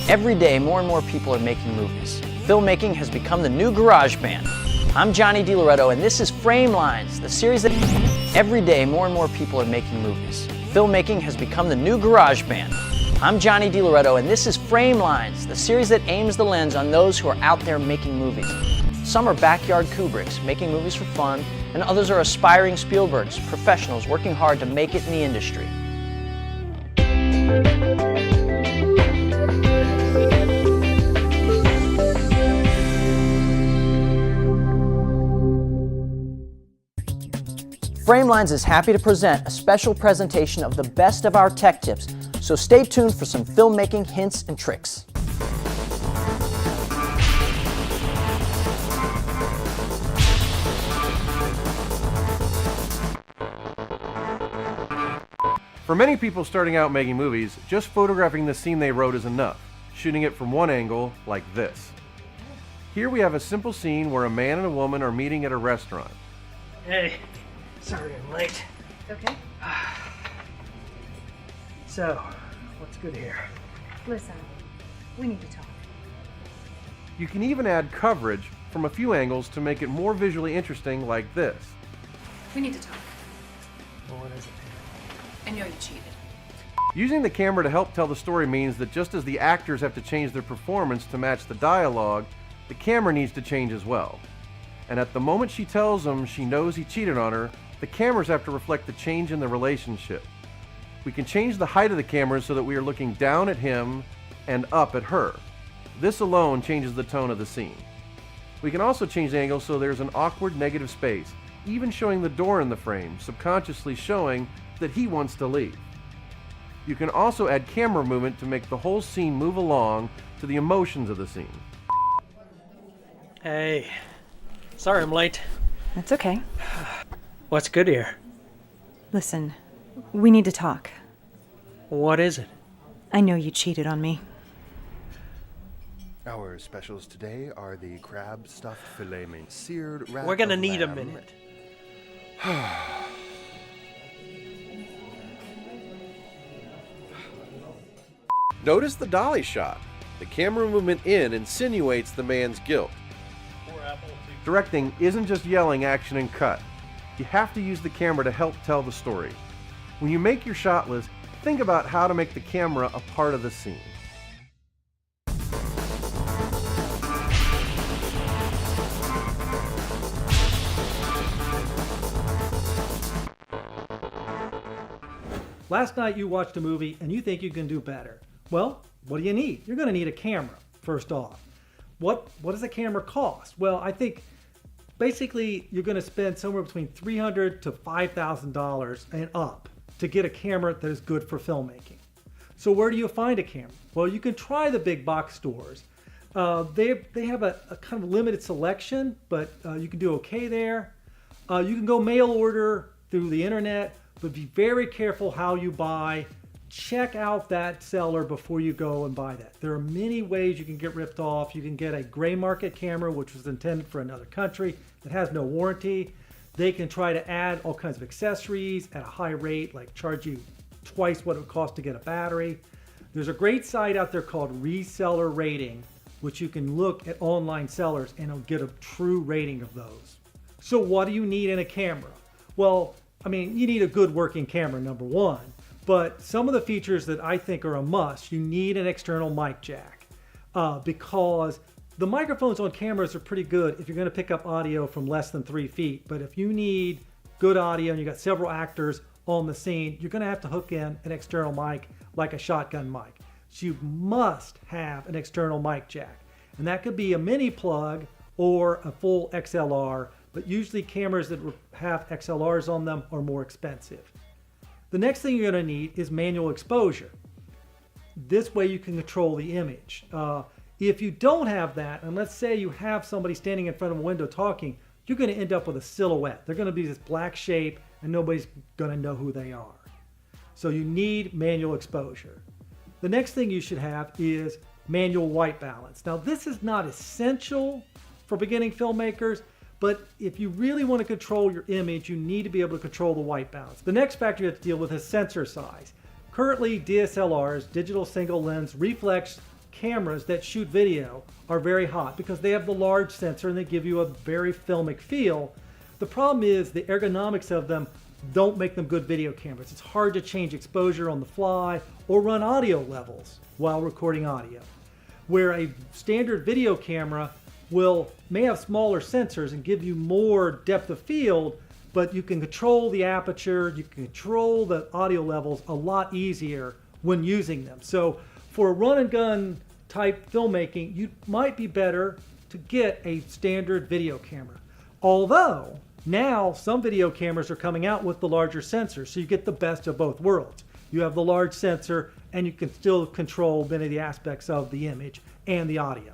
Every day, more and more people are making movies. Filmmaking has become the new garage band. I'm Johnny DiLoretto, and this is Framelines, the series that... Every day, more and more people are making movies. Filmmaking has become the new garage band. I'm Johnny DiLoretto, and this is Framelines, the series that aims the lens on those who are out there making movies. Some are backyard Kubricks, making movies for fun, and others are aspiring Spielbergs, professionals working hard to make it in the industry. Framelines is happy to present a special presentation of the best of our tech tips, so stay tuned for some filmmaking hints and tricks. For many people starting out making movies, just photographing the scene they wrote is enough, shooting it from one angle, like this. Here we have a simple scene where a man and a woman are meeting at a restaurant. Hey, sorry I'm late. Okay. So, what's good here? Listen, we need to talk. You can even add coverage from a few angles to make it more visually interesting, like this. We need to talk. Well, what is it? I know you cheated. Using the camera to help tell the story means that just as the actors have to change their performance to match the dialogue, the camera needs to change as well. And at the moment she tells him she knows he cheated on her, the cameras have to reflect the change in the relationship. We can change the height of the camera so that we are looking down at him and up at her. This alone changes the tone of the scene. We can also change the angle so there's an awkward negative space, even showing the door in the frame, subconsciously showing that he wants to leave. You can also add camera movement to make the whole scene move along to the emotions of the scene. Hey, sorry I'm late. That's okay. What's good here? Listen, we need to talk. What is it? I know you cheated on me. Our specials today are the crab stuffed filet mignon, seared rack We're gonna of need a lamb. minute. Notice the dolly shot. The camera movement in insinuates the man's guilt. Directing isn't just yelling action and cut. You have to use the camera to help tell the story. When you make your shot list, think about how to make the camera a part of the scene. Last night you watched a movie and you think you can do better. Well, what do you need? You're going to need a camera, first off. What does a camera cost? Well, I think basically you're going to spend somewhere between $300 to $5,000 and up to get a camera that is good for filmmaking. So where do you find a camera? Well, you can try the big box stores. They have a kind of limited selection, but you can do okay there. You can go mail order through the internet, but be very careful how you buy. Check out that seller before you go and buy that. There are many ways you can get ripped off. You can get a gray market camera, which was intended for another country, that has no warranty. They can try to add all kinds of accessories at a high rate, like charge you twice what it would cost to get a battery. There's a great site out there called Reseller Rating, which you can look at online sellers and it'll get a true rating of those. So what do you need in a camera? Well, I mean, you need a good working camera, number one. But some of the features that I think are a must, you need an external mic jack because the microphones on cameras are pretty good if you're going to pick up audio from less than 3 feet. But if you need good audio and you've got several actors on the scene, you're going to have to hook in an external mic like a shotgun mic. So you must have an external mic jack. And that could be a mini plug or a full XLR, but usually cameras that have XLRs on them are more expensive. The next thing you're going to need is manual exposure. This way you can control the image. If you don't have that, and let's say you have somebody standing in front of a window talking, you're going to end up with a silhouette. They're going to be this black shape and nobody's going to know who they are. So you need manual exposure. The next thing you should have is manual white balance. Now this is not essential for beginning filmmakers, but if you really want to control your image, you need to be able to control the white balance. The next factor you have to deal with is sensor size. Currently, DSLRs, digital single lens reflex cameras that shoot video are very hot because they have the large sensor and they give you a very filmic feel. The problem is the ergonomics of them don't make them good video cameras. It's hard to change exposure on the fly or run audio levels while recording audio. Where a standard video camera may have smaller sensors and give you more depth of field, but you can control the aperture, you can control the audio levels a lot easier when using them. So for a run and gun type filmmaking, you might be better to get a standard video camera. Although now some video cameras are coming out with the larger sensor, so you get the best of both worlds. You have the large sensor and you can still control many of the aspects of the image and the audio.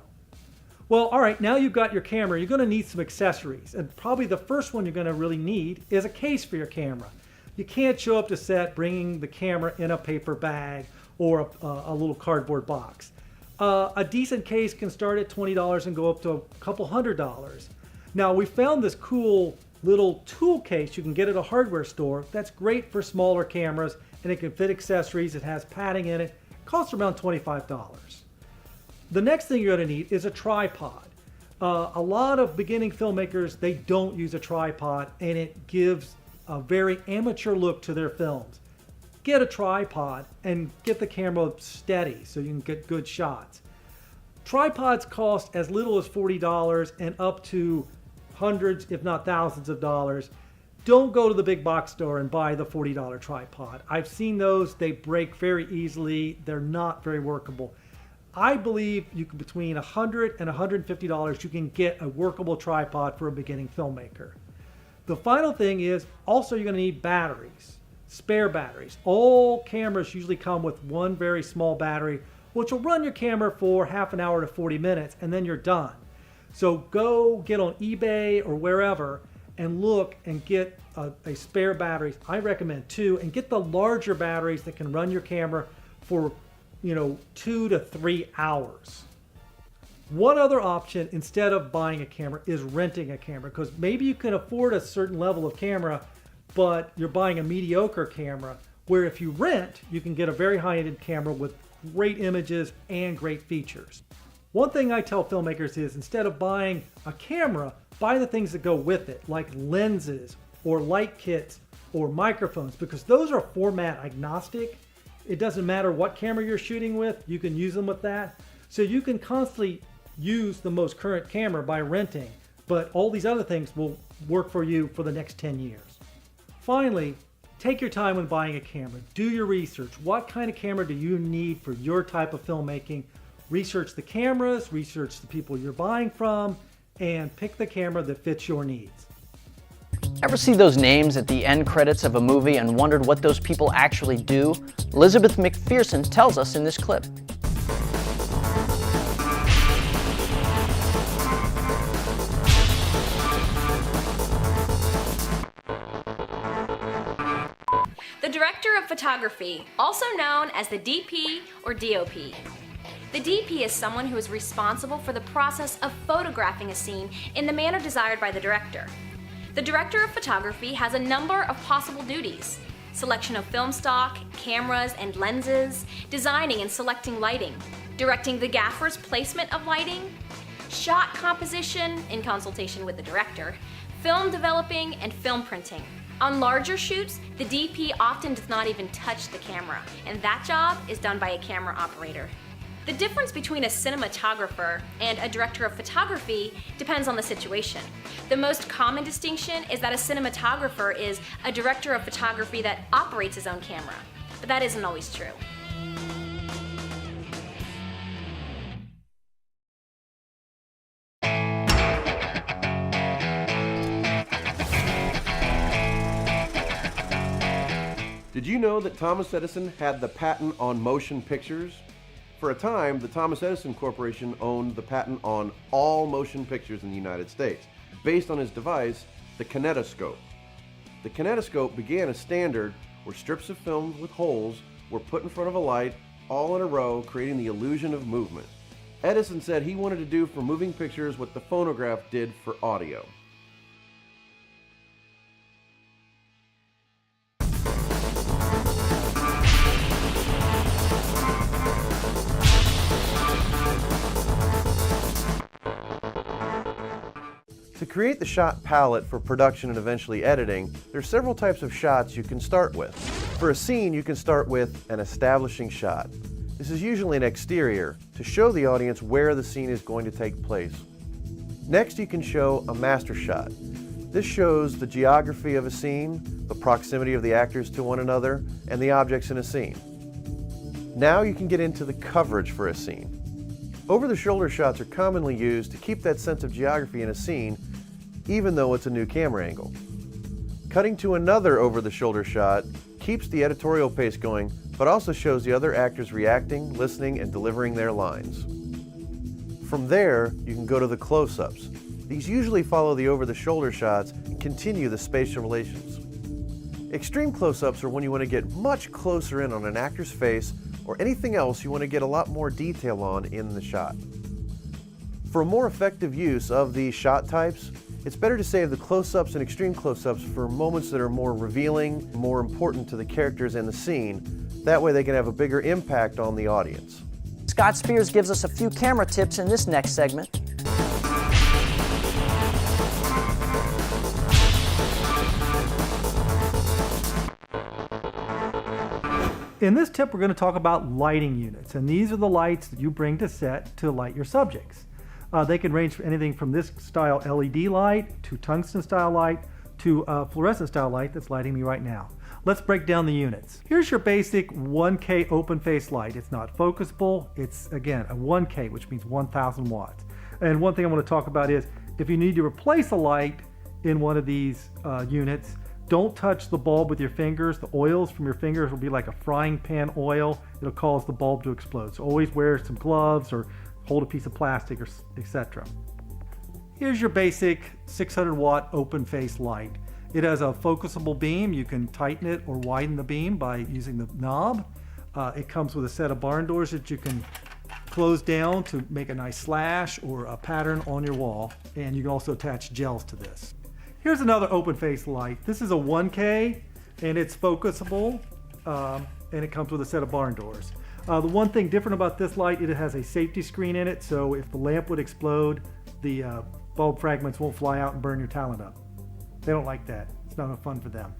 Well, all right, now you've got your camera, you're gonna need some accessories. And probably the first one you're gonna really need is a case for your camera. You can't show up to set bringing the camera in a paper bag or a little cardboard box. A decent case can start at $20 and go up to a couple $100. Now we found this cool little tool case you can get at a hardware store that's great for smaller cameras and it can fit accessories. It has padding in it. It costs around $25. The next thing you're going to need is a tripod. A lot of beginning filmmakers, they don't use a tripod and it gives a very amateur look to their films. Get a tripod and get the camera steady so you can get good shots. Tripods cost as little as $40 and up to hundreds, if not thousands of dollars. Don't go to the big box store and buy the $40 tripod. I've seen those, they break very easily. They're not very workable. I believe you can, between $100 and $150, you can get a workable tripod for a beginning filmmaker. The final thing is also you're going to need batteries, spare batteries. All cameras usually come with one very small battery, which will run your camera for half an hour to 40 minutes, and then you're done. So go get on eBay or wherever and look and get a spare battery. I recommend 2, and get the larger batteries that can run your camera for 2 to 3 hours. One other option instead of buying a camera is renting a camera, because maybe you can afford a certain level of camera, but you're buying a mediocre camera, where if you rent, you can get a very high-end camera with great images and great features. One thing I tell filmmakers is instead of buying a camera, buy the things that go with it, like lenses or light kits or microphones, because those are format agnostic. It doesn't matter what camera you're shooting with, you can use them with that. So you can constantly use the most current camera by renting, but all these other things will work for you for the next 10 years. Finally, take your time when buying a camera. Do your research. What kind of camera do you need for your type of filmmaking? Research the cameras, research the people you're buying from, and pick the camera that fits your needs. Ever see those names at the end credits of a movie and wondered what those people actually do? Elizabeth McPherson tells us in this clip. The director of photography, also known as the DP or DOP. The DP is someone who is responsible for the process of photographing a scene in the manner desired by the director. The director of photography has a number of possible duties: selection of film stock, cameras and lenses, designing and selecting lighting, directing the gaffer's placement of lighting, shot composition in consultation with the director, film developing, and film printing. On larger shoots, the DP often does not even touch the camera, and that job is done by a camera operator. The difference between a cinematographer and a director of photography depends on the situation. The most common distinction is that a cinematographer is a director of photography that operates his own camera, but that isn't always true. Did you know that Thomas Edison had the patent on motion pictures? For a time, the Thomas Edison Corporation owned the patent on all motion pictures in the United States, based on his device, the kinetoscope. The kinetoscope began a standard where strips of film with holes were put in front of a light, all in a row, creating the illusion of movement. Edison said he wanted to do for moving pictures what the phonograph did for audio. create the shot palette for production and eventually editing, there's several types of shots you can start with. For a scene, you can start with an establishing shot. This is usually an exterior to show the audience where the scene is going to take place. Next, you can show a master shot. This shows the geography of a scene, the proximity of the actors to one another, and the objects in a scene. Now you can get into the coverage for a scene. Over-the-shoulder shots are commonly used to keep that sense of geography in a scene, even though it's a new camera angle. Cutting to another over-the-shoulder shot keeps the editorial pace going, but also shows the other actors reacting, listening, and delivering their lines. From there, you can go to the close-ups. These usually follow the over-the-shoulder shots and continue the spatial relations. Extreme close-ups are when you want to get much closer in on an actor's face or anything else you want to get a lot more detail on in the shot. For a more effective use of these shot types, it's better to save the close-ups and extreme close-ups for moments that are more revealing, more important to the characters and the scene. That way they can have a bigger impact on the audience. Scott Spears gives us a few camera tips in this next segment. In this tip, we're going to talk about lighting units, and these are the lights that you bring to set to light your subjects. They can range from anything from this style LED light to tungsten style light to fluorescent style light that's lighting me right now. Let's break down the units. Here's your basic 1K open face light. It's not focusable. It's, again, a 1K, which means 1000 watts. And one thing I want to talk about is if you need to replace a light in one of these units, don't touch the bulb with your fingers. The oils from your fingers will be like a frying pan oil. It'll cause the bulb to explode. So always wear some gloves or hold a piece of plastic, or etc. Here's your basic 600 watt open face light. It has a focusable beam. You can tighten it or widen the beam by using the knob. It comes with a set of barn doors that you can close down to make a nice slash or a pattern on your wall. And you can also attach gels to this. Here's another open face light. This is a 1K and it's focusable and it comes with a set of barn doors. The one thing different about this light, it has a safety screen in it, so if the lamp would explode, the bulb fragments won't fly out and burn your talent up. They don't like that. It's not fun for them.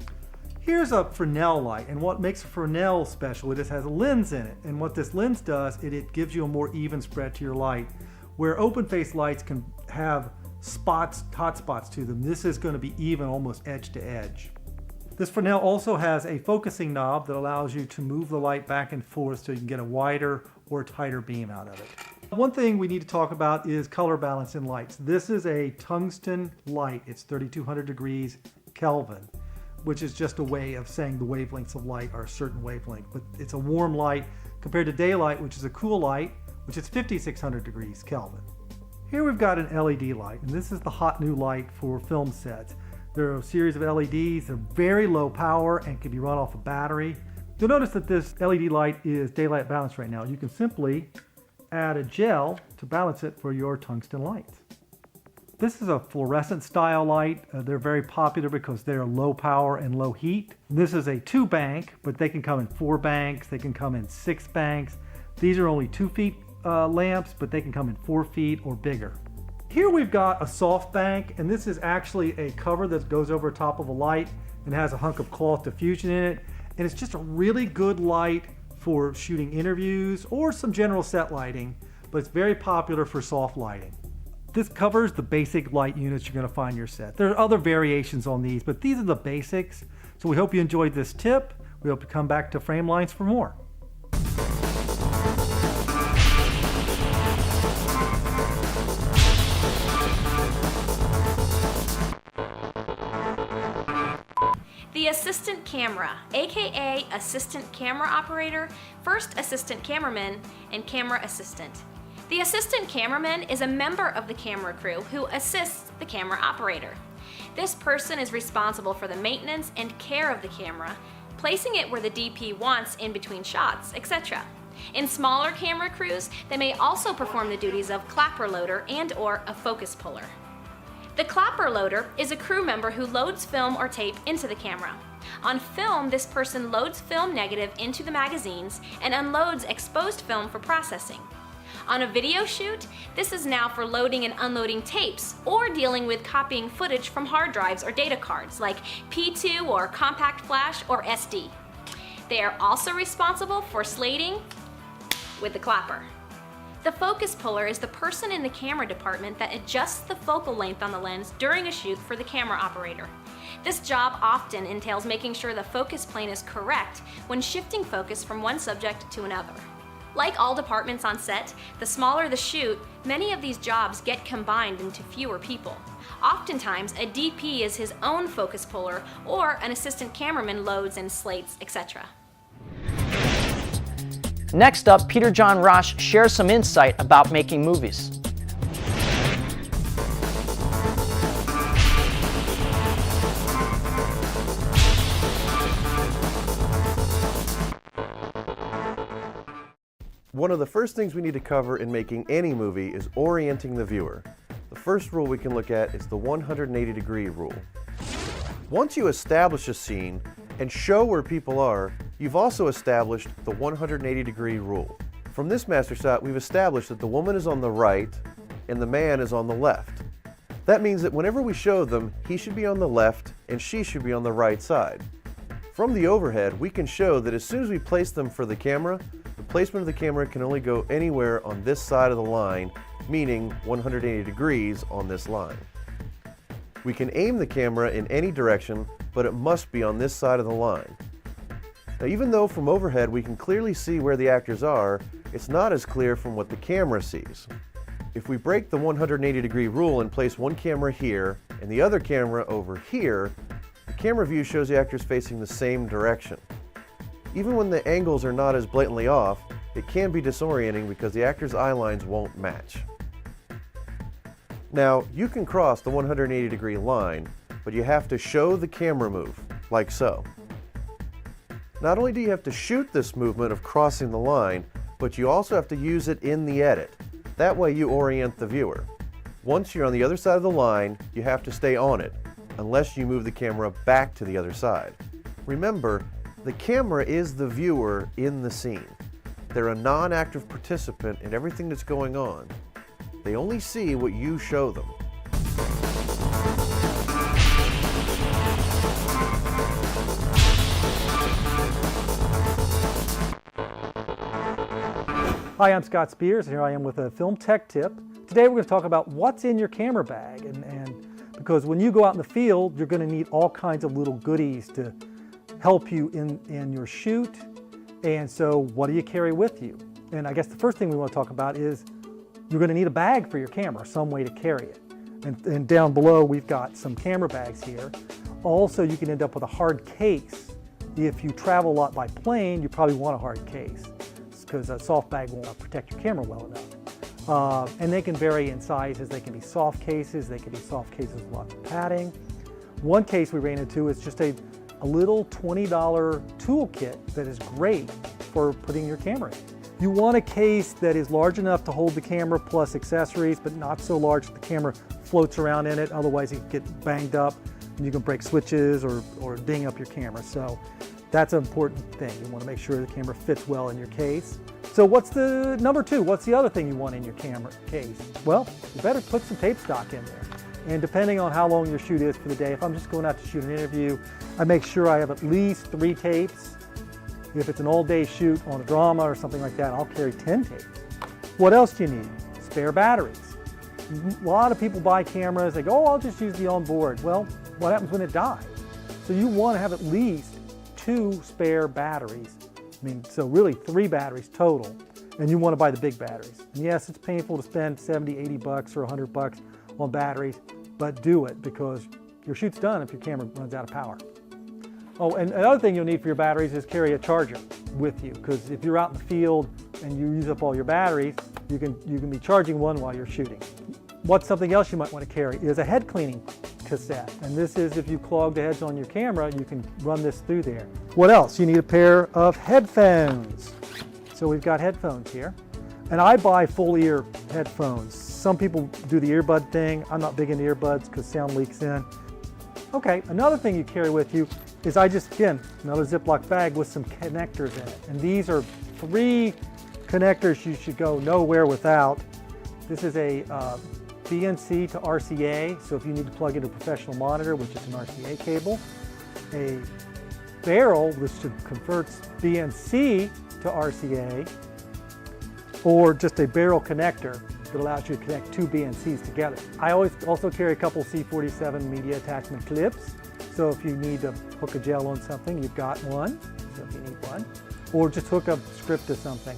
Here's a Fresnel light, and what makes a Fresnel special, it just has a lens in it, and what this lens does, it gives you a more even spread to your light. Where open face lights can have spots, hot spots to them, this is going to be even, almost edge to edge. This Fresnel also has a focusing knob that allows you to move the light back and forth so you can get a wider or tighter beam out of it. One thing we need to talk about is color balance in lights. This is a tungsten light. It's 3200 degrees Kelvin, which is just a way of saying the wavelengths of light are a certain wavelength, but it's a warm light compared to daylight, which is a cool light, which is 5600 degrees Kelvin. Here we've got an LED light, and this is the hot new light for film sets. There are a series of LEDs. They're very low power and can be run off a battery. You'll notice that this LED light is daylight balanced right now. You can simply add a gel to balance it for your tungsten lights. This is a fluorescent style light. They're very popular because they're low power and low heat. This is a 2-bank, but they can come in 4 banks. They can come in 6 banks. These are only 2 feet lamps, but they can come in 4 feet or bigger. Here we've got a soft bank, and this is actually a cover that goes over top of a light and has a hunk of cloth diffusion in it. And it's just a really good light for shooting interviews or some general set lighting, but it's very popular for soft lighting. This covers the basic light units you're going to find in your set. There are other variations on these, but these are the basics. So we hope you enjoyed this tip. We hope to come back to Framelines for more. The assistant camera, aka assistant camera operator, first assistant cameraman, and camera assistant. The assistant cameraman is a member of the camera crew who assists the camera operator. This person is responsible for the maintenance and care of the camera, placing it where the DP wants in between shots, etc. In smaller camera crews, they may also perform the duties of clapper loader and/or a focus puller. The clapper loader is a crew member who loads film or tape into the camera. On film, this person loads film negative into the magazines and unloads exposed film for processing. On a video shoot, this is now for loading and unloading tapes or dealing with copying footage from hard drives or data cards like P2 or compact flash or SD. They are also responsible for slating with the clapper. The focus puller is the person in the camera department that adjusts the focal length on the lens during a shoot for the camera operator. This job often entails making sure the focus plane is correct when shifting focus from one subject to another. Like all departments on set, the smaller the shoot, many of these jobs get combined into fewer people. Oftentimes, a DP is his own focus puller, or an assistant cameraman loads and slates, etc. Next up, Peter John Roche shares some insight about making movies. One of the first things we need to cover in making any movie is orienting the viewer. The first rule we can look at is the 180-degree rule. Once you establish a scene and show where people are, you've also established the 180-degree rule. From this master shot, we've established that the woman is on the right and the man is on the left. That means that whenever we show them, he should be on the left and she should be on the right side. From the overhead, we can show that as soon as we place them for the camera, the placement of the camera can only go anywhere on this side of the line, meaning 180 degrees on this line. We can aim the camera in any direction, but it must be on this side of the line. Now, even though from overhead we can clearly see where the actors are, it's not as clear from what the camera sees. If we break the 180-degree rule and place one camera here and the other camera over here, the camera view shows the actors facing the same direction. Even when the angles are not as blatantly off, it can be disorienting because the actors' eye lines won't match. Now, you can cross the 180-degree line, but you have to show the camera move, like so. Not only do you have to shoot this movement of crossing the line, but you also have to use it in the edit. That way you orient the viewer. Once you're on the other side of the line, you have to stay on it, unless you move the camera back to the other side. Remember, the camera is the viewer in the scene. They're a non-active participant in everything that's going on. They only see what you show them. Hi, I'm Scott Spears, and here I am with a film tech tip. Today we're going to talk about what's in your camera bag, and because when you go out in the field, you're going to need all kinds of little goodies to help you in your shoot. And so what do you carry with you? And I guess the first thing we want to talk about is you're going to need a bag for your camera, some way to carry it. And down below we've got some camera bags here. Also, you can end up with a hard case. If you travel a lot by plane, you probably want a hard case because a soft bag won't protect your camera well enough. And they can vary in sizes. They can be soft cases, they can be soft cases with lots of padding. One case we ran into is just a little $20 toolkit that is great for putting your camera in. You want a case that is large enough to hold the camera plus accessories, but not so large that the camera floats around in it, otherwise it can get banged up and you can break switches or ding up your camera. So that's an important thing. You want to make sure the camera fits well in your case. So what's the number two? What's the other thing you want in your camera case? Well, you better put some tape stock in there. And depending on how long your shoot is for the day, if I'm just going out to shoot an interview, I make sure I have at least 3 tapes. If it's an all-day shoot on a drama or something like that, I'll carry 10 tapes. What else do you need? Spare batteries. A lot of people buy cameras, they go, oh, I'll just use the onboard. Well, what happens when it dies? So you want to have at least 2 spare batteries. So really 3 batteries total. And you want to buy the big batteries. And yes, it's painful to spend 70, 80 bucks or 100 bucks on batteries, but do it because your shoot's done if your camera runs out of power. Oh, and another thing you'll need for your batteries is carry a charger with you, because if you're out in the field and you use up all your batteries, you can be charging one while you're shooting. What's something else you might want to carry is a head cleaning cassette. And this is if you clog the heads on your camera, you can run this through there. What else? You need a pair of headphones. So we've got headphones here. And I buy full ear headphones. Some people do the earbud thing. I'm not big into earbuds because sound leaks in. Okay, another thing you carry with you is another Ziploc bag with some connectors in it. And these are 3 connectors you should go nowhere without. This is a BNC to RCA, so if you need to plug into a professional monitor, which is an RCA cable, a barrel, which converts BNC to RCA, or just a barrel connector that allows you to connect two BNCs together. I always also carry a couple C47 media attachment clips, so if you need to hook a gel on something, you've got one, so if you need one, or just hook a script to something.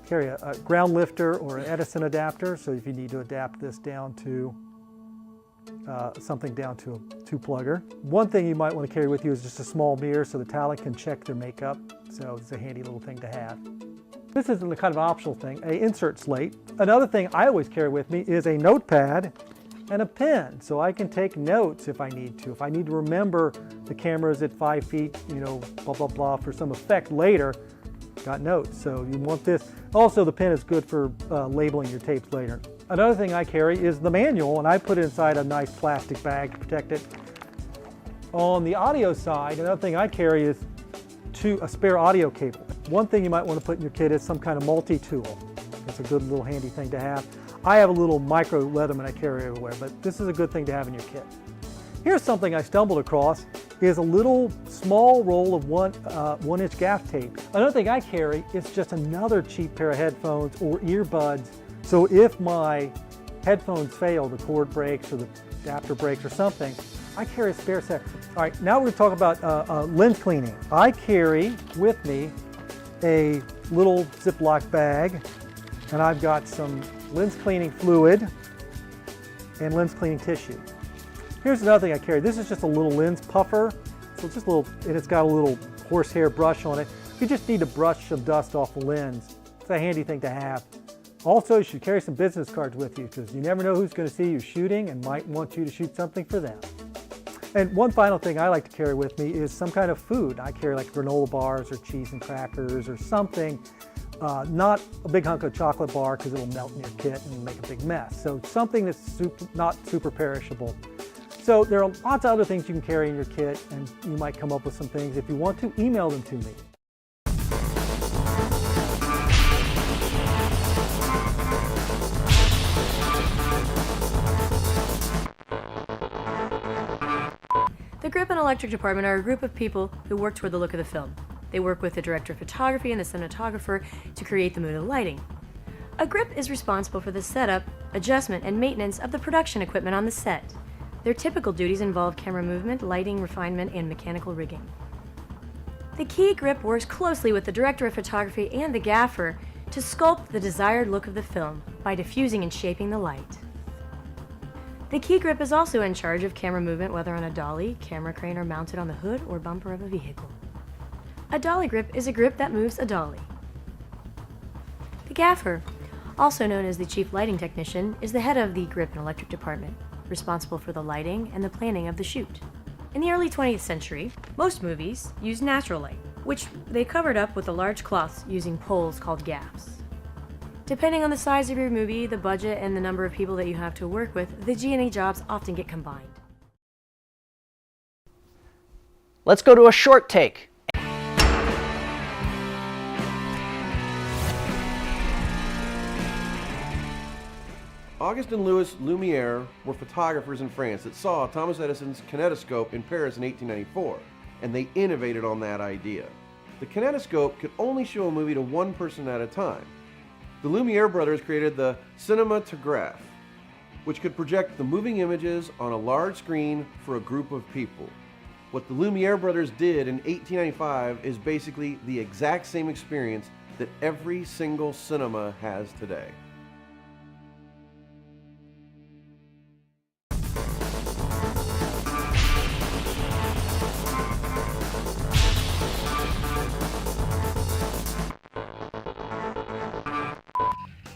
Carry a ground lifter or an Edison adapter, so if you need to adapt this down to something down to a 2-plugger. One thing you might want to carry with you is just a small mirror so the talent can check their makeup, so it's a handy little thing to have. This is a kind of optional thing, an insert slate. Another thing I always carry with me is a notepad and a pen, so I can take notes if I need to. If I need to remember the camera's at 5 feet, you know, blah, blah, blah, for some effect later, got notes. So you want this. Also, the pen is good for labeling your tapes later. Another thing I carry is the manual, and I put it inside a nice plastic bag to protect it. On the audio side, another thing I carry is a spare audio cable. One thing you might want to put in your kit is some kind of multi-tool. It's a good little handy thing to have. I have a little micro Leatherman I carry everywhere, but this is a good thing to have in your kit. Here's something I stumbled across, is a little small roll of 1-inch gaff tape. Another thing I carry is just another cheap pair of headphones or earbuds. So if my headphones fail, the cord breaks or the adapter breaks or something, I carry a spare set. All right, now we're going to talk about lens cleaning. I carry with me a little Ziploc bag, and I've got some lens cleaning fluid and lens cleaning tissue. Here's another thing I carry. This is just a little lens puffer. So it's just a little, and it's got a little horsehair brush on it. You just need to brush some dust off the lens. It's a handy thing to have. Also, you should carry some business cards with you because you never know who's going to see you shooting and might want you to shoot something for them. And one final thing I like to carry with me is some kind of food. I carry like granola bars or cheese and crackers or something. Not a big hunk of chocolate bar because it'll melt in your kit and make a big mess. So something that's not super perishable. So there are lots of other things you can carry in your kit, and you might come up with some things. If you want to, email them to me. The grip and electric department are a group of people who work toward the look of the film. They work with the director of photography and the cinematographer to create the mood of lighting. A grip is responsible for the setup, adjustment, and maintenance of the production equipment on the set. Their typical duties involve camera movement, lighting, refinement, and mechanical rigging. The key grip works closely with the director of photography and the gaffer to sculpt the desired look of the film by diffusing and shaping the light. The key grip is also in charge of camera movement, whether on a dolly, camera crane, or mounted on the hood or bumper of a vehicle. A dolly grip is a grip that moves a dolly. The gaffer, also known as the chief lighting technician, is the head of the grip and electric department, responsible for the lighting and the planning of the shoot. In the early 20th century, most movies used natural light, which they covered up with a large cloth using poles called gaffs. Depending on the size of your movie, the budget, and the number of people that you have to work with, the G&E jobs often get combined. Let's go to a short take. Auguste and Louis Lumière were photographers in France that saw Thomas Edison's kinetoscope in Paris in 1894, and they innovated on that idea. The kinetoscope could only show a movie to one person at a time. The Lumière brothers created the cinématographe, which could project the moving images on a large screen for a group of people. What the Lumière brothers did in 1895 is basically the exact same experience that every single cinema has today.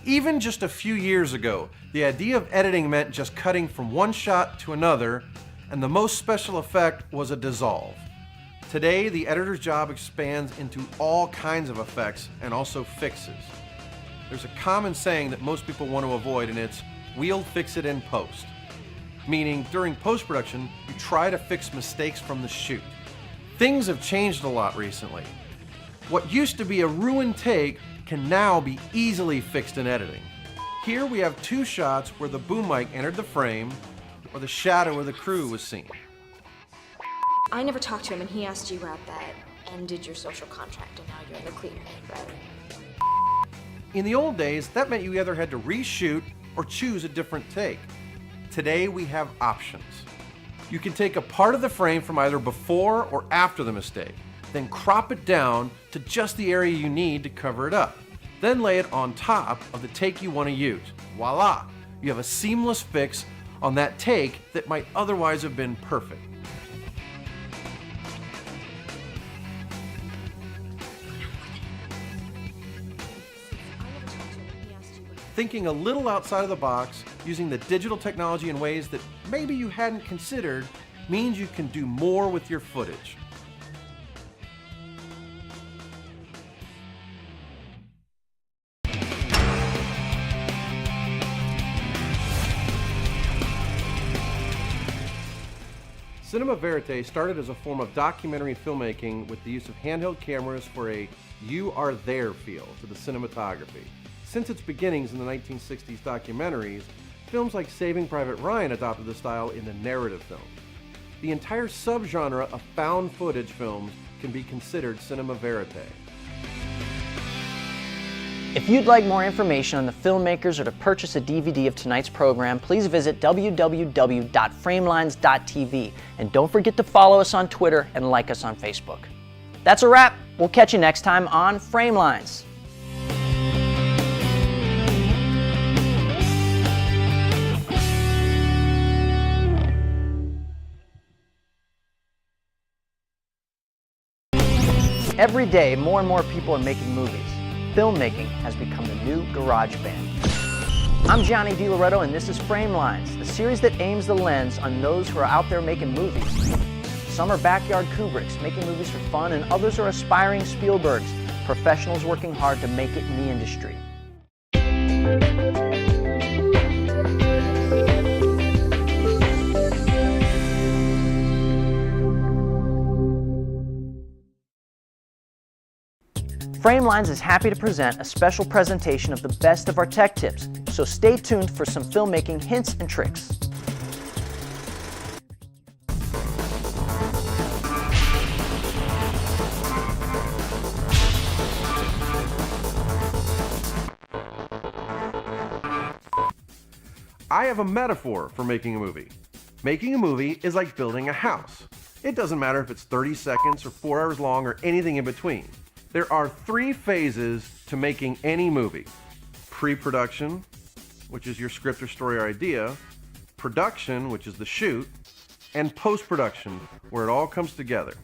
Even just a few years ago, the idea of editing meant just cutting from one shot to another, and the most special effect was a dissolve. Today, the editor's job expands into all kinds of effects and also fixes. There's a common saying that most people want to avoid, and it's, "We'll fix it in post." Meaning, during post-production, you try to fix mistakes from the shoot. Things have changed a lot recently. What used to be a ruined take can now be easily fixed in editing. Here we have two shots where the boom mic entered the frame, or the shadow of the crew was seen. I never talked to him and he asked you out that ended your social contract and now you're in the clear, right? In the old days, that meant you either had to reshoot or choose a different take. Today we have options. You can take a part of the frame from either before or after the mistake, then crop it down to just the area you need to cover it up. Then lay it on top of the take you want to use. Voila! You have a seamless fix on that take that might otherwise have been perfect. Thinking a little outside of the box, using the digital technology in ways that maybe you hadn't considered, means you can do more with your footage. Cinema Verite started as a form of documentary filmmaking with the use of handheld cameras for a "you are there" feel to the cinematography. Since its beginnings in the 1960s documentaries, films like Saving Private Ryan adopted the style in the narrative film. The entire subgenre of found footage films can be considered cinema verite. If you'd like more information on the filmmakers or to purchase a DVD of tonight's program, please visit www.framelines.tv. And don't forget to follow us on Twitter and like us on Facebook. That's a wrap. We'll catch you next time on Framelines. Every day, more and more people are making movies. Filmmaking has become the new garage band. I'm Johnny DiLoretto, and this is Framelines, the series that aims the lens on those who are out there making movies. Some are backyard Kubricks, making movies for fun, and others are aspiring Spielbergs, professionals working hard to make it in the industry. Framelines is happy to present a special presentation of the best of our tech tips, so stay tuned for some filmmaking hints and tricks. I have a metaphor for making a movie. Making a movie is like building a house. It doesn't matter if it's 30 seconds or 4 hours long or anything in between. There are 3 phases to making any movie. Pre-production, which is your script or story or idea, production, which is the shoot, and post-production, where it all comes together.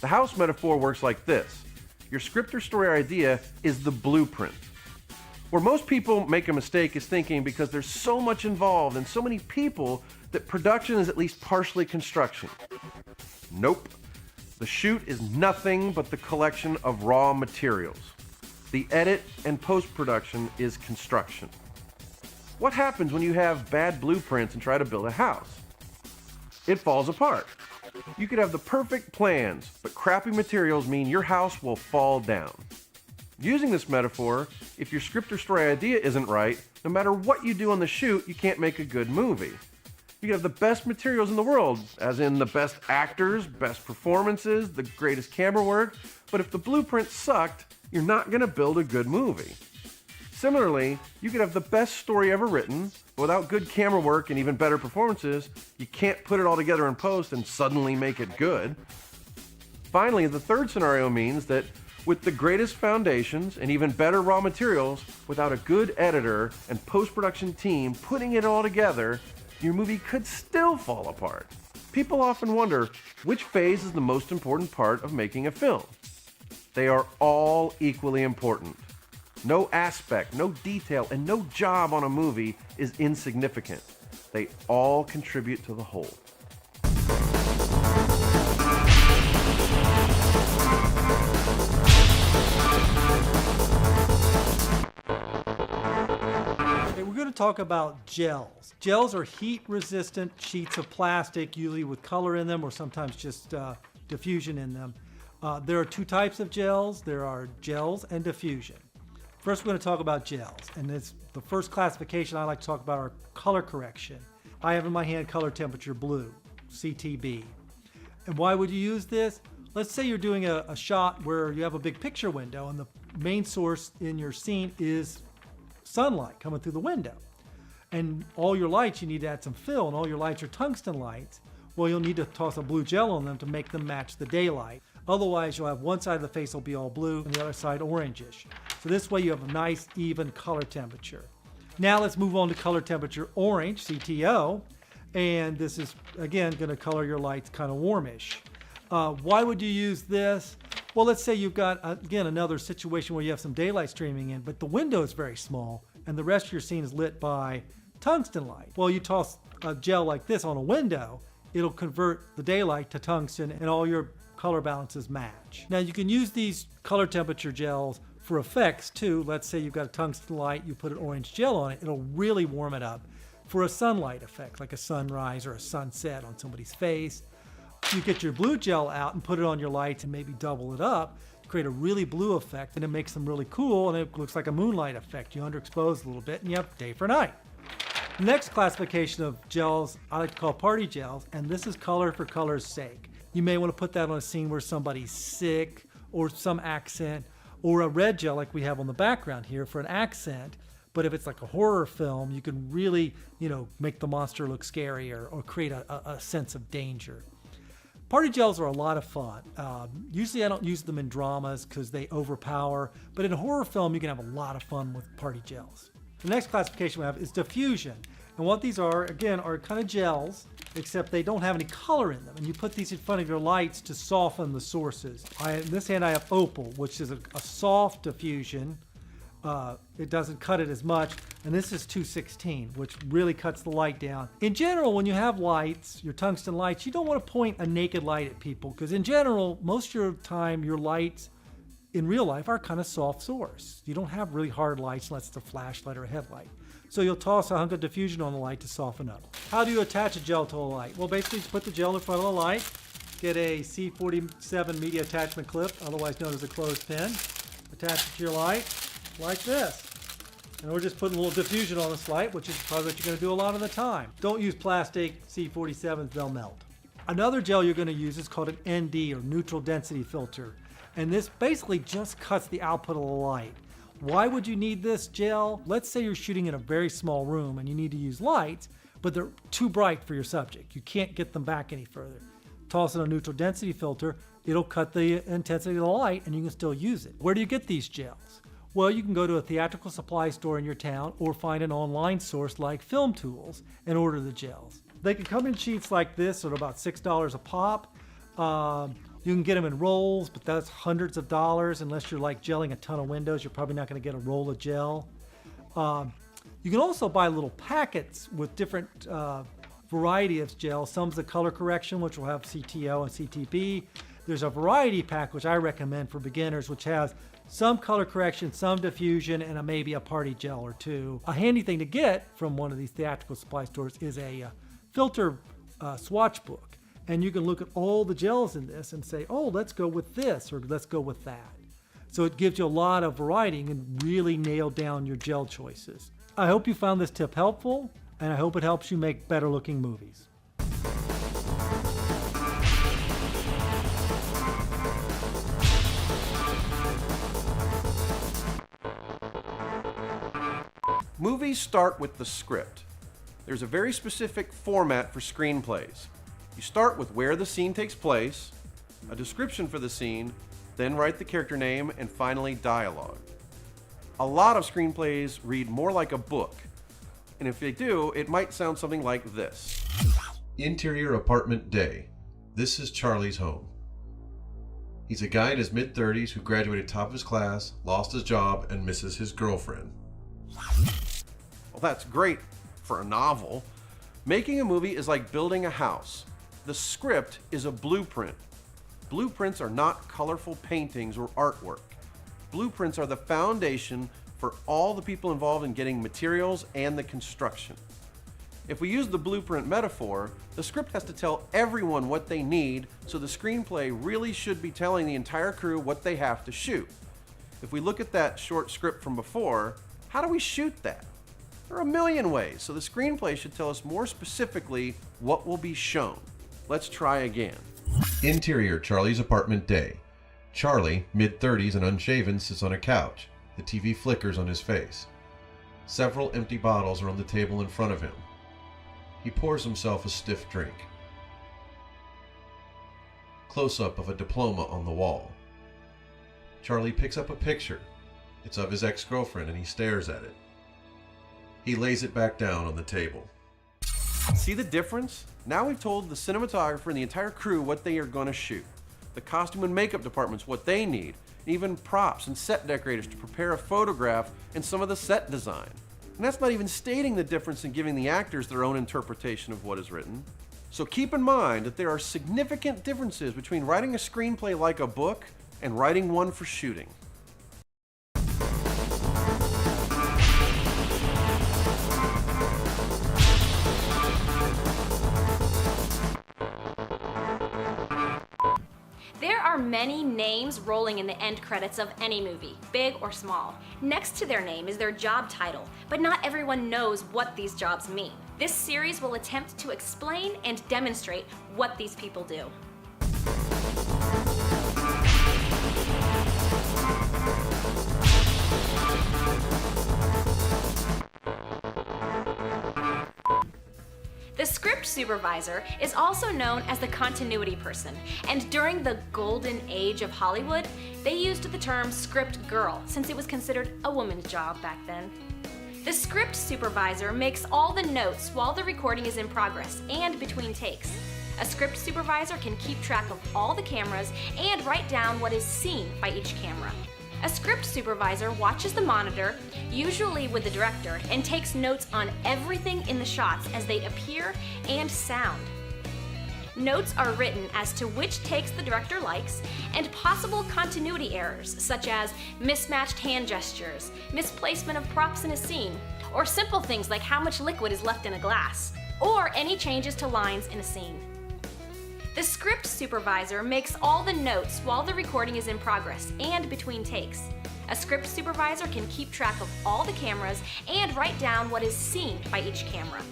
The house metaphor works like this. Your script or story or idea is the blueprint. Where most people make a mistake is thinking because there's so much involved and so many people that production is at least partially construction. Nope. The shoot is nothing but the collection of raw materials. The edit and post-production is construction. What happens when you have bad blueprints and try to build a house? It falls apart. You could have the perfect plans, but crappy materials mean your house will fall down. Using this metaphor, if your script or story idea isn't right, no matter what you do on the shoot, you can't make a good movie. You can have the best materials in the world, as in the best actors, best performances, the greatest camera work, but if the blueprint sucked, you're not going to build a good movie. Similarly, you could have the best story ever written, but without good camera work and even better performances, you can't put it all together in post and suddenly make it good. Finally, the third scenario means that with the greatest foundations and even better raw materials, without a good editor and post-production team putting it all together, your movie could still fall apart. People often wonder, which phase is the most important part of making a film? They are all equally important. No aspect, no detail, and no job on a movie is insignificant. They all contribute to the whole. We're going to talk about gels. Gels are heat-resistant sheets of plastic, usually with color in them or sometimes just diffusion in them. There are 2 types of gels. There are gels and diffusion. First, we're going to talk about gels, and it's the first classification I like to talk about are color correction. I have in my hand color temperature blue, CTB. And why would you use this? Let's say you're doing a shot where you have a big picture window and the main source in your scene is sunlight coming through the window. And all your lights, you need to add some fill, and all your lights are tungsten lights. Well, you'll need to toss a blue gel on them to make them match the daylight. Otherwise, you'll have one side of the face will be all blue and the other side orangish. So this way you have a nice, even color temperature. Now let's move on to color temperature orange, CTO. And this is, again, going to color your lights kind of warmish. Why would you use this? Well, let's say you've got, again, another situation where you have some daylight streaming in, but the window is very small and the rest of your scene is lit by tungsten light. Well, you toss a gel like this on a window, it'll convert the daylight to tungsten and all your color balances match. Now you can use these color temperature gels for effects too. Let's say you've got a tungsten light, you put an orange gel on it, it'll really warm it up for a sunlight effect, like a sunrise or a sunset on somebody's face. You get your blue gel out and put it on your lights and maybe double it up to create a really blue effect, and it makes them really cool, and it looks like a moonlight effect. You underexpose a little bit and you have day for night. Next classification of gels I like to call party gels, and this is color for color's sake. You may want to put that on a scene where somebody's sick or some accent, or a red gel like we have on the background here for an accent. But if it's like a horror film, you can really, make the monster look scarier or create a sense of danger. Party gels are a lot of fun. Usually I don't use them in dramas because they overpower, but in a horror film you can have a lot of fun with party gels. The next classification we have is diffusion. And what these are, again, are kind of gels, except they don't have any color in them. And you put these in front of your lights to soften the sources. In this hand I have opal, which is a soft diffusion. It doesn't cut it as much. And this is 216, which really cuts the light down. In general, when you have lights, your tungsten lights, you don't want to point a naked light at people, because in general, most of your time, your lights in real life are kind of soft source. You don't have really hard lights unless it's a flashlight or a headlight. So you'll toss a hunk of diffusion on the light to soften up. How do you attach a gel to a light? Well, basically just put the gel in front of the light, get a C47 media attachment clip, otherwise known as a clothespin, attach it to your light like this. And we're just putting a little diffusion on this light, which is probably what you're going to do a lot of the time. Don't use plastic C47s, they'll melt. Another gel you're going to use is called an ND, or neutral density filter. And this basically just cuts the output of the light. Why would you need this gel? Let's say you're shooting in a very small room and you need to use lights, but they're too bright for your subject. You can't get them back any further. Toss in a neutral density filter, it'll cut the intensity of the light and you can still use it. Where do you get these gels? Well, you can go to a theatrical supply store in your town or find an online source like Film Tools and order the gels. They can come in sheets like this at about $6 a pop. You can get them in rolls, but that's hundreds of dollars. Unless you're like gelling a ton of windows, you're probably not going to get a roll of gel. You can also buy little packets with different variety of gel. Some's the color correction, which will have CTO and CTB. There's a variety pack, which I recommend for beginners, which has some color correction, some diffusion, and maybe a party gel or two. A handy thing to get from one of these theatrical supply stores is a filter swatch book. And you can look at all the gels in this and say, oh, let's go with this or let's go with that. So it gives you a lot of variety and can really nail down your gel choices. I hope you found this tip helpful, and I hope it helps you make better looking movies. Movies start with the script. There's a very specific format for screenplays. You start with where the scene takes place, a description for the scene, then write the character name, and finally dialogue. A lot of screenplays read more like a book, and if they do, it might sound something like this. Interior apartment day. This is Charlie's home. He's a guy in his mid-30s who graduated top of his class, lost his job, and misses his girlfriend. Well, that's great for a novel. Making a movie is like building a house. The script is a blueprint. Blueprints are not colorful paintings or artwork. Blueprints are the foundation for all the people involved in getting materials and the construction. If we use the blueprint metaphor, the script has to tell everyone what they need, so the screenplay really should be telling the entire crew what they have to shoot. If we look at that short script from before, how do we shoot that? There are a million ways, so the screenplay should tell us more specifically what will be shown. Let's try again. Interior Charlie's apartment day. Charlie, mid-30s and unshaven, sits on a couch. The TV flickers on his face. Several empty bottles are on the table in front of him. He pours himself a stiff drink. Close-up of a diploma on the wall. Charlie picks up a picture. It's of his ex-girlfriend and he stares at it. He lays it back down on the table. See the difference? Now we've told the cinematographer and the entire crew what they are going to shoot. The costume and makeup departments what they need, and even props and set decorators to prepare a photograph and some of the set design. And that's not even stating the difference in giving the actors their own interpretation of what is written. So keep in mind that there are significant differences between writing a screenplay like a book and writing one for shooting. There are many names rolling in the end credits of any movie, big or small. Next to their name is their job title, but not everyone knows what these jobs mean. This series will attempt to explain and demonstrate what these people do. The script supervisor is also known as the continuity person, and during the golden age of Hollywood, they used the term script girl since it was considered a woman's job back then. The script supervisor makes all the notes while the recording is in progress and between takes. A script supervisor can keep track of all the cameras and write down what is seen by each camera. A script supervisor watches the monitor, usually with the director, and takes notes on everything in the shots as they appear and sound. Notes are written as to which takes the director likes and possible continuity errors, such as mismatched hand gestures, misplacement of props in a scene, or simple things like how much liquid is left in a glass, or any changes to lines in a scene. The script supervisor makes all the notes while the recording is in progress and between takes. A script supervisor can keep track of all the cameras and write down what is seen by each camera.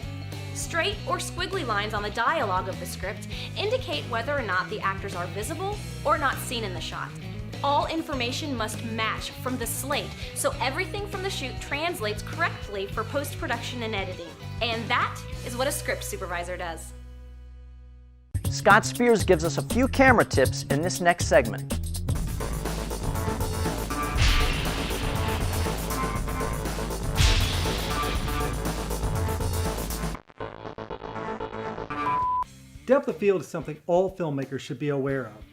Straight or squiggly lines on the dialogue of the script indicate whether or not the actors are visible or not seen in the shot. All information must match from the slate, so everything from the shoot translates correctly for post-production and editing. And that is what a script supervisor does. Scott Spears gives us a few camera tips in this next segment. Depth of field is something all filmmakers should be aware of.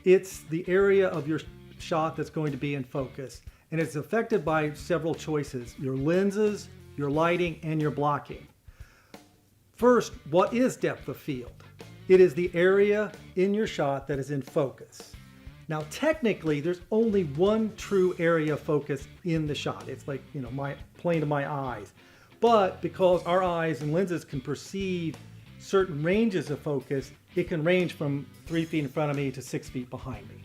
It's the area of your shot that's going to be in focus, and it's affected by several choices: your lenses, your lighting, and your blocking. First, what is depth of field? It is the area in your shot that is in focus. Now, technically, there's only one true area of focus in the shot. It's like, my plane of my eyes. But because our eyes and lenses can perceive certain ranges of focus, it can range from 3 feet in front of me to 6 feet behind me.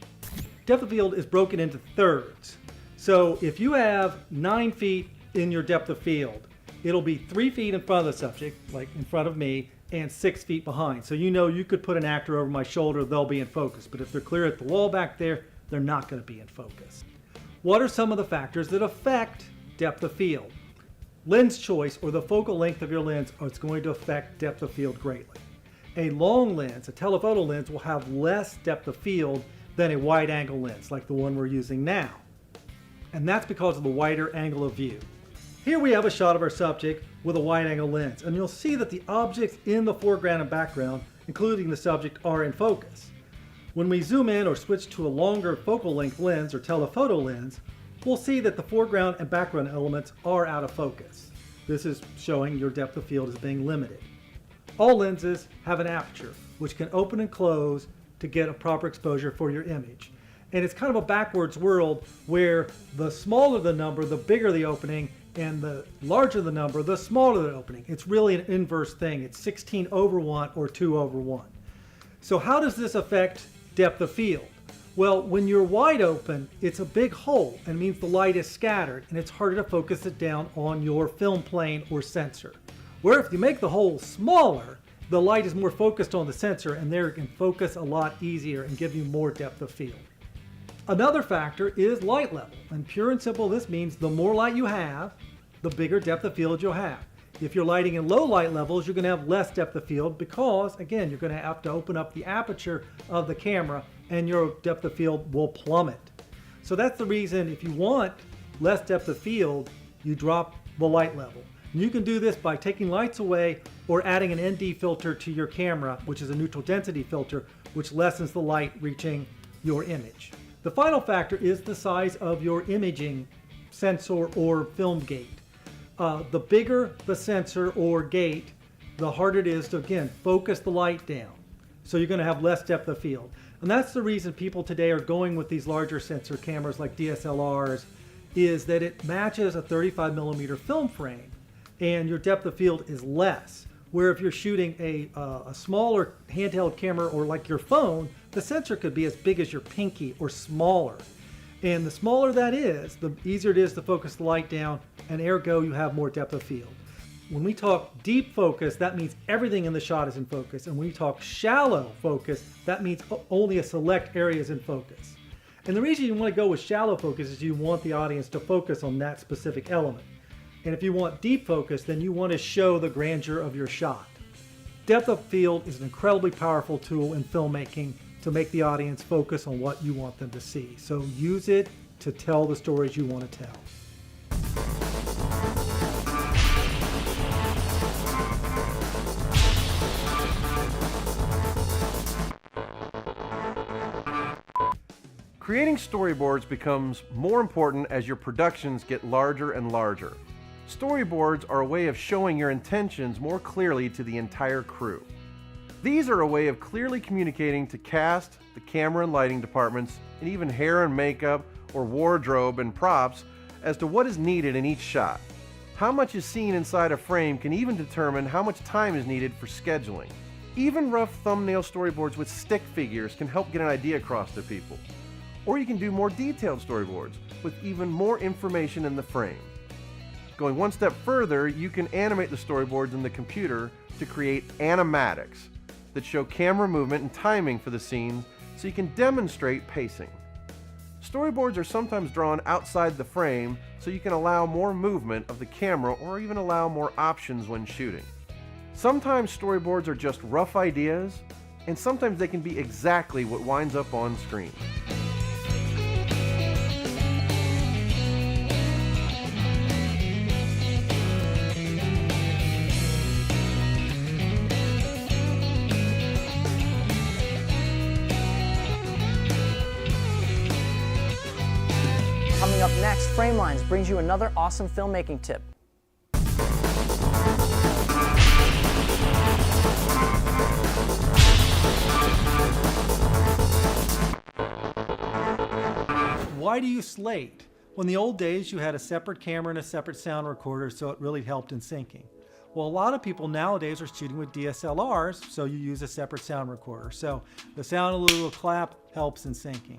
Depth of field is broken into thirds. So if you have 9 feet in your depth of field, it'll be 3 feet in front of the subject, like in front of me, and 6 feet behind. So you could put an actor over my shoulder, they'll be in focus. But if they're clear at the wall back there, they're not going to be in focus. What are some of the factors that affect depth of field? Lens choice, or the focal length of your lens, is going to affect depth of field greatly. A long lens, a telephoto lens, will have less depth of field than a wide angle lens, like the one we're using now. And that's because of the wider angle of view. Here we have a shot of our subject with a wide angle lens, and you'll see that the objects in the foreground and background, including the subject, are in focus. When we zoom in or switch to a longer focal length lens or telephoto lens, we'll see that the foreground and background elements are out of focus. This is showing your depth of field is being limited. All lenses have an aperture, which can open and close to get a proper exposure for your image. And it's kind of a backwards world where the smaller the number, the bigger the opening, and the larger the number, the smaller the opening. It's really an inverse thing. It's 16/1 or 2/1. So how does this affect depth of field? Well, when you're wide open, it's a big hole and it means the light is scattered and it's harder to focus it down on your film plane or sensor. Where if you make the hole smaller, the light is more focused on the sensor and there it can focus a lot easier and give you more depth of field. Another factor is light level, and pure and simple this means the more light you have, the bigger depth of field you'll have. If you're lighting in low light levels, you're going to have less depth of field because, again, you're going to have to open up the aperture of the camera and your depth of field will plummet. So that's the reason if you want less depth of field, you drop the light level. And you can do this by taking lights away or adding an ND filter to your camera, which is a neutral density filter, which lessens the light reaching your image. The final factor is the size of your imaging sensor or film gate. The bigger the sensor or gate, the harder it is to, again, focus the light down. So you're going to have less depth of field. And that's the reason people today are going with these larger sensor cameras like DSLRs, is that it matches a 35 millimeter film frame and your depth of field is less. Where if you're shooting a smaller handheld camera or like your phone, the sensor could be as big as your pinky or smaller. And the smaller that is, the easier it is to focus the light down, and ergo you have more depth of field. When we talk deep focus, that means everything in the shot is in focus. And when we talk shallow focus, that means only a select area is in focus. And the reason you want to go with shallow focus is you want the audience to focus on that specific element. And if you want deep focus, then you want to show the grandeur of your shot. Depth of field is an incredibly powerful tool in filmmaking to make the audience focus on what you want them to see. So use it to tell the stories you want to tell. Creating storyboards becomes more important as your productions get larger and larger. Storyboards are a way of showing your intentions more clearly to the entire crew. These are a way of clearly communicating to cast, the camera and lighting departments, and even hair and makeup or wardrobe and props as to what is needed in each shot. How much is seen inside a frame can even determine how much time is needed for scheduling. Even rough thumbnail storyboards with stick figures can help get an idea across to people. Or you can do more detailed storyboards with even more information in the frame. Going one step further, you can animate the storyboards in the computer to create animatics that show camera movement and timing for the scene so you can demonstrate pacing. Storyboards are sometimes drawn outside the frame so you can allow more movement of the camera or even allow more options when shooting. Sometimes storyboards are just rough ideas, and sometimes they can be exactly what winds up on screen. Coming up next, Framelines brings you another awesome filmmaking tip. Why do you slate? Well, in the old days, you had a separate camera and a separate sound recorder, so it really helped in syncing. Well, a lot of people nowadays are shooting with DSLRs, so you use a separate sound recorder. So the sound of a little clap helps in syncing.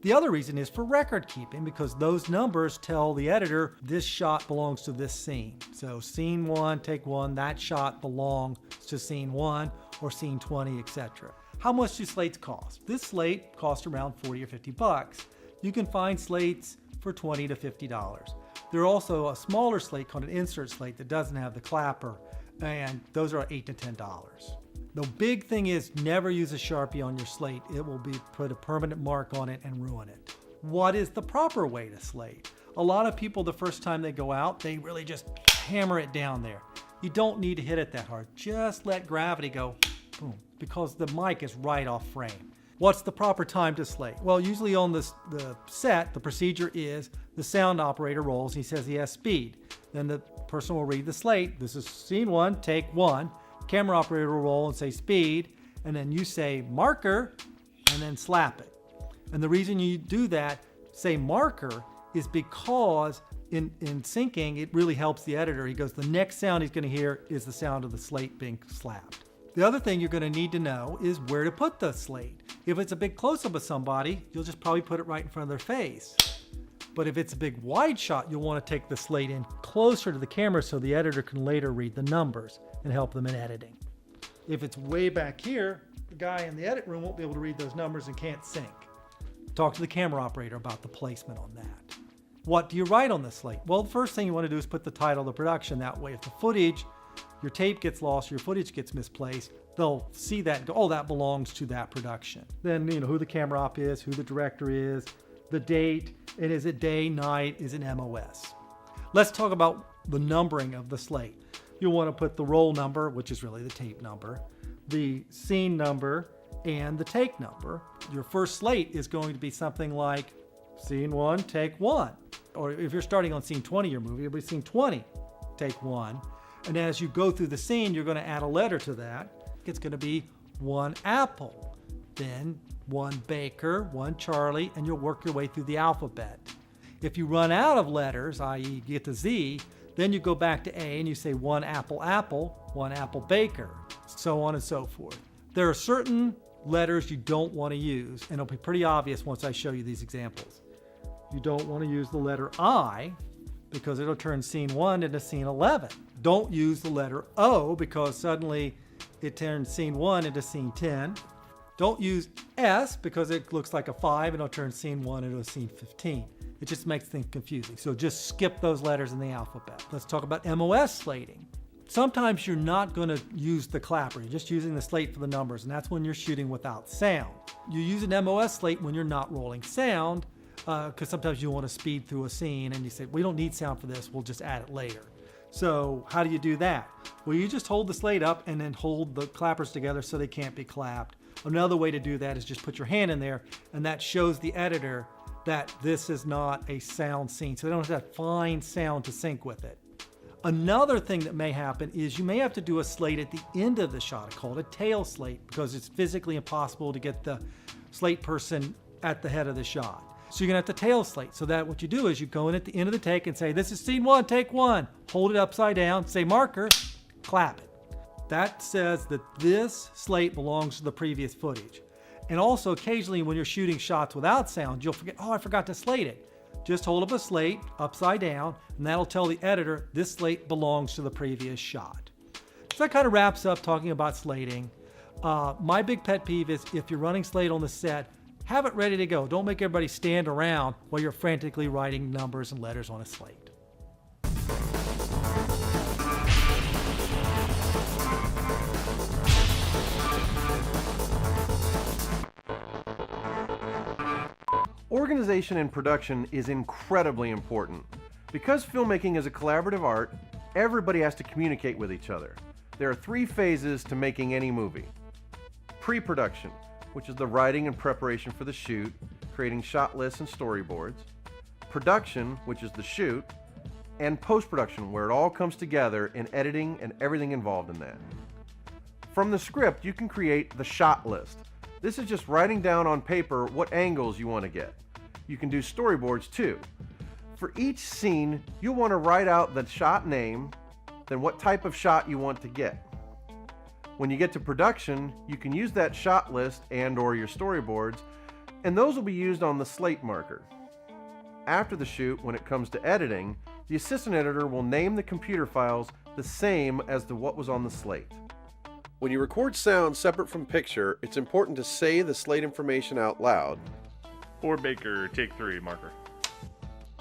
The other reason is for record keeping, because those numbers tell the editor this shot belongs to this scene. So scene 1, take 1, that shot belongs to scene 1 or scene 20, etc. How much do slates cost? This slate costs around 40 or 50 bucks. You can find slates for $20 to $50. There's also a smaller slate called an insert slate that doesn't have the clapper, and those are $8 to $10. The big thing is never use a Sharpie on your slate. It will put a permanent mark on it and ruin it. What is the proper way to slate? A lot of people, the first time they go out, they really just hammer it down there. You don't need to hit it that hard. Just let gravity go, boom, because the mic is right off frame. What's the proper time to slate? Well, usually on the set, the procedure is the sound operator rolls. He says he has speed. Then the person will read the slate. This is scene 1, take 1. Camera operator will roll and say speed, and then you say marker, and then slap it. And the reason you do that, say marker, is because in syncing, it really helps the editor. He goes, the next sound he's going to hear is the sound of the slate being slapped. The other thing you're going to need to know is where to put the slate. If it's a big close-up of somebody, you'll just probably put it right in front of their face. But if it's a big wide shot, you'll want to take the slate in closer to the camera so the editor can later read the numbers and help them in editing. If it's way back here, the guy in the edit room won't be able to read those numbers and can't sync. Talk to the camera operator about the placement on that. What do you write on the slate? Well, the first thing you want to do is put the title of the production. That way, if the footage, your tape gets lost, your footage gets misplaced, they'll see that and go, oh, that belongs to that production. Then, who the camera op is, who the director is, the date, and is it day, night, is it MOS? Let's talk about the numbering of the slate. You'll want to put the roll number, which is really the tape number, the scene number, and the take number. Your first slate is going to be something like scene 1, take 1. Or if you're starting on scene 20 of your movie, it'll be scene 20, take 1. And as you go through the scene, you're going to add a letter to that. It's going to be 1 apple, then 1 baker, 1 Charlie, and you'll work your way through the alphabet. If you run out of letters, i.e. you get to Z, then you go back to A and you say 1 apple apple, 1 apple baker, so on and so forth. There are certain letters you don't want to use, and it'll be pretty obvious once I show you these examples. You don't want to use the letter I because it'll turn scene 1 into scene 11. Don't use the letter O because suddenly it turns scene 1 into scene 10. Don't use S because it looks like a 5 and it'll turn scene 1 into a scene 15. It just makes things confusing. So just skip those letters in the alphabet. Let's talk about MOS slating. Sometimes you're not going to use the clapper. You're just using the slate for the numbers, and that's when you're shooting without sound. You use an MOS slate when you're not rolling sound because sometimes you want to speed through a scene and you say, we don't need sound for this, we'll just add it later. So how do you do that? Well, you just hold the slate up and then hold the clappers together so they can't be clapped. Another way to do that is just put your hand in there, and that shows the editor that this is not a sound scene. So they don't have that fine sound to sync with it. Another thing that may happen is you may have to do a slate at the end of the shot. I call it a tail slate because it's physically impossible to get the slate person at the head of the shot. So you're gonna have to tail slate. So that what you do is you go in at the end of the take and say, this is scene 1, take 1. Hold it upside down, say marker, clap it. That says that this slate belongs to the previous footage. And also occasionally when you're shooting shots without sound, you'll forget, oh, I forgot to slate it. Just hold up a slate upside down and that'll tell the editor this slate belongs to the previous shot. So that kind of wraps up talking about slating. My big pet peeve is if you're running slate on the set, have it ready to go. Don't make everybody stand around while you're frantically writing numbers and letters on a slate. Organization in production is incredibly important. Because filmmaking is a collaborative art, everybody has to communicate with each other. There are 3 phases to making any movie. Pre-production, which is the writing and preparation for the shoot, creating shot lists and storyboards. Production, which is the shoot. And post-production, where it all comes together in editing and everything involved in that. From the script, you can create the shot list. This is just writing down on paper what angles you want to get. You can do storyboards too. For each scene, you'll want to write out the shot name, then what type of shot you want to get. When you get to production, you can use that shot list and/or your storyboards, and those will be used on the slate marker. After the shoot, when it comes to editing, the assistant editor will name the computer files the same as to what was on the slate. When you record sound separate from picture, it's important to say the slate information out loud. 4 Baker, take 3, marker.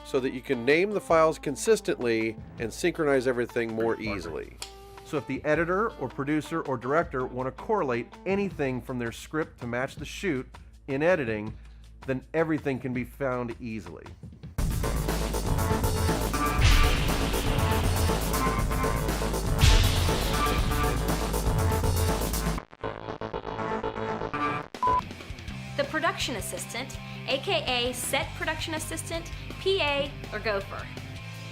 So that you can name the files consistently and synchronize everything more easily. So if the editor or producer or director want to correlate anything from their script to match the shoot in editing, then everything can be found easily. The production assistant, aka set production assistant, PA, or gopher.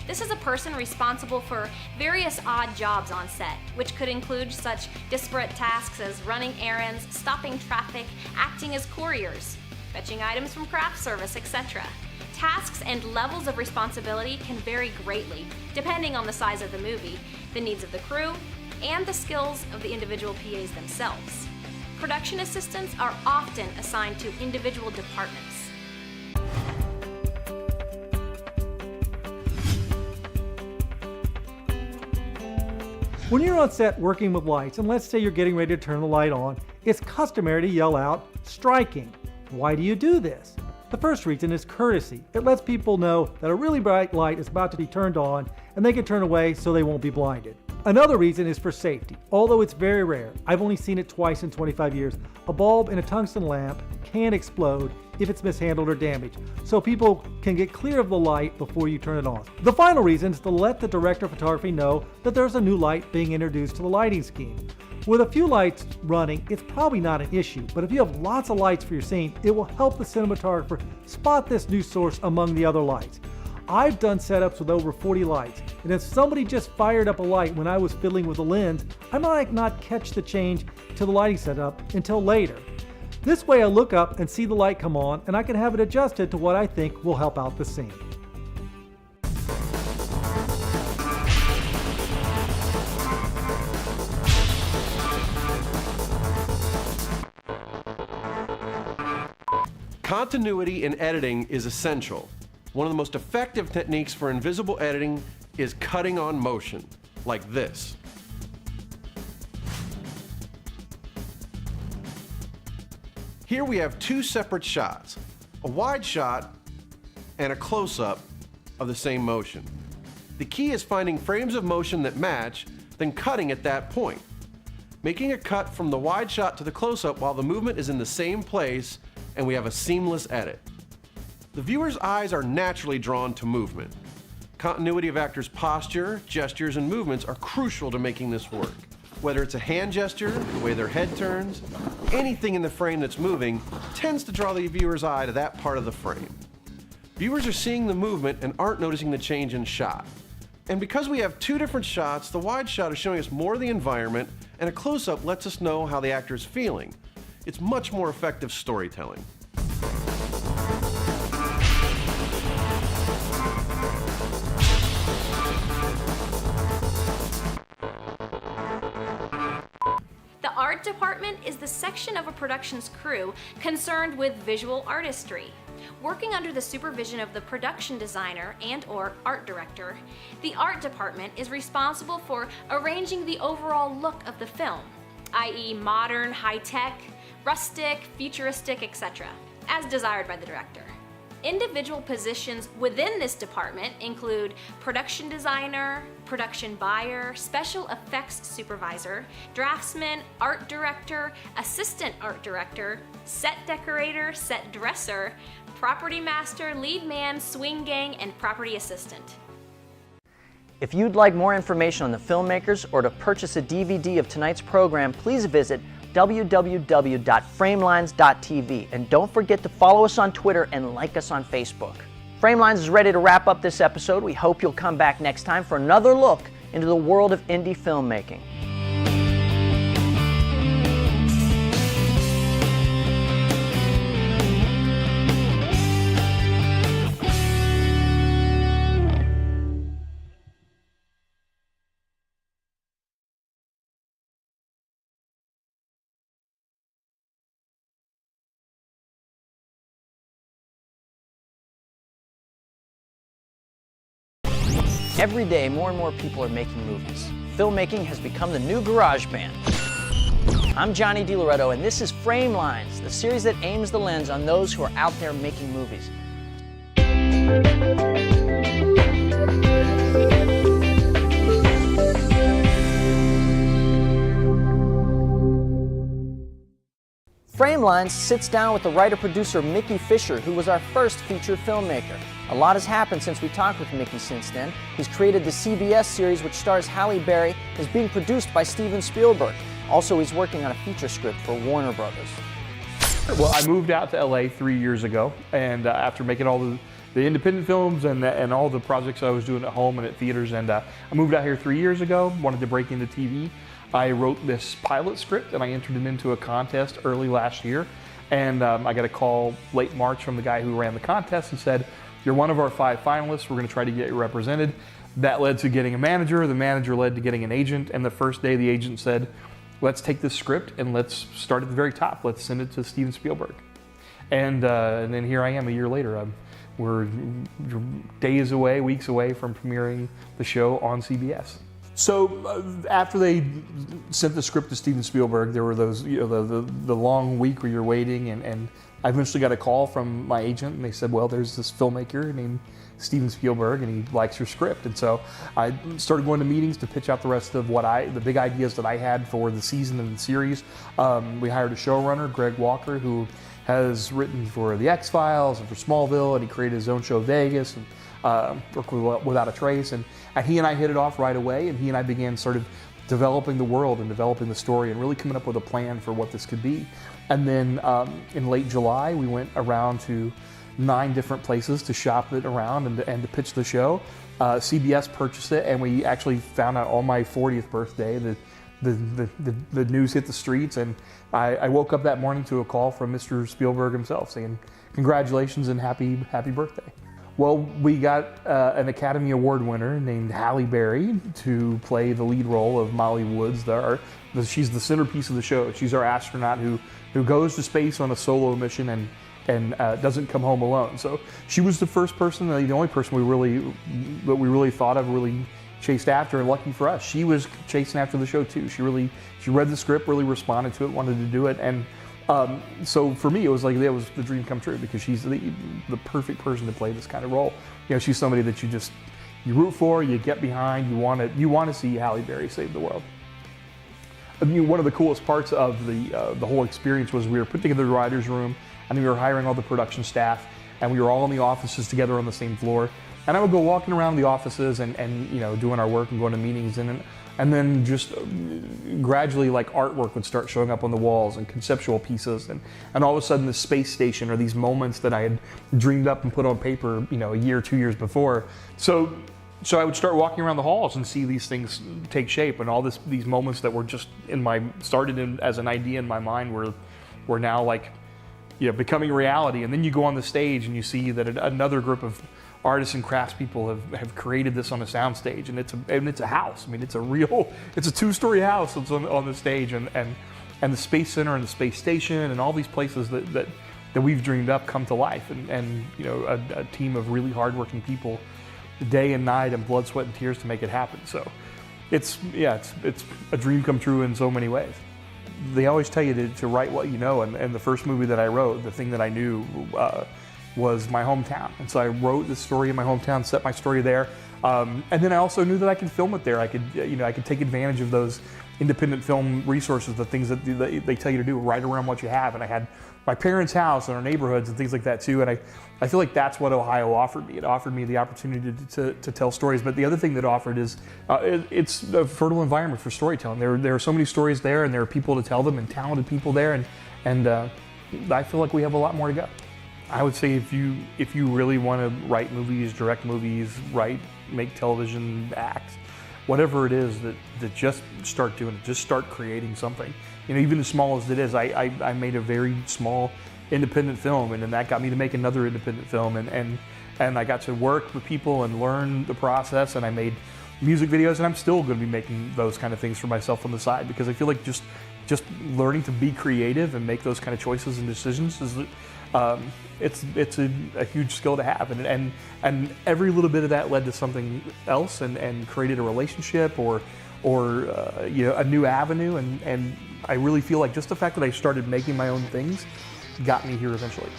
This is a person responsible for various odd jobs on set, which could include such disparate tasks as running errands, stopping traffic, acting as couriers, fetching items from craft service, etc. Tasks and levels of responsibility can vary greatly, depending on the size of the movie, the needs of the crew, and the skills of the individual PAs themselves. Production assistants are often assigned to individual departments. When you're on set working with lights, and let's say you're getting ready to turn the light on, it's customary to yell out, "striking." Why do you do this? The first reason is courtesy. It lets people know that a really bright light is about to be turned on, and they can turn away so they won't be blinded. Another reason is for safety, although it's very rare. I've only seen it twice in 25 years. A bulb in a tungsten lamp can explode if it's mishandled or damaged, so people can get clear of the light before you turn it on. The final reason is to let the director of photography know that there's a new light being introduced to the lighting scheme. With a few lights running, it's probably not an issue, but if you have lots of lights for your scene, it will help the cinematographer spot this new source among the other lights. I've done setups with over 40 lights, and if somebody just fired up a light when I was fiddling with the lens, I might not catch the change to the lighting setup until later. This way I look up and see the light come on, and I can have it adjusted to what I think will help out the scene. Continuity in editing is essential. One of the most effective techniques for invisible editing is cutting on motion, like this. Here we have two separate shots, a wide shot and a close-up of the same motion. The key is finding frames of motion that match, then cutting at that point. Making a cut from the wide shot to the close-up while the movement is in the same place, and we have a seamless edit. The viewer's eyes are naturally drawn to movement. Continuity of actors' posture, gestures, and movements are crucial to making this work. Whether it's a hand gesture, the way their head turns, anything in the frame that's moving tends to draw the viewer's eye to that part of the frame. Viewers are seeing the movement and aren't noticing the change in shot. And because we have two different shots, the wide shot is showing us more of the environment, and a close-up lets us know how the actor is feeling. It's much more effective storytelling. The art department is the section of a production's crew concerned with visual artistry. Working under the supervision of the production designer and/or art director, the art department is responsible for arranging the overall look of the film, i.e. modern, high-tech, rustic, futuristic, etc., as desired by the director. Individual positions within this department include production designer, production buyer, special effects supervisor, draftsman, art director, assistant art director, set decorator, set dresser, property master, lead man, swing gang, and property assistant. If you'd like more information on the filmmakers or to purchase a DVD of tonight's program, please visit www.framelines.tv, and don't forget to follow us on Twitter and like us on Facebook. Framelines is ready to wrap up this episode. We hope you'll come back next time for another look into the world of indie filmmaking. Every day, more and more people are making movies. Filmmaking has become the new garage band. I'm Johnny DiLoretto, and this is Framelines, the series that aims the lens on those who are out there making movies. Framelines sits down with the writer-producer Mickey Fisher, who was our first featured filmmaker. A lot has happened since we talked with Mickey since then. He's created the CBS series, which stars Halle Berry, is being produced by Steven Spielberg. Also, he's working on a feature script for Warner Brothers. Well, I moved out to LA 3 years ago, and after making all the independent films and all the projects I was doing at home and at theaters, and I moved out here 3 years ago, wanted to break into TV. I wrote this pilot script and I entered it into a contest early last year, and I got a call late March from the guy who ran the contest and said, "You're one of our 5 finalists, we're going to try to get you represented." That led to getting a manager, the manager led to getting an agent, and the first day the agent said, let's take this script and let's start at the very top. Let's send it to Steven Spielberg. And then here I am a year later. We're days away, weeks away from premiering the show on CBS. So after they sent the script to Steven Spielberg, there were those, the long week where you're waiting, and I eventually got a call from my agent, and they said, well, there's this filmmaker named Steven Spielberg, and he likes your script. And so I started going to meetings to pitch out the rest of the big ideas that I had for the season and the series. We hired a showrunner, Greg Walker, who has written for The X-Files and for Smallville, and he created his own show, Vegas, and worked with Without a Trace. And he and I hit it off right away, and he and I began sort of developing the world and developing the story and really coming up with a plan for what this could be. And then in late July, we went around to 9 different places to shop it around and to pitch the show. CBS purchased it, and we actually found out on my 40th birthday that the news hit the streets, and I woke up that morning to a call from Mr. Spielberg himself saying, congratulations and happy birthday. Well, we got an Academy Award winner named Halle Berry to play the lead role of Molly Woods. She's the centerpiece of the show. She's our astronaut who goes to space on a solo mission and doesn't come home alone. So she was the first person, the only person we really thought of, really chased after, and lucky for us, she was chasing after the show too. She read the script, really responded to it, wanted to do it, and so for me, it was the dream come true, because she's the perfect person to play this kind of role. She's somebody that you root for, you get behind, you want to see Halle Berry save the world. I mean, one of the coolest parts of the whole experience was we were putting together the writer's room, and we were hiring all the production staff, and we were all in the offices together on the same floor. And I would go walking around the offices and doing our work and going to meetings, and then just gradually, like, artwork would start showing up on the walls and conceptual pieces, and all of a sudden the space station, or these moments that I had dreamed up and put on paper, a year, 2 years before. So I would start walking around the halls and see these things take shape, and all these moments that were just started as an idea in my mind were now becoming reality. And then you go on the stage and you see that another group of artists and craftspeople have created this on a soundstage, and it's a house. I mean, it's a 2-story house that's on the stage, and the Space Center and the space station and all these places that we've dreamed up come to life, and a team of really hardworking people, day and night, and blood, sweat, and tears to make it happen. So it's a dream come true in so many ways. They always tell you to write what you know, and the first movie that I wrote, the thing that I knew was my hometown. And so I wrote this story in my hometown, set my story there. And then I also knew that I could film it there. I could take advantage of those independent film resources, the things that they tell you to do right around what you have. And I had my parents' house and our neighborhoods and things like that too. And I feel like that's what Ohio offered me. It offered me the opportunity to tell stories. But the other thing that offered is it's a fertile environment for storytelling. There are so many stories there, and there are people to tell them, and talented people there. And I feel like we have a lot more to go. I would say if you really want to write movies, direct movies, make television, act, whatever it is, that just start doing it. Just start creating something. Even as small as it is. I made a very small independent film, and then that got me to make another independent film, and I got to work with people and learn the process, and I made music videos, and I'm still going to be making those kind of things for myself on the side, because I feel like just learning to be creative and make those kind of choices and decisions is it's a huge skill to have, and every little bit of that led to something else, and created a relationship or a new avenue, and I really feel like just the fact that I started making my own things got me here eventually.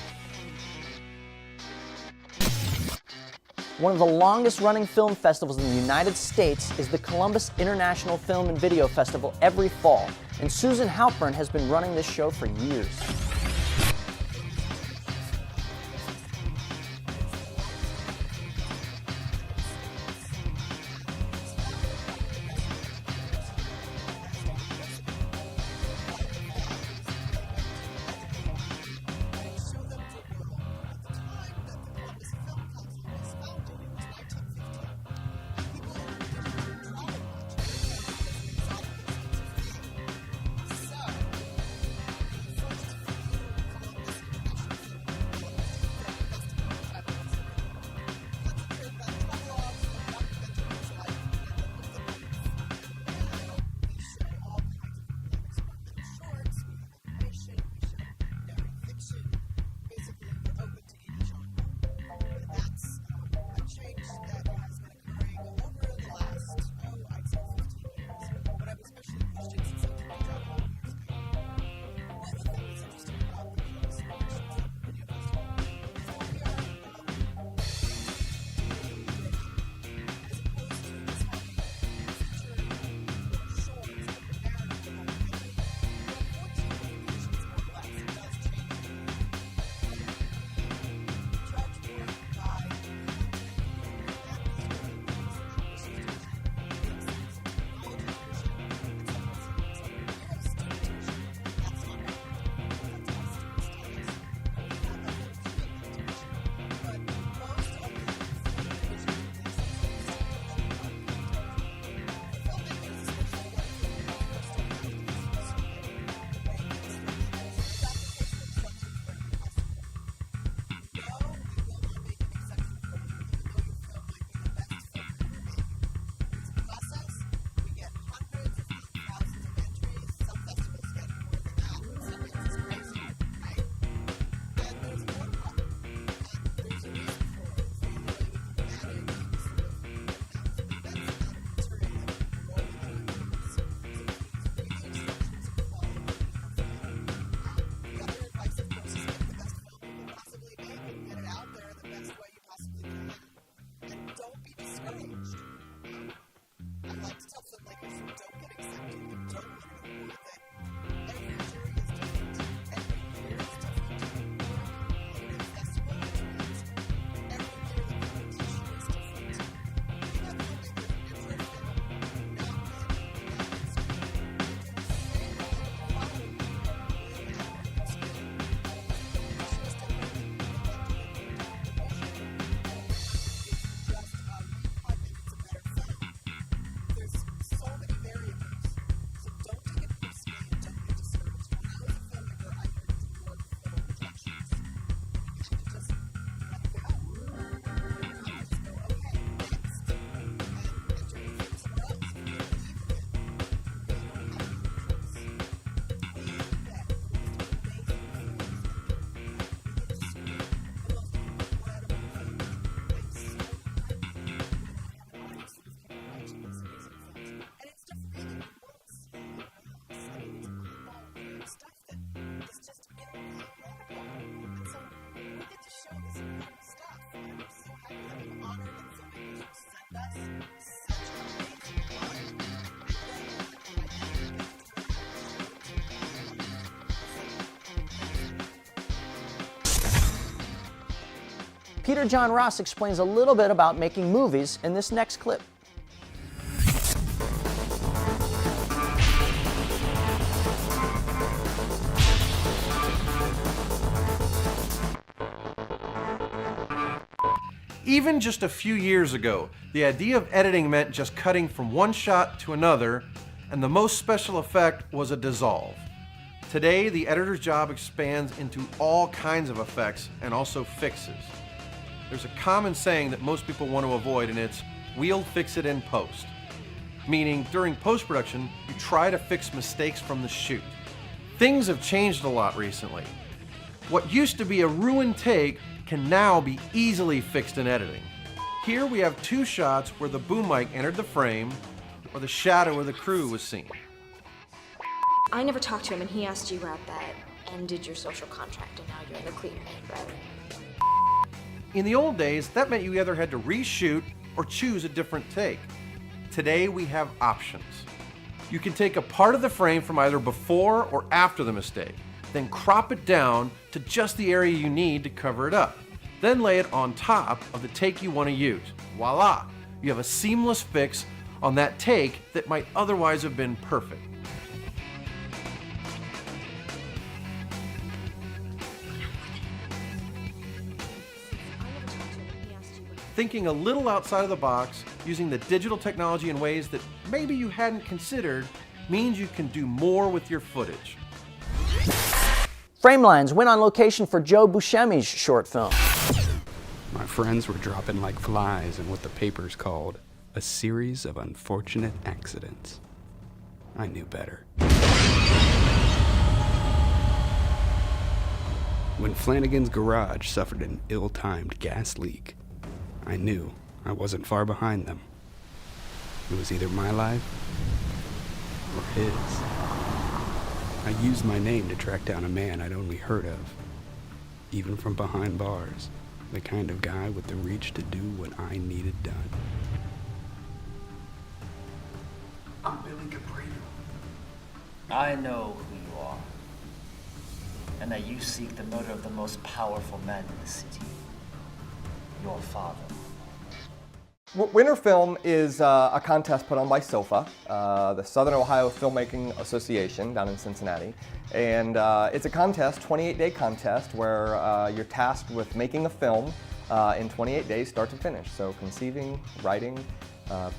One of the longest running film festivals in the United States is the Columbus International Film and Video Festival every fall, and Susan Halpern has been running this show for years. Peter John Ross explains a little bit about making movies in this next clip. Even just a few years ago, the idea of editing meant just cutting from one shot to another, and the most special effect was a dissolve. Today, the editor's job expands into all kinds of effects and also fixes. There's a common saying that most people want to avoid, and it's, "We'll fix it in post." Meaning, during post-production, you try to fix mistakes from the shoot. Things have changed a lot recently. What used to be a ruined take can now be easily fixed in editing. Here we have two shots where the boom mic entered the frame, or the shadow of the crew was seen. I never talked to him and he asked you out that ended your social contract and now you're in the clear, right? In the old days, that meant you either had to reshoot or choose a different take. Today we have options. You can take a part of the frame from either before or after the mistake, then crop it down to just the area you need to cover it up. Then lay it on top of the take you want to use. Voila! You have a seamless fix on that take that might otherwise have been perfect. Thinking a little outside of the box, using the digital technology in ways that maybe you hadn't considered, means you can do more with your footage. Framelines went on location for Joe Buscemi's short film. My friends were dropping like flies in what the papers called a series of unfortunate accidents. I knew better. When Flanagan's garage suffered an ill-timed gas leak, I knew I wasn't far behind them. It was either my life or his. I used my name to track down a man I'd only heard of, even from behind bars, the kind of guy with the reach to do what I needed done. I'm Billy Caprino. I know who you are, and that you seek the murder of the most powerful man in the city, your father. Winter Film is a contest put on by SOFA, the Southern Ohio Filmmaking Association down in Cincinnati. And it's a contest, 28-day contest, where you're tasked with making a film in 28 days, start to finish. So conceiving, writing,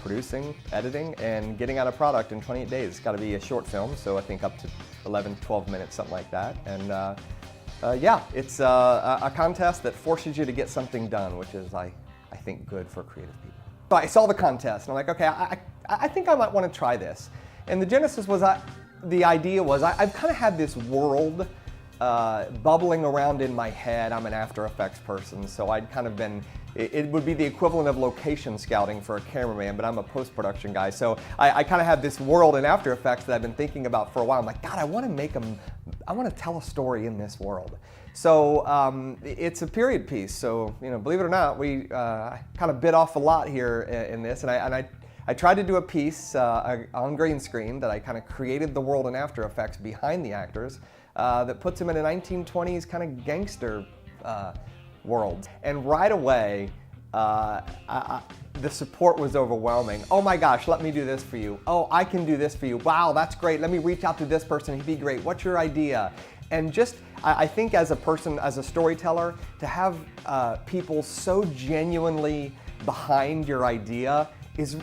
producing, editing, and getting out a product in 28 days. It's got to be a short film, so I think up to 11, 12 minutes, something like that. And yeah, it's a contest that forces you to get something done, which is, I think, good for creative people. So I saw the contest, and I'm like, okay, I think I might want to try this. And the genesis was, the idea was, I've kind of had this world bubbling around in my head. I'm an After Effects person, so I'd kind of been, it would be the equivalent of location scouting for a cameraman, but I'm a post-production guy. So I kind of have this world in After Effects that I've been thinking about for a while. I'm like, God, I want to tell a story in this world. So it's a period piece. So, you know, believe it or not, we kind of bit off a lot here in this, and I tried to do a piece on green screen that I kind of created the world in After Effects behind the actors that puts them in a 1920s kind of gangster world. And right away, the support was overwhelming. Oh my gosh, let me do this for you. Oh, I can do this for you. Wow, that's great. Let me reach out to this person. He'd be great. What's your idea? And just, I think as a person, as a storyteller, to have people so genuinely behind your idea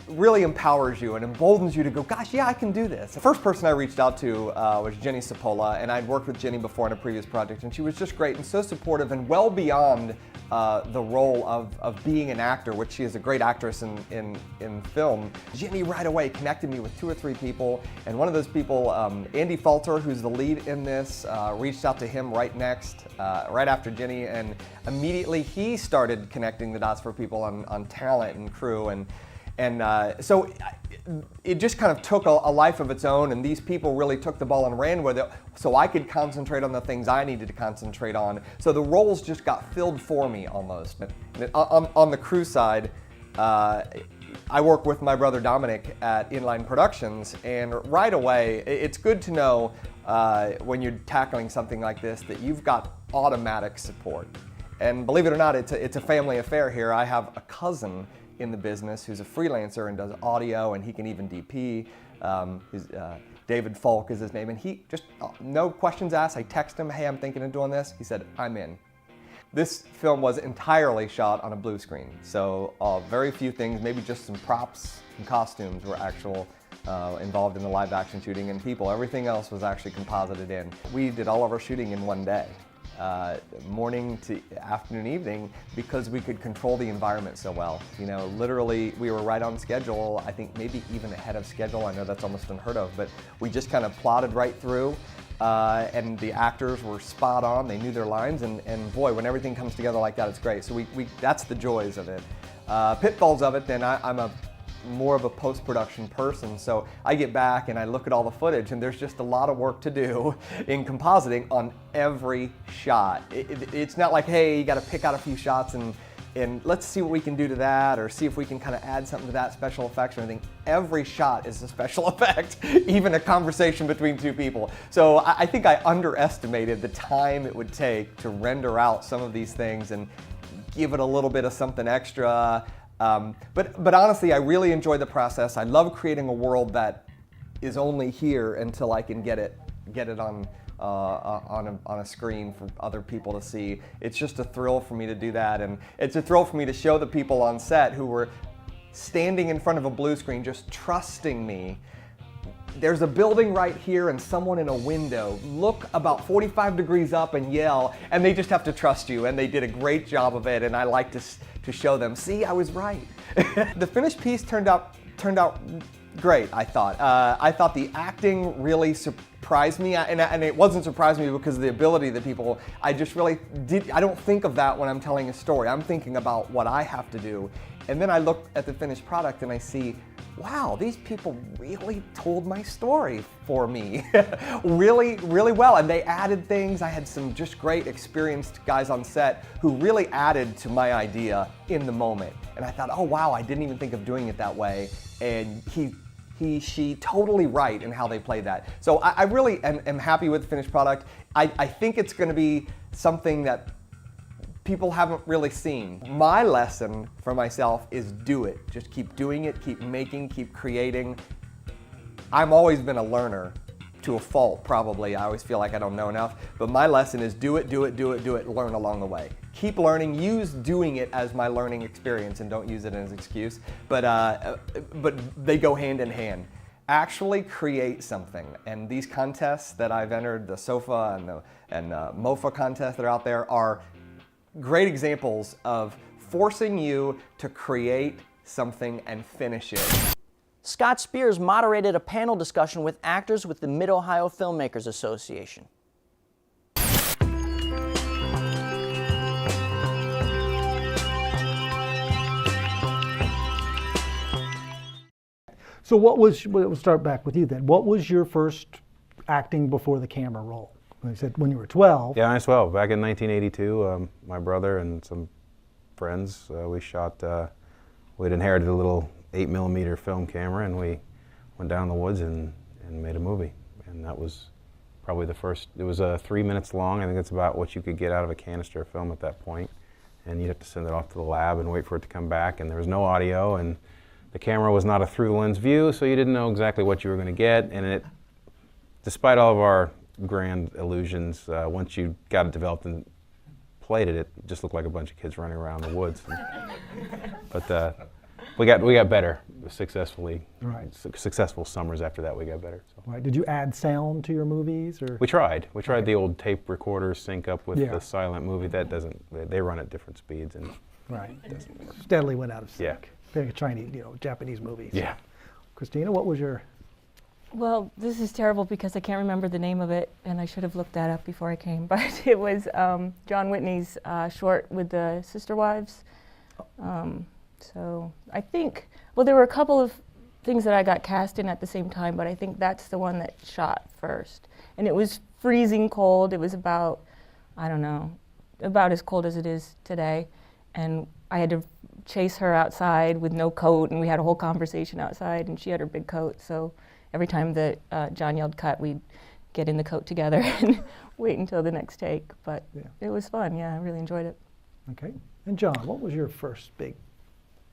really empowers you and emboldens you to go, gosh, yeah, I can do this. The first person I reached out to was Jenny Sapola, and I'd worked with Jenny before on a previous project, and she was just great and so supportive and well beyond the role of being an actor, which she is a great actress in film. Jenny right away connected me with 2 or 3 people, and one of those people, Andy Falter, who's the lead in this, reached out to him right after Jenny, and immediately he started connecting the dots for people on talent and crew, and so it just kind of took a life of its own, and these people really took the ball and ran with it so I could concentrate on the things I needed to concentrate on. So the roles just got filled for me almost. On the crew side, I work with my brother Dominic at Inline Productions, and right away, it's good to know when you're tackling something like this that you've got automatic support. And believe it or not, it's a family affair here. I have a cousin in the business who's a freelancer and does audio, and he can even DP. David Falk is his name, and he just, no questions asked. I text him, hey, I'm thinking of doing this. He said, I'm in. This film was entirely shot on a blue screen, so very few things, maybe just some props and costumes were involved in the live action shooting, and people. Everything else was actually composited in. We did all of our shooting in one day, morning to afternoon, evening, because we could control the environment so well. You know, literally, we were right on schedule, I think maybe even ahead of schedule. I know that's almost unheard of, but we just kind of plotted right through. And the actors were spot on, they knew their lines, and boy, when everything comes together like that, it's great. So that's the joys of it. Pitfalls of it, then I'm more of a post-production person, so I get back and I look at all the footage, and there's just a lot of work to do in compositing on every shot. It's not like, hey, you gotta pick out a few shots and let's see what we can do to that, or see if we can kind of add something to that, special effects or anything. Every shot is a special effect, even a conversation between two people. So I think I underestimated the time it would take to render out some of these things and give it a little bit of something extra. But honestly, I really enjoy the process. I love creating a world that is only here until I can get it on a screen for other people to see. It's just a thrill for me to do that, and it's a thrill for me to show the people on set who were standing in front of a blue screen just trusting me. There's a building right here and someone in a window. Look about 45 degrees up and yell, and they just have to trust you, and they did a great job of it, and I like to show them, see, I was right. The finished piece turned out great, I thought. I thought the acting really surprised me, and it wasn't surprising me because of the ability of the people. I just really I don't think of that when I'm telling a story. I'm thinking about what I have to do. And then I look at the finished product and I see, wow, these people really told my story for me really, really well. And they added things. I had some just great experienced guys on set who really added to my idea in the moment. And I thought, oh wow, I didn't even think of doing it that way. And she totally right in how they played that. So I really am happy with the finished product. I think it's gonna be something that people haven't really seen. My lesson for myself is do it. Just keep doing it, keep making, keep creating. I've always been a learner, to a fault probably. I always feel like I don't know enough, but my lesson is do it, do it, do it, do it, learn along the way. Keep learning, use doing it as my learning experience and don't use it as an excuse, but they go hand in hand. Actually create something, and these contests that I've entered, the SOFA and MOFA contests that are out there, are great examples of forcing you to create something and finish it. Scott Spears moderated a panel discussion with actors with the Mid-Ohio Filmmakers Association. So we'll start back with you then. What was your first acting before the camera role? You said when you were 12. Yeah, I was 12. Back in 1982, my brother and some friends, we shot, we'd inherited a little 8mm film camera, and we went down in the woods and made a movie. And that was probably the first. It was 3 minutes long. I think that's about what you could get out of a canister of film at that point. And you'd have to send it off to the lab and wait for it to come back, and there was no audio, and the camera was not a through-the-lens view, so you didn't know exactly what you were going to get. And it, despite all of our grand illusions, once you got it developed and played it, it just looked like a bunch of kids running around the woods. But we got better successfully. Right. Successful summers after that, we got better. So. Right. Did you add sound to your movies, or? We tried. We tried the old tape recorders sync up with Yeah. the silent movie. That doesn't. They run at different speeds, and Right. it doesn't work. Steadily went out of sync. Yeah. Like Chinese, Japanese movies. Yeah. Christina, what was your? Well, this is terrible because I can't remember the name of it, and I should have looked that up before I came. But it was John Whitney's short with the sister wives. So I think, well, there were a couple of things that I got cast in at the same time, but I think that's the one that shot first. And it was freezing cold. It was about, I don't know, about as cold as it is today. And I had to chase her outside with no coat, and we had a whole conversation outside, and she had her big coat. So every time that John yelled cut, we'd get in the coat together and wait until the next take. But it was fun, yeah, I really enjoyed it. Okay. And John, what was your first big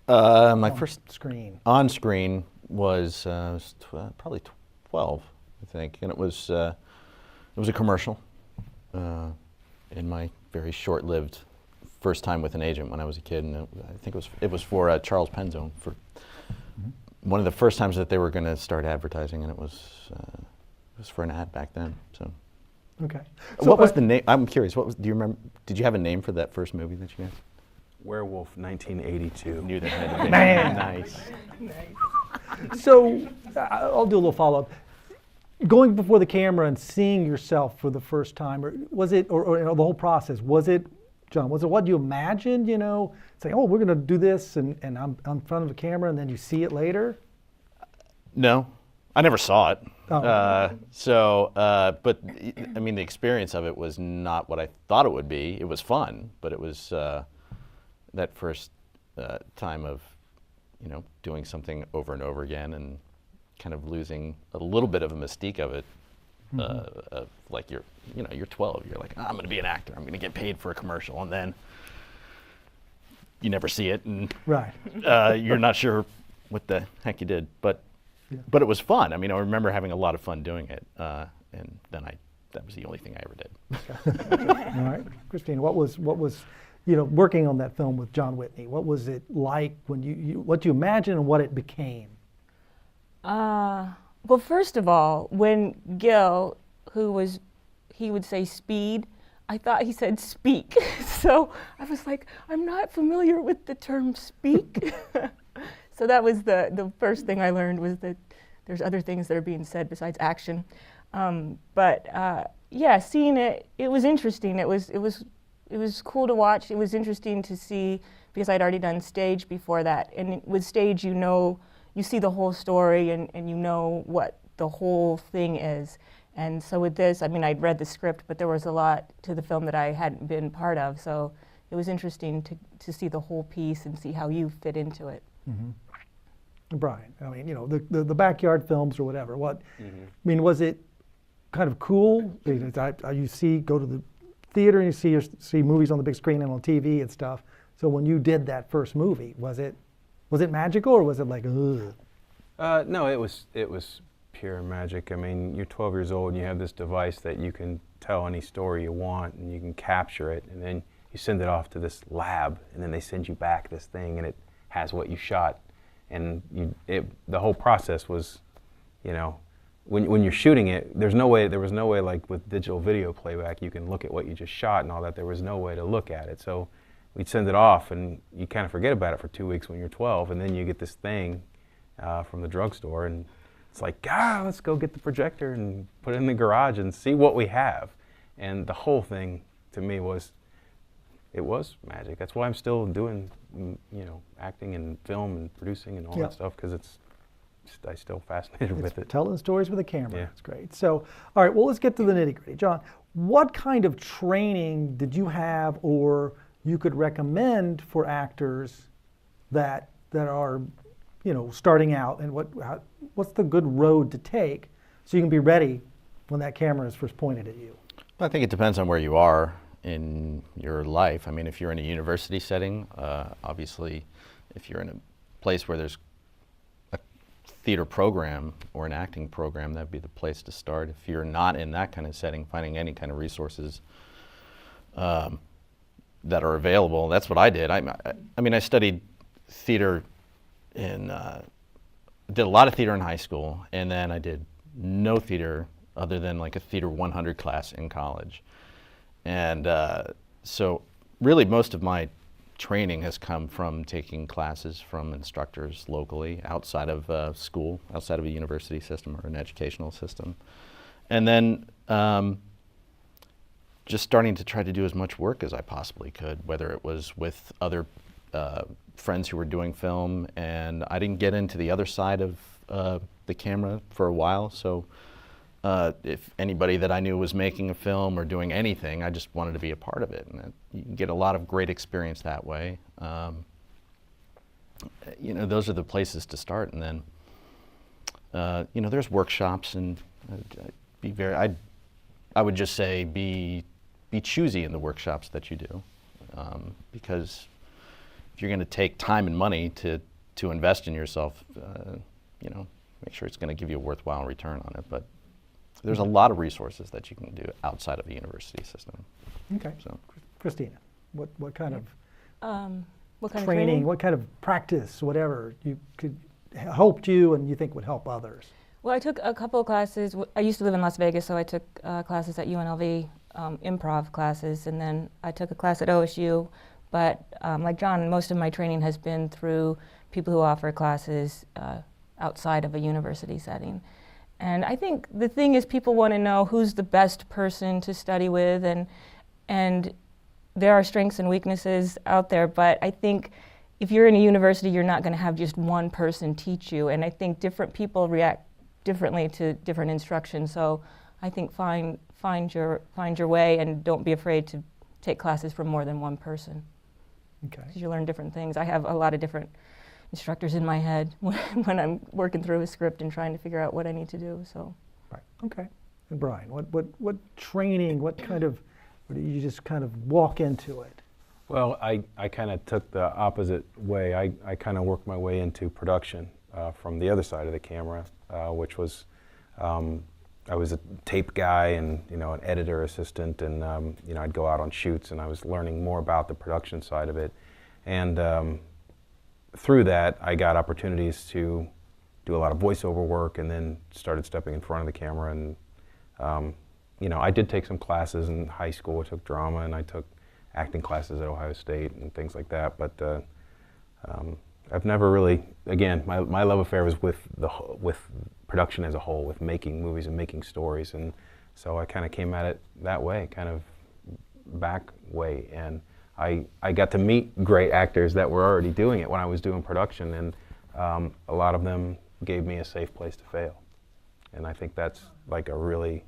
My first screen? On screen was probably 12, I think, and it was a commercial in my very short-lived first time with an agent when I was a kid, and I think it was for Charles Penzone for one of the first times that they were going to start advertising, and it was for an ad back then. So. Okay. What was the name? I'm curious. Do you remember? Did you have a name for that first movie that you had? Werewolf 1982. Knew that had to be Man. nice. So I'll do a little follow-up. Going before the camera and seeing yourself for the first time, or was it, or the whole process, was it, John, was it what you imagined, say, oh, we're going to do this, and I'm in front of the camera, and then you see it later? No, I never saw it. Oh. But I mean, the experience of it was not what I thought it would be. It was fun, but it was that first time of, doing something over and over again and kind of losing a little bit of a mystique of it. Of like you're 12. You're like, I'm going to be an actor. I'm going to get paid for a commercial, and then you never see it, and right. You're not sure what the heck you did, but it was fun. I mean, I remember having a lot of fun doing it, and then that was the only thing I ever did. All right, Christine, what was working on that film with John Whitney? What was it like when what you imagined and what it became? Well, first of all, when Gil, he would say speed, I thought he said speak. So I was like, I'm not familiar with the term speak. So that was the first thing I learned, was that there's other things that are being said besides action. Yeah, seeing it, it was interesting. It was cool to watch. It was interesting to see, because I'd already done stage before that. And with stage, you see the whole story and you know what the whole thing is. And so with this, I mean, I'd read the script, but there was a lot to the film that I hadn't been part of. So it was interesting to see the whole piece and see how you fit into it. Mm-hmm. Brian, I mean, the backyard films or whatever. I mean, was it kind of cool? Go to the theater and you see movies on the big screen and on TV and stuff. So when you did that first movie, was it magical, or was it like, ugh? No, it was pure magic. I mean, you're 12 years old and you have this device that you can tell any story you want and you can capture it, and then you send it off to this lab, and then they send you back this thing, and it has what you shot. And the whole process was, when you're shooting it, there was no way like with digital video playback, you can look at what you just shot and all that. There was no way to look at it. So we'd send it off, and you kind of forget about it for 2 weeks when you're 12, and then you get this thing from the drugstore, and it's like, let's go get the projector and put it in the garage and see what we have. And the whole thing, to me, was magic. That's why I'm still doing, acting and film and producing and all that stuff, because I'm still fascinated with it. Telling stories with a camera. Yeah. That's great. So, all right, well, let's get to the nitty-gritty. John, what kind of training did you have, or you could recommend for actors that are, starting out, and what's the good road to take so you can be ready when that camera is first pointed at you? Well, I think it depends on where you are in your life. I mean, if you're in a university setting, obviously, if you're in a place where there's a theater program or an acting program, that'd be the place to start. If you're not in that kind of setting, finding any kind of resources that are available, that's what I did. I mean, I studied theater did a lot of theater in high school, and then I did no theater other than like a Theater 100 class in college. And so really most of my training has come from taking classes from instructors locally, outside of school, outside of a university system or an educational system. And then just starting to try to do as much work as I possibly could, whether it was with other friends who were doing film, and I didn't get into the other side of the camera for a while, so if anybody that I knew was making a film or doing anything, I just wanted to be a part of it, and you can get a lot of great experience that way. Those are the places to start, and then there's workshops, and I would just say be choosy in the workshops that you do. because if you're going to take time and money to invest in yourself, you know, make sure it's going to give you a worthwhile return on it. But there's a lot of resources that you can do outside of the university system. Okay. So, Christina, what kind of what kind training, of training? what kind of practice, whatever you could helped you and you think would help others? Well, I took a couple of classes. I used to live in Las Vegas, so I took classes at UNLV, improv classes, and then I took a class at OSU. But like John, most of my training has been through people who offer classes outside of a university setting. And I think the thing is people want to know who's the best person to study with, and there are strengths and weaknesses out there, but I think if you're in a university, you're not going to have just one person teach you, and I think different people react differently to different instruction. So I think find your way, and don't be afraid to take classes from more than one person. Okay. Because you learn different things. I have a lot of different instructors in my head when I'm working through a script and trying to figure out what I need to do. So. Right. Okay. And Brian, what training? What kind of? Or do you just kind of walk into it? Well, I kind of took the opposite way. I kind of worked my way into production from the other side of the camera, which was I was a tape guy and an editor assistant, and I'd go out on shoots, and I was learning more about the production side of it. And through that, I got opportunities to do a lot of voiceover work, and then started stepping in front of the camera. And I did take some classes in high school. I took drama, and I took acting classes at Ohio State and things like that. But I've never really, again, my love affair was with production as a whole, with making movies and making stories. And so I kind of came at it that way, kind of back way. And I got to meet great actors that were already doing it when I was doing production, and a lot of them gave me a safe place to fail. And I think that's like a really,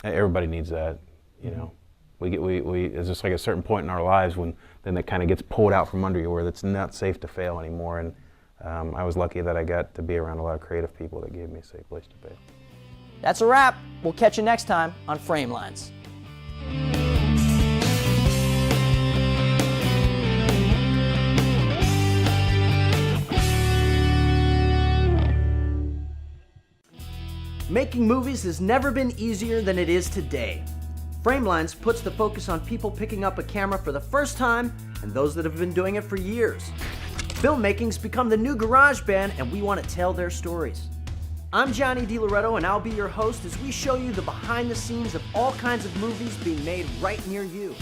everybody needs that, It's just like a certain point in our lives when then it kind of gets pulled out from under you where it's not safe to fail anymore. And I was lucky that I got to be around a lot of creative people that gave me a safe place to fail. That's a wrap. We'll catch you next time on Framelines. Making movies has never been easier than it is today. Framelines puts the focus on people picking up a camera for the first time and those that have been doing it for years. Filmmaking's become the new garage band, and we want to tell their stories. I'm Johnny DiLoretto, and I'll be your host as we show you the behind the scenes of all kinds of movies being made right near you.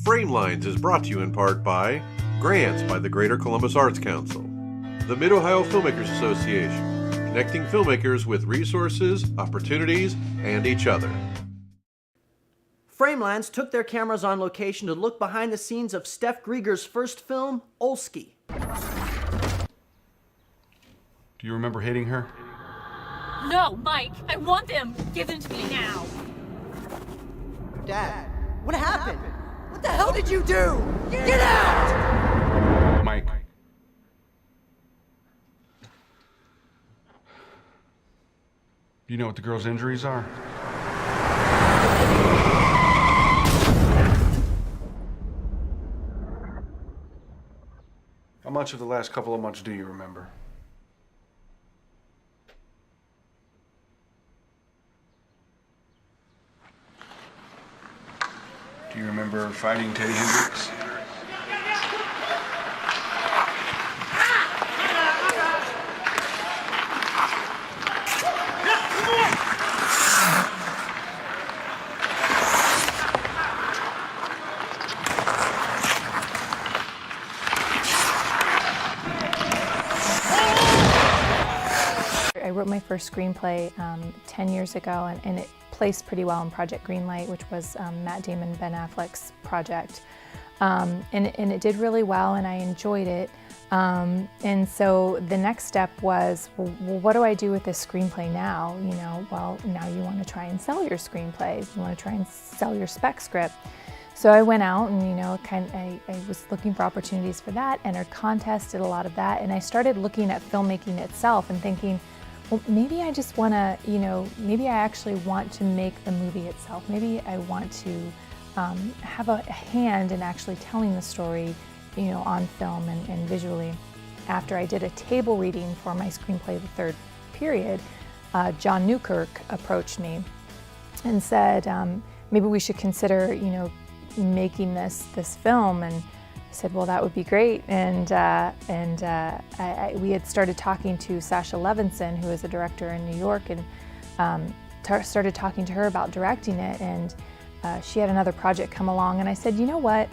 Framelines is brought to you in part by grants by the Greater Columbus Arts Council, the Mid-Ohio Filmmakers Association, connecting filmmakers with resources, opportunities, and each other. Framelines took their cameras on location to look behind the scenes of Steph Grieger's first film, Olski. Do you remember hitting her? No, Mike, I want them. Give them to me now. Dad, what happened? What the hell did you do? Get out! Mike. Do you know what the girl's injuries are? How much of the last couple of months do you remember? Do you remember fighting Teddy Hendricks? I wrote my first screenplay 10 years ago, and it placed pretty well in Project Greenlight, which was Matt Damon, Ben Affleck's project. And it did really well, and I enjoyed it. And so the next step was, well, what do I do with this screenplay now? You know, well, now you want to try and sell your screenplays. You want to try and sell your spec script. So I went out and, you know, I was looking for opportunities for that, entered contests, did a lot of that, and I started looking at filmmaking itself and thinking, well, maybe I just want to, you know, maybe I actually want to make the movie itself. Maybe I want to have a hand in actually telling the story, you know, on film and visually. After I did a table reading for my screenplay, The Third Period, John Newkirk approached me and said, maybe we should consider, you know, making this film. And I said, well, that would be great. And we had started talking to Sasha Levinson, who is a director in New York, and started talking to her about directing it. And she had another project come along, and I said, you know what?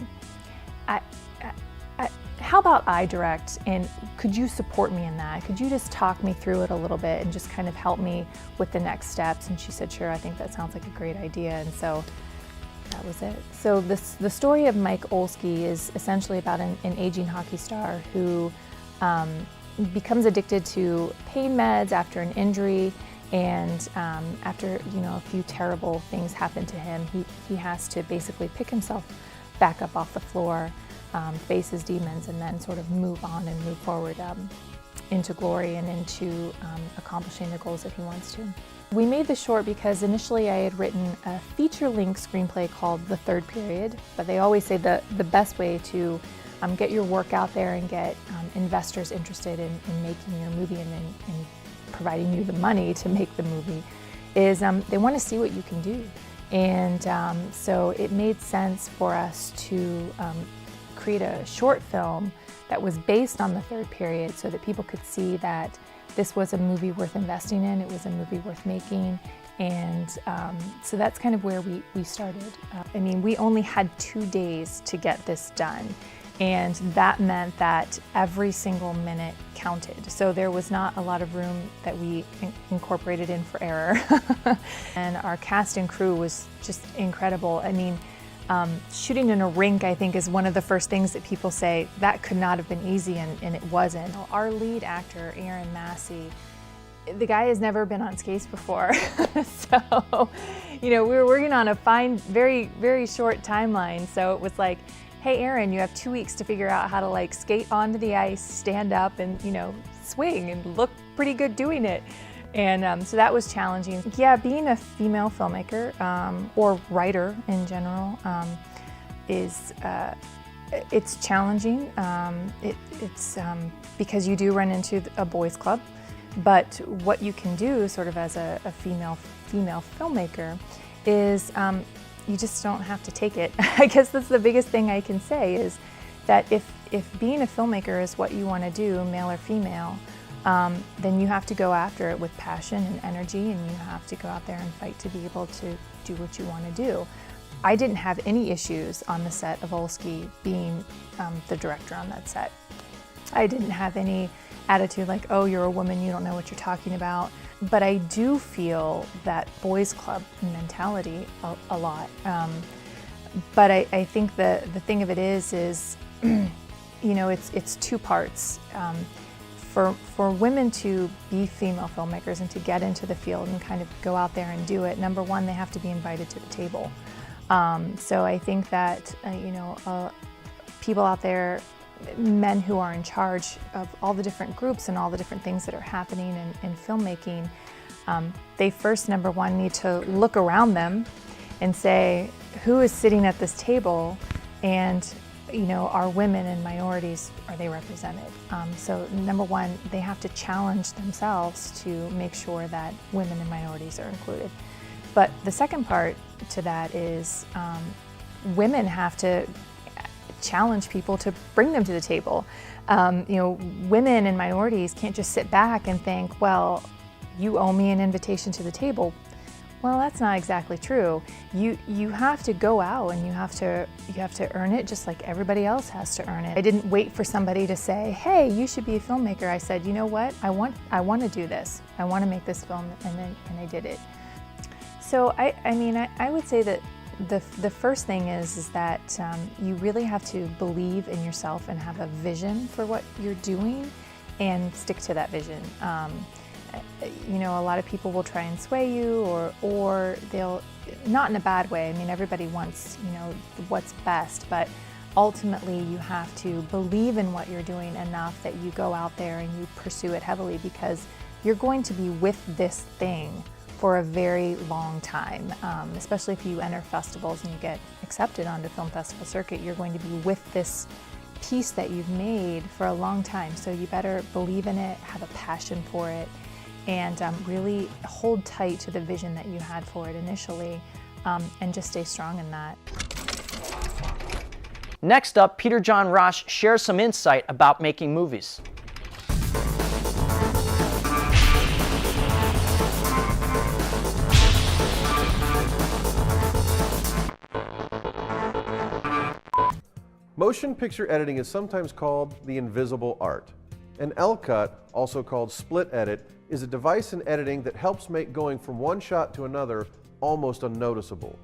How about I direct, and could you support me in that? Could you just talk me through it a little bit and just kind of help me with the next steps? And she said, sure, I think that sounds like a great idea. And so that was it. So the story of Mike Olsky is essentially about an aging hockey star who becomes addicted to pain meds after an injury, and after, you know, a few terrible things happen to him, he has to basically pick himself back up off the floor, face his demons, and then sort of move on and move forward into glory and into accomplishing the goals that he wants to. We made the short because initially I had written a feature-length screenplay called The Third Period, but they always say the best way to get your work out there and get investors interested in making your movie and providing you the money to make the movie is they want to see what you can do. And so it made sense for us to create a short film that was based on The Third Period so that people could see that this was a movie worth investing in, it was a movie worth making, and so that's kind of where we started. I mean, we only had 2 days to get this done, and that meant that every single minute counted. So there was not a lot of room that we incorporated in for error. And our cast and crew was just incredible. I mean, shooting in a rink, I think, is one of the first things that people say, that could not have been easy, and it wasn't. Our lead actor, Aaron Massey, the guy has never been on skates before. So, you know, we were working on a very, very short timeline. So it was like, hey, Aaron, you have 2 weeks to figure out how to like skate onto the ice, stand up, and, you know, swing and look pretty good doing it. And so that was challenging. Yeah, being a female filmmaker or writer in general is it's challenging. It's because you do run into a boys' club, but what you can do, sort of as a female filmmaker, is you just don't have to take it. I guess that's the biggest thing I can say is that if being a filmmaker is what you want to do, male or female, then you have to go after it with passion and energy, and you have to go out there and fight to be able to do what you want to do. I didn't have any issues on the set of Olsky being the director on that set. I didn't have any attitude like, oh, you're a woman, you don't know what you're talking about. But I do feel that boys' club mentality a lot. But I think the thing of it is you know, it's two parts. For women to be female filmmakers and to get into the field and kind of go out there and do it, number one, they have to be invited to the table. So I think that, you know, people out there, men who are in charge of all the different groups and all the different things that are happening in filmmaking, they first, number one, need to look around them and say, who is sitting at this table, and, you know, are women and minorities, are they represented? So number one, they have to challenge themselves to make sure that women and minorities are included. But the second part to that is women have to challenge people to bring them to the table. You know, women and minorities can't just sit back and think, well, you owe me an invitation to the table. Well, that's not exactly true. You have to go out and you have to earn it just like everybody else has to earn it. I didn't wait for somebody to say, hey, you should be a filmmaker. I said, you know what? I want to do this. I want to make this film, and I did it. So I mean, I would say that The first thing is that you really have to believe in yourself and have a vision for what you're doing and stick to that vision. You know, a lot of people will try and sway you or they'll, not in a bad way. I mean, everybody wants, you know, what's best, but ultimately you have to believe in what you're doing enough that you go out there and you pursue it heavily, because you're going to be with this thing for a very long time, especially if you enter festivals and you get accepted onto film festival circuit. You're going to be with this piece that you've made for a long time, so you better believe in it, have a passion for it, and really hold tight to the vision that you had for it initially, and just stay strong in that. Next up, Peter John Roche shares some insight about making movies. Motion picture editing is sometimes called the invisible art. An L-cut, also called split edit, is a device in editing that helps make going from one shot to another almost unnoticeable.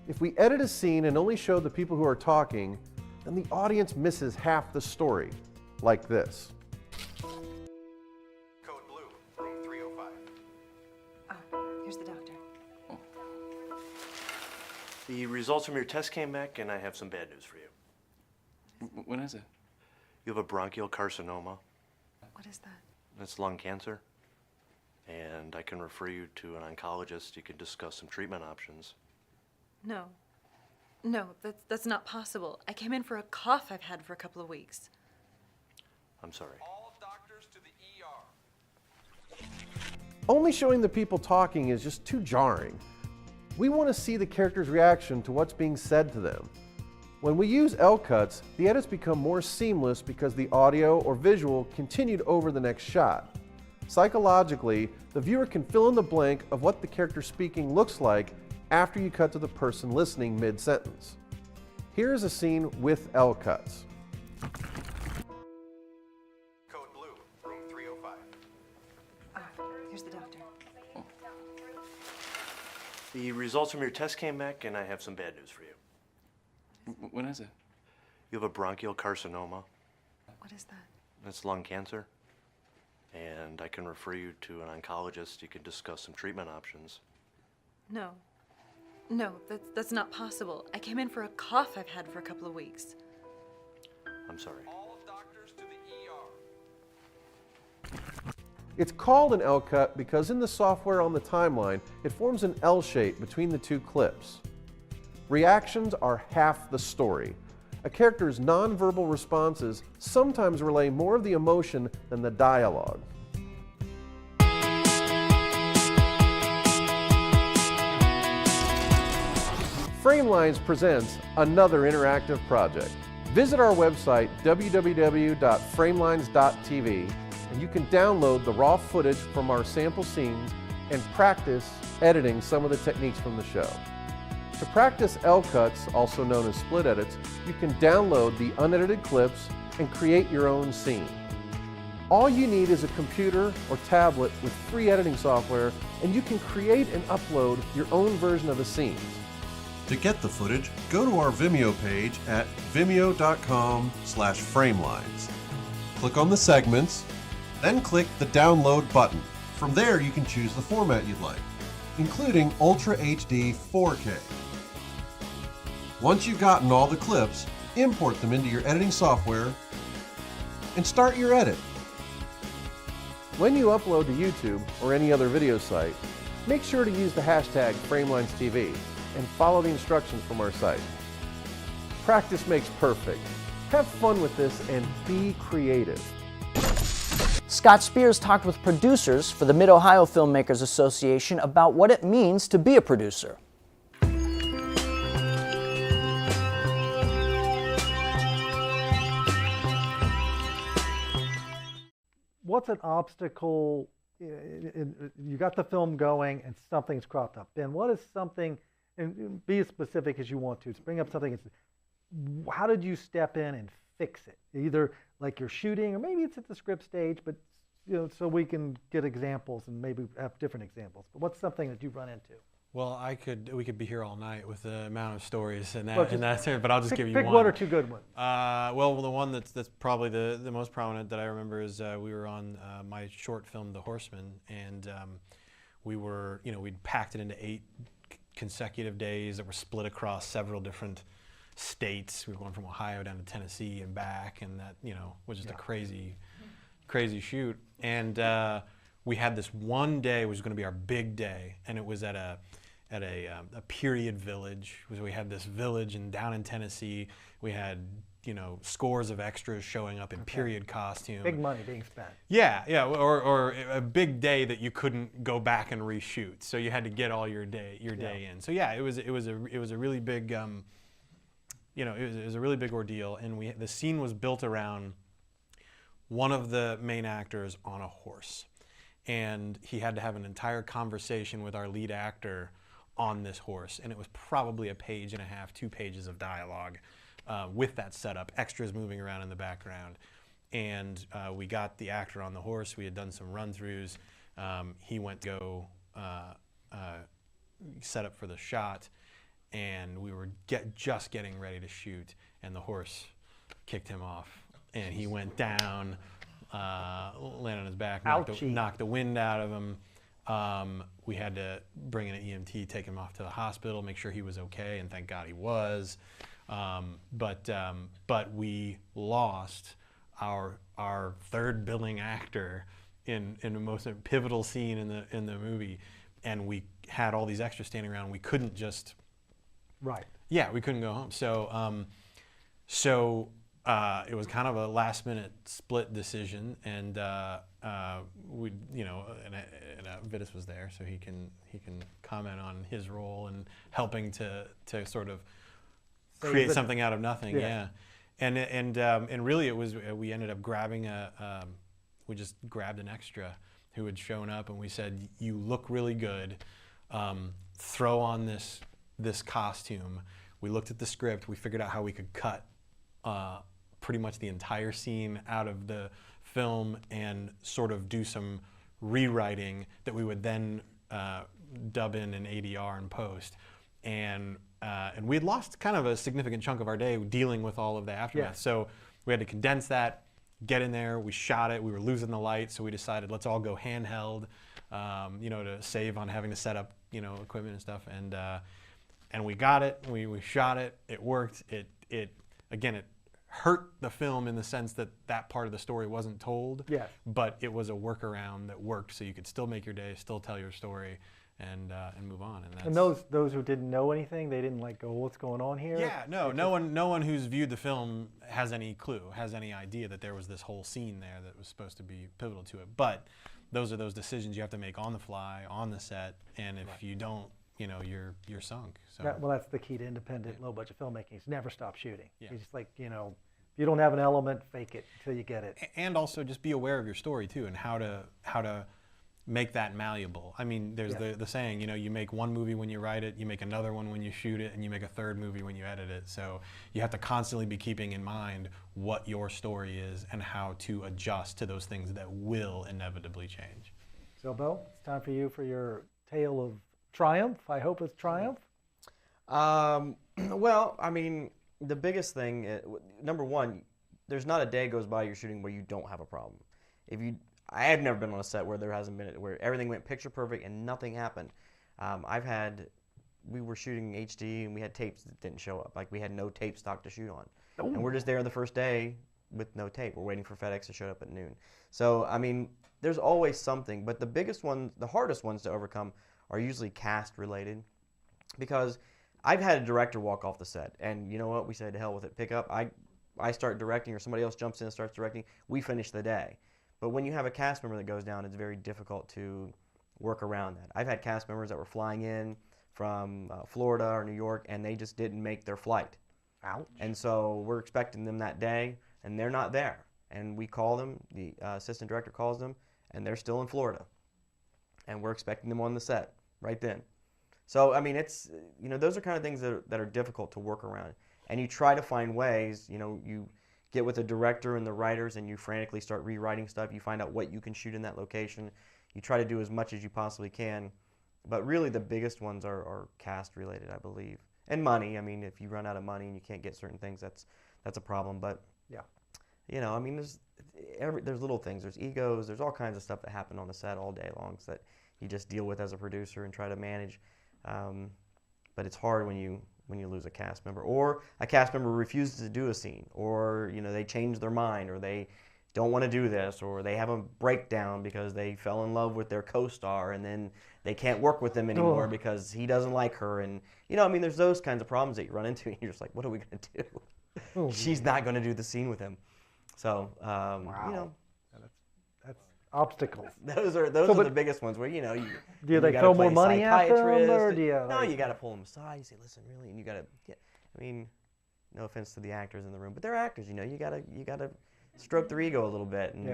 If we edit a scene and only show the people who are talking, then the audience misses half the story, like this. Code blue, room 305. Oh, here's the doctor. The results from your test came back, and I have some bad news for you. When is it? You have a bronchial carcinoma. What is that? That's lung cancer. And I can refer you to an oncologist. You can discuss some treatment options. No. No, that's not possible. I came in for a cough I've had for a couple of weeks. I'm sorry. All doctors to the ER. Only showing the people talking is just too jarring. We want to see the character's reaction to what's being said to them. When we use L-cuts, the edits become more seamless because the audio or visual continued over the next shot. Psychologically, the viewer can fill in the blank of what the character speaking looks like after you cut to the person listening mid-sentence. Here is a scene with L-cuts. Code blue, room 305. Here's the doctor. The results from your test came back, and I have some bad news for you. When is it? You have a bronchial carcinoma. What is that? That's lung cancer. And I can refer you to an oncologist. You can discuss some treatment options. No. No, that's not possible. I came in for a cough I've had for a couple of weeks. I'm sorry. All doctors to the ER. It's called an L-cut because in the software on the timeline, it forms an L shape between the two clips. Reactions are half the story. A character's nonverbal responses sometimes relay more of the emotion than the dialogue. Framelines presents another interactive project. Visit our website, www.framelines.tv, and you can download the raw footage from our sample scenes and practice editing some of the techniques from the show. To practice L-cuts, also known as split edits, you can download the unedited clips and create your own scene. All you need is a computer or tablet with free editing software, and you can create and upload your own version of the scenes. To get the footage, go to our Vimeo page at vimeo.com/framelines. Click on the segments, then click the download button. From there, you can choose the format you'd like, including Ultra HD 4K. Once you've gotten all the clips, import them into your editing software and start your edit. When you upload to YouTube or any other video site, make sure to use the hashtag FramelinesTV and follow the instructions from our site. Practice makes perfect. Have fun with this and be creative. Scott Spears talked with producers for the Mid-Ohio Filmmakers Association about what it means to be a producer. What's an obstacle? You got the film going and something's cropped up. Ben, what is something, and be as specific as you want to bring up something. How did you step in and fix it? Either like you're shooting, or maybe it's at the script stage, but so we can get examples and maybe have different examples. But what's something that you run into? Well, we could be here all night with the amount of stories and Well, that's it. But I'll just give you one. Pick one or two good ones. Well, the one that's probably the most prominent that I remember is we were on my short film, The Horseman, and we were, we'd packed it into 8 consecutive days that were split across several different states. We were going from Ohio down to Tennessee and back, and that was just a crazy shoot. And we had this one day which was going to be our big day, and it was at a period village. We had this village down in Tennessee. We had scores of extras showing up in period costume. Big money being spent. Yeah, or a big day that you couldn't go back and reshoot, so you had to get all your day in. So yeah, it was a really big it was a really big ordeal, and the scene was built around one of the main actors on a horse, and he had to have an entire conversation with our lead actor on this horse, and it was probably a page and a half, 2 pages of dialogue with that setup, extras moving around in the background. And we got the actor on the horse. We had done some run-throughs. He went to go set up for the shot, and we were just getting ready to shoot, and the horse kicked him off, and he went down, landed on his back, knocked the wind out of him. We had to bring in an EMT, take him off to the hospital, make sure he was okay, and thank God he was. But we lost our third billing actor in the most pivotal scene in the movie, and we had all these extras standing around. We couldn't just we couldn't go home. So it was kind of a last minute split decision, and we and Vitus was there, so he can comment on his role in helping to sort of create something out of nothing. And really it was, we ended up grabbing we just grabbed an extra who had shown up, and we said, you look really good, throw on this costume. We looked at the script, we figured out how we could cut pretty much the entire scene out of the film and sort of do some rewriting that we would then dub in ADR and post. And we had lost kind of a significant chunk of our day dealing with all of the aftermath. So we had to condense that, get in there, we shot it, we were losing the light, so we decided let's all go handheld, to save on having to set up, equipment and stuff. And we got it, we shot it, it worked. It hurt the film in the sense that part of the story wasn't told, but it was a workaround that worked, so you could still make your day, still tell your story, and move on. And those who didn't know anything, they didn't go, what's going on here? Yeah, no one who's viewed the film has any clue, has any idea that there was this whole scene there that was supposed to be pivotal to it. But those are those decisions you have to make on the fly, on the set, and if you don't, you're sunk. So that's the key to independent, low budget filmmaking. Is never stop shooting. It's just if you don't have an element, fake it till you get it. And also just be aware of your story too, and how to make that malleable. I mean, there's the saying, you make one movie when you write it, you make another one when you shoot it, and you make a third movie when you edit it. So you have to constantly be keeping in mind what your story is and how to adjust to those things that will inevitably change. So, Bo, it's time for you for your tale of triumph. I hope it's triumph. Well, I mean, the biggest thing, number one, there's not a day goes by you're shooting where you don't have a problem. I have never been on a set where there hasn't been where everything went picture perfect and nothing happened. We were shooting HD and we had tapes that didn't show up. We had no tape stock to shoot on. And we're just there the first day with no tape. We're waiting for FedEx to show up at noon. So, I mean, there's always something, but the biggest ones, the hardest ones to overcome are usually cast related, because I've had a director walk off the set and you know what, we said to hell with it, pick up, I start directing or somebody else jumps in and starts directing, we finish the day. But when you have a cast member that goes down, it's very difficult to work around that. I've had cast members that were flying in from Florida or New York and they just didn't make their flight. Ouch. And so we're expecting them that day and they're not there. And we call them, the assistant director calls them, and they're still in Florida. And we're expecting them on the set right then. So, I mean, it's, those are kind of things that are difficult to work around. And you try to find ways, you get with the director and the writers and you frantically start rewriting stuff. You find out what you can shoot in that location. You try to do as much as you possibly can. But really, the biggest ones are cast related, I believe, and money. I mean, if you run out of money and you can't get certain things, that's a problem. But yeah, you know, I mean, there's little things, there's egos, there's all kinds of stuff that happen on the set all day long that you just deal with as a producer and try to manage. But it's hard when you lose a cast member, or a cast member refuses to do a scene, or you know, they change their mind, or they don't want to do this, or they have a breakdown because they fell in love with their co-star and then they can't work with them anymore because he doesn't like her. And you know, I mean, there's those kinds of problems that you run into and you're just like, what are we going to do? She's not going to do the scene with him. So, you know. That's obstacles. Those are the biggest ones where, you know, do they throw more money at them, or do you? No, you got to pull them aside. You say, listen, really, and you got to get. I mean, no offense to the actors in the room, but they're actors. You know, you got to stroke their ego a little bit and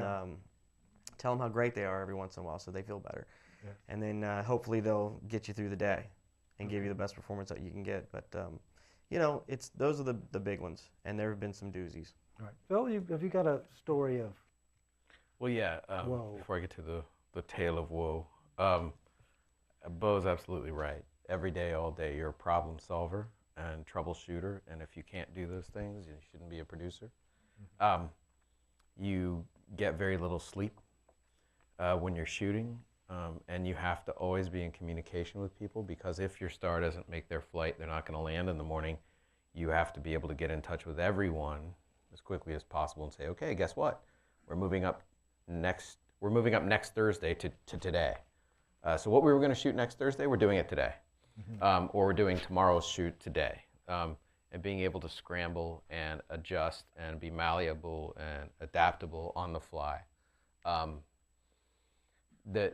tell them how great they are every once in a while, so they feel better. Yeah. And then hopefully they'll get you through the day and give you the best performance that you can get. But you know, those are the big ones, and there have been some doozies. Right. Phil, have you got a story of? Well, yeah. Before I get to the tale of woe, Bo's absolutely right. Every day, all day, you're a problem solver and troubleshooter, and if you can't do those things, you shouldn't be a producer. You get very little sleep when you're shooting, and you have to always be in communication with people, because if your star doesn't make their flight, they're not going to land in the morning. You have to be able to get in touch with everyone as quickly as possible and say, okay, guess what? We're moving up next Thursday to today. So what we were going to shoot next Thursday, we're doing it today. Or we're doing tomorrow's shoot today. And being able to scramble and adjust and be malleable and adaptable on the fly. The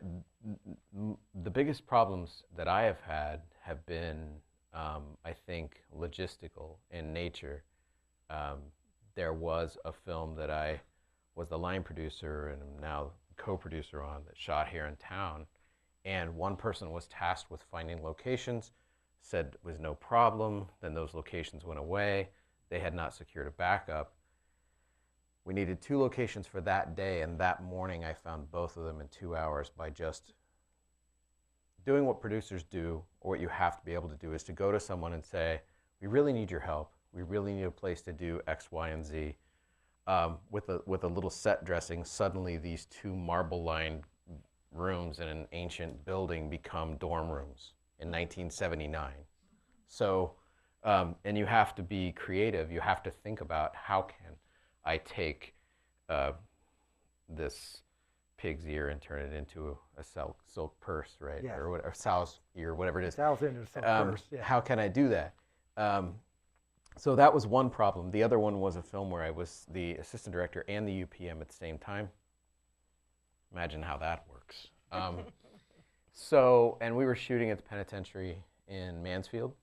biggest problems that I have had have been, I think, logistical in nature. There was a film that I was the line producer and am now co-producer on that shot here in town, and one person was tasked with finding locations, said it was no problem, then those locations went away. They had not secured a backup. We needed 2 locations for that day, and that morning I found both of them in 2 hours by just doing what producers do, or what you have to be able to do, is to go to someone and say, we really need your help. We really need a place to do X, Y, and Z. With a little set dressing, suddenly these 2 marble-lined rooms in an ancient building become dorm rooms in 1979. So, and you have to be creative. You have to think about, how can I take this pig's ear and turn it into a silk purse, right? Yeah. Or sow's ear, whatever it is. Sow's ear into silk purse, yeah. How can I do that? So that was one problem. The other one was a film where I was the assistant director and the UPM at the same time. Imagine how that works. And we were shooting at the penitentiary in Mansfield,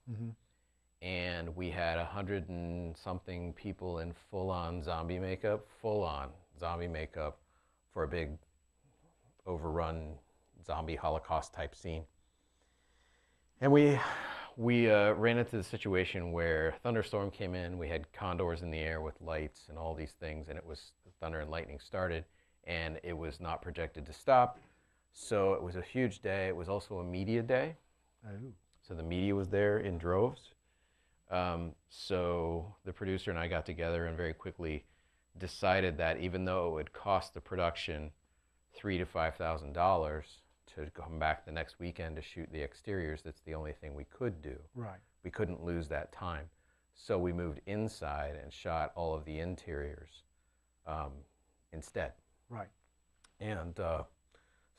and we had 100 and something people in full-on zombie makeup for a big overrun zombie Holocaust type scene. And we ran into the situation where a thunderstorm came in. We had condors in the air with lights and all these things, and it was thunder and lightning started, and it was not projected to stop. So it was a huge day. It was also a media day. Oh. So the media was there in droves. So the producer and I got together and very quickly decided that even though it would cost the production $3,000 to $5,000 to come back the next weekend to shoot the exteriors, that's the only thing we could do. Right. We couldn't lose that time. So we moved inside and shot all of the interiors instead. Right. And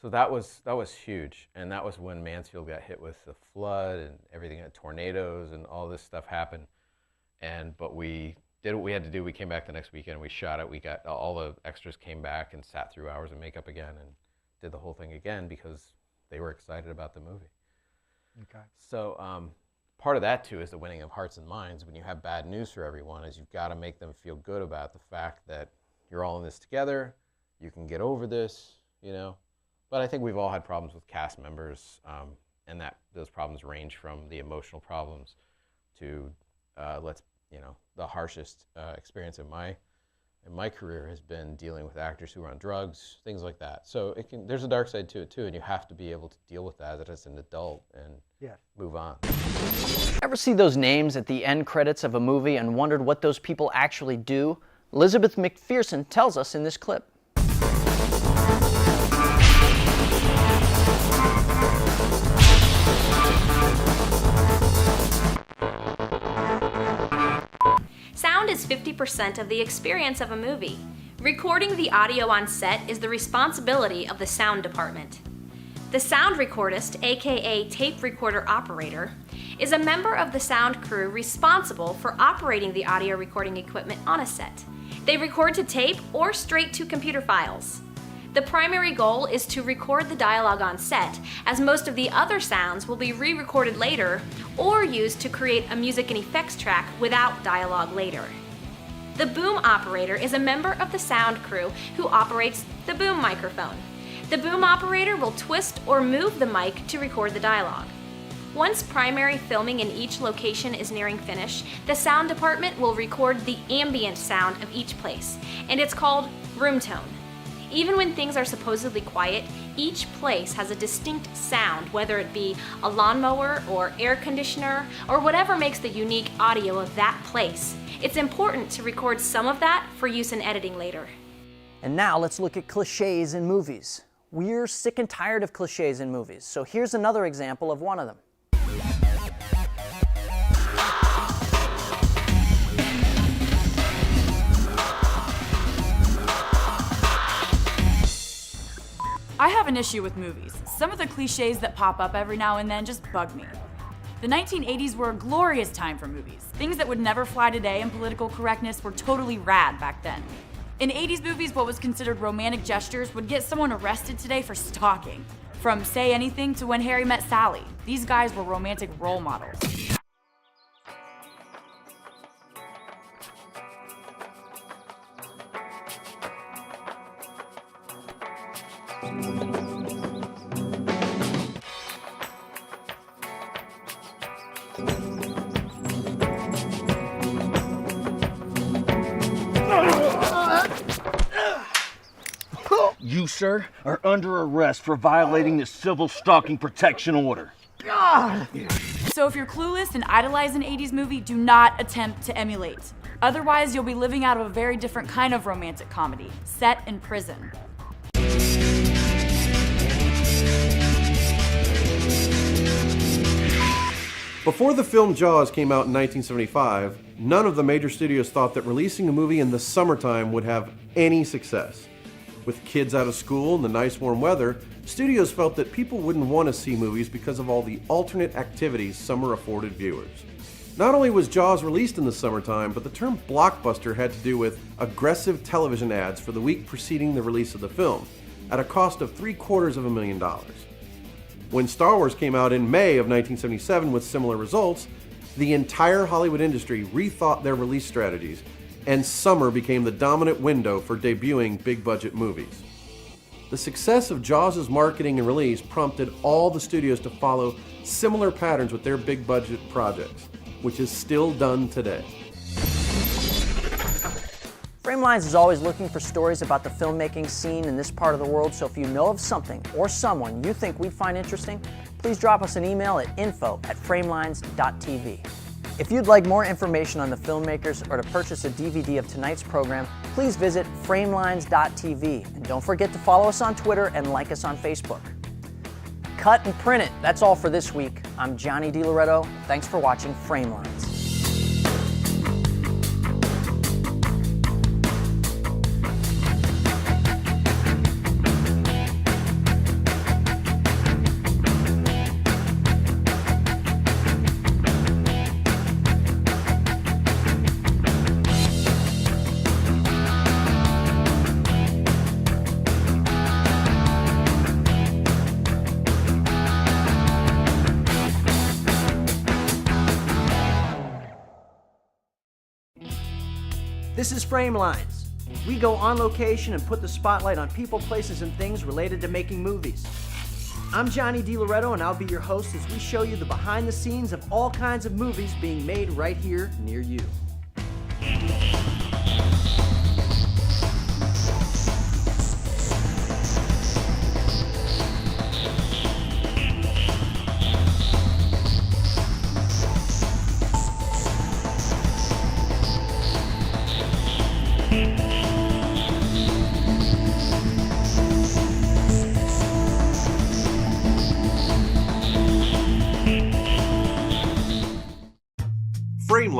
so that was huge. And that was when Mansfield got hit with the flood and everything, tornadoes and all this stuff happened. But we did what we had to do. We came back the next weekend, we shot it. We got all the extras came back and sat through hours of makeup again and did the whole thing again because they were excited about the movie. Okay. So part of that too is the winning of hearts and minds. When you have bad news for everyone, is you've got to make them feel good about the fact that you're all in this together. You can get over this, you know. But I think we've all had problems with cast members, and that those problems range from the emotional problems to the harshest experience in my And my career has been dealing with actors who are on drugs, things like that. So there's a dark side to it too, and you have to be able to deal with that as an adult and move on. Ever see those names at the end credits of a movie and wondered what those people actually do? Elizabeth McPherson tells us in this clip. Sound is 50% of the experience of a movie. Recording the audio on set is the responsibility of the sound department. The sound recordist, aka tape recorder operator, is a member of the sound crew responsible for operating the audio recording equipment on a set. They record to tape or straight to computer files. The primary goal is to record the dialogue on set, as most of the other sounds will be re-recorded later or used to create a music and effects track without dialogue later. The boom operator is a member of the sound crew who operates the boom microphone. The boom operator will twist or move the mic to record the dialogue. Once primary filming in each location is nearing finish, the sound department will record the ambient sound of each place, and it's called room tone. Even when things are supposedly quiet, each place has a distinct sound, whether it be a lawnmower or air conditioner or whatever makes the unique audio of that place. It's important to record some of that for use in editing later. And now let's look at cliches in movies. We're sick and tired of cliches in movies, so here's another example of one of them. I have an issue with movies. Some of the cliches that pop up every now and then just bug me. The 1980s were a glorious time for movies. Things that would never fly today and political correctness were totally rad back then. In 80s movies, what was considered romantic gestures would get someone arrested today for stalking. From Say Anything to When Harry Met Sally. These guys were romantic role models. You, sir, are under arrest for violating the Civil Stalking Protection Order. So if you're clueless and idolize an 80s movie, do not attempt to emulate. Otherwise, you'll be living out of a very different kind of romantic comedy, set in prison. Before the film Jaws came out in 1975, none of the major studios thought that releasing a movie in the summertime would have any success. With kids out of school and the nice warm weather, studios felt that people wouldn't want to see movies because of all the alternate activities summer afforded viewers. Not only was Jaws released in the summertime, but the term blockbuster had to do with aggressive television ads for the week preceding the release of the film, at a cost of $750,000. When Star Wars came out in May of 1977 with similar results, the entire Hollywood industry rethought their release strategies, and summer became the dominant window for debuting big-budget movies. The success of Jaws' marketing and release prompted all the studios to follow similar patterns with their big-budget projects, which is still done today. Framelines is always looking for stories about the filmmaking scene in this part of the world, so if you know of something or someone you think we'd find interesting, please drop us an email at info@framelines.tv. If you'd like more information on the filmmakers or to purchase a DVD of tonight's program, please visit framelines.tv. And don't forget to follow us on Twitter and like us on Facebook. Cut and print it. That's all for this week. I'm Johnny DiLoretto. Thanks for watching Framelines. This is Framelines. We go on location and put the spotlight on people, places, and things related to making movies. I'm Johnny DiLoretto, and I'll be your host as we show you the behind the scenes of all kinds of movies being made right here near you.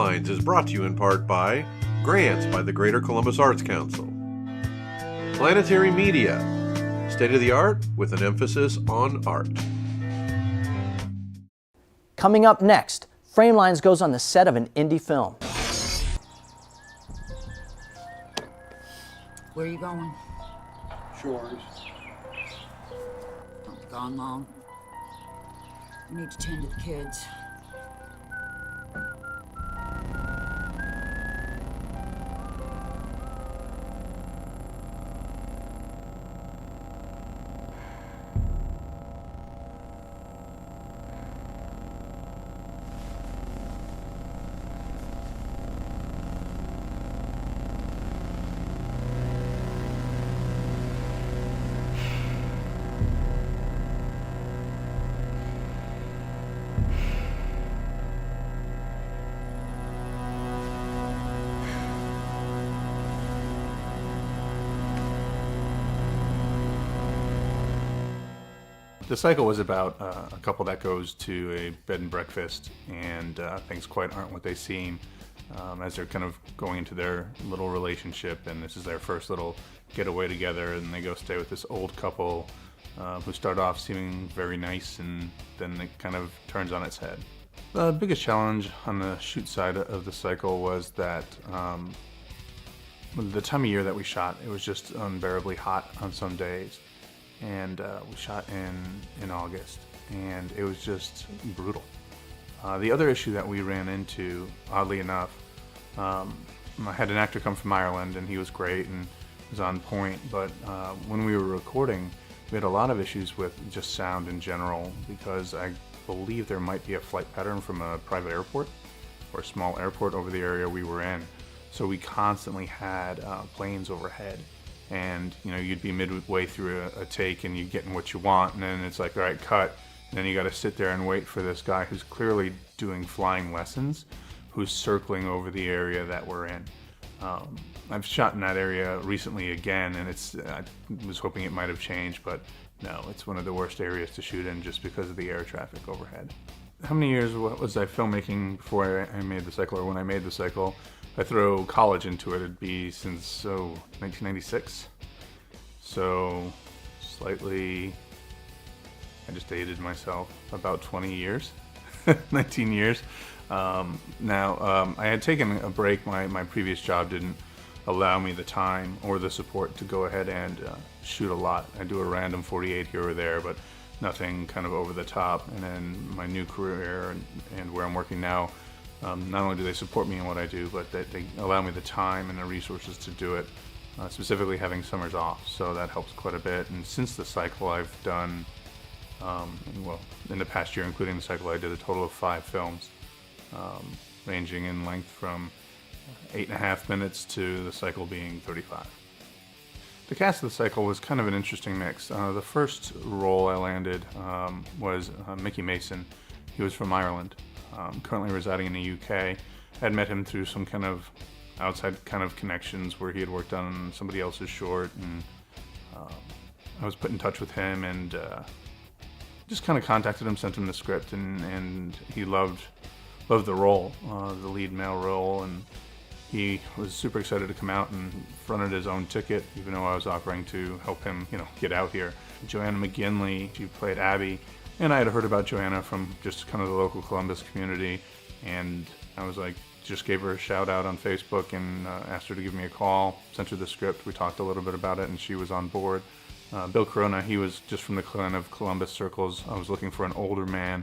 Framelines is brought to you in part by grants by the Greater Columbus Arts Council. Planetary Media, state-of-the-art with an emphasis on art. Coming up next, Framelines goes on the set of an indie film. Where are you going? Shores. Gone long. I need to tend to the kids. The cycle was about a couple that goes to a bed and breakfast, and things quite aren't what they seem as they're kind of going into their little relationship, and this is their first little getaway together, and they go stay with this old couple who start off seeming very nice, and then it kind of turns on its head. The biggest challenge on the shoot side of the cycle was that the time of year that we shot, it was just unbearably hot on some days. And we shot in August, and it was just brutal. The other issue that we ran into, oddly enough, I had an actor come from Ireland, and he was great and was on point, but when we were recording, we had a lot of issues with just sound in general, because I believe there might be a flight pattern from a private airport or a small airport over the area we were in. So we constantly had planes overhead. And you know, you'd be midway through a take and you're getting what you want, and then it's like, all right, cut. And then you got to sit there and wait for this guy who's clearly doing flying lessons, who's circling over the area that we're in. I've shot in that area recently again, and I was hoping it might have changed, but no, it's one of the worst areas to shoot in just because of the air traffic overhead. How many years was I filmmaking before I made the cycle, or when I made the cycle? If I throw college into it, it'd be since 1996. So slightly, I just dated myself about 20 years, 19 years. Now, I had taken a break. My previous job didn't allow me the time or the support to go ahead and shoot a lot. I do a random 48 here or there, but nothing kind of over the top. And then my new career and where I'm working now, not only do they support me in what I do, but that they allow me the time and the resources to do it, specifically having summers off. So that helps quite a bit. And since the cycle, I've done, well, in the past year, including the cycle, I did a total of 5 films, ranging in length from 8.5 minutes to the cycle being 35. The cast of the cycle was kind of an interesting mix. The first role I landed was Mickey Mason. He was from Ireland. Currently residing in the UK. I had met him through some kind of outside kind of connections where he had worked on somebody else's short, and I was put in touch with him and just kind of contacted him, sent him the script, and he loved the role, the lead male role, and he was super excited to come out and fronted his own ticket, even though I was offering to help him, get out here. Joanna McGinley, she played Abby. And I had heard about Joanna from just kind of the local Columbus community, and I was like, just gave her a shout out on Facebook and asked her to give me a call, sent her the script, we talked a little bit about it, and she was on board. Bill Corona, he was just from the kind of Columbus circles. I was looking for an older man,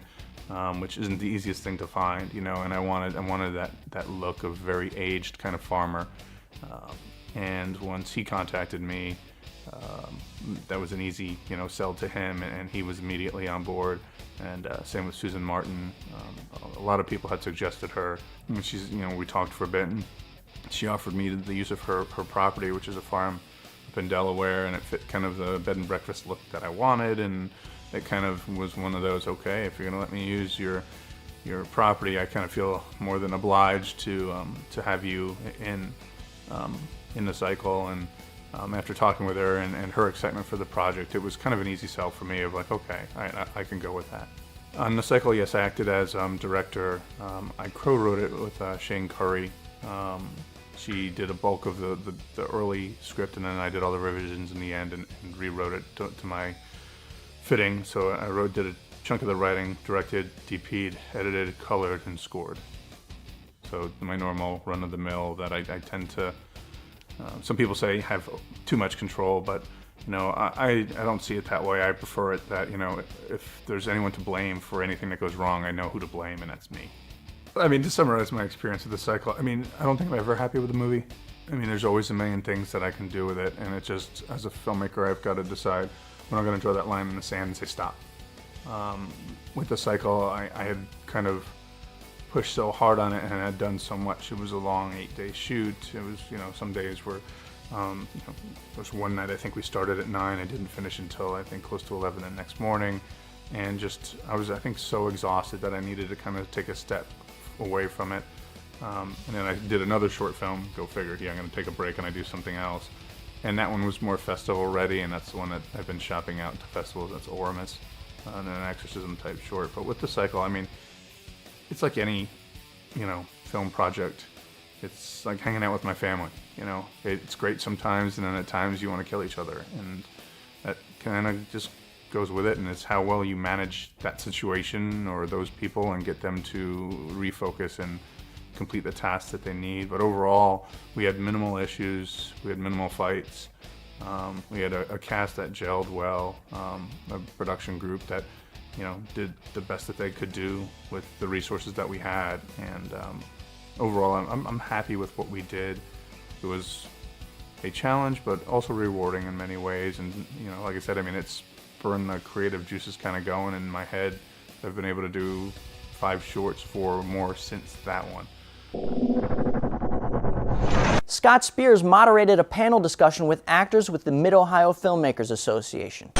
which isn't the easiest thing to find, and I wanted that look of very aged kind of farmer. And once he contacted me, that was an easy, sell to him, and he was immediately on board. And same with Susan Martin. A lot of people had suggested her. And she's, we talked for a bit, and she offered me the use of her property, which is a farm up in Delaware, and it fit kind of the bed and breakfast look that I wanted. And it kind of was one of those, okay, if you're gonna let me use your property, I kind of feel more than obliged to have you in the cycle. And after talking with her and her excitement for the project, it was kind of an easy sell for me of like, okay, I can go with that. On the cycle, yes, I acted as director. I co-wrote it with Shane Curry. She did a bulk of the early script, and then I did all the revisions in the end and rewrote it to my fitting. So I did a chunk of the writing, directed, DP'd, edited, colored, and scored. So my normal run-of-the-mill that I tend to, some people say have too much control, but you know, I don't see it that way. I prefer it that, you know, if there's anyone to blame for anything that goes wrong, I know who to blame, and that's me. I mean, to summarize my experience with the cycle, I mean, I don't think I'm ever happy with the movie. I mean, there's always a million things that I can do with it, and it just, as a filmmaker, I've got to decide when I'm going to draw that line in the sand and say stop. With the cycle, I had kind of pushed so hard on it and had done so much. It was a long 8-day shoot. It was, you know, some days were, you know, there was one night I think we started at 9. I didn't finish until I think close to 11 the next morning, and just I was, I think, so exhausted that I needed to kind of take a step away from it. And then I did another short film. Go figure. Yeah, I'm going to take a break and I do something else. And that one was more festival ready, and that's the one that I've been shopping out to festivals. That's Oramus, and then an exorcism type short. But with the cycle, I mean, it's like any, you know, film project. It's like hanging out with my family. You know, it's great sometimes, and then at times you want to kill each other, and that kind of just goes with it. And it's how well you manage that situation or those people and get them to refocus and complete the tasks that they need. But overall, we had minimal issues. We had minimal fights. We had a cast that gelled well, a production group that, you know, did the best that they could do with the resources that we had. And overall, I'm happy with what we did. It was a challenge, but also rewarding in many ways. And, you know, like I said, I mean, it's burned the creative juices kind of going in my head. I've been able to do 5 shorts, 4 more since that one. Scott Spears moderated a panel discussion with actors with the Mid-Ohio Filmmakers Association.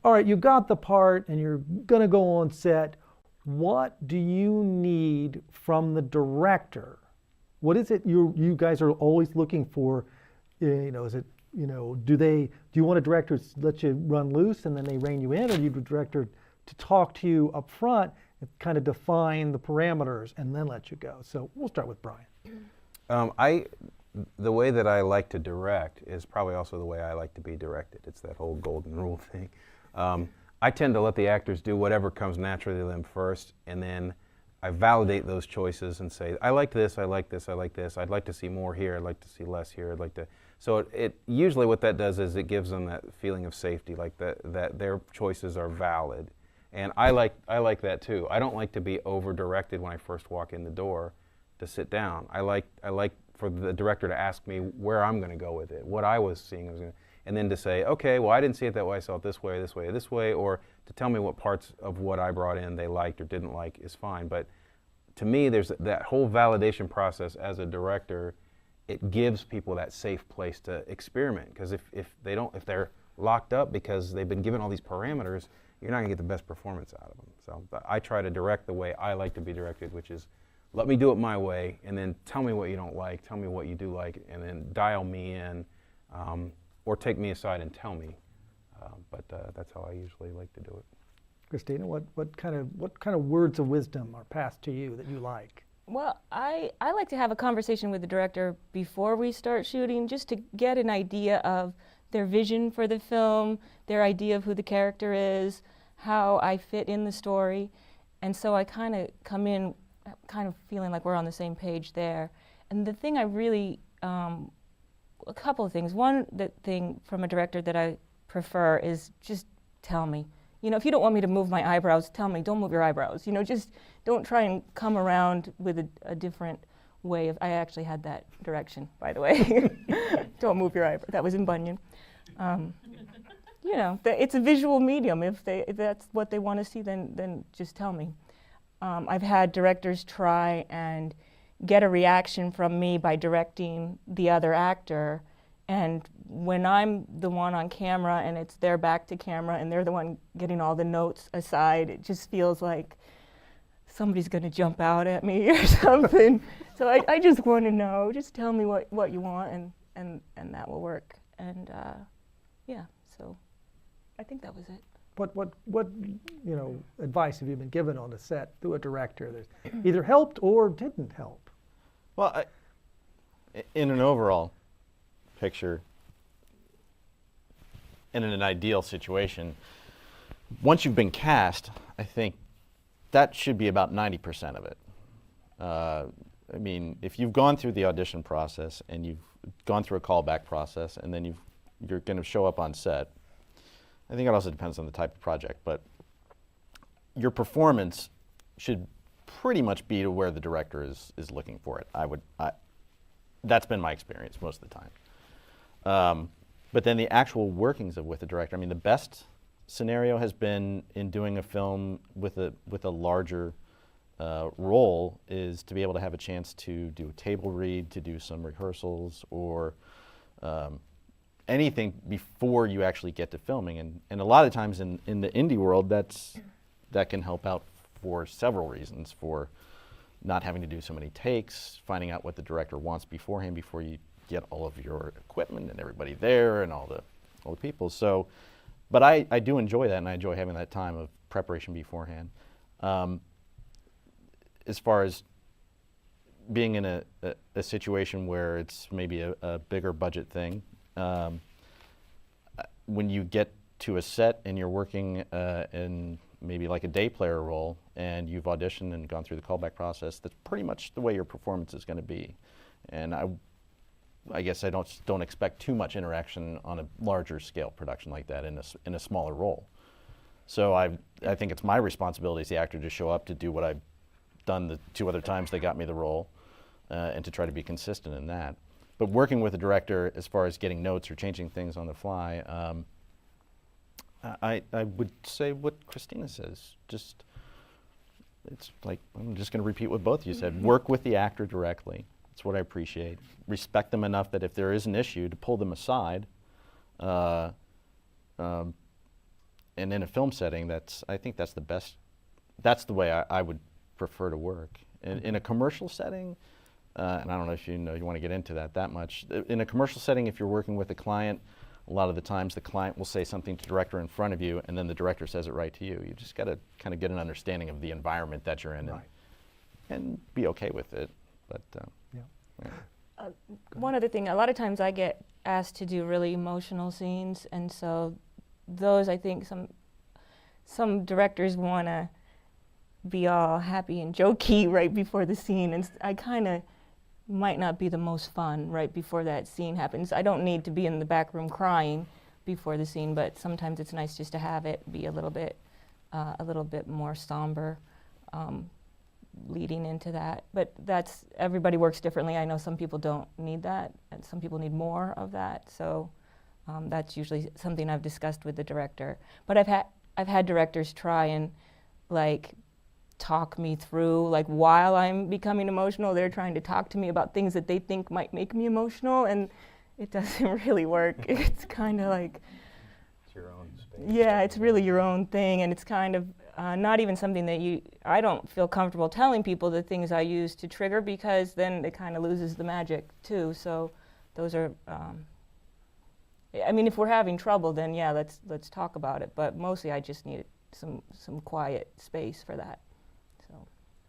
All right, you got the part and you're gonna go on set. What do you need from the director? What is it you guys are always looking for? You know, is it, you know, do you want a director to let you run loose and then they rein you in, or do you want a director to talk to you up front and kind of define the parameters and then let you go? So we'll start with Brian. The way that I like to direct is probably also the way I like to be directed. It's that whole golden rule thing. I tend to let the actors do whatever comes naturally to them first, and then I validate those choices and say, I like this, I like this, I like this, I'd like to see more here, I'd like to see less here, I'd like to. So it usually what that does is it gives them that feeling of safety, like that their choices are valid. And I like that too. I don't like to be over-directed when I first walk in the door to sit down. I like for the director to ask me where I'm going to go with it, what I was seeing, and then to say, okay, well, I didn't see it that way, I saw it this way, this way, this way, or to tell me what parts of what I brought in they liked or didn't like is fine. But to me, there's that whole validation process as a director. It gives people that safe place to experiment, because if they're locked up because they've been given all these parameters, you're not going to get the best performance out of them. So but I try to direct the way I like to be directed, which is let me do it my way, and then tell me what you don't like, tell me what you do like, and then dial me in, or take me aside and tell me. But that's how I usually like to do it. Christina, what kind of words of wisdom are passed to you that you like? Well, I like to have a conversation with the director before we start shooting, just to get an idea of their vision for the film, their idea of who the character is, how I fit in the story. And so I kind of come in kind of feeling like we're on the same page there. And the thing I really, a couple of things. One, the thing from a director that I prefer is just tell me. You know, if you don't want me to move my eyebrows, tell me, don't move your eyebrows. You know, just don't try and come around with a different way of, I actually had that direction, by the way. Don't move your eyebrows. That was in Bunyan. You know, it's a visual medium. If that's what they want to see, then just tell me. I've had directors try and get a reaction from me by directing the other actor, and when I'm the one on camera and it's their back to camera and they're the one getting all the notes aside, it just feels like somebody's going to jump out at me or something. So I just want to know, just tell me what you want and that will work. And yeah, so I think that was it. What advice have you been given on the set through a director that either helped or didn't help? Well, in an overall picture, and in an ideal situation, once you've been cast, I think that should be about 90% of it. I mean, if you've gone through the audition process and you've gone through a callback process and then you're going to show up on set, I think it also depends on the type of project, but your performance should pretty much be to where the director is looking for it. That's been my experience most of the time. But then the actual workings with the director, I mean, the best scenario has been in doing a film with a larger role is to be able to have a chance to do a table read, to do some rehearsals, or anything before you actually get to filming. And a lot of times in the indie world, that can help out for several reasons, for not having to do so many takes, finding out what the director wants beforehand before you get all of your equipment and everybody there and all the people. So, but I do enjoy that, and I enjoy having that time of preparation beforehand. As far as being in a situation where it's maybe a bigger budget thing, when you get to a set and you're working in maybe like a day player role and you've auditioned and gone through the callback process, that's pretty much the way your performance is going to be. And I guess I don't expect too much interaction on a larger scale production like that in a smaller role. So I think it's my responsibility as the actor to show up, to do what I've done the 2 other times they got me the role, and to try to be consistent in that. But working with a director as far as getting notes or changing things on the fly, I would say what Christina says. Just, it's like, I'm just going to repeat what both of you said. Work with the actor directly. That's what I appreciate. Respect them enough that if there is an issue, to pull them aside. And in a film setting, I think that's the best. That's the way I would prefer to work. In a commercial setting, and I don't know if you want to get into that much. In a commercial setting, if you're working with a client, a lot of the times the client will say something to the director in front of you, and then the director says it right to you. You just got to kind of get an understanding of the environment that you're in, right, and be okay with it. But one other thing, a lot of times I get asked to do really emotional scenes, and so those, I think some directors want to be all happy and jokey right before the scene, and I kind of might not be the most fun right before that scene happens. I don't need to be in the back room crying before the scene, but sometimes it's nice just to have it be a little bit more somber leading into that. But everybody works differently. I know some people don't need that, and some people need more of that. So that's usually something I've discussed with the director. But I've had directors try and like talk me through, like while I'm becoming emotional, they're trying to talk to me about things that they think might make me emotional, and it doesn't really work. It's kind of like, it's your own space. Yeah, it's really your own thing, and it's kind of not even something that I don't feel comfortable telling people the things I use to trigger, because then it kind of loses the magic too. So those are, I mean, if we're having trouble, then yeah, let's talk about it. But mostly I just need some quiet space for that.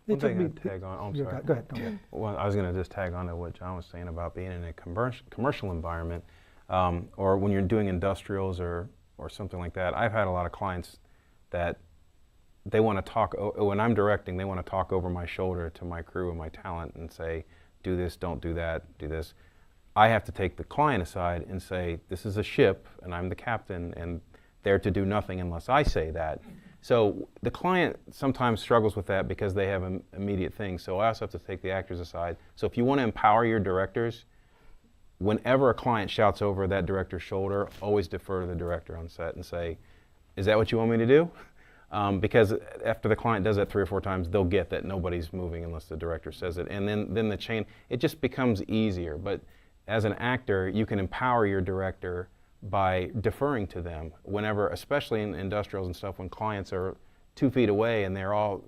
One thing I'd tag on, I'm sorry. Go ahead. Well, I was going to just tag on to what John was saying about being in a commercial environment, or when you're doing industrials or something like that. I've had a lot of clients that they want to talk, when I'm directing, they want to talk over my shoulder to my crew and my talent and say, do this, don't do that, do this. I have to take the client aside and say, this is a ship and I'm the captain and they're to do nothing unless I say that. So the client sometimes struggles with that because they have immediate things. So I also have to take the actors aside. So if you want to empower your directors, whenever a client shouts over that director's shoulder, always defer to the director on set and say, is that what you want me to do? Because after the client does that 3 or 4 times, they'll get that nobody's moving unless the director says it. And then the chain, it just becomes easier. But as an actor, you can empower your director by deferring to them whenever, especially in industrials and stuff, when clients are 2 feet away, and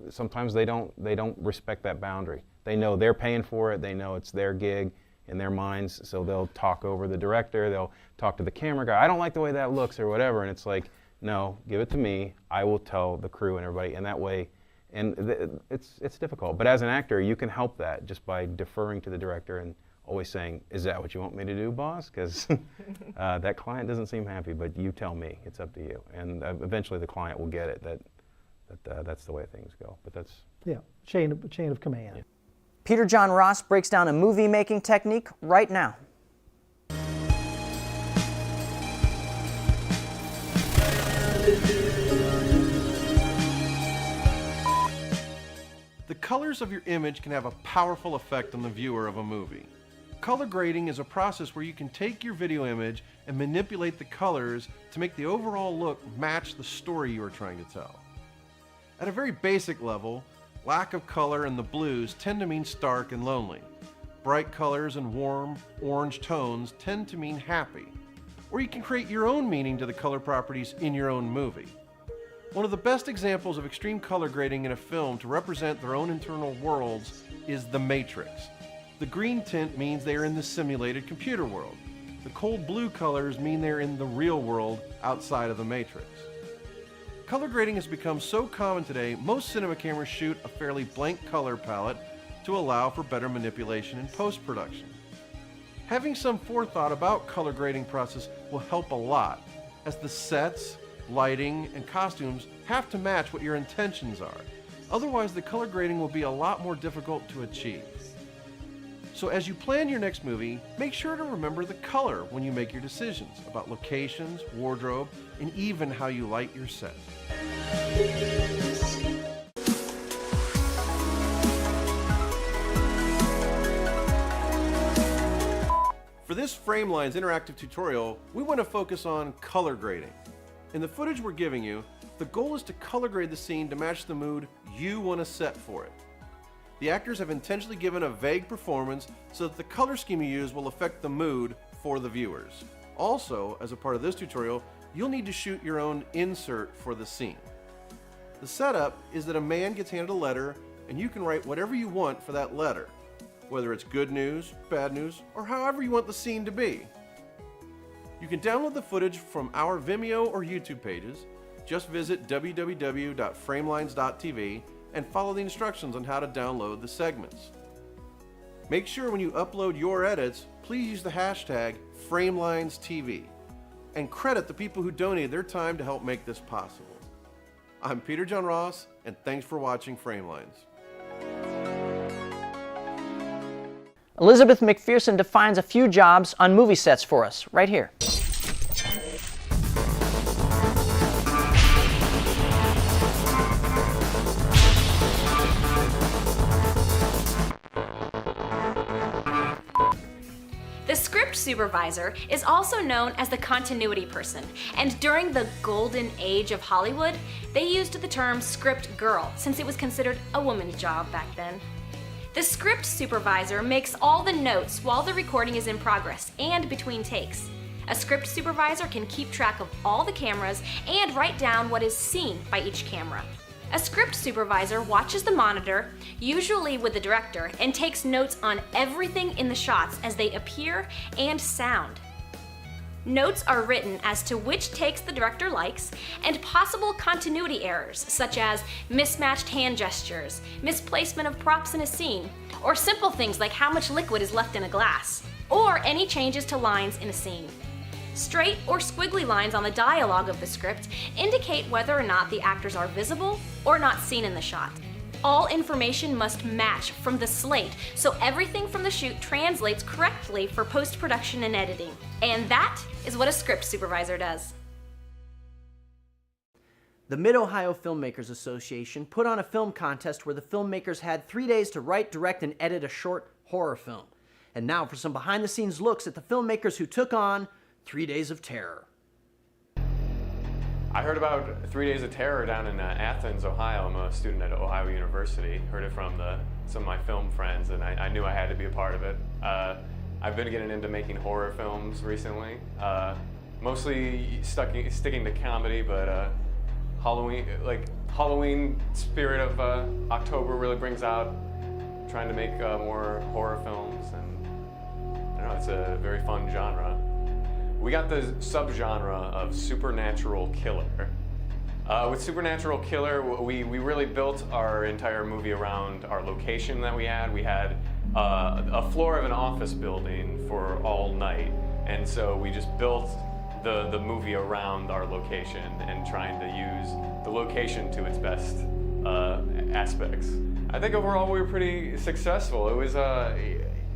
sometimes they don't respect that boundary. They know they're paying for it, they know it's their gig in their minds, so they'll talk over the director, they'll talk to the camera guy, I don't like the way that looks or whatever, and it's like, no, give it to me, I will tell the crew and everybody, and that way, it's difficult. But as an actor, you can help that just by deferring to the director and always saying, is that what you want me to do, boss? Because that client doesn't seem happy, but you tell me, it's up to you. And eventually the client will get it, that's the way things go. But that's... Yeah, chain of command. Yeah. Peter John Ross breaks down a movie-making technique right now. The colors of your image can have a powerful effect on the viewer of a movie. Color grading is a process where you can take your video image and manipulate the colors to make the overall look match the story you are trying to tell. At a very basic level, lack of color in the blues tend to mean stark and lonely. Bright colors and warm orange tones tend to mean happy. Or you can create your own meaning to the color properties in your own movie. One of the best examples of extreme color grading in a film to represent their own internal worlds is The Matrix. The green tint means they are in the simulated computer world. The cold blue colors mean they're in the real world outside of the Matrix. Color grading has become so common today, most cinema cameras shoot a fairly blank color palette to allow for better manipulation in post-production. Having some forethought about color grading process will help a lot, as the sets, lighting, and costumes have to match what your intentions are. Otherwise, the color grading will be a lot more difficult to achieve. So as you plan your next movie, make sure to remember the color when you make your decisions about locations, wardrobe, and even how you light your set. For this Framelines interactive tutorial, we want to focus on color grading. In the footage we're giving you, the goal is to color grade the scene to match the mood you want to set for it. The actors have intentionally given a vague performance so that the color scheme you use will affect the mood for the viewers. Also, as a part of this tutorial, you'll need to shoot your own insert for the scene. The setup is that a man gets handed a letter and you can write whatever you want for that letter, whether it's good news, bad news, or however you want the scene to be. You can download the footage from our Vimeo or YouTube pages. Just visit www.framelines.tv and follow the instructions on how to download the segments. Make sure when you upload your edits, please use the hashtag FramelinesTV and credit the people who donated their time to help make this possible. I'm Peter John Ross, and thanks for watching Framelines. Elizabeth McPherson defines a few jobs on movie sets for us, right here. The script supervisor is also known as the continuity person, and during the golden age of Hollywood, they used the term script girl since it was considered a woman's job back then. The script supervisor makes all the notes while the recording is in progress and between takes. A script supervisor can keep track of all the cameras and write down what is seen by each camera. A script supervisor watches the monitor, usually with the director, and takes notes on everything in the shots as they appear and sound. Notes are written as to which takes the director likes and possible continuity errors, such as mismatched hand gestures, misplacement of props in a scene, or simple things like how much liquid is left in a glass, or any changes to lines in a scene. Straight or squiggly lines on the dialogue of the script indicate whether or not the actors are visible or not seen in the shot. All information must match from the slate, so everything from the shoot translates correctly for post-production and editing. And that is what a script supervisor does. The Mid-Ohio Filmmakers Association put on a film contest where the filmmakers had 3 days to write, direct, and edit a short horror film. And now for some behind-the-scenes looks at the filmmakers who took on 3 Days of Terror. I heard about 3 Days of Terror down in Athens, Ohio. I'm a student at Ohio University. Heard it from some of my film friends, and I knew I had to be a part of it. I've been getting into making horror films recently. Mostly sticking to comedy, but Halloween spirit of October really brings out, trying to make more horror films, and I don't know, it's a very fun genre. We got the subgenre of supernatural killer. With supernatural killer, we really built our entire movie around our location that we had. We had a floor of an office building for all night, and so we just built the movie around our location and trying to use the location to its best aspects. I think overall we were pretty successful. It was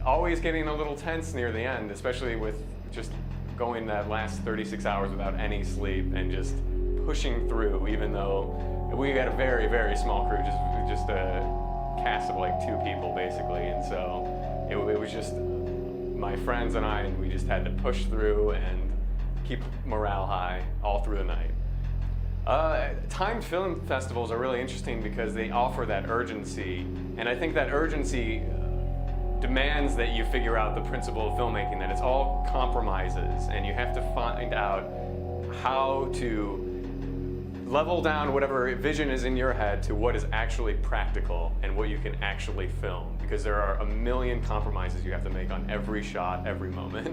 always getting a little tense near the end, especially with just going that last 36 hours without any sleep and just pushing through, even though we had a very, very small crew, just a cast of like 2 people basically, and so it was just my friends and I, and we just had to push through and keep morale high all through the night. Timed film festivals are really interesting because they offer that urgency, and I think that urgency demands that you figure out the principle of filmmaking, that it's all compromises, and you have to find out how to level down whatever vision is in your head to what is actually practical and what you can actually film, because there are a million compromises you have to make on every shot, every moment.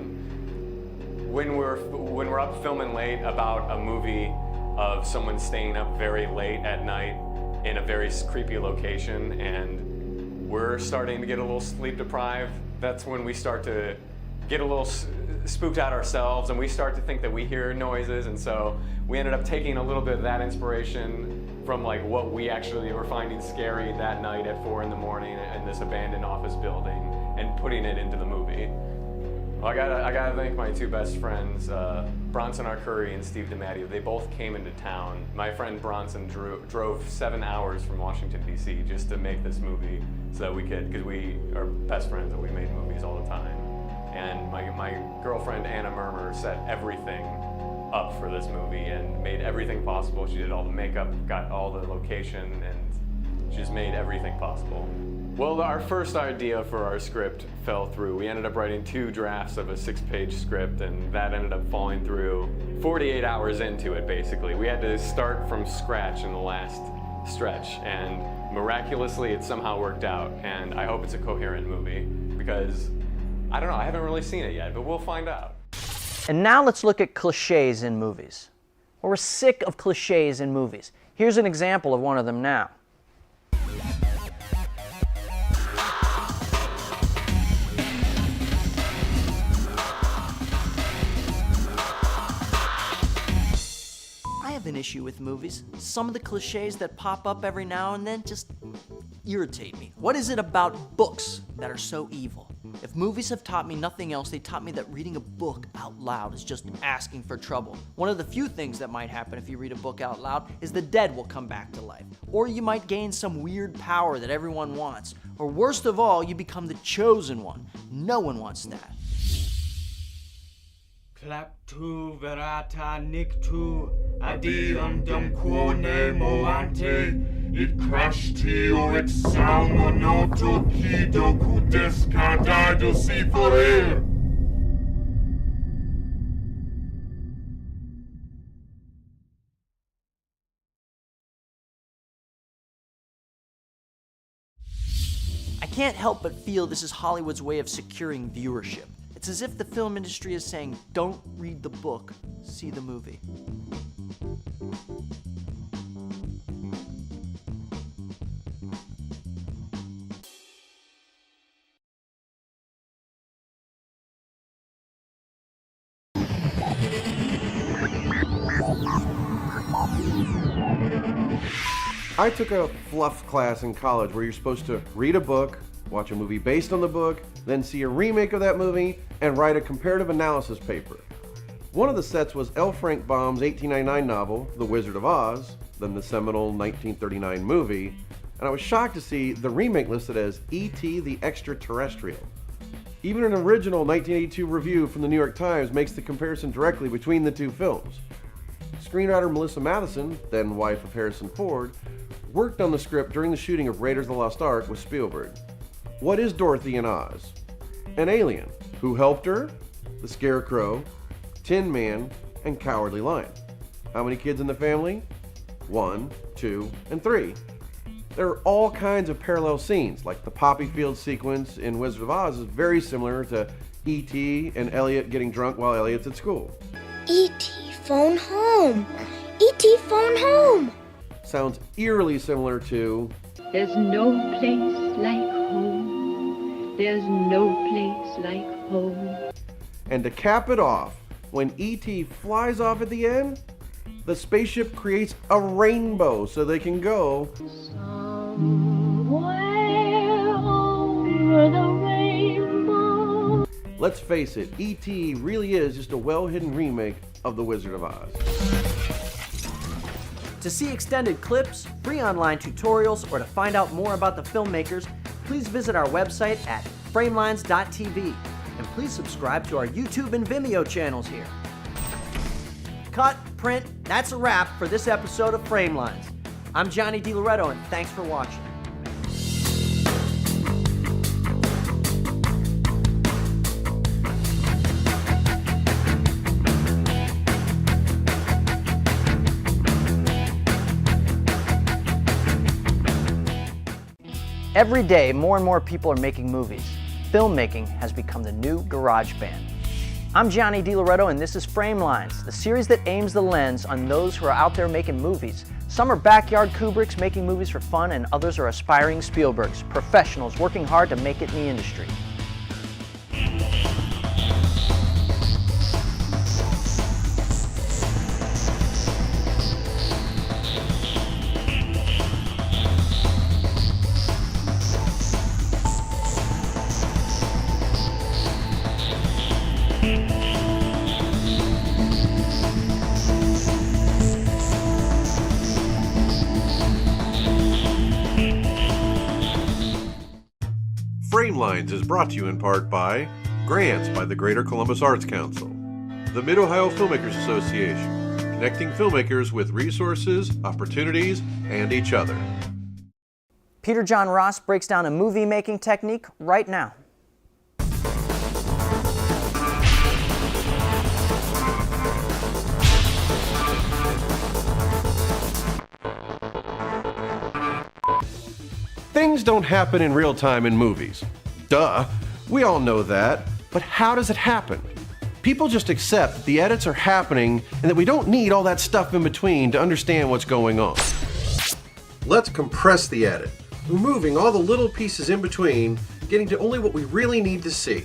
When we're up filming late about a movie of someone staying up very late at night in a very creepy location, and we're starting to get a little sleep deprived, that's when we start to get a little spooked out ourselves, and we start to think that we hear noises, and so we ended up taking a little bit of that inspiration from like what we actually were finding scary that night at 4 in the morning in this abandoned office building and putting it into the movie. Well, I gotta thank my 2 best friends, Bronson Arcuri and Steve DiMatteo. They both came into town. My friend Bronson drove 7 hours from Washington, D.C. just to make this movie so that we could, because we are best friends and we made movies all the time. And my girlfriend Anna Murmur set everything up for this movie and made everything possible. She did all the makeup, got all the location, and she just made everything possible. Well, our first idea for our script fell through. We ended up writing 2 drafts of a 6-page script, and that ended up falling through 48 hours into it, basically. We had to start from scratch in the last stretch, and miraculously it somehow worked out, and I hope it's a coherent movie, because I don't know, I haven't really seen it yet, but we'll find out. And now let's look at cliches in movies. Well, we're sick of cliches in movies. Here's an example of one of them now. I have an issue with movies. Some of the cliches that pop up every now and then just irritate me. What is it about books that are so evil? If movies have taught me nothing else, they taught me that reading a book out loud is just asking for trouble. One of the few things that might happen if you read a book out loud is the dead will come back to life. Or you might gain some weird power that everyone wants. Or worst of all, you become the chosen one. No one wants that. Claptu verata nictu adium dum quone moante it crashtio et sauno noto kido cudescadado si forer. I can't help but feel this is Hollywood's way of securing viewership. It's as if the film industry is saying, don't read the book, see the movie. I took a fluff class in college where you're supposed to read a book, watch a movie based on the book, then see a remake of that movie, and write a comparative analysis paper. One of the sets was L. Frank Baum's 1899 novel, The Wizard of Oz, then the seminal 1939 movie, and I was shocked to see the remake listed as E.T. the Extraterrestrial. Even an original 1982 review from the New York Times makes the comparison directly between the 2 films. Screenwriter Melissa Matheson, then wife of Harrison Ford, worked on the script during the shooting of Raiders of the Lost Ark with Spielberg. What is Dorothy in Oz? An alien. Who helped her? The Scarecrow, Tin Man, and Cowardly Lion. How many kids in the family? 1, 2, and 3. There are all kinds of parallel scenes, like the poppy field sequence in Wizard of Oz is very similar to E.T. and Elliot getting drunk while Elliot's at school. E.T. phone home. E.T. phone home. Sounds eerily similar to There's no place like home. There's no place like home. And to cap it off, when E.T. flies off at the end, the spaceship creates a rainbow so they can go Somewhere over the rainbow. Let's face it, E.T. really is just a well-hidden remake of The Wizard of Oz. To see extended clips, free online tutorials, or to find out more about the filmmakers, please visit our website at framelines.tv. And please subscribe to our YouTube and Vimeo channels here. Cut, print, that's a wrap for this episode of Framelines. I'm Johnny DiLoretto, and thanks for watching. Every day, more and more people are making movies. Filmmaking has become the new garage band. I'm Johnny DiLoretto, and this is Framelines, the series that aims the lens on those who are out there making movies. Some are backyard Kubricks making movies for fun, and others are aspiring Spielbergs, professionals working hard to make it in the industry. Framelines is brought to you in part by grants by the Greater Columbus Arts Council, the Mid-Ohio Filmmakers Association, connecting filmmakers with resources, opportunities, and each other. Peter John Ross breaks down a movie-making technique right now. Things don't happen in real time in movies. Duh, we all know that, but how does it happen? People just accept that the edits are happening and that we don't need all that stuff in between to understand what's going on. Let's compress the edit, removing all the little pieces in between, getting to only what we really need to see.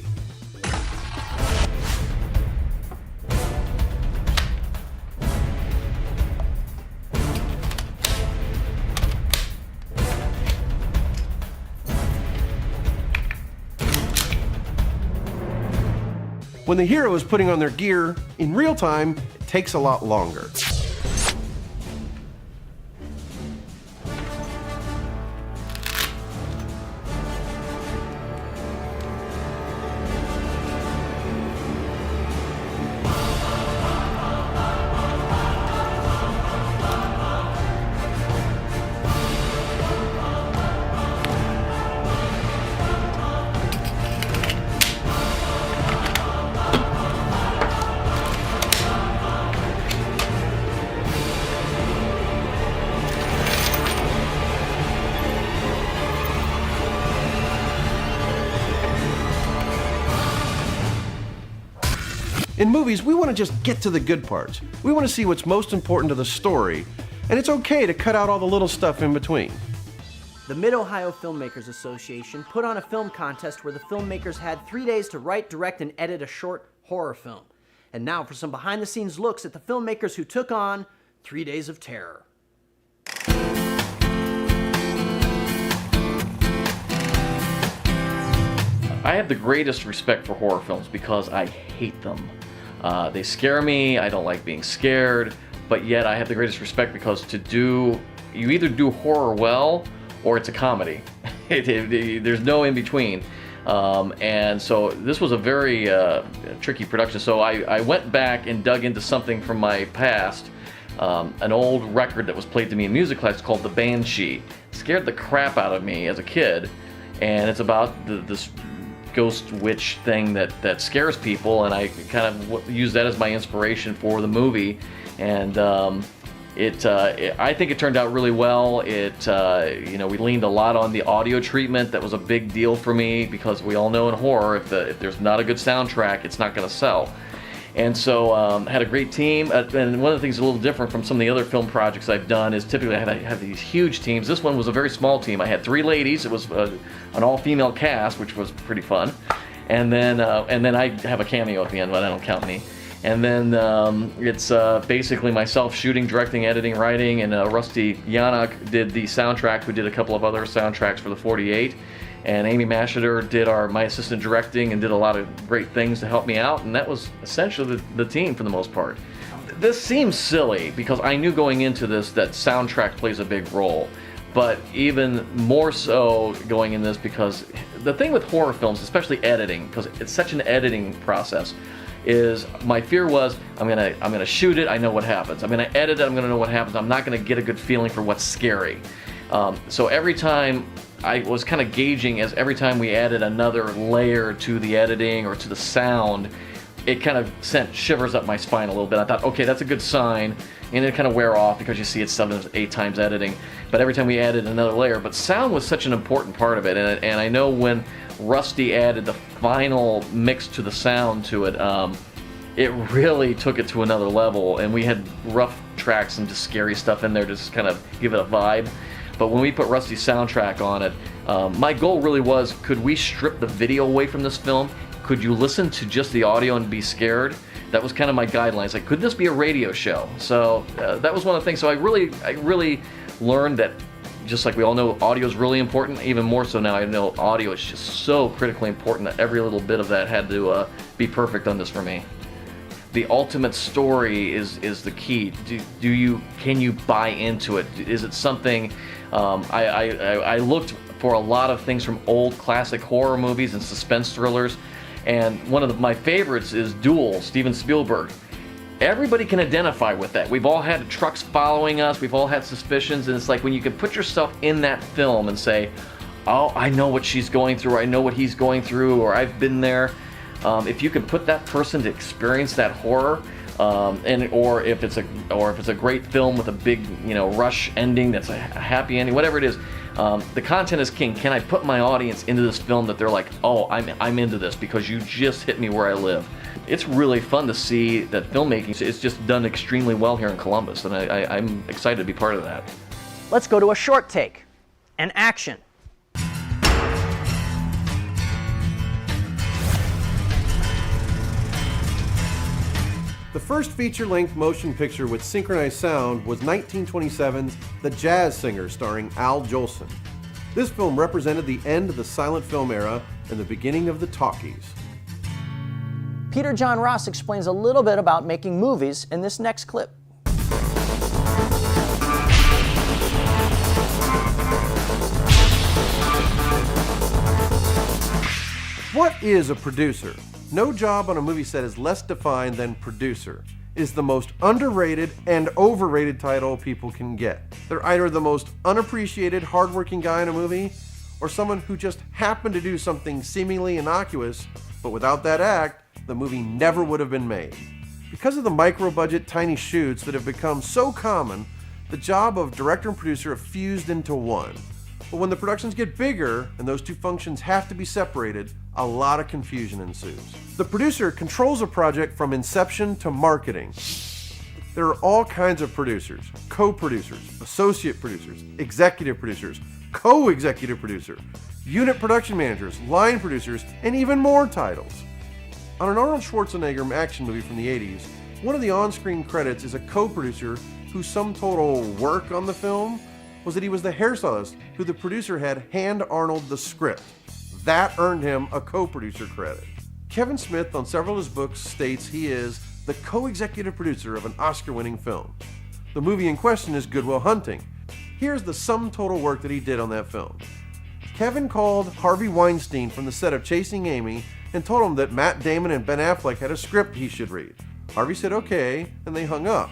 When the hero is putting on their gear, in real time, it takes a lot longer. In movies, we want to just get to the good parts. We want to see what's most important to the story, and it's okay to cut out all the little stuff in between. The Mid-Ohio Filmmakers Association put on a film contest where the filmmakers had 3 days to write, direct, and edit a short horror film. And now for some behind-the-scenes looks at the filmmakers who took on 3 Days of Terror. I have the greatest respect for horror films because I hate them. They scare me, I don't like being scared, but yet I have the greatest respect because you either do horror well or it's a comedy. There's no in between. And so this was a very tricky production. So I went back and dug into something from my past, an old record that was played to me in music class called The Banshee. It scared the crap out of me as a kid, and it's about this ghost witch thing that scares people, and I kind of use that as my inspiration for the movie. And I think it turned out really well. You know, we leaned a lot on the audio treatment. That was a big deal for me because we all know in horror, if there's not a good soundtrack, it's not going to sell. And so had a great team. And one of the things a little different from some of the other film projects I've done is typically I have these huge teams. This one was a very small team. I had 3 ladies. It was an all-female cast, which was pretty fun. And then I have a cameo at the end, but I don't count me. And then it's basically myself shooting, directing, editing, writing, and Rusty Yannock did the soundtrack, who did a couple of other soundtracks for the 48. And Amy Masheter did my assistant directing and did a lot of great things to help me out, and that was essentially the team for the most part. This seems silly because I knew going into this that soundtrack plays a big role, but even more so going in this because the thing with horror films, especially editing, because it's such an editing process, is my fear was I'm gonna shoot it, I know what happens. I'm gonna edit it, I'm gonna know what happens. I'm not gonna get a good feeling for what's scary. So every time I was kind of gauging, as every time we added another layer to the editing or to the sound, it kind of sent shivers up my spine a little bit. I thought, okay, that's a good sign, and it kind of wear off because you see it 7 or 8 times editing. But every time we added another layer, but sound was such an important part of it, and I know when Rusty added the final mix to the sound to it, it really took it to another level, and we had rough tracks and just scary stuff in there to just kind of give it a vibe. But when we put Rusty's soundtrack on it, my goal really was, could we strip the video away from this film? Could you listen to just the audio and be scared? That was kind of my guidelines. Like, could this be a radio show? So that was one of the things. So I really learned that, just like we all know, audio is really important. Even more so now, I know audio is just so critically important that every little bit of that had to be perfect on this for me. The ultimate story is the key. Can you buy into it? Is it something? I looked for a lot of things from old classic horror movies and suspense thrillers, and one of my favorites is Duel, Steven Spielberg. Everybody can identify with that. We've all had trucks following us, we've all had suspicions, and it's like when you can put yourself in that film and say, oh, I know what she's going through, I know what he's going through, or I've been there. If you can put that person to experience that horror, or if it's a great film with a big, rush ending that's a happy ending, whatever it is, the content is king. Can I put my audience into this film that they're like, oh, I'm into this because you just hit me where I live. It's really fun to see that filmmaking is just done extremely well here in Columbus, and I'm excited to be part of that. Let's go to a short take and action. The first feature-length motion picture with synchronized sound was 1927's The Jazz Singer, starring Al Jolson. This film represented the end of the silent film era and the beginning of the talkies. Peter John Ross explains a little bit about making movies in this next clip. What is a producer? No job on a movie set is less defined than producer. It is the most underrated and overrated title people can get. They're either the most unappreciated, hardworking guy in a movie, or someone who just happened to do something seemingly innocuous, but without that act, the movie never would have been made. Because of the micro-budget tiny shoots that have become so common, the job of director and producer have fused into one. But when the productions get bigger and those two functions have to be separated, a lot of confusion ensues. The producer controls a project from inception to marketing. There are all kinds of producers: co-producers, associate producers, executive producers, co-executive producer, unit production managers, line producers, and even more titles. On an Arnold Schwarzenegger action movie from the 80s, one of the on-screen credits is a co-producer whose sum total work on the film was that he was the hairstylist who the producer had hand Arnold the script. That earned him a co-producer credit. Kevin Smith, on several of his books, states he is the co-executive producer of an Oscar-winning film. The movie in question is Good Will Hunting. Here's the sum total work that he did on that film. Kevin called Harvey Weinstein from the set of Chasing Amy and told him that Matt Damon and Ben Affleck had a script he should read. Harvey said okay, and they hung up.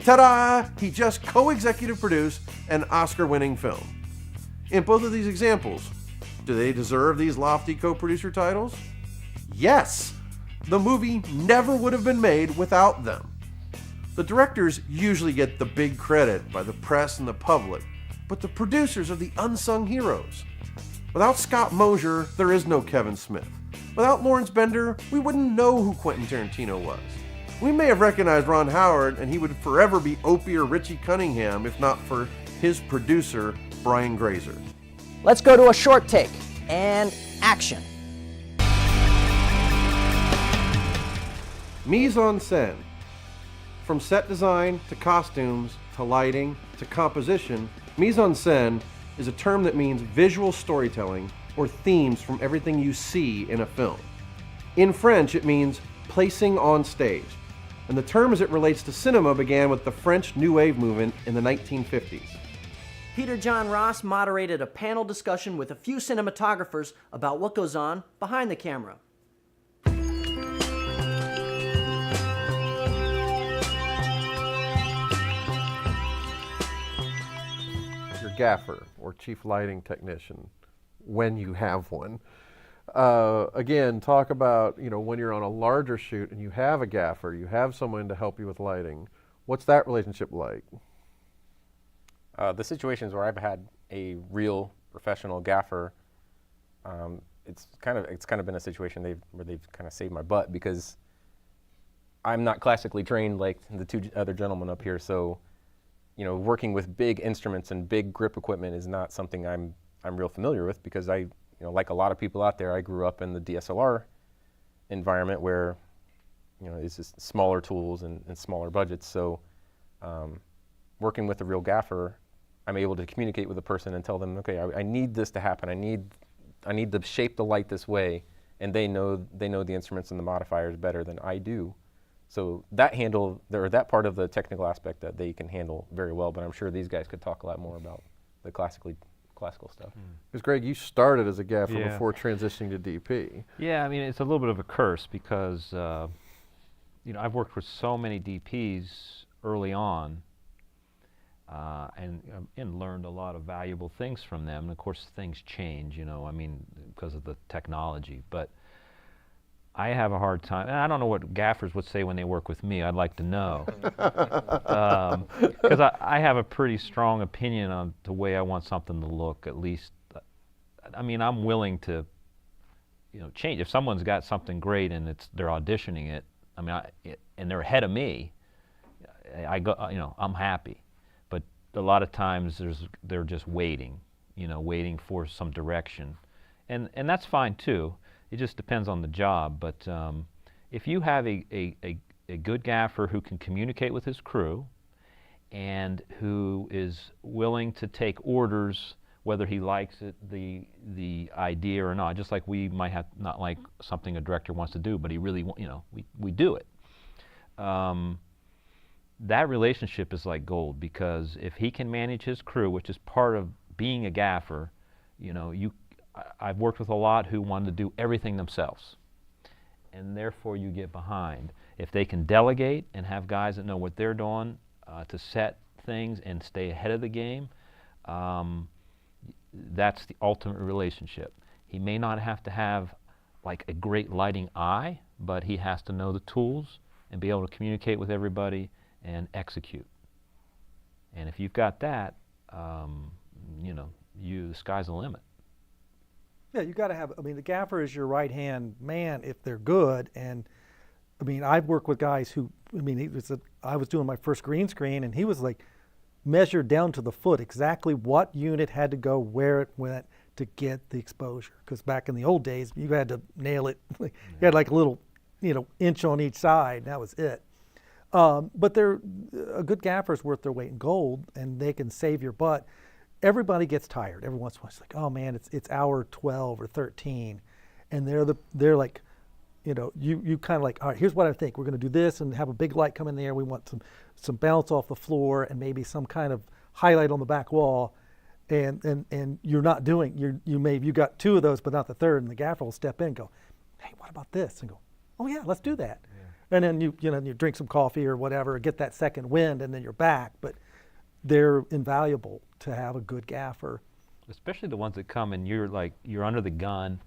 Ta-da! He just co-executive produced an Oscar-winning film. In both of these examples, do they deserve these lofty co-producer titles? Yes! The movie never would have been made without them. The directors usually get the big credit by the press and the public, but the producers are the unsung heroes. Without Scott Mosier, there is no Kevin Smith. Without Lawrence Bender, we wouldn't know who Quentin Tarantino was. We may have recognized Ron Howard, and he would forever be Opie or Richie Cunningham if not for his producer, Brian Grazer. Let's go to a short take, and action. Mise en scène. From set design to costumes to lighting to composition, mise en scène is a term that means visual storytelling or themes from everything you see in a film. In French, it means placing on stage, and the term as it relates to cinema began with the French New Wave movement in the 1950s. Peter John Ross moderated a panel discussion with a few cinematographers about what goes on behind the camera. Your gaffer or chief lighting technician, when you have one. Again, talk about, when you're on a larger shoot and you have a gaffer, you have someone to help you with lighting. What's that relationship like? The situations where I've had a real professional gaffer, it's kind of been a situation where they've kind of saved my butt, because I'm not classically trained like the two other gentlemen up here. So, working with big instruments and big grip equipment is not something I'm real familiar with, because like a lot of people out there, I grew up in the DSLR environment where, it's just smaller tools and smaller budgets. So, working with a real gaffer, I'm able to communicate with a person and tell them, okay, I need this to happen. I need to shape the light this way, and they know the instruments and the modifiers better than I do. So that part of the technical aspect that they can handle very well, but I'm sure these guys could talk a lot more about the classical stuff. Because Greg, you started as a gaffer before transitioning to DP. Yeah, I mean, it's a little bit of a curse because, I've worked with so many DPs early on and learned a lot of valuable things from them. And of course, things change, because of the technology. But I have a hard time, and I don't know what gaffers would say when they work with me. I'd like to know. Because I have a pretty strong opinion on the way I want something to look, at least. I mean, I'm willing to, change. If someone's got something great and they're auditioning it, and they're ahead of me, I go, I'm happy. But a lot of times they're just waiting, waiting for some direction. And that's fine too. It just depends on the job, but if you have a good gaffer who can communicate with his crew and who is willing to take orders, whether he likes it, the idea or not, just like we might not like something a director wants to do, but he really, we do it. That relationship is like gold, because if he can manage his crew, which is part of being a gaffer, I've worked with a lot who wanted to do everything themselves, and therefore you get behind. If they can delegate and have guys that know what they're doing to set things and stay ahead of the game, that's the ultimate relationship. He may not have to have like a great lighting eye, but he has to know the tools and be able to communicate with everybody and execute. And if you've got that, the sky's the limit. Yeah, you got to have, the gaffer is your right-hand man if they're good. And, I've worked with guys who, I was doing my first green screen, and he was like measured down to the foot exactly what unit had to go where it went to get the exposure. Because back in the old days, you had to nail it. You had like a little, inch on each side, and that was it. But a good gaffer's worth their weight in gold, and they can save your butt. Everybody gets tired every once in a while. It's like, oh man, it's hour 12 or 13, and they're like, you kind of like, all right, here's what I think. We're going to do this and have a big light come in there. We want some bounce off the floor and maybe some kind of highlight on the back wall, and you're not doing. You got two of those, but not the third. And the gaffer will step in and go, hey, what about this? And go, oh yeah, let's do that. Yeah. And then you drink some coffee or whatever, get that second wind, and then you're back. But they're invaluable to have a good gaffer. Especially the ones that come and you're under the gun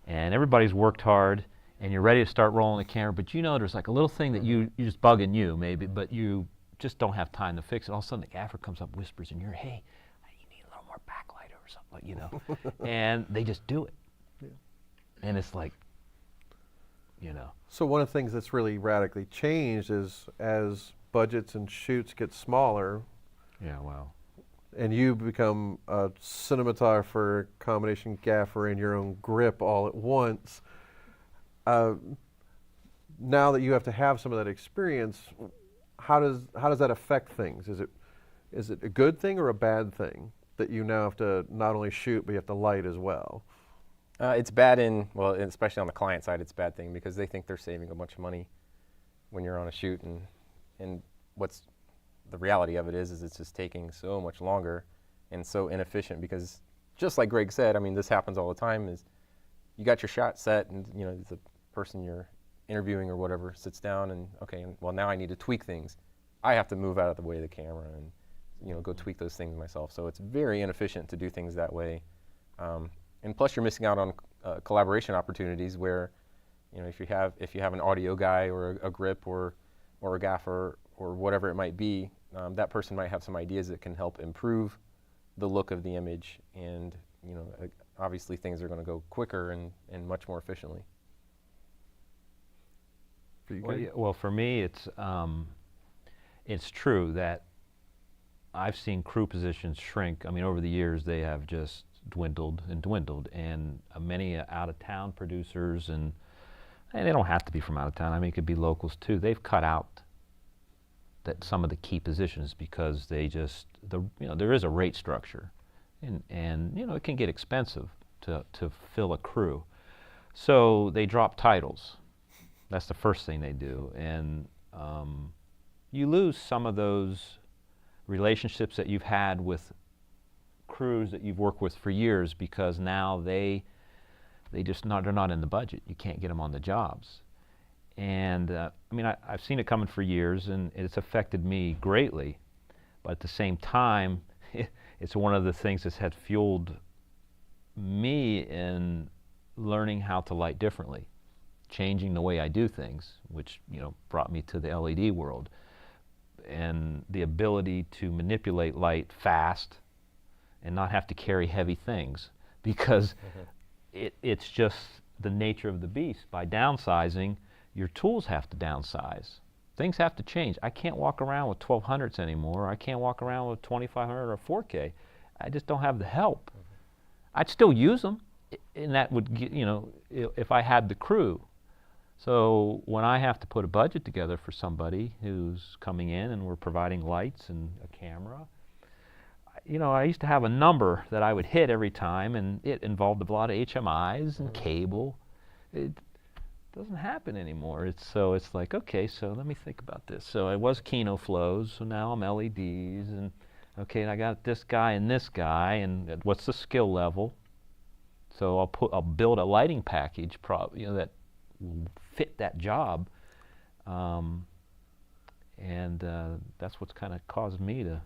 and everybody's worked hard and you're ready to start rolling the camera, but you know there's like a little thing that you just bugging you maybe, but you just don't have time to fix it. All of a sudden the gaffer comes up, whispers in your ear, hey, you need a little more backlight or something, like, you know, and they just do it. Yeah. And it's like, you know. So one of the things that's really radically changed is as budgets and shoots get smaller. Yeah, wow. And you become a cinematographer, combination gaffer, and your own grip all at once. Now that you have to have some of that experience, how does that affect things? Is it a good thing or a bad thing that you now have to not only shoot but you have to light as well? It's bad well, especially on the client side, it's a bad thing because they think they're saving a bunch of money when you're on a shoot, and what's the reality of it is it's just taking so much longer and so inefficient because just like Greg said, I mean, this happens all the time, is you got your shot set and, you know, the person you're interviewing or whatever sits down and, okay, well, now I need to tweak things. I have to move out of the way of the camera and, you know, go tweak those things myself. So it's very inefficient to do things that way. And plus you're missing out on collaboration opportunities where, you know, if you have an audio guy or a grip or a gaffer or whatever it might be, that person might have some ideas that can help improve the look of the image, and, you know, obviously things are going to go quicker and much more efficiently. Well, for me, it's true that I've seen crew positions shrink. I mean, over the years, they have just dwindled and dwindled, and many out-of-town producers, and they don't have to be from out of town. I mean, it could be locals too. They've cut out some of the key positions because they just, you know, there is a rate structure, and you know, it can get expensive to fill a crew. So they drop titles. That's the first thing they do, and you lose some of those relationships that you've had with crews that you've worked with for years because now they're not in the budget. You can't get them on the jobs. And I mean, I've seen it coming for years, and it's affected me greatly. But at the same time, it's one of the things that's had fueled me in learning how to light differently, changing the way I do things, which, you know, brought me to the LED world, and the ability to manipulate light fast and not have to carry heavy things because it's just the nature of the beast. By downsizing, your tools have to downsize. Things have to change. I can't walk around with 1200s anymore. I can't walk around with 2500 or 4K. I just don't have the help. I'd still use them, and that would get, you know, if I had the crew. So when I have to put a budget together for somebody who's coming in and we're providing lights and a camera, you know, I used to have a number that I would hit every time, and it involved a lot of HMIs and cable. It doesn't happen anymore. So it's like, okay, so let me think about this. So it was Kino flows, so now I'm LEDs, and okay, and I got this guy and this guy, and what's the skill level? So I'll build a lighting package, you know, that will fit that job, and that's what's kind of caused me to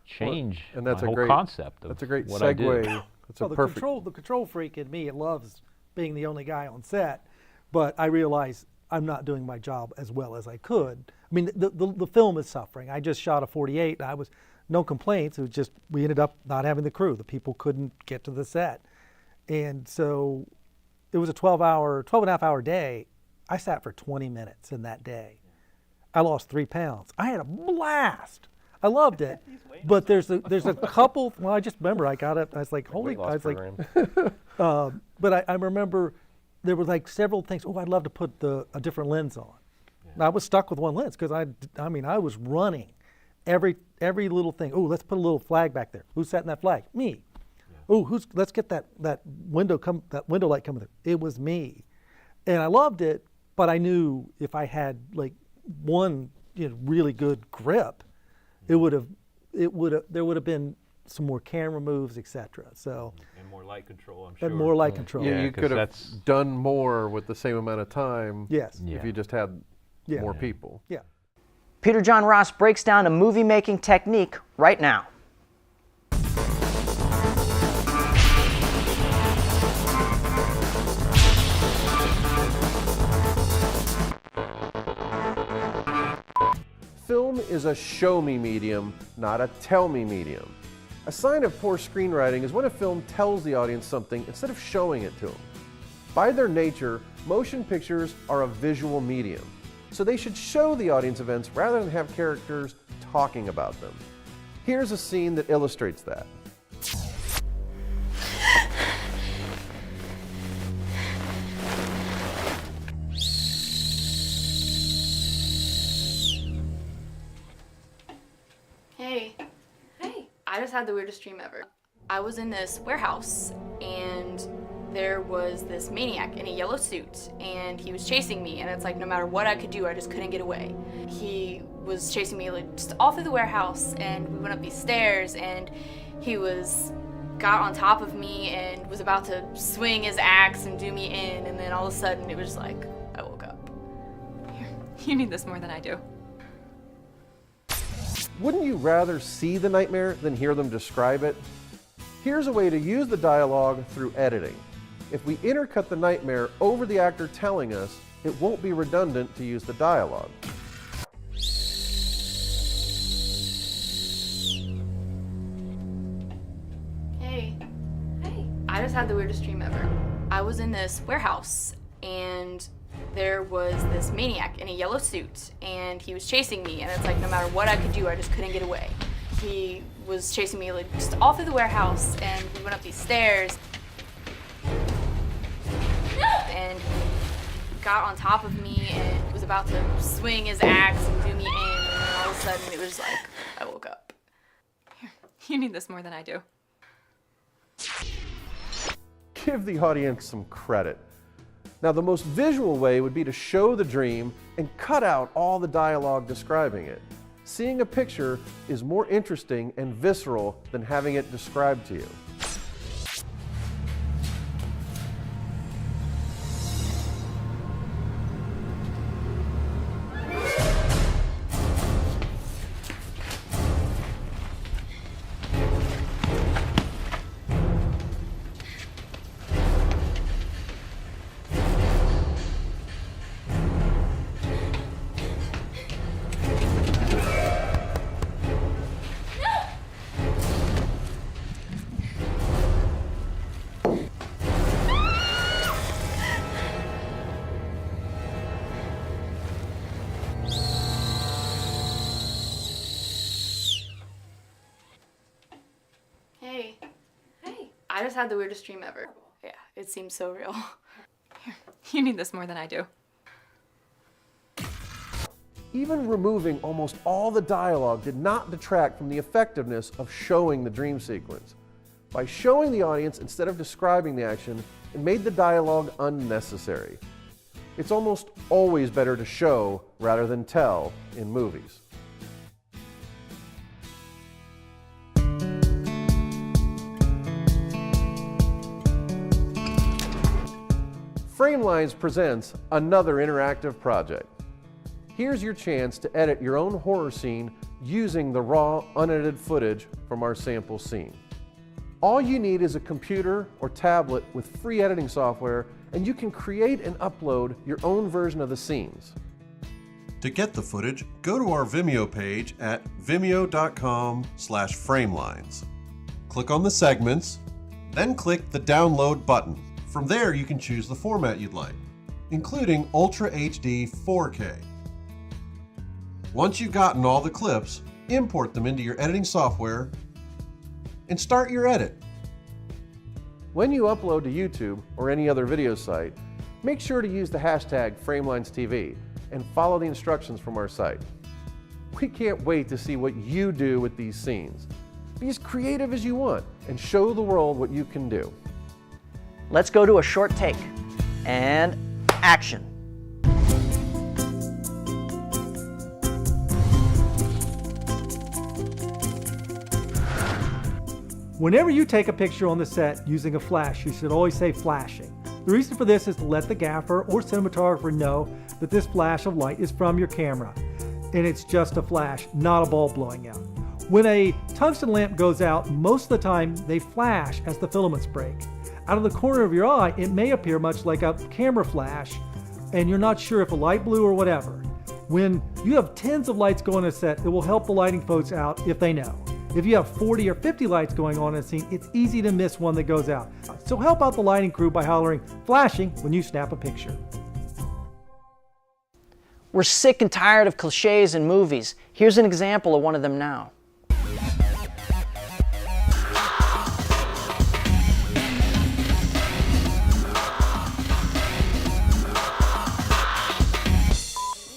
change and that's my whole great concept of that's a great what I segue. do. That's well, a the perfect control freak in me, it loves being the only guy on set, but I realize I'm not doing my job as well as I could. I mean, the film is suffering. I just shot a 48, and I was no complaints. It was just we ended up not having the crew. The people couldn't get to the set, and so it was a 12 and a half hour day. I sat for 20 minutes in that day. I lost 3 pounds. I had a blast. I loved it. But there's a couple. Well, I just remember I got up. I was like, holy! I was like, but I remember there were like several things. Oh, I'd love to put a different lens on. Yeah. I was stuck with one lens because I mean I was running every little thing. Oh, let's put a little flag back there. Who's setting that flag? Me. Yeah. Oh, let's get that window light coming through. It was me, and I loved it. But I knew if I had like one really good grip, there would have been some more camera moves, etc. So and more light control, I'm sure. And more light control. Yeah, you could have done more with the same amount of time. Yes. If you just had more people. Yeah. Peter John Ross breaks down a movie making technique right now. Film is a show me medium, not a tell me medium. A sign of poor screenwriting is when a film tells the audience something instead of showing it to them. By their nature, motion pictures are a visual medium, so they should show the audience events rather than have characters talking about them. Here's a scene that illustrates that. Hey. Hey. I just had the weirdest dream ever. I was in this warehouse and there was this maniac in a yellow suit and he was chasing me, and it's like no matter what I could do, I just couldn't get away. He was chasing me like just all through the warehouse, and we went up these stairs and he got on top of me and was about to swing his axe and do me in, and then all of a sudden it was like I woke up. You need this more than I do. Wouldn't you rather see the nightmare than hear them describe it? Here's a way to use the dialogue through editing. If we intercut the nightmare over the actor telling us, it won't be redundant to use the dialogue. Hey. Hey. I just had the weirdest dream ever. I was in this warehouse and there was this maniac in a yellow suit and he was chasing me, and it's like no matter what I could do, I just couldn't get away. He was chasing me like just all through the warehouse, and we went up these stairs and he got on top of me and was about to swing his axe and do me in, and then all of a sudden it was like I woke up. You need this more than I do. Give the audience some credit. Now, the most visual way would be to show the dream and cut out all the dialogue describing it. Seeing a picture is more interesting and visceral than having it described to you. Hey. Hey. I just had the weirdest dream ever. Yeah, it seems so real. You need this more than I do. Even removing almost all the dialogue did not detract from the effectiveness of showing the dream sequence. By showing the audience instead of describing the action, it made the dialogue unnecessary. It's almost always better to show rather than tell in movies. Framelines presents another interactive project. Here's your chance to edit your own horror scene using the raw, unedited footage from our sample scene. All you need is a computer or tablet with free editing software, and you can create and upload your own version of the scenes. To get the footage, go to our Vimeo page at vimeo.com/framelines. Click on the segments, then click the download button. From there, you can choose the format you'd like, including Ultra HD 4K. Once you've gotten all the clips, import them into your editing software and start your edit. When you upload to YouTube or any other video site, make sure to use the hashtag FramelinesTV and follow the instructions from our site. We can't wait to see what you do with these scenes. Be as creative as you want and show the world what you can do. Let's go to a short take. And action. Whenever you take a picture on the set using a flash, you should always say flashing. The reason for this is to let the gaffer or cinematographer know that this flash of light is from your camera, and it's just a flash, not a bulb blowing out. When a tungsten lamp goes out, most of the time they flash as the filaments break. Out of the corner of your eye, it may appear much like a camera flash, and you're not sure if a light blew or whatever. When you have tens of lights going on a set, it will help the lighting folks out if they know. If you have 40 or 50 lights going on in a scene, it's easy to miss one that goes out. So help out the lighting crew by hollering flashing when you snap a picture. We're sick and tired of cliches in movies. Here's an example of one of them now.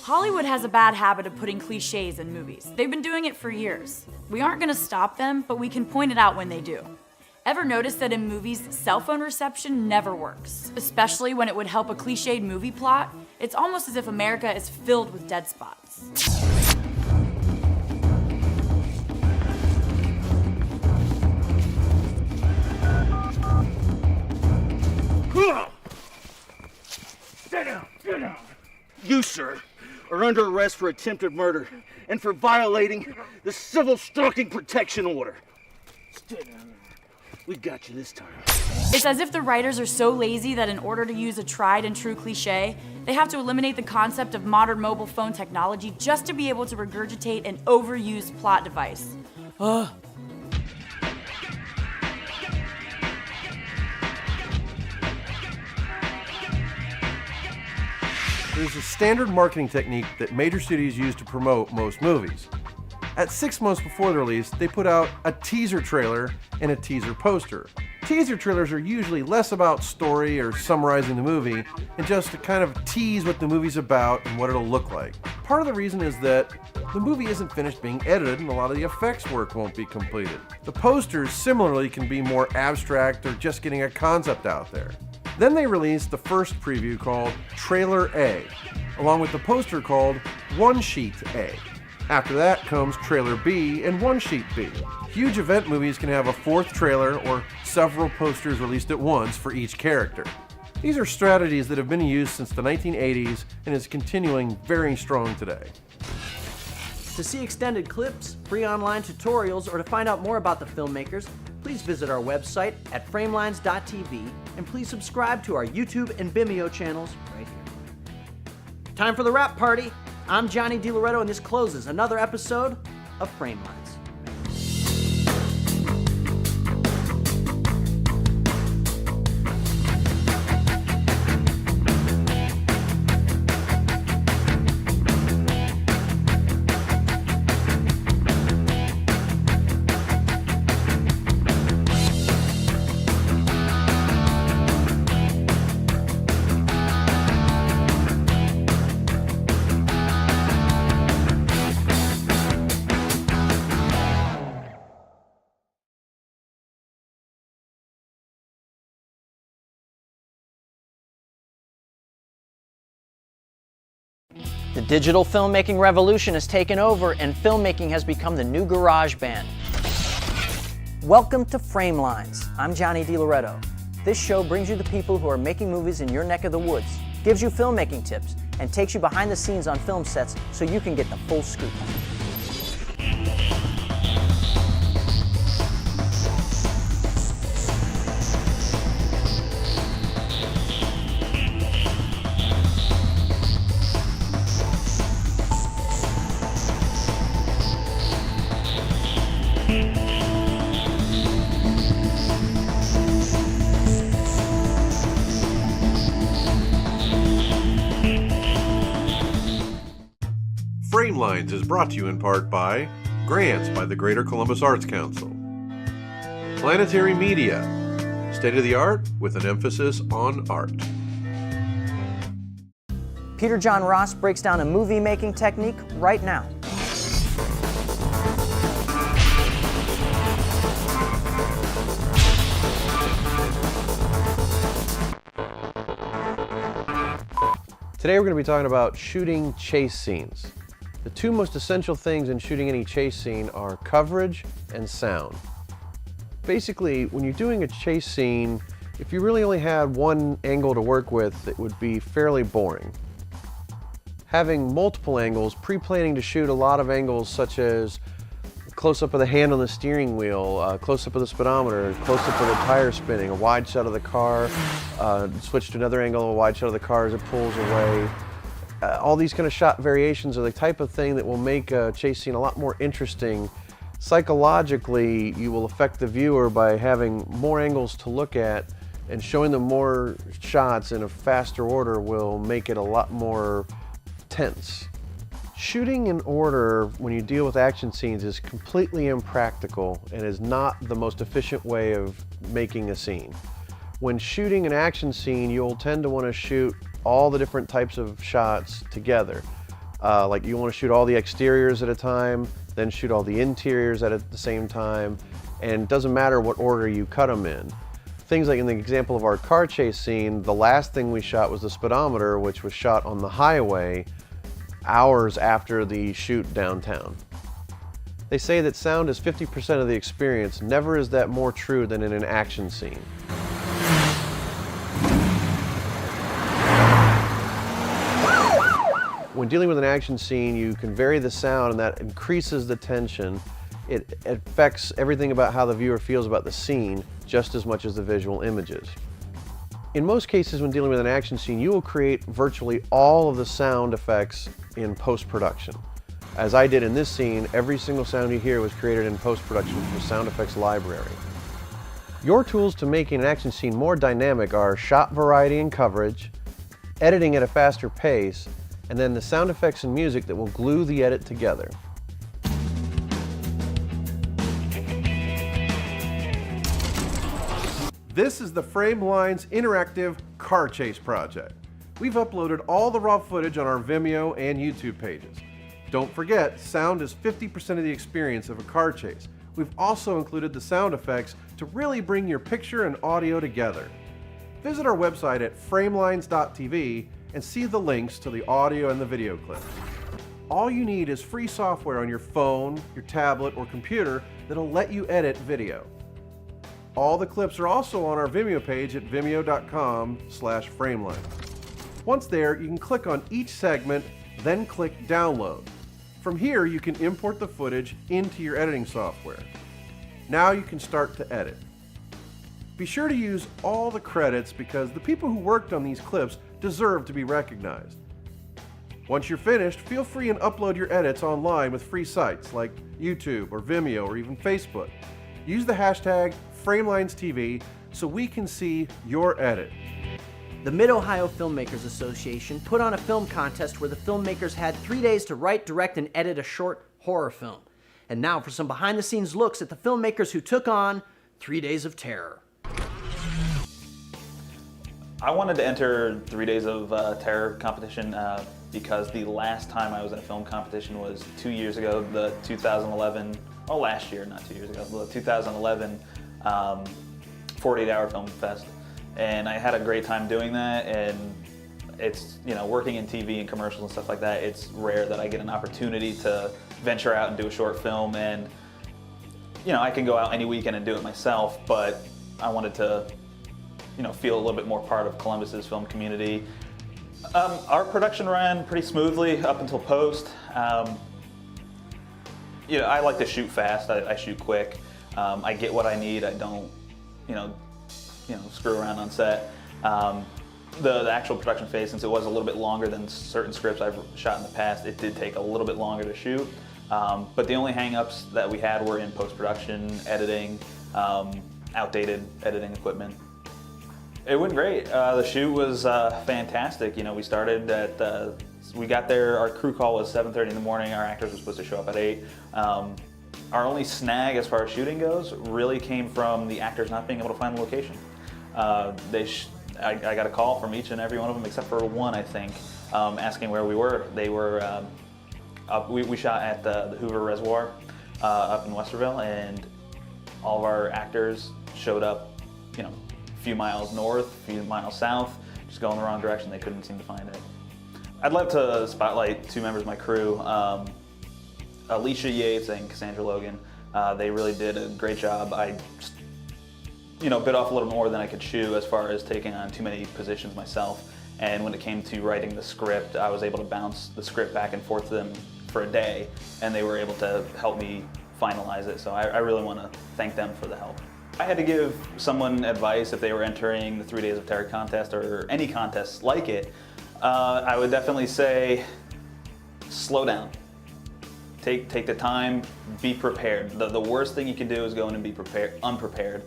Hollywood has a bad habit of putting cliches in movies. They've been doing it for years. We aren't gonna stop them, but we can point it out when they do. Ever notice that in movies, cell phone reception never works, especially when it would help a cliched movie plot? It's almost as if America is filled with dead spots. Sit down, sit down. You, sir, are under arrest for attempted murder and for violating the Civil Stalking Protection Order. Sit down. We got you this time. It's as if the writers are so lazy that in order to use a tried and true cliche, they have to eliminate the concept of modern mobile phone technology just to be able to regurgitate an overused plot device. Ugh. There's a standard marketing technique that major studios use to promote most movies. At 6 months before the release, they put out a teaser trailer and a teaser poster. Teaser trailers are usually less about story or summarizing the movie and just to kind of tease what the movie's about and what it'll look like. Part of the reason is that the movie isn't finished being edited and a lot of the effects work won't be completed. The posters similarly can be more abstract or just getting a concept out there. Then they released the first preview called Trailer A, along with the poster called One Sheet A. After that comes Trailer B and One Sheet B. Huge event movies can have a fourth trailer or several posters released at once for each character. These are strategies that have been used since the 1980s and is continuing very strong today. To see extended clips, free online tutorials, or to find out more about the filmmakers, please visit our website at framelines.tv and please subscribe to our YouTube and Vimeo channels right here. Time for the wrap party. I'm Johnny DiLoretto and this closes another episode of Framelines. The digital filmmaking revolution has taken over and filmmaking has become the new garage band. Welcome to Framelines. I'm Johnny DiLoretto. This show brings you the people who are making movies in your neck of the woods, gives you filmmaking tips, and takes you behind the scenes on film sets so you can get the full scoop. Framelines is brought to you in part by grants by the Greater Columbus Arts Council, Planetary Media, state-of-the-art with an emphasis on art. Peter John Ross breaks down a movie-making technique right now. Today we're going to be talking about shooting chase scenes. The two most essential things in shooting any chase scene are coverage and sound. Basically, when you're doing a chase scene, if you really only had one angle to work with, it would be fairly boring. Having multiple angles, pre-planning to shoot a lot of angles such as close-up of the hand on the steering wheel, close-up of the speedometer, close-up of the tire spinning, a wide shot of the car, switch to another angle, a wide shot of the car as it pulls away. all these kind of shot variations are the type of thing that will make a chase scene a lot more interesting. Psychologically, you will affect the viewer by having more angles to look at, and showing them more shots in a faster order will make it a lot more tense. Shooting in order when you deal with action scenes is completely impractical and is not the most efficient way of making a scene. When shooting an action scene, you'll tend to want to shoot all the different types of shots together. Like you want to shoot all the exteriors at a time, then shoot all the interiors at the same time, and it doesn't matter what order you cut them in. Things like in the example of our car chase scene, the last thing we shot was the speedometer, which was shot on the highway hours after the shoot downtown. They say that sound is 50% of the experience. Never is that more true than in an action scene. When dealing with an action scene, you can vary the sound, and that increases the tension. It affects everything about how the viewer feels about the scene just as much as the visual images. In most cases, when dealing with an action scene, you will create virtually all of the sound effects in post-production. As I did in this scene, every single sound you hear was created in post-production from the sound effects library. Your tools to making an action scene more dynamic are shot variety and coverage, editing at a faster pace, and then the sound effects and music that will glue the edit together. This is the Framelines interactive car chase project. We've uploaded all the raw footage on our Vimeo and YouTube pages. Don't forget, sound is 50% of the experience of a car chase. We've also included the sound effects to really bring your picture and audio together. Visit our website at framelines.tv and see the links to the audio and the video clips. All you need is free software on your phone, your tablet, or computer that'll let you edit video. All the clips are also on our Vimeo page at vimeo.com/framelines. Once there, you can click on each segment, then click Download. From here, you can import the footage into your editing software. Now you can start to edit. Be sure to use all the credits because the people who worked on these clips deserve to be recognized. Once you're finished, feel free and upload your edits online with free sites like YouTube or Vimeo or even Facebook. Use the hashtag FramelinesTV so we can see your edit. The Mid-Ohio Filmmakers Association put on a film contest where the filmmakers had 3 days to write, direct, and edit a short horror film. And now for some behind-the-scenes looks at the filmmakers who took on 3 Days of Terror. I wanted to enter 3 Days of Terror competition because the last time I was in a film competition was 2 years ago, the 2011, oh last year, not 2 years ago, the 2011 48-Hour Film Fest. And I had a great time doing that, and it's, you know, working in TV and commercials and stuff like that, it's rare that I get an opportunity to venture out and do a short film, and, you know, I can go out any weekend and do it myself, but I wanted to, you know, feel a little bit more part of Columbus's film community. Our production ran pretty smoothly up until post. You know, I like to shoot fast, I shoot quick. I get what I need, I don't, you know, screw around on set. The actual production phase, since it was a little bit longer than certain scripts I've shot in the past, it did take a little bit longer to shoot. But the only hang-ups that we had were in post-production, editing, outdated editing equipment. It went great. The shoot was fantastic. You know, we started at, we got there, our crew call was 7:30 in the morning, our actors were supposed to show up at 8. Our only snag as far as shooting goes really came from the actors not being able to find the location. I got a call from each and every one of them except for one, I think, asking where we were. They were, we shot at the Hoover Reservoir up in Westerville, and all of our actors showed up, you know, a few miles north, a few miles south, just going the wrong direction. They couldn't seem to find it. I'd love to spotlight 2 members of my crew. Alicia Yates and Cassandra Logan. They really did a great job. I, you know, bit off a little more than I could chew as far as taking on too many positions myself. And when it came to writing the script, I was able to bounce the script back and forth to them for a day, and they were able to help me finalize it. So I really want to thank them for the help. I had to give someone advice if they were entering the 3 Days of Terror contest or any contest like it. I would definitely say slow down. Take the time, be prepared. The worst thing you can do is go in and be unprepared.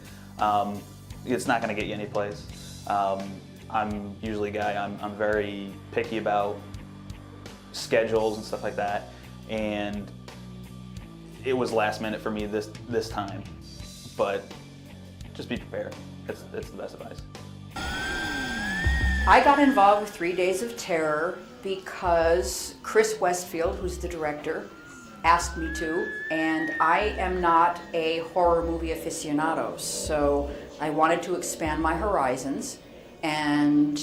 It's not going to get you any place. I'm usually a guy, I'm very picky about schedules and stuff like that, and it was last minute for me this time, but just be prepared. It's the best advice. I got involved with 3 Days of Terror because Chris Westfield, who's the director, asked me to, and I am not a horror movie aficionado, so I wanted to expand my horizons, and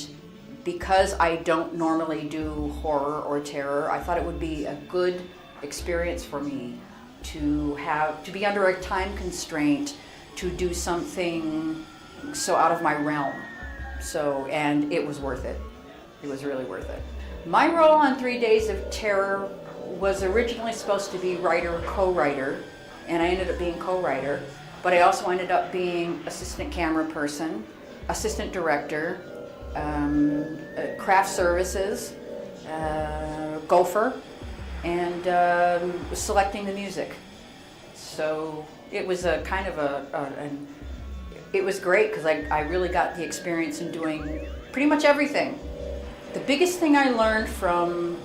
because I don't normally do horror or terror, I thought it would be a good experience for me to be under a time constraint to do something so out of my realm. And it was worth it. It was really worth it. My role on 3 Days of Terror was originally supposed to be writer, co-writer, and I ended up being co-writer, but I also ended up being assistant camera person, assistant director, craft services, gopher, and selecting the music. So it was a kind of it was great because I really got the experience in doing pretty much everything. The biggest thing I learned from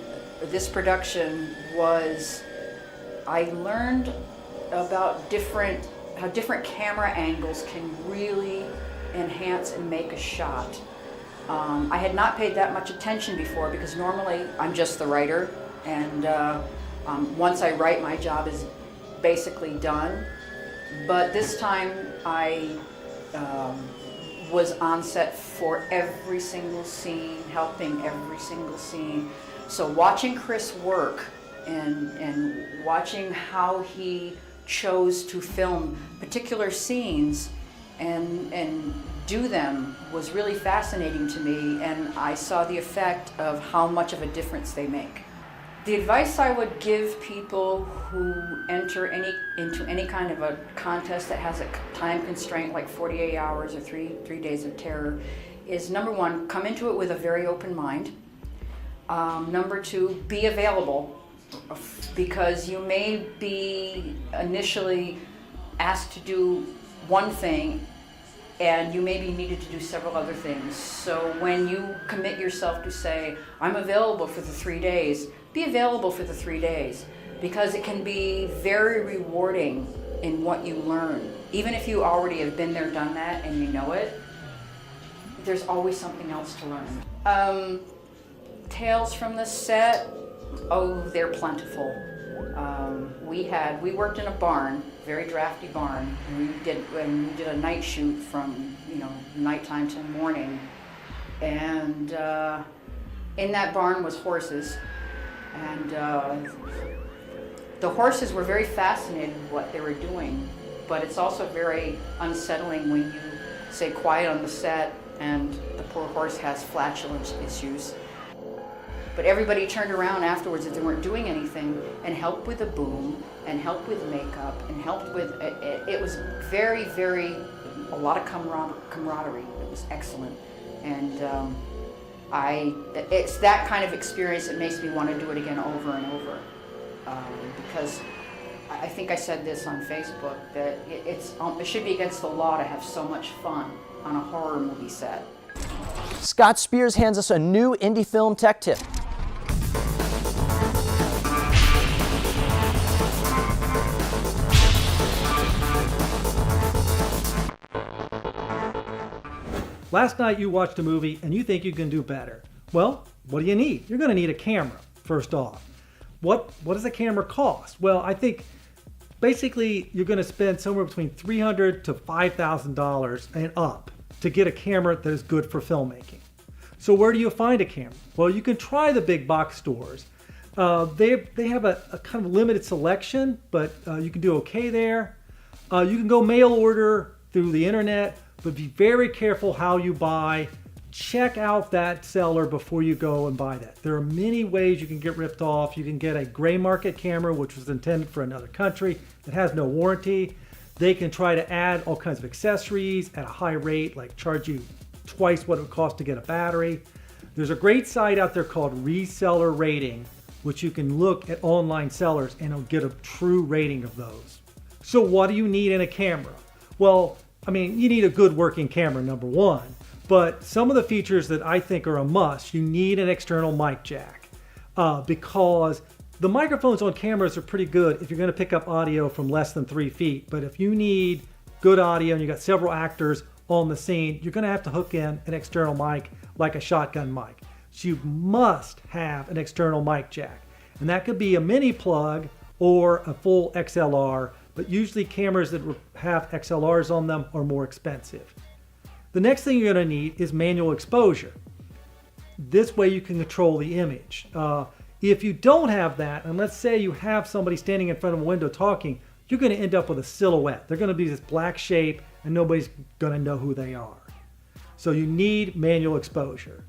this production was I learned about how different camera angles can really enhance and make a shot. I had not paid that much attention before because normally I'm just the writer, and once I write, my job is basically done. But this time I was on set for every single scene, helping every single scene. So watching Chris work and watching how he chose to film particular scenes and do them was really fascinating to me, and I saw the effect of how much of a difference they make. The advice I would give people who enter into any kind of a contest that has a time constraint like 48 hours or 3 Days of Terror is, number one, come into it with a very open mind. Number two, be available, because you may be initially asked to do one thing and you may be needed to do several other things. So when you commit yourself to say, I'm available for the 3 days, be available for the 3 days, because it can be very rewarding in what you learn. Even if you already have been there, done that, and you know it, there's always something else to learn. Tales from the set, oh, they're plentiful. We worked in a barn, very drafty barn, and we did a night shoot from nighttime till morning, and in that barn was horses, and the horses were very fascinated with what they were doing, but it's also very unsettling when you say quiet on the set and the poor horse has flatulence issues. But everybody turned around afterwards if they weren't doing anything and helped with the boom and helped with makeup and helped with it was very, very, a lot of camaraderie. It was excellent. And it's that kind of experience that makes me want to do it again over and over. Because I think I said this on Facebook, that it should be against the law to have so much fun on a horror movie set. Scott Spears hands us a new indie film tech tip. Last night you watched a movie and you think you can do better. Well, what do you need? You're going to need a camera, first off. What does a camera cost? Well, I think basically you're going to spend somewhere between $300 to $5,000 and up to get a camera that is good for filmmaking. So where do you find a camera? Well, you can try the big box stores. They have a kind of limited selection, but you can do okay there. You can go mail order through the internet, but be very careful how you buy. Check out that seller before you go and buy that. There are many ways you can get ripped off. You can get a gray market camera, which was intended for another country, that has no warranty. They can try to add all kinds of accessories at a high rate, like charge you twice what it would cost to get a battery. There's a great site out there called Reseller Rating, which you can look at online sellers and it'll get a true rating of those. So what do you need in a camera? Well, I mean, you need a good working camera, number one, but some of the features that I think are a must, you need an external mic jack because the microphones on cameras are pretty good if you're going to pick up audio from less than 3 feet, but if you need good audio and you got several actors on the scene, you're going to have to hook in an external mic like a shotgun mic. So you must have an external mic jack. And that could be a mini plug or a full XLR, but usually cameras that have XLRs on them are more expensive. The next thing you're going to need is manual exposure. This way you can control the image. If you don't have that, and let's say you have somebody standing in front of a window talking, you're going to end up with a silhouette. They're going to be this black shape and nobody's going to know who they are. So you need manual exposure.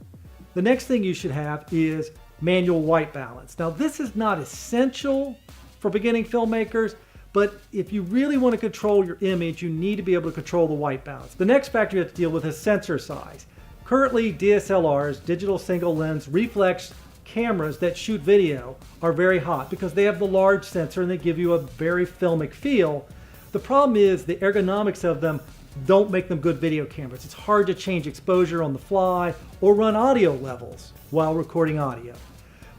The next thing you should have is manual white balance. Now this is not essential for beginning filmmakers, but if you really want to control your image, you need to be able to control the white balance. The next factor you have to deal with is sensor size. Currently, DSLRs, digital single lens reflex cameras that shoot video are very hot because they have the large sensor and they give you a very filmic feel. The problem is the ergonomics of them don't make them good video cameras. It's hard to change exposure on the fly or run audio levels while recording audio.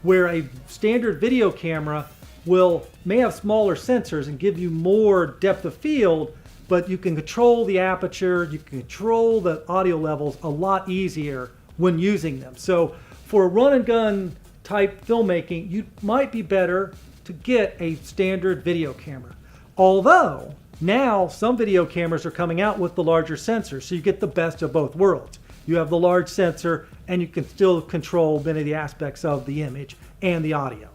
Where a standard video camera may have smaller sensors and give you more depth of field, but you can control the aperture, you can control the audio levels a lot easier when using them. So for a run and gun type filmmaking, you might be better to get a standard video camera. Although now some video cameras are coming out with the larger sensor, so you get the best of both worlds. You have the large sensor and you can still control many of the aspects of the image and the audio.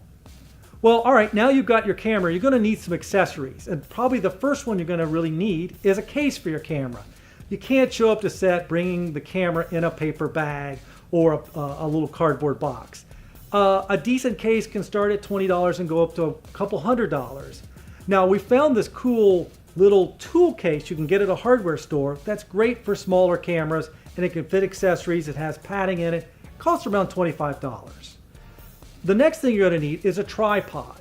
Well, all right, now you've got your camera, you're going to need some accessories. And probably the first one you're going to really need is a case for your camera. You can't show up to set bringing the camera in a paper bag or a little cardboard box. A decent case can start at $20 and go up to a couple $100. Now, we found this cool little tool case you can get at a hardware store that's great for smaller cameras and it can fit accessories. It has padding in it. It costs around $25. The next thing you're going to need is a tripod.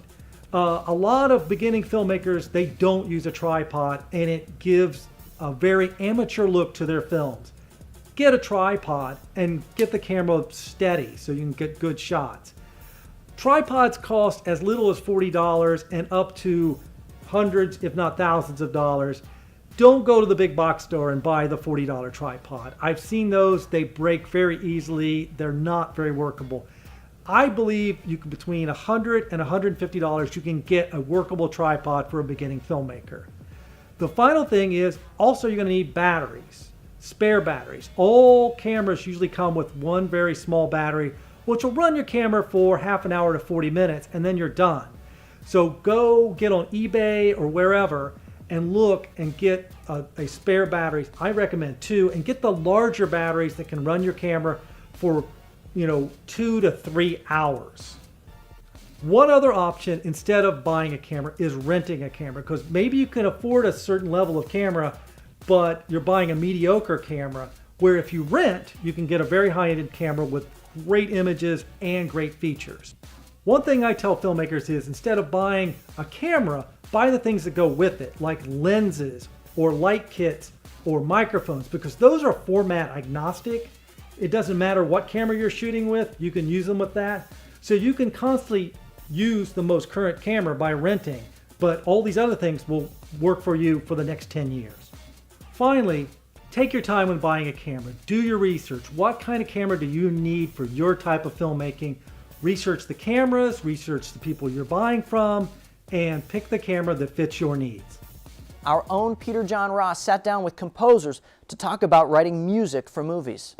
A lot of beginning filmmakers, they don't use a tripod and it gives a very amateur look to their films. Get a tripod and get the camera steady so you can get good shots. Tripods cost as little as $40 and up to hundreds, if not thousands of dollars. Don't go to the big box store and buy the $40 tripod. I've seen those, they break very easily. They're not very workable. I believe you can, between $100 and $150, you can get a workable tripod for a beginning filmmaker. The final thing is also you're going to need batteries, spare batteries. All cameras usually come with one very small battery, which will run your camera for half an hour to 40 minutes, and then you're done. So go get on eBay or wherever and look and get a spare battery. I recommend 2, and get the larger batteries that can run your camera for 2 to 3 hours. One other option instead of buying a camera is renting a camera, because maybe you can afford a certain level of camera, but you're buying a mediocre camera, where if you rent, you can get a very high-end camera with great images and great features. One thing I tell filmmakers is instead of buying a camera, buy the things that go with it, like lenses or light kits or microphones, because those are format agnostic. It doesn't matter what camera you're shooting with, you can use them with that. So you can constantly use the most current camera by renting, but all these other things will work for you for the next 10 years. Finally, take your time when buying a camera. Do your research. What kind of camera do you need for your type of filmmaking? Research the cameras, research the people you're buying from, and pick the camera that fits your needs. Our own Peter John Ross sat down with composers to talk about writing music for movies.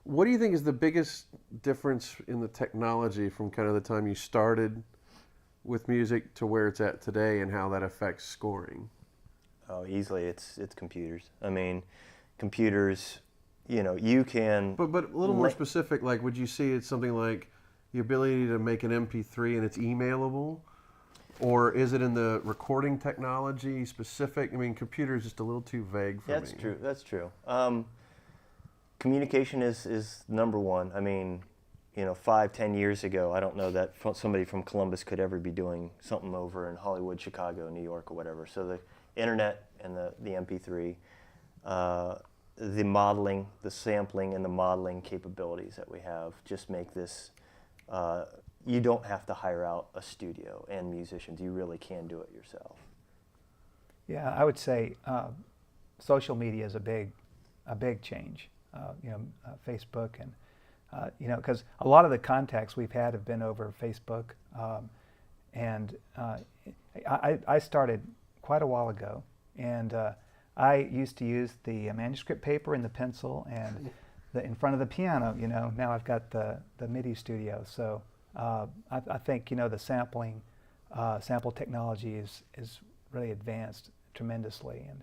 What do you think is the biggest difference in the technology from kind of the time you started with music to where it's at today, and how that affects scoring? Oh, easily, it's computers. I mean, computers, you can... But a little more specific, like, would you see it's something like the ability to make an MP3 and it's emailable? Or is it in the recording technology specific? I mean, computer is just a little too vague for me. That's true. That's true. Communication is number one. I mean, 5-10 years ago, I don't know that somebody from Columbus could ever be doing something over in Hollywood, Chicago, New York, or whatever. So the internet and the MP3, the modeling, the sampling, and the modeling capabilities that we have just make this. You don't have to hire out a studio and musicians. You really can do it yourself. Yeah, I would say social media is a big change. Facebook and because a lot of the contacts we've had have been over Facebook, and I started quite a while ago, and I used to use the manuscript paper and the pencil and in front of the piano. Now I've got the MIDI studio, so I think the sample technology is really advanced tremendously, and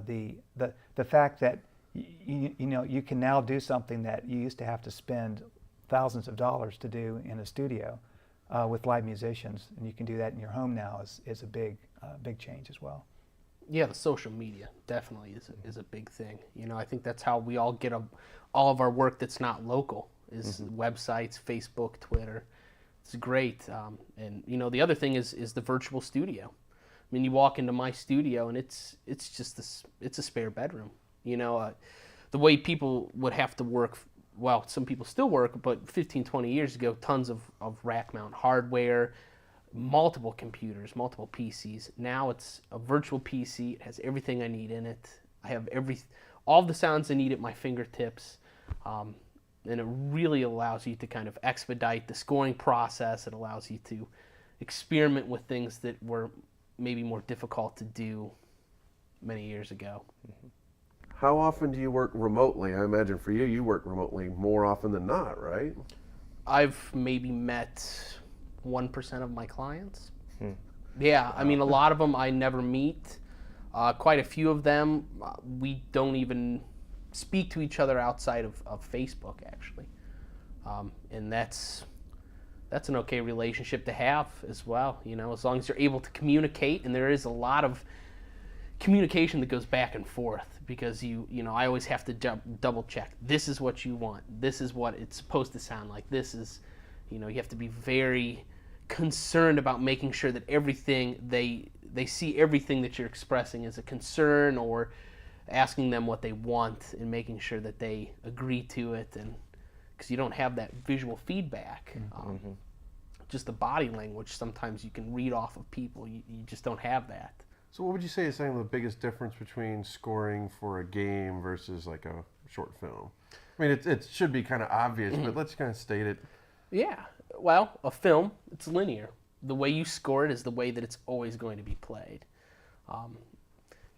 the fact that you can now do something that you used to have to spend thousands of dollars to do in a studio with live musicians, and you can do that in your home now is a big change as well. Yeah, the social media definitely is a big thing. I think that's how we all get all of our work that's not local is websites, Facebook, Twitter. It's great. And the other thing is the virtual studio. I mean, you walk into my studio and it's just it's a spare bedroom. The way people would have to work, well, some people still work, but 15, 20 years ago, tons of rack mount hardware, multiple computers, multiple PCs. Now it's a virtual PC. It has everything I need in it. I have all the sounds I need at my fingertips. And it really allows you to kind of expedite the scoring process. It allows you to experiment with things that were maybe more difficult to do many years ago. How often do you work remotely? I imagine for you work remotely more often than not, right? I've maybe met 1% of my clients. Yeah, I mean, a lot of them I never meet. Quite a few of them, we don't even speak to each other outside of Facebook, actually. And that's an okay relationship to have as well, as long as you're able to communicate, and there is a lot of communication that goes back and forth, because I always have to double check. This is what you want. This is what it's supposed to sound like. This is, you have to be very concerned about making sure that everything they see everything that you're expressing as a concern, or asking them what they want and making sure that they agree to it, and because you don't have that visual feedback. Just the body language, sometimes you can read off of people. You just don't have that. So what would you say is the biggest difference between scoring for a game versus like a short film? I mean, it should be kind of obvious, but let's kind of state it. Yeah, well, a film, it's linear. The way you score it is the way that it's always going to be played.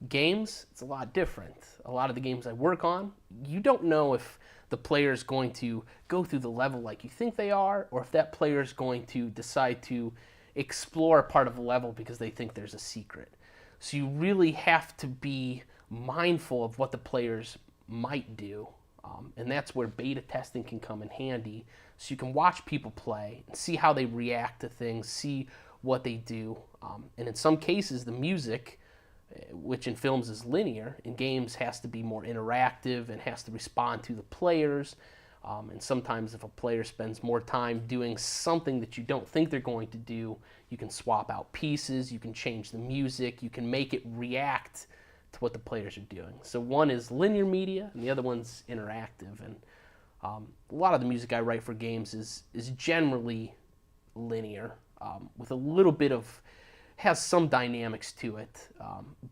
Games, it's a lot different. A lot of the games I work on, you don't know if the player is going to go through the level like you think they are, or if that player is going to decide to explore a part of the level because they think there's a secret. So you really have to be mindful of what the players might do. And that's where beta testing can come in handy. So you can watch people play and see how they react to things, see what they do. And in some cases, the music, which in films is linear, in games has to be more interactive and has to respond to the players. And sometimes if a player spends more time doing something that you don't think they're going to do, you can swap out pieces, you can change the music, you can make it react to what the players are doing. So one is linear media and the other one's interactive. And a lot of the music I write for games is generally linear, with a little bit of, has some dynamics to it,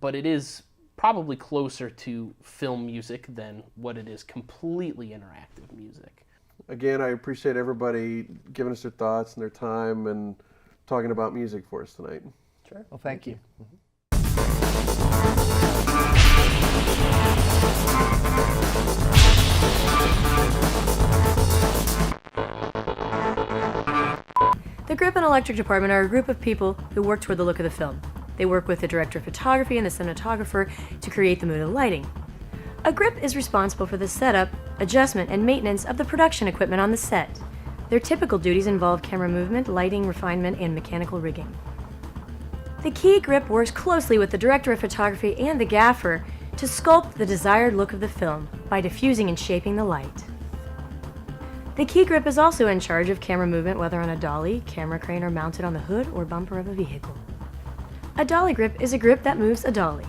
but it is probably closer to film music than what it is completely interactive music. Again, I appreciate everybody giving us their thoughts and their time and talking about music for us tonight. Sure. Well, thank you. The Grip and Electric Department are a group of people who work toward the look of the film. They work with the director of photography and the cinematographer to create the mood of the lighting. A grip is responsible for the setup, adjustment, and maintenance of the production equipment on the set. Their typical duties involve camera movement, lighting, refinement, and mechanical rigging. The key grip works closely with the director of photography and the gaffer to sculpt the desired look of the film by diffusing and shaping the light. The key grip is also in charge of camera movement, whether on a dolly, camera crane, or mounted on the hood or bumper of a vehicle. A dolly grip is a grip that moves a dolly.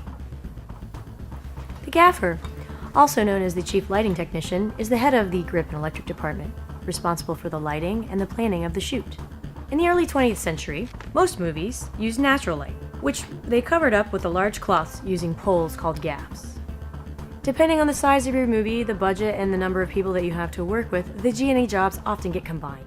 The gaffer, also known as the chief lighting technician, is the head of the grip and electric department, responsible for the lighting and the planning of the shoot. In the early 20th century, most movies used natural light, which they covered up with the large cloths using poles called gaffs. Depending on the size of your movie, the budget, and the number of people that you have to work with, the G&E jobs often get combined.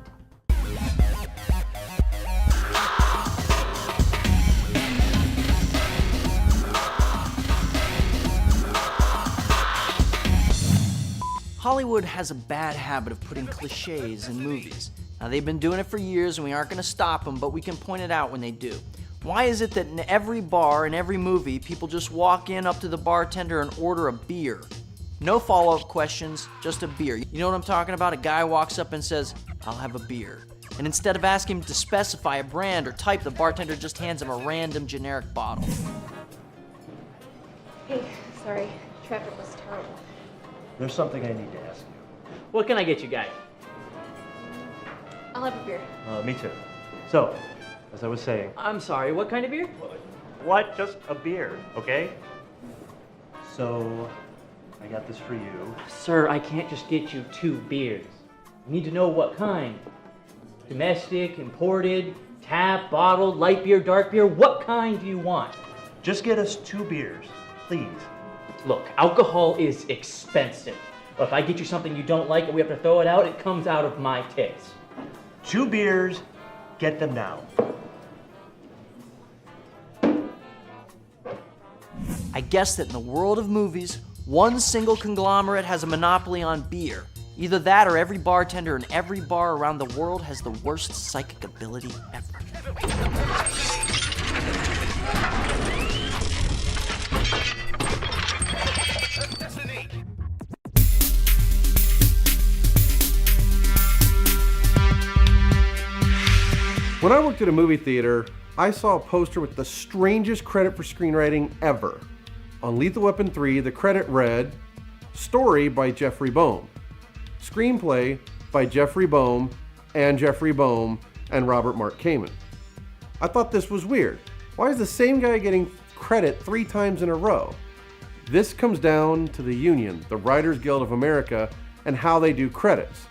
Hollywood has a bad habit of putting cliches in movies. Now, they've been doing it for years and we aren't going to stop them, but we can point it out when they do. Why is it that in every bar, in every movie, people just walk in up to the bartender and order a beer? No follow-up questions, just a beer. You know what I'm talking about? A guy walks up and says, "I'll have a beer." And instead of asking him to specify a brand or type, the bartender just hands him a random generic bottle. Hey, sorry. Traffic was terrible. There's something I need to ask you. What can I get you guys? I'll have a beer. Me too. So, as I was saying. I'm sorry, what kind of beer? What? Just a beer, okay? So, I got this for you. Sir, I can't just get you 2 beers. You need to know what kind. Domestic, imported, tap, bottled, light beer, dark beer. What kind do you want? Just get us 2 beers, please. Look, alcohol is expensive. If I get you something you don't like and we have to throw it out, it comes out of my tips. 2 beers, get them now. I guess that in the world of movies, one single conglomerate has a monopoly on beer. Either that or every bartender in every bar around the world has the worst psychic ability ever. When I worked at a movie theater, I saw a poster with the strangest credit for screenwriting ever. On Lethal Weapon 3, the credit read, "Story by Jeffrey Boehm. Screenplay by Jeffrey Boehm and Robert Mark Kamen." I thought this was weird. Why is the same guy getting credit 3 times in a row? This comes down to the union, the Writers Guild of America, and how they do credits.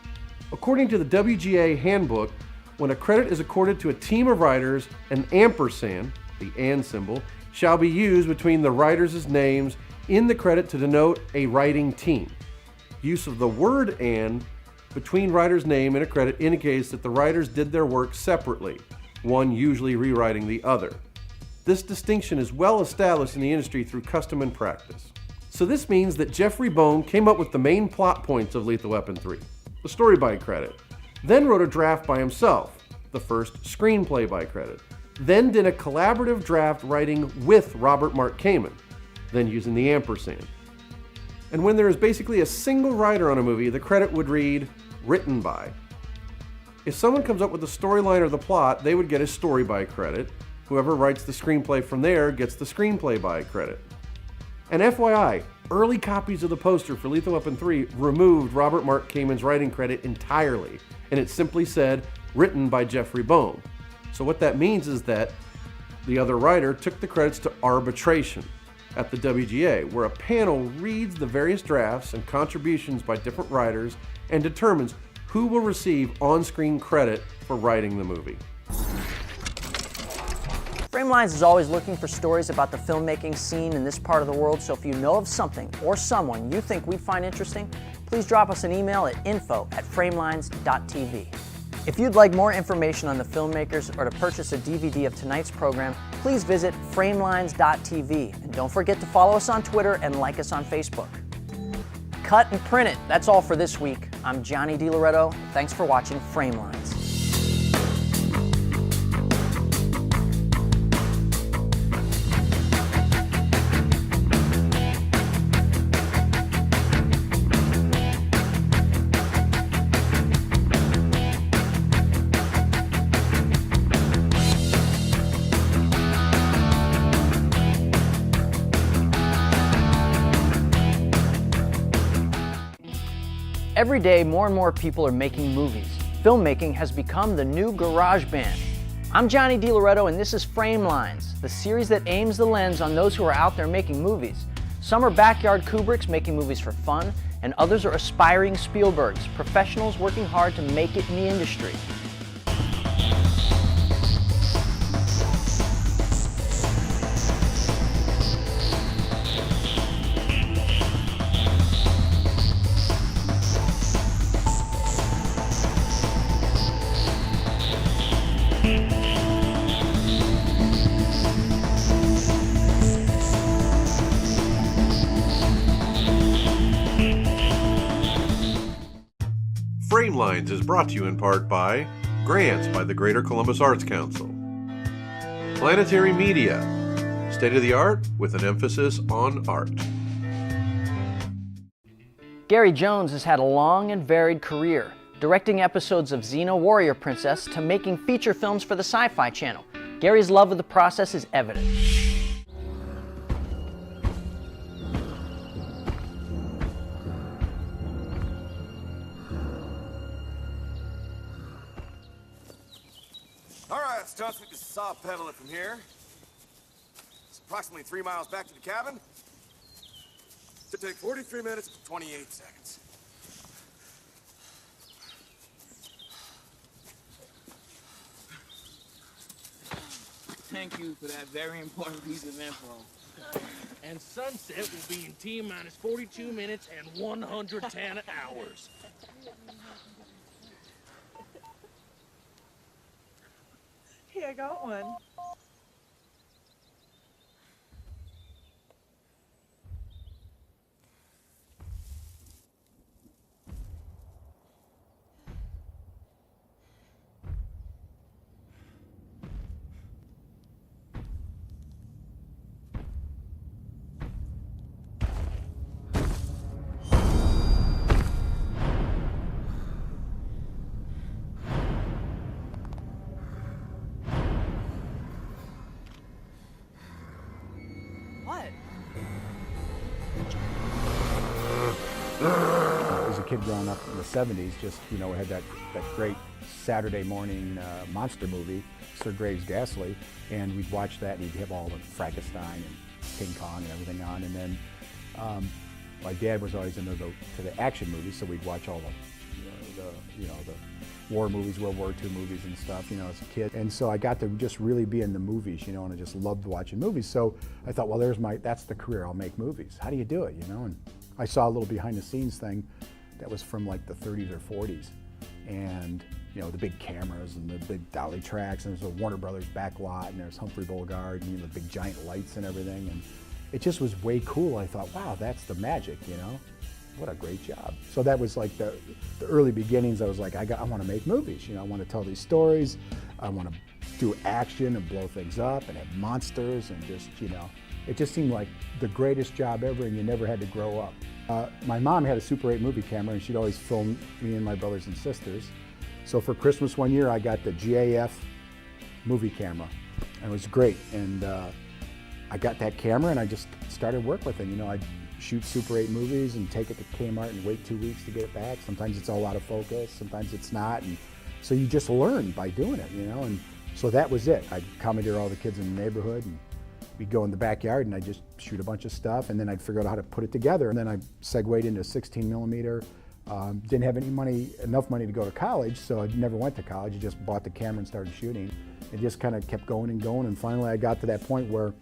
According to the WGA handbook, when a credit is accorded to a team of writers, an ampersand, the and symbol, shall be used between the writers' names in the credit to denote a writing team. Use of the word "and" between writer's name in a credit indicates that the writers did their work separately, one usually rewriting the other. This distinction is well established in the industry through custom and practice. So this means that Jeffrey Boehm came up with the main plot points of Lethal Weapon 3, the story by credit, then wrote a draft by himself, the first screenplay by credit, then did a collaborative draft writing with Robert Mark Kamen, then using the ampersand. And when there is basically a single writer on a movie, the credit would read, "Written by." If someone comes up with the storyline or the plot, they would get a story by credit. Whoever writes the screenplay from there gets the screenplay by credit. And FYI, early copies of the poster for Lethal Weapon 3 removed Robert Mark Kamen's writing credit entirely, and it simply said, "Written by Jeffrey Boehm." So what that means is that the other writer took the credits to arbitration at the WGA, where a panel reads the various drafts and contributions by different writers and determines who will receive on-screen credit for writing the movie. Framelines is always looking for stories about the filmmaking scene in this part of the world, so if you know of something or someone you think we'd find interesting, please drop us an email at info@framelines.tv. If you'd like more information on the filmmakers or to purchase a DVD of tonight's program, please visit framelines.tv. And don't forget to follow us on Twitter and like us on Facebook. Cut and print it. That's all for this week. I'm Johnny DiLoretto. Thanks for watching Framelines. Every day, more and more people are making movies. Filmmaking has become the new garage band. I'm Johnny DiLoretto, and this is Framelines, the series that aims the lens on those who are out there making movies. Some are backyard Kubricks making movies for fun, and others are aspiring Spielbergs, professionals working hard to make it in the industry. Framelines is brought to you in part by grants by the Greater Columbus Arts Council, Planetary Media, state-of-the-art with an emphasis on art. Gary Jones has had a long and varied career, directing episodes of Xena Warrior Princess to making feature films for the Sci-Fi Channel. Gary's love of the process is evident. Alright, Stunts, we can saw pedal it from here. It's approximately 3 miles back to the cabin. To take 43 minutes and 28 seconds. Thank you for that very important piece of info. And sunset will be in T-minus 42 minutes and 110 hours. Here, I got one. As a kid growing up in the 70s, just, we had that great Saturday morning monster movie, Sir Graves Ghastly, and we'd watch that and he'd have all the Frankenstein and King Kong and everything on, and then my dad was always into the action movies, so we'd watch all the war movies, World War II movies and stuff, as a kid. And so I got to just really be in the movies, and I just loved watching movies. So I thought, well, that's the career, I'll make movies. How do you do it, And I saw a little behind the scenes thing that was from like the 30s or 40s. And, the big cameras and the big dolly tracks, and there's a Warner Brothers back lot, and there's Humphrey Bogart, and the big giant lights and everything. And it just was way cool. I thought, wow, that's the magic, What a great job. So that was like the early beginnings. I was like, I want to make movies, I want to tell these stories. I want to do action and blow things up and have monsters and just, it just seemed like the greatest job ever, and you never had to grow up. My mom had a Super 8 movie camera, and she'd always film me and my brothers and sisters. So for Christmas one year, I got the GAF movie camera, and it was great. And I got that camera, and I just started work with it. I'd shoot Super 8 movies and take it to Kmart and wait 2 weeks to get it back. Sometimes it's all out of focus, sometimes it's not. And so you just learn by doing it, And so that was it. I'd commandeer all the kids in the neighborhood, and we'd go in the backyard and I'd just shoot a bunch of stuff, and then I'd figure out how to put it together. And then I segued into 16 millimeter. Didn't have enough money to go to college, so I never went to college. I just bought the camera and started shooting. It just kind of kept going and going, and finally I got to that point where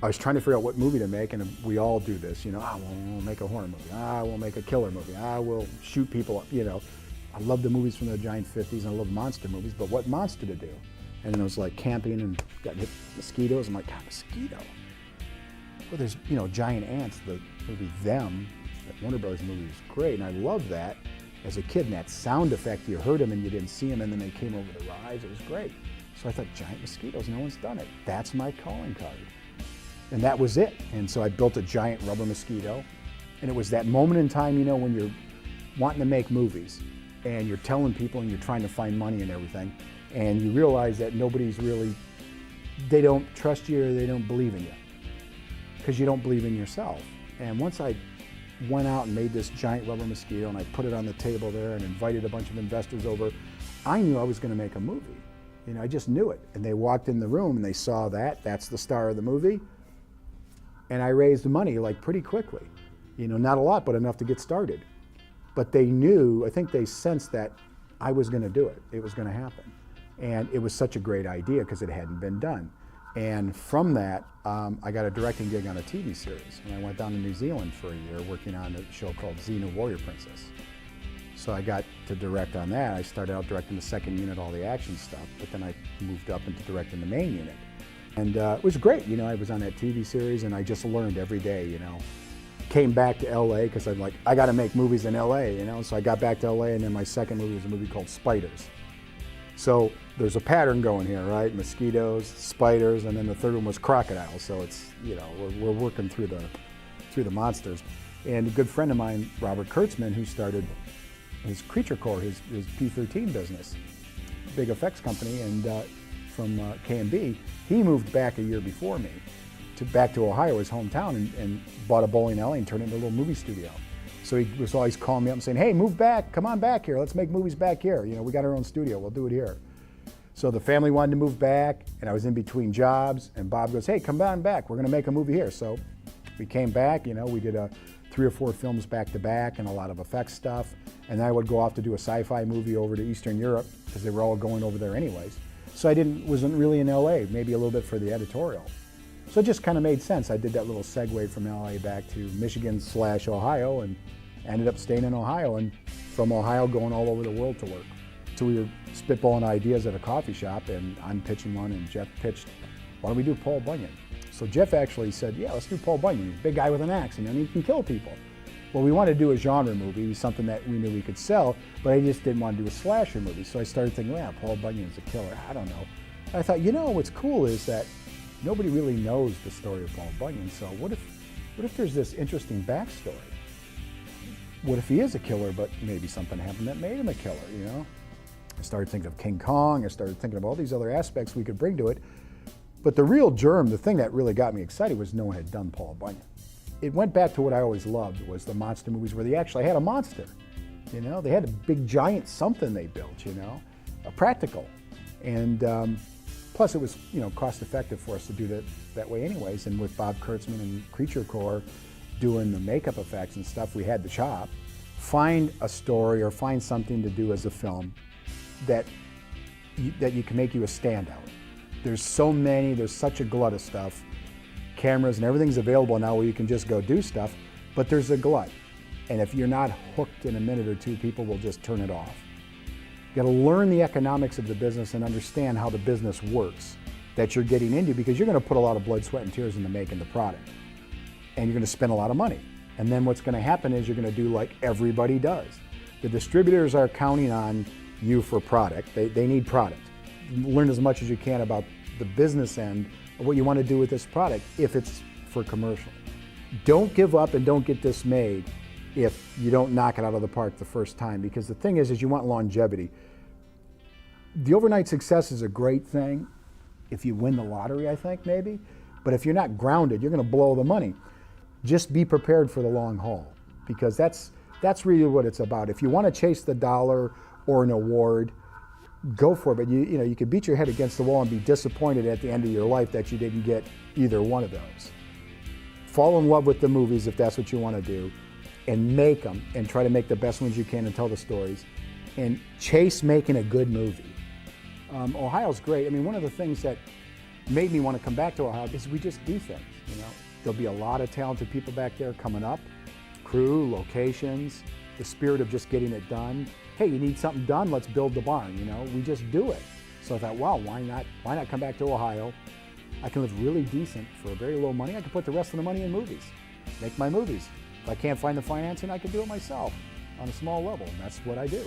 I was trying to figure out what movie to make, and we all do this, we'll make a horror movie, we'll make a killer movie, we'll shoot people up, I love the movies from the giant 50s, and I love monster movies, but what monster to do? And then it was like camping and got hit mosquitoes. I'm like, God, mosquito? Well, there's, giant ants, the movie Them, that Warner Brothers movie was great, and I loved that as a kid, and that sound effect, you heard them and you didn't see them, and then they came over the rise, it was great. So I thought, giant mosquitoes, no one's done it. That's my calling card. And that was it. And so I built a giant rubber mosquito, and it was that moment in time, when you're wanting to make movies, and you're telling people and you're trying to find money and everything, and you realize that they don't trust you or they don't believe in you, because you don't believe in yourself. And once I went out and made this giant rubber mosquito and I put it on the table there and invited a bunch of investors over, I knew I was going to make a movie. You know, I just knew it. And they walked in the room and they saw that, that's the star of the movie. And I raised money like pretty quickly. You know, not a lot, but enough to get started. But they knew, I think they sensed that I was going to do it. It was going to happen. And it was such a great idea because it hadn't been done. And from that, I got a directing gig on a TV series. And I went down to New Zealand for a year working on a show called Xena Warrior Princess. So I got to direct on that. I started out directing the second unit, all the action stuff, but then I moved up into directing the main unit. And it was great, you know, I was on that TV series and I just learned every day, you know. Came back to LA because I'm like, I gotta make movies in LA, you know. So I got back to LA and then my second movie was a movie called Spiders. So there's a pattern going here, right? Mosquitoes, spiders, and then the third one was crocodiles. So it's, you know, we're working through the monsters. And a good friend of mine, Robert Kurtzman, who started his Creature Core, his P-13 business, big effects company, and from K&B, he moved back a year before me back to Ohio, his hometown, and bought a bowling alley and turned it into a little movie studio. So he was always calling me up and saying, hey, move back, come on back here, let's make movies back here. You know, we got our own studio, we'll do it here. So the family wanted to move back, and I was in between jobs, and Bob goes, hey, come on back, we're gonna make a movie here. So we came back, you know, we did 3 or 4 films back to back and a lot of effects stuff. And then I would go off to do a sci-fi movie over to Eastern Europe, because they were all going over there anyways. So I wasn't really in LA, maybe a little bit for the editorial. So it just kind of made sense. I did that little segue from LA back to Michigan/Ohio and ended up staying in Ohio, and from Ohio going all over the world to work. So we were spitballing ideas at a coffee shop, and I'm pitching one, and Jeff pitched, why don't we do Paul Bunyan? So Jeff actually said, yeah, let's do Paul Bunyan. He's a big guy with an axe, and he can kill people. Well, we wanted to do a genre movie, something that we knew we could sell, but I just didn't want to do a slasher movie. So I started thinking, well, Paul Bunyan's a killer, I don't know. And I thought, you know, what's cool is that nobody really knows the story of Paul Bunyan, so what if there's this interesting backstory? What if he is a killer, but maybe something happened that made him a killer, you know? I started thinking of King Kong, I started thinking of all these other aspects we could bring to it, but the real germ, the thing that really got me excited was no one had done Paul Bunyan. It went back to what I always loved, was the monster movies where they actually had a monster, you know? They had a big giant something they built, you know? A practical. And plus it was, you know, cost effective for us to do that way anyways, and with Bob Kurtzman and Creature Core doing the makeup effects and stuff, we had the chop. Find a story or find something to do as a film that you can make you a standout. There's so many, there's such a glut of stuff. Cameras and everything's available now where you can just go do stuff, but there's a glut. And if you're not hooked in a minute or two, people will just turn it off. You gotta learn the economics of the business and understand how the business works that you're getting into, because you're gonna put a lot of blood, sweat, and tears into making the product. And you're gonna spend a lot of money. And then what's gonna happen is you're gonna do like everybody does. The distributors are counting on you for product. They need product. Learn as much as you can about the business end of what you wanna do with this product if it's for commercial. Don't give up and don't get dismayed if you don't knock it out of the park the first time, because the thing is you want longevity. The overnight success is a great thing if you win the lottery, I think, maybe, but if you're not grounded, you're gonna blow the money. Just be prepared for the long haul, because that's really what it's about. If you wanna chase the dollar or an award, go for it, but you know, you could beat your head against the wall and be disappointed at the end of your life that you didn't get either one of those. Fall in love with the movies if that's what you wanna do, and make them, and try to make the best ones you can and tell the stories, and chase making a good movie. Ohio's great. I mean, one of the things that made me want to come back to Ohio is we just do things, you know. There'll be a lot of talented people back there coming up, crew, locations, the spirit of just getting it done. Hey, you need something done, let's build the barn, you know, we just do it. So I thought, wow, why not come back to Ohio? I can live really decent for very low money. I can put the rest of the money in movies, make my movies. If I can't find the financing, I can do it myself on a small level, and that's what I do.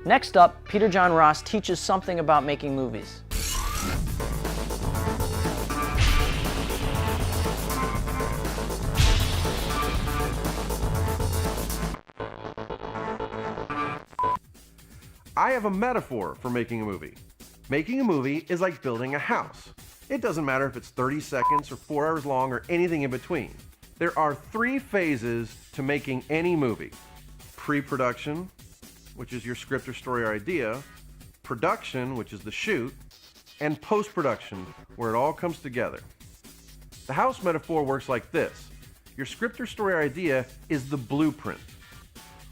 Next up, Peter John Ross teaches something about making movies. I have a metaphor for making a movie. Making a movie is like building a house. It doesn't matter if it's 30 seconds or 4 hours long or anything in between. There are 3 phases to making any movie. Pre-production, which is your script or story or idea, production, which is the shoot, and post-production, where it all comes together. The house metaphor works like this. Your script or story or idea is the blueprint.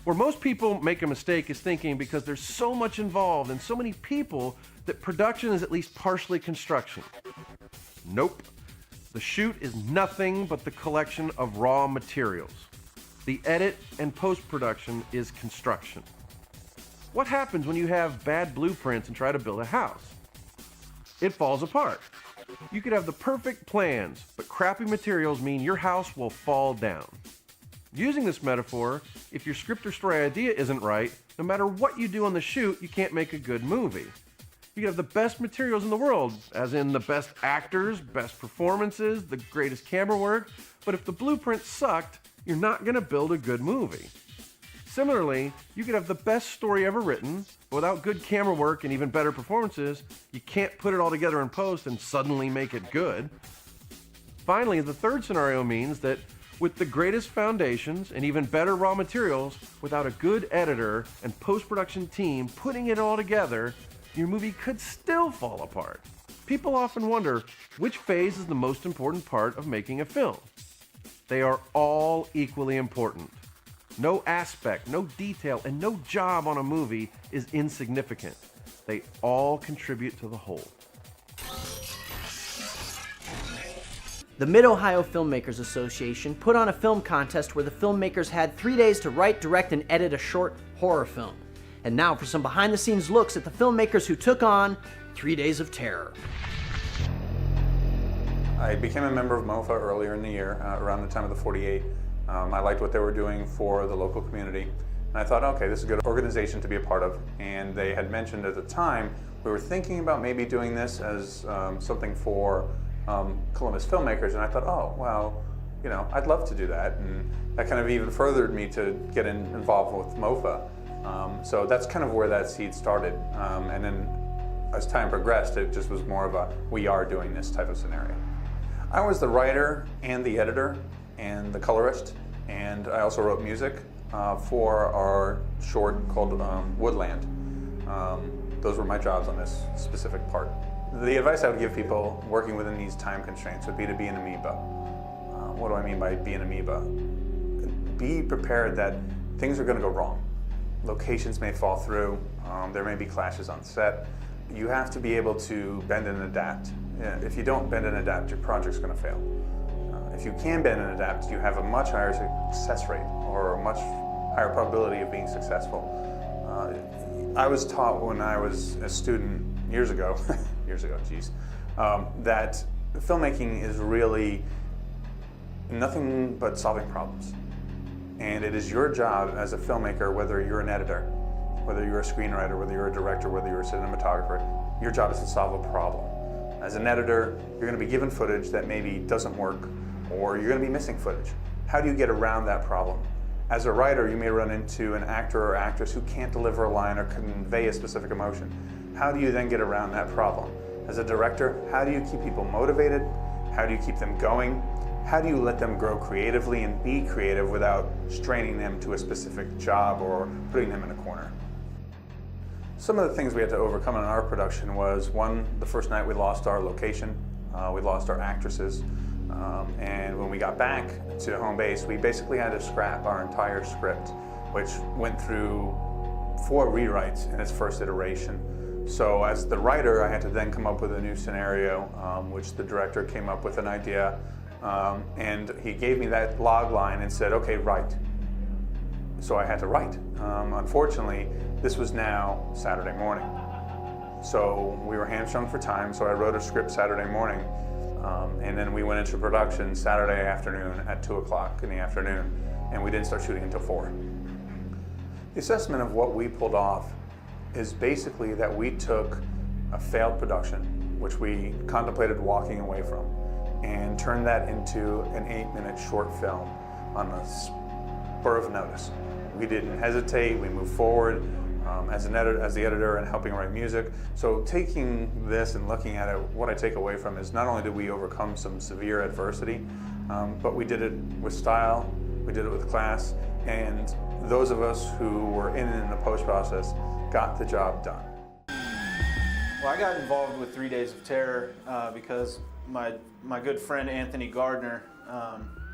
Where most people make a mistake is thinking because there's so much involved and so many people that production is at least partially construction. Nope. The shoot is nothing but the collection of raw materials. The edit and post-production is construction. What happens when you have bad blueprints and try to build a house? It falls apart. You could have the perfect plans, but crappy materials mean your house will fall down. Using this metaphor, if your script or story idea isn't right, no matter what you do on the shoot, you can't make a good movie. You could have the best materials in the world, as in the best actors, best performances, the greatest camera work, but if the blueprint sucked, you're not going to build a good movie. Similarly, you could have the best story ever written, but without good camera work and even better performances, you can't put it all together in post and suddenly make it good. Finally, the third scenario means that with the greatest foundations and even better raw materials, without a good editor and post-production team putting it all together, your movie could still fall apart. People often wonder, which phase is the most important part of making a film? They are all equally important. No aspect, no detail, and no job on a movie is insignificant. They all contribute to the whole. The Mid-Ohio Filmmakers Association put on a film contest where the filmmakers had 3 days to write, direct, and edit a short horror film. And now for some behind-the-scenes looks at the filmmakers who took on 3 Days of Terror. I became a member of MOFA earlier in the year, around the time of the 48. I liked what they were doing for the local community. And I thought, okay, this is a good organization to be a part of. And they had mentioned at the time, we were thinking about maybe doing this as something for Columbus filmmakers. And I thought, oh, well, you know, I'd love to do that. And that kind of even furthered me to get involved with MOFA. So that's kind of where that seed started. And then as time progressed, it just was more of a, we are doing this type of scenario. I was the writer and the editor and the colorist, and I also wrote music for our short called Woodland. Those were my jobs on this specific part. The advice I would give people working within these time constraints would be to be an amoeba. What do I mean by be an amoeba? Be prepared that things are going to go wrong. Locations may fall through, there may be clashes on set. You have to be able to bend and adapt. If you don't bend and adapt, your project's going to fail. If you can bend and adapt, you have a much higher success rate or a much higher probability of being successful. I was taught when I was a student years ago, that filmmaking is really nothing but solving problems. And it is your job as a filmmaker, whether you're an editor, whether you're a screenwriter, whether you're a director, whether you're a cinematographer, your job is to solve a problem. As an editor, you're going to be given footage that maybe doesn't work, or you're going to be missing footage. How do you get around that problem? As a writer, you may run into an actor or actress who can't deliver a line or convey a specific emotion. How do you then get around that problem? As a director, how do you keep people motivated? How do you keep them going? How do you let them grow creatively and be creative without straining them to a specific job or putting them in a corner? Some of the things we had to overcome in our production was, one, the first night we lost our location, we lost our actresses, and when we got back to home base, we basically had to scrap our entire script, which went through 4 rewrites in its first iteration. So as the writer, I had to then come up with a new scenario, which the director came up with an idea, and he gave me that log line and said, okay, write. So I had to write. Unfortunately, this was now Saturday morning. So we were hamstrung for time, so I wrote a script Saturday morning, and then we went into production Saturday afternoon at 2 o'clock in the afternoon, and we didn't start shooting until 4. The assessment of what we pulled off is basically that we took a failed production, which we contemplated walking away from, and turned that into an 8-minute short film on a spur of notice. We didn't hesitate, we moved forward. as the editor and helping write music. So taking this and looking at it, what I take away from is not only did we overcome some severe adversity, but we did it with style, we did it with class, and those of us who were in the post process got the job done. Well, I got involved with 3 Days of Terror because my good friend Anthony Gardner,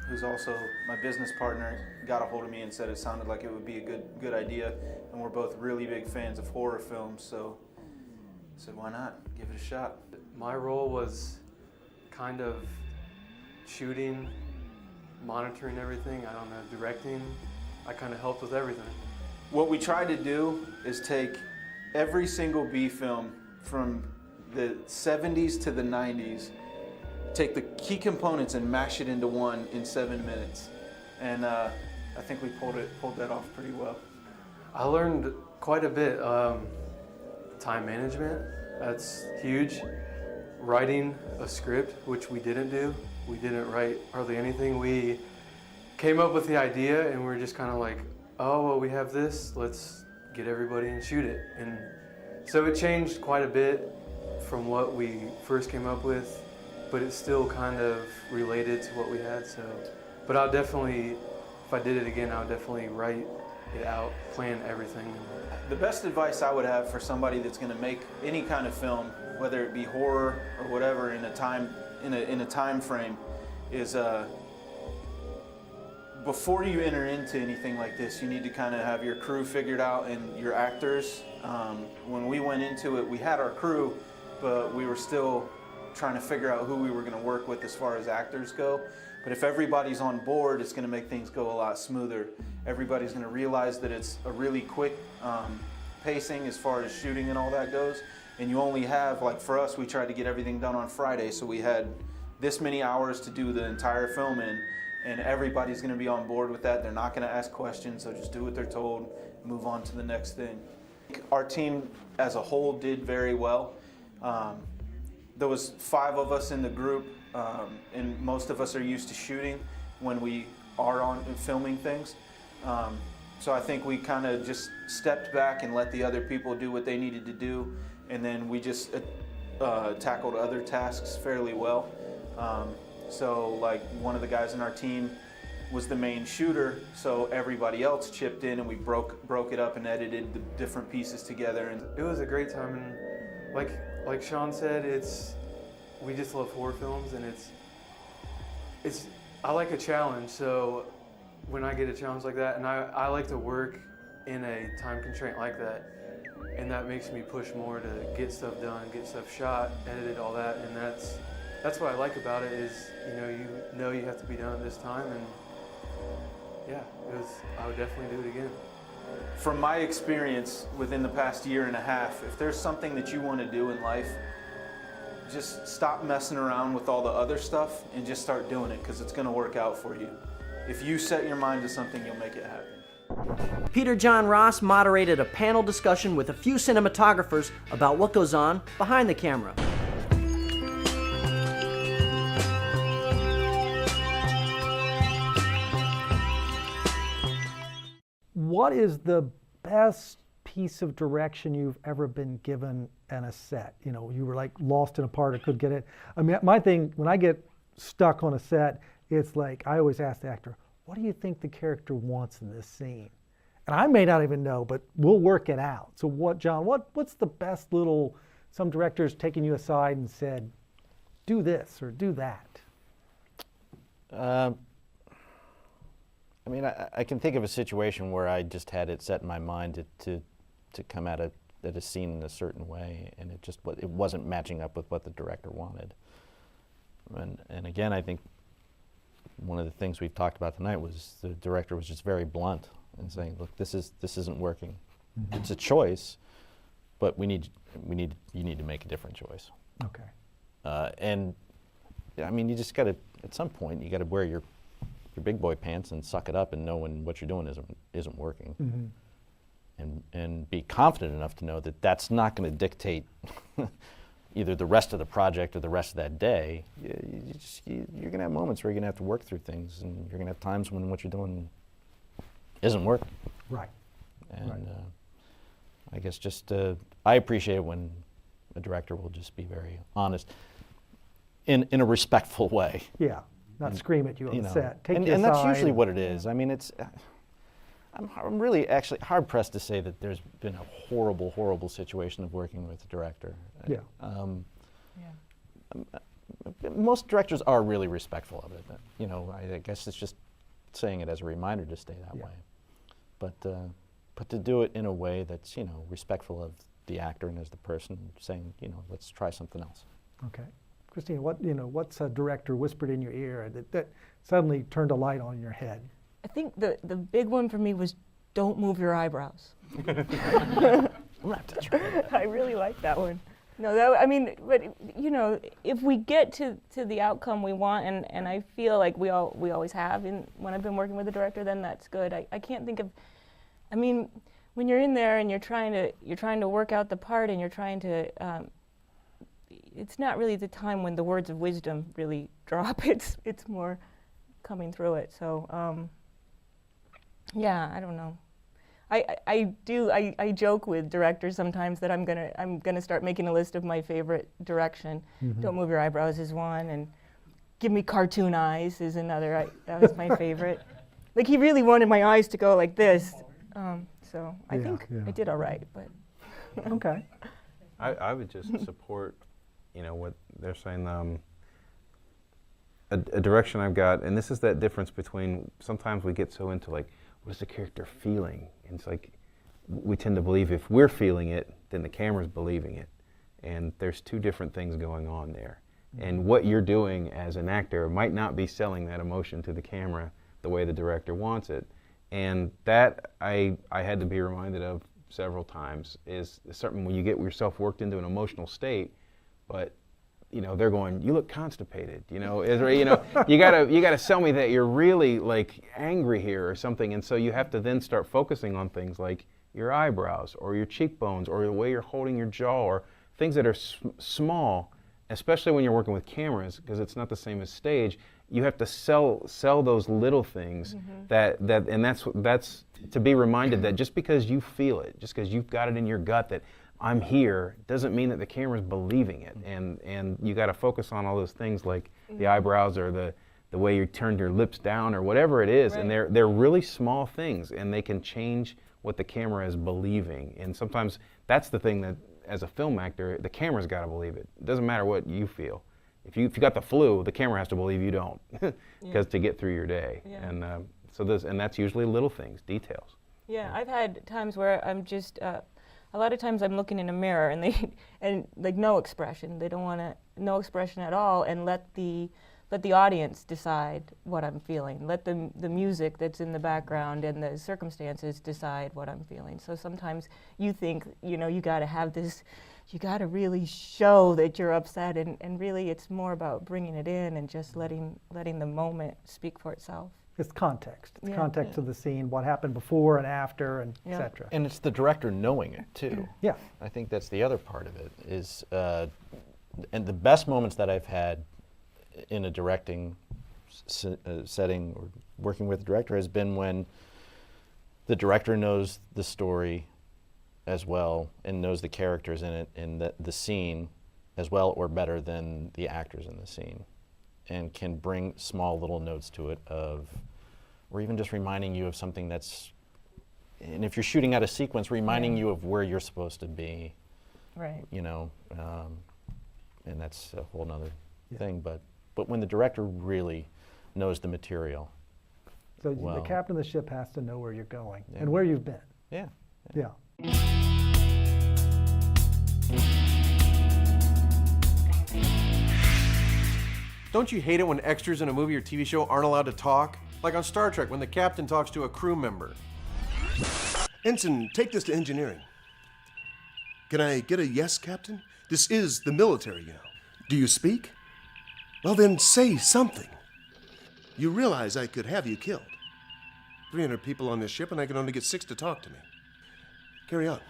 who's also my business partner, got a hold of me and said it sounded like it would be a good idea, and we're both really big fans of horror films, so I said, why not? Give it a shot. My role was kind of shooting, monitoring everything, I don't know, directing. I kind of helped with everything. What we tried to do is take every single B film from the 70s to the 90s, take the key components and mash it into one in 7 minutes. And I think we pulled that off pretty well. I learned quite a bit. Time management, that's huge. Writing a script, which we didn't do. We didn't write hardly anything. We came up with the idea and we were just kind of like, oh, well, we have this, let's get everybody and shoot it. And so it changed quite a bit from what we first came up with, but it's still kind of related to what we had. So, but I'll definitely, if I did it again, I would definitely write it out, plan everything. The best advice I would have for somebody that's going to make any kind of film, whether it be horror or whatever, in a time frame, is before you enter into anything like this, you need to kind of have your crew figured out and your actors. When we went into it, we had our crew, but we were still trying to figure out who we were going to work with as far as actors go. But if everybody's on board, it's going to make things go a lot smoother. Everybody's going to realize that it's a really quick pacing as far as shooting and all that goes. And you only have, like for us, we tried to get everything done on Friday, so we had this many hours to do the entire film in, and everybody's going to be on board with that. They're not going to ask questions, so just do what they're told, move on to the next thing. Our team as a whole did very well. There was 5 of us in the group, and most of us are used to shooting when we are on filming things. So I think we kind of just stepped back and let the other people do what they needed to do, and then we just tackled other tasks fairly well. So like one of the guys in our team was the main shooter, so everybody else chipped in and we broke it up and edited the different pieces together. And it was a great time, and like Sean said, we just love horror films, and I like a challenge, so when I get a challenge like that, and I like to work in a time constraint like that, and that makes me push more to get stuff done, get stuff shot, edited, all that, and that's what I like about it is, you know you have to be done at this time, and yeah, I would definitely do it again. From my experience within the past year and a half, if there's something that you want to do in life, just stop messing around with all the other stuff and just start doing it, because it's going to work out for you. If you set your mind to something, you'll make it happen. Peter John Ross moderated a panel discussion with a few cinematographers about what goes on behind the camera. What is the best piece of direction you've ever been given in a set? You were like lost in a part or couldn't get it. I mean, my thing, when I get stuck on a set, it's like, I always ask the actor, what do you think the character wants in this scene? And I may not even know, but we'll work it out. So John, what's the best little, some directors taking you aside and said, do this or do that? I mean, I can think of a situation where I just had it set in my mind to come at a scene in a certain way, and it wasn't matching up with what the director wanted. And again, I think one of the things we've talked about tonight was the director was just very blunt in saying, "Look, this isn't working. Mm-hmm. It's a choice, but you need to make a different choice." Okay. And I mean, you just got to, at some point, you got to wear your big boy pants and suck it up and know when what you're doing isn't working. Mm-hmm. And be confident enough to know that that's not going to dictate either the rest of the project or the rest of that day. You're going to have moments where you're going to have to work through things, and you're going to have times when what you're doing isn't working. Right. And I guess just I appreciate it when a director will just be very honest in a respectful way. Yeah, not scream at you on the set. Take and your that's side. usually what it is. I mean, it's. I'm really actually hard pressed to say that there's been a horrible, horrible situation of working with a director. Yeah. Most directors are really respectful of it. You know, I guess it's just saying it as a reminder to stay that way. But to do it in a way that's, you know, respectful of the actor and as the person, saying, you know, let's try something else. Okay. Christina, what's a director whispered in your ear that suddenly turned a light on in your head? I think the big one for me was don't move your eyebrows. I really like that one. No, I mean, but you know, if we get to the outcome we want, and I feel like we always have, when I've been working with a director, then that's good. I can't think of, I mean, when you're in there and you're trying to work out the part and you're trying to, it's not really the time when the words of wisdom really drop. It's more coming through it. So yeah, I don't know. I joke with directors sometimes that I'm gonna start making a list of my favorite direction. Mm-hmm. Don't move your eyebrows is one, and give me cartoon eyes is another. That was my favorite. Like, he really wanted my eyes to go like this. So I think I did all right, but. Okay. I would just support, you know, what they're saying. A direction I've got, and this is that difference between, sometimes we get so into like, what is the character feeling? And it's like, we tend to believe if we're feeling it, then the camera's believing it. And there's two different things going on there. And what you're doing as an actor might not be selling that emotion to the camera the way the director wants it. And that I had to be reminded of several times is something when you get yourself worked into an emotional state, but you know, they're going, you look constipated, you know, you gotta sell me that you're really like angry here or something. And so you have to then start focusing on things like your eyebrows or your cheekbones or the way you're holding your jaw, or things that are small, especially when you're working with cameras, because it's not the same as stage. You have to sell those little things and that's to be reminded that just because you feel it, just because you've got it in your gut that I'm here, doesn't mean that the camera's believing it. And you got to focus on all those things like the eyebrows or the way you turned your lips down or whatever it is. Right. And they're really small things, and they can change what the camera is believing. And sometimes that's the thing that, as a film actor, the camera's got to believe it. It doesn't matter what you feel. If you got the flu, the camera has to believe you don't, because to get through your day. Yeah. And that's usually little things, details. Yeah, I've had times where I'm just. A lot of times I'm looking in a mirror and like no expression. They don't want no expression at all, and let the audience decide what I'm feeling. Let the music that's in the background and the circumstances decide what I'm feeling. So sometimes you think, you know, you got to have this, you got to really show that you're upset, and really it's more about bringing it in and just letting the moment speak for itself. It's context. It's context of the scene, what happened before and after, and etc. And it's the director knowing it too. Yeah. I think that's the other part of it is, and the best moments that I've had in a directing setting or working with a director has been when the director knows the story as well and knows the characters in it and the scene as well or better than the actors in the scene, and can bring small little notes to it or even just reminding you of something that's, and if you're shooting out a sequence, reminding you of where you're supposed to be. Right. You know, and that's a whole nother thing, but when the director really knows the material. So the captain of the ship has to know where you're going Yeah. and where you've been. Yeah. Yeah. Don't you hate it when extras in a movie or TV show aren't allowed to talk? Like on Star Trek, when the captain talks to a crew member. Ensign, take this to engineering. Can I get a yes, Captain? This is the military, you know. Do you speak? Well, then say something. You realize I could have you killed. 300 people on this ship, and I can only get 6 to talk to me. Carry on.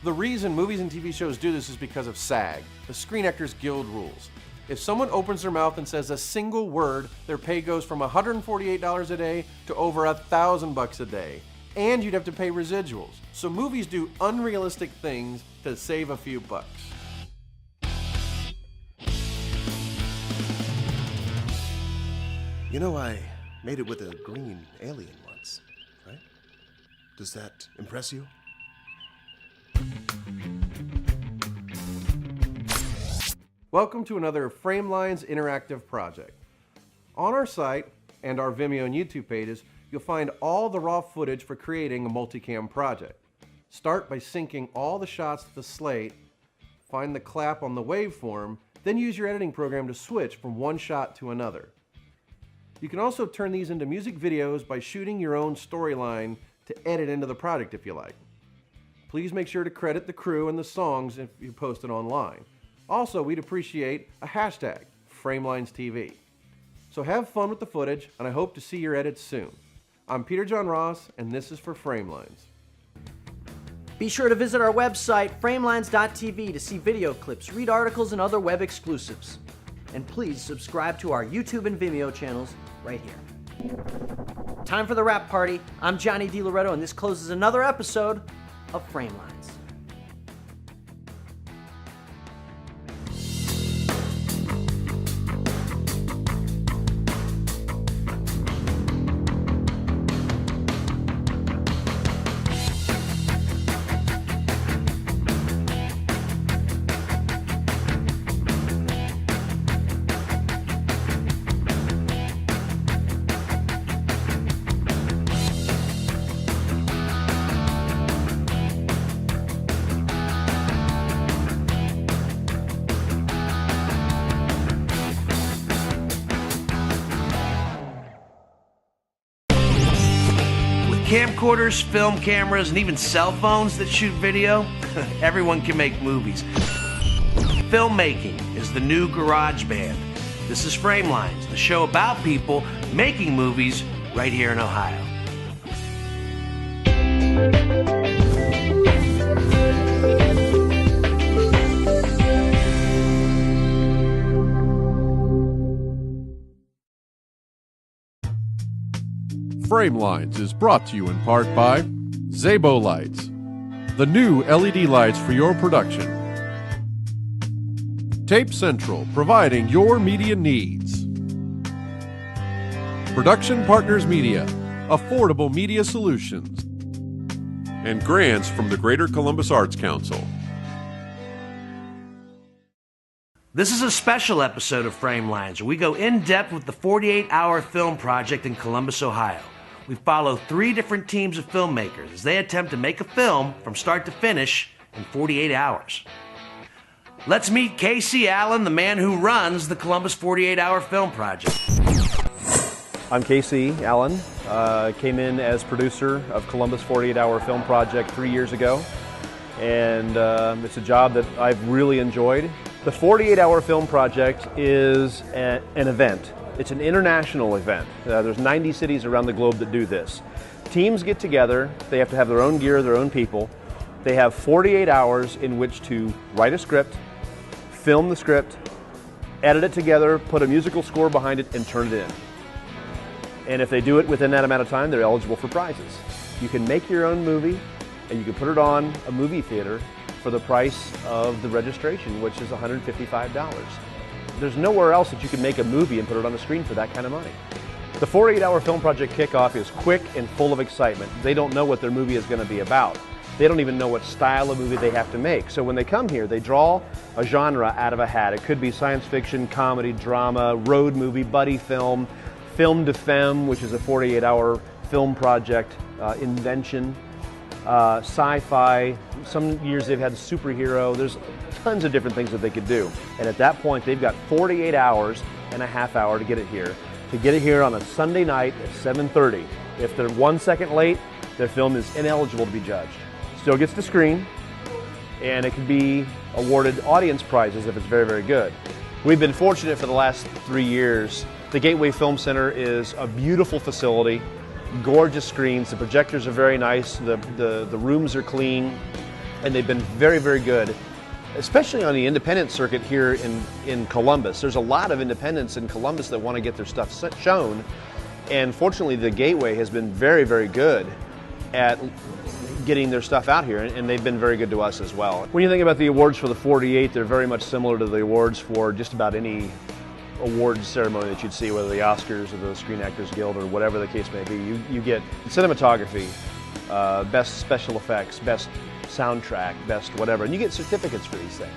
The reason movies and TV shows do this is because of SAG, the Screen Actors Guild rules. If someone opens their mouth and says a single word, their pay goes from $148 a day to over $1,000 a day. And you'd have to pay residuals. So movies do unrealistic things to save a few bucks. You know, I made it with a green alien once, right? Does that impress you? Welcome to another Framelines interactive project. On our site and our Vimeo and YouTube pages, you'll find all the raw footage for creating a multicam project. Start by syncing all the shots to the slate, find the clap on the waveform, then use your editing program to switch from one shot to another. You can also turn these into music videos by shooting your own storyline to edit into the project if you like. Please make sure to credit the crew and the songs if you post it online. Also, we'd appreciate a hashtag, FramelinesTV. So have fun with the footage, and I hope to see your edits soon. I'm Peter John Ross, and this is for Framelines. Be sure to visit our website, framelines.tv, to see video clips, read articles, and other web exclusives. And please subscribe to our YouTube and Vimeo channels right here. Time for the wrap party. I'm Johnny DiLoretto, and this closes another episode of Framelines. Camcorders, film cameras, and even cell phones that shoot video, everyone can make movies. Filmmaking is the new garage band. This is Framelines, the show about people making movies right here in Ohio. Framelines is brought to you in part by Zabo Lights, the new LED lights for your production. Tape Central, providing your media needs. Production Partners Media, affordable media solutions. And grants from the Greater Columbus Arts Council. This is a special episode of Framelines, where we go in depth with the 48-hour film project in Columbus, Ohio. We follow 3 different teams of filmmakers as they attempt to make a film from start to finish in 48 hours. Let's meet Casey Allen, the man who runs the Columbus 48-hour film project. I'm Casey Allen. Came in as producer of Columbus 48-hour film project 3 years ago, and it's a job that I've really enjoyed. The 48-hour film project is an event. It's an international event. There's 90 cities around the globe that do this. Teams get together, they have to have their own gear, their own people. They have 48 hours in which to write a script, film the script, edit it together, put a musical score behind it, and turn it in. And if they do it within that amount of time, they're eligible for prizes. You can make your own movie, and you can put it on a movie theater for the price of the registration, which is $155. There's nowhere else that you can make a movie and put it on the screen for that kind of money. The 48-hour film project kickoff is quick and full of excitement. They don't know what their movie is going to be about. They don't even know what style of movie they have to make. So when they come here, they draw a genre out of a hat. It could be science fiction, comedy, drama, road movie, buddy film, film de femme, which is a 48-hour film project, invention, sci-fi. Some years they've had superhero. There's tons of different things that they could do. And at that point, they've got 48 hours and a half hour to get it here. To get it here on a Sunday night at 7:30. If they're 1 second late, their film is ineligible to be judged. Still gets to screen, and it can be awarded audience prizes if it's very, very good. We've been fortunate for the last 3 years. The Gateway Film Center is a beautiful facility, gorgeous screens. The projectors are very nice. The rooms are clean, and they've been very, very good especially on the independent circuit here in Columbus. There's a lot of independents in Columbus that want to get their stuff shown, and fortunately the Gateway has been very, very good at getting their stuff out here, and they've been very good to us as well. When you think about the awards for the 48, they're very much similar to the awards for just about any awards ceremony that you'd see, whether the Oscars or the Screen Actors Guild or whatever the case may be. You get cinematography, best special effects, best soundtrack, best whatever, and you get certificates for these things.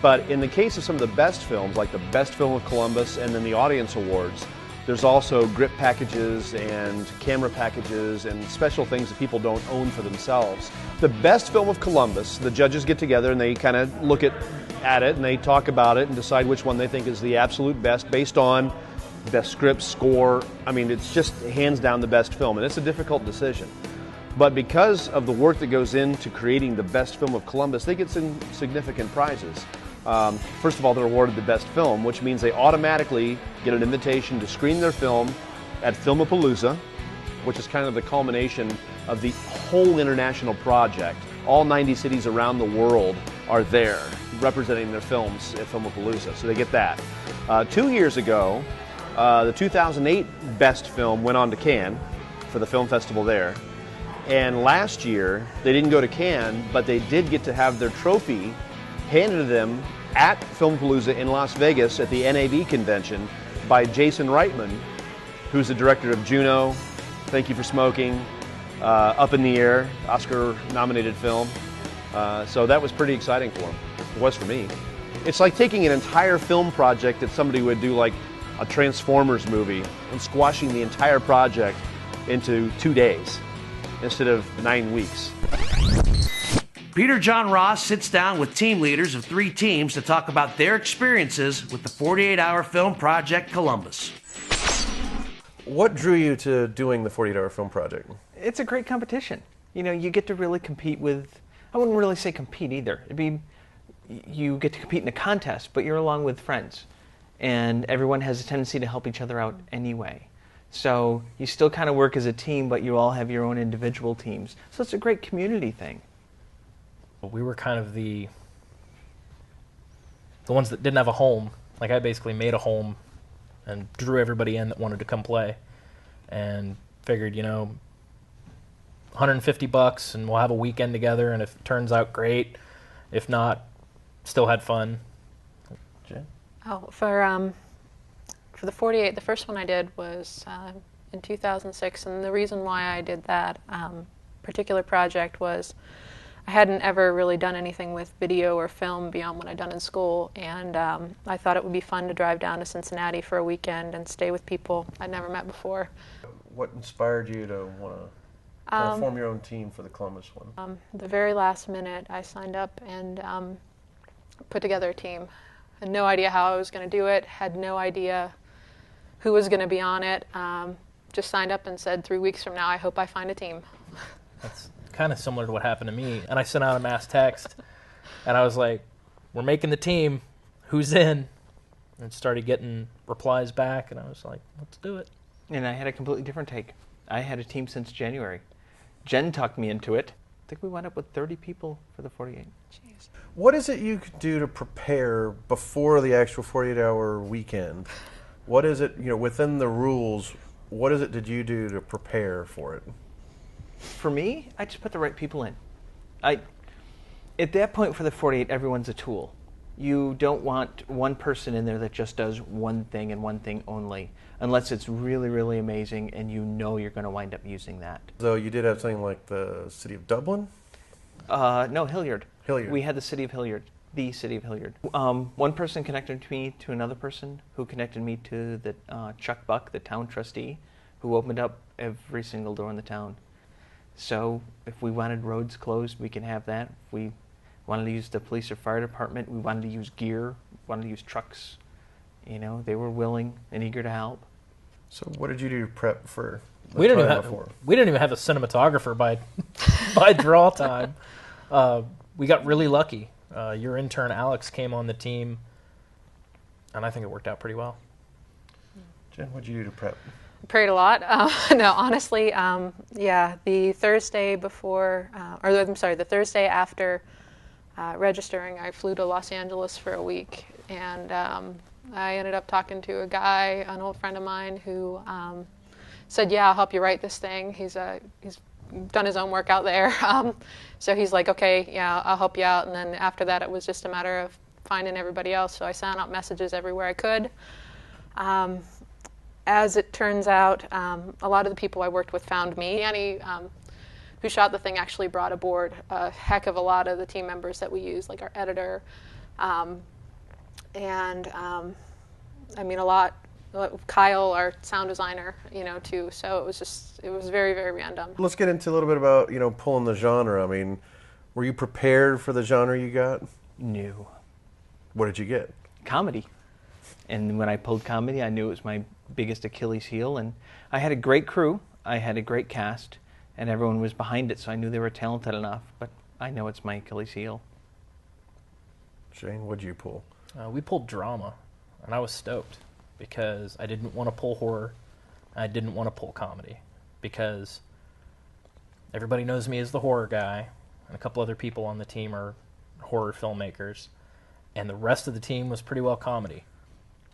But in the case of some of the best films, like the Best Film of Columbus and then the Audience Awards, there's also grip packages and camera packages and special things that people don't own for themselves. The Best Film of Columbus, the judges get together and they kind of look at it and they talk about it and decide which one they think is the absolute best based on best script, score. I mean, it's just hands down the best film, and it's a difficult decision. But because of the work that goes into creating the Best Film of Columbus, they get some significant prizes. First of all, they're awarded the best film, which means they automatically get an invitation to screen their film at Filmapalooza, which is kind of the culmination of the whole international project. All 90 cities around the world are there representing their films at Filmapalooza, so they get that. 2 years ago, the 2008 Best Film went on to Cannes for the film festival there. And last year, they didn't go to Cannes, but they did get to have their trophy handed to them at Filmapalooza in Las Vegas at the NAB convention by Jason Reitman, who's the director of Juno, Thank You for Smoking, Up in the Air, Oscar-nominated film. So that was pretty exciting for him. It was for me. It's like taking an entire film project that somebody would do like a Transformers movie and squashing the entire project into 2 days instead of 9 weeks. Peter John Ross sits down with team leaders of 3 teams to talk about their experiences with the 48-hour film project Columbus. What drew you to doing the 48-hour film project? It's a great competition. You know, you get to really compete with, I wouldn't really say compete either. It'd be, you get to compete in a contest, but you're along with friends. And everyone has a tendency to help each other out anyway. So you still kind of work as a team, but you all have your own individual teams. So it's a great community thing. We were kind of the ones that didn't have a home. Like, I basically made a home and drew everybody in that wanted to come play, and figured, you know, $150 and we'll have a weekend together, and if it turns out great, if not, still had fun. Jen? Oh, for the 48, the first one I did was in 2006, and the reason why I did that particular project was I hadn't ever really done anything with video or film beyond what I'd done in school, and I thought it would be fun to drive down to Cincinnati for a weekend and stay with people I'd never met before. What inspired you to want to form your own team for the Columbus one? The very last minute, I signed up and put together a team. Had no idea how I was going to do it, had no idea who was going to be on it. Just signed up and said 3 weeks from now, I hope I find a team. That's kind of similar to what happened to me. And I sent out a mass text, and I was like, we're making the team, who's in? And started getting replies back, and I was like, let's do it. And I had a completely different take. I had a team since January. Jen talked me into it. I think we wound up with 30 people for the 48. Jeez. What is it you could do to prepare before the actual 48-hour weekend? What is it, you know, within the rules, what is it did you do to prepare for it? For me, I just put the right people in. At that point for the 48, everyone's a tool. You don't want one person in there that just does one thing and one thing only, unless it's really, really amazing and you know you're going to wind up using that. So you did have something like the City of Dublin? No, Hilliard. Hilliard. We had the City of Hilliard. The City of Hilliard. One person connected me to another person who connected me to the Chuck Buck, the town trustee, who opened up every single door in the town. So if we wanted roads closed, we can have that. If we wanted to use the police or fire department, we wanted to use gear, wanted to use trucks. You know, they were willing and eager to help. So what did you do to prep for the We didn't even have a cinematographer by draw time. We got really lucky. Your intern Alex came on the team, and I think it worked out pretty well. Jen, what did you do to prep? Prayed a lot. No, honestly, yeah, the Thursday before, the Thursday after registering, I flew to Los Angeles for a week, and I ended up talking to a guy, an old friend of mine, who said, "Yeah, I'll help you write this thing." He's done his own work out there, so he's like, "Okay, yeah, I'll help you out." And then after that, it was just a matter of finding everybody else. So I sent out messages everywhere I could. As it turns out, a lot of the people I worked with found me. Annie, who shot the thing, actually brought aboard a heck of a lot of the team members that we use, like our editor, and I mean a lot. Kyle, our sound designer, too. So it was very, very random. Let's get into a little bit about, pulling the genre. I mean, were you prepared for the genre you got? No. What did you get? Comedy. And when I pulled comedy, I knew it was my biggest Achilles heel. And I had a great crew. I had a great cast. And everyone was behind it, so I knew they were talented enough. But I know it's my Achilles heel. Shane, what'd you pull? We pulled drama, and I was stoked because I didn't want to pull horror. I didn't want to pull comedy because everybody knows me as the horror guy, and a couple other people on the team are horror filmmakers, and the rest of the team was pretty well comedy.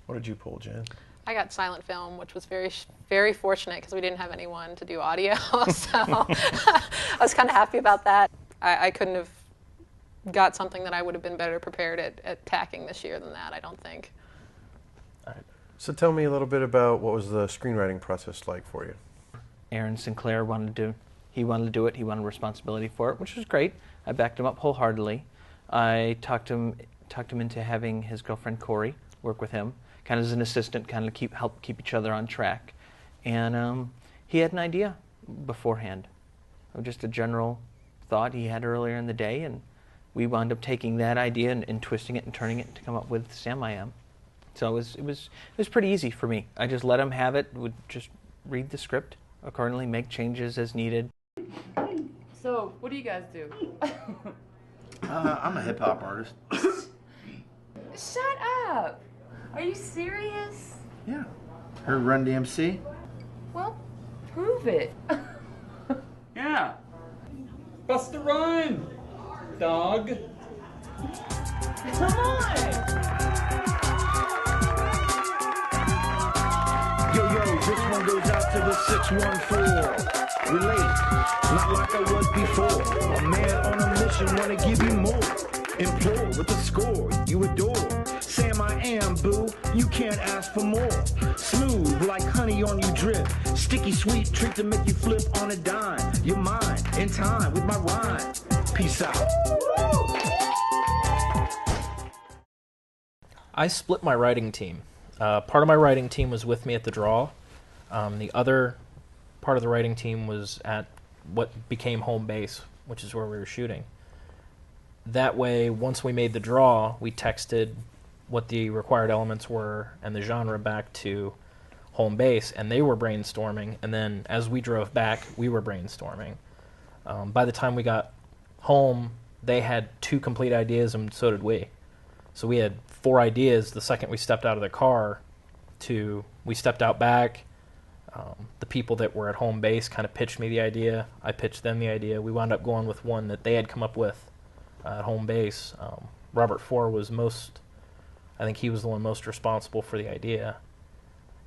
What did you pull, Jen? I got silent film, which was very, very fortunate because we didn't have anyone to do audio, so I was kind of happy about that. I couldn't have got something that I would have been better prepared at tacking this year than that, I don't think. All right. So tell me a little bit about what was the screenwriting process like for you? Aaron Sinclair wanted to do it. He wanted responsibility for it, which was great. I backed him up wholeheartedly. I talked him into having his girlfriend Corey work with him, kind of as an assistant, kind of help keep each other on track. And he had an idea beforehand, of just a general thought he had earlier in the day, and we wound up taking that idea and twisting it and turning it to come up with Sam I Am. So it was pretty easy for me. I just let him have it, would just read the script accordingly, make changes as needed. So, what do you guys do? I'm a hip hop artist. Shut up! Are you serious? Yeah. Heard Run DMC? Well, prove it. Yeah. Bust the rhyme, dog. Come on! Yo, this one goes out to the 614. Relate, not like I was before. A man on a mission, wanna give you more. Implore with the score you adore. Sam I Am, boo, you can't ask for more. Smooth like honey on you drip. Sticky sweet treat to make you flip on a dime. You're mine, in time with my rhyme. Peace out. I split my writing team. Part of my writing team was with me at the draw. The other part of the writing team was at what became home base, which is where we were shooting. That way, once we made the draw, we texted what the required elements were and the genre back to home base, and they were brainstorming, and then as we drove back, we were brainstorming. By the time we got home, they had 2 complete ideas, and so did we. So we had 4 ideas the second we stepped out of the car. We stepped out back. The people that were at home base kind of pitched me the idea. I pitched them the idea. We wound up going with one that they had come up with at home base. Robert Four was I think he was the one most responsible for the idea,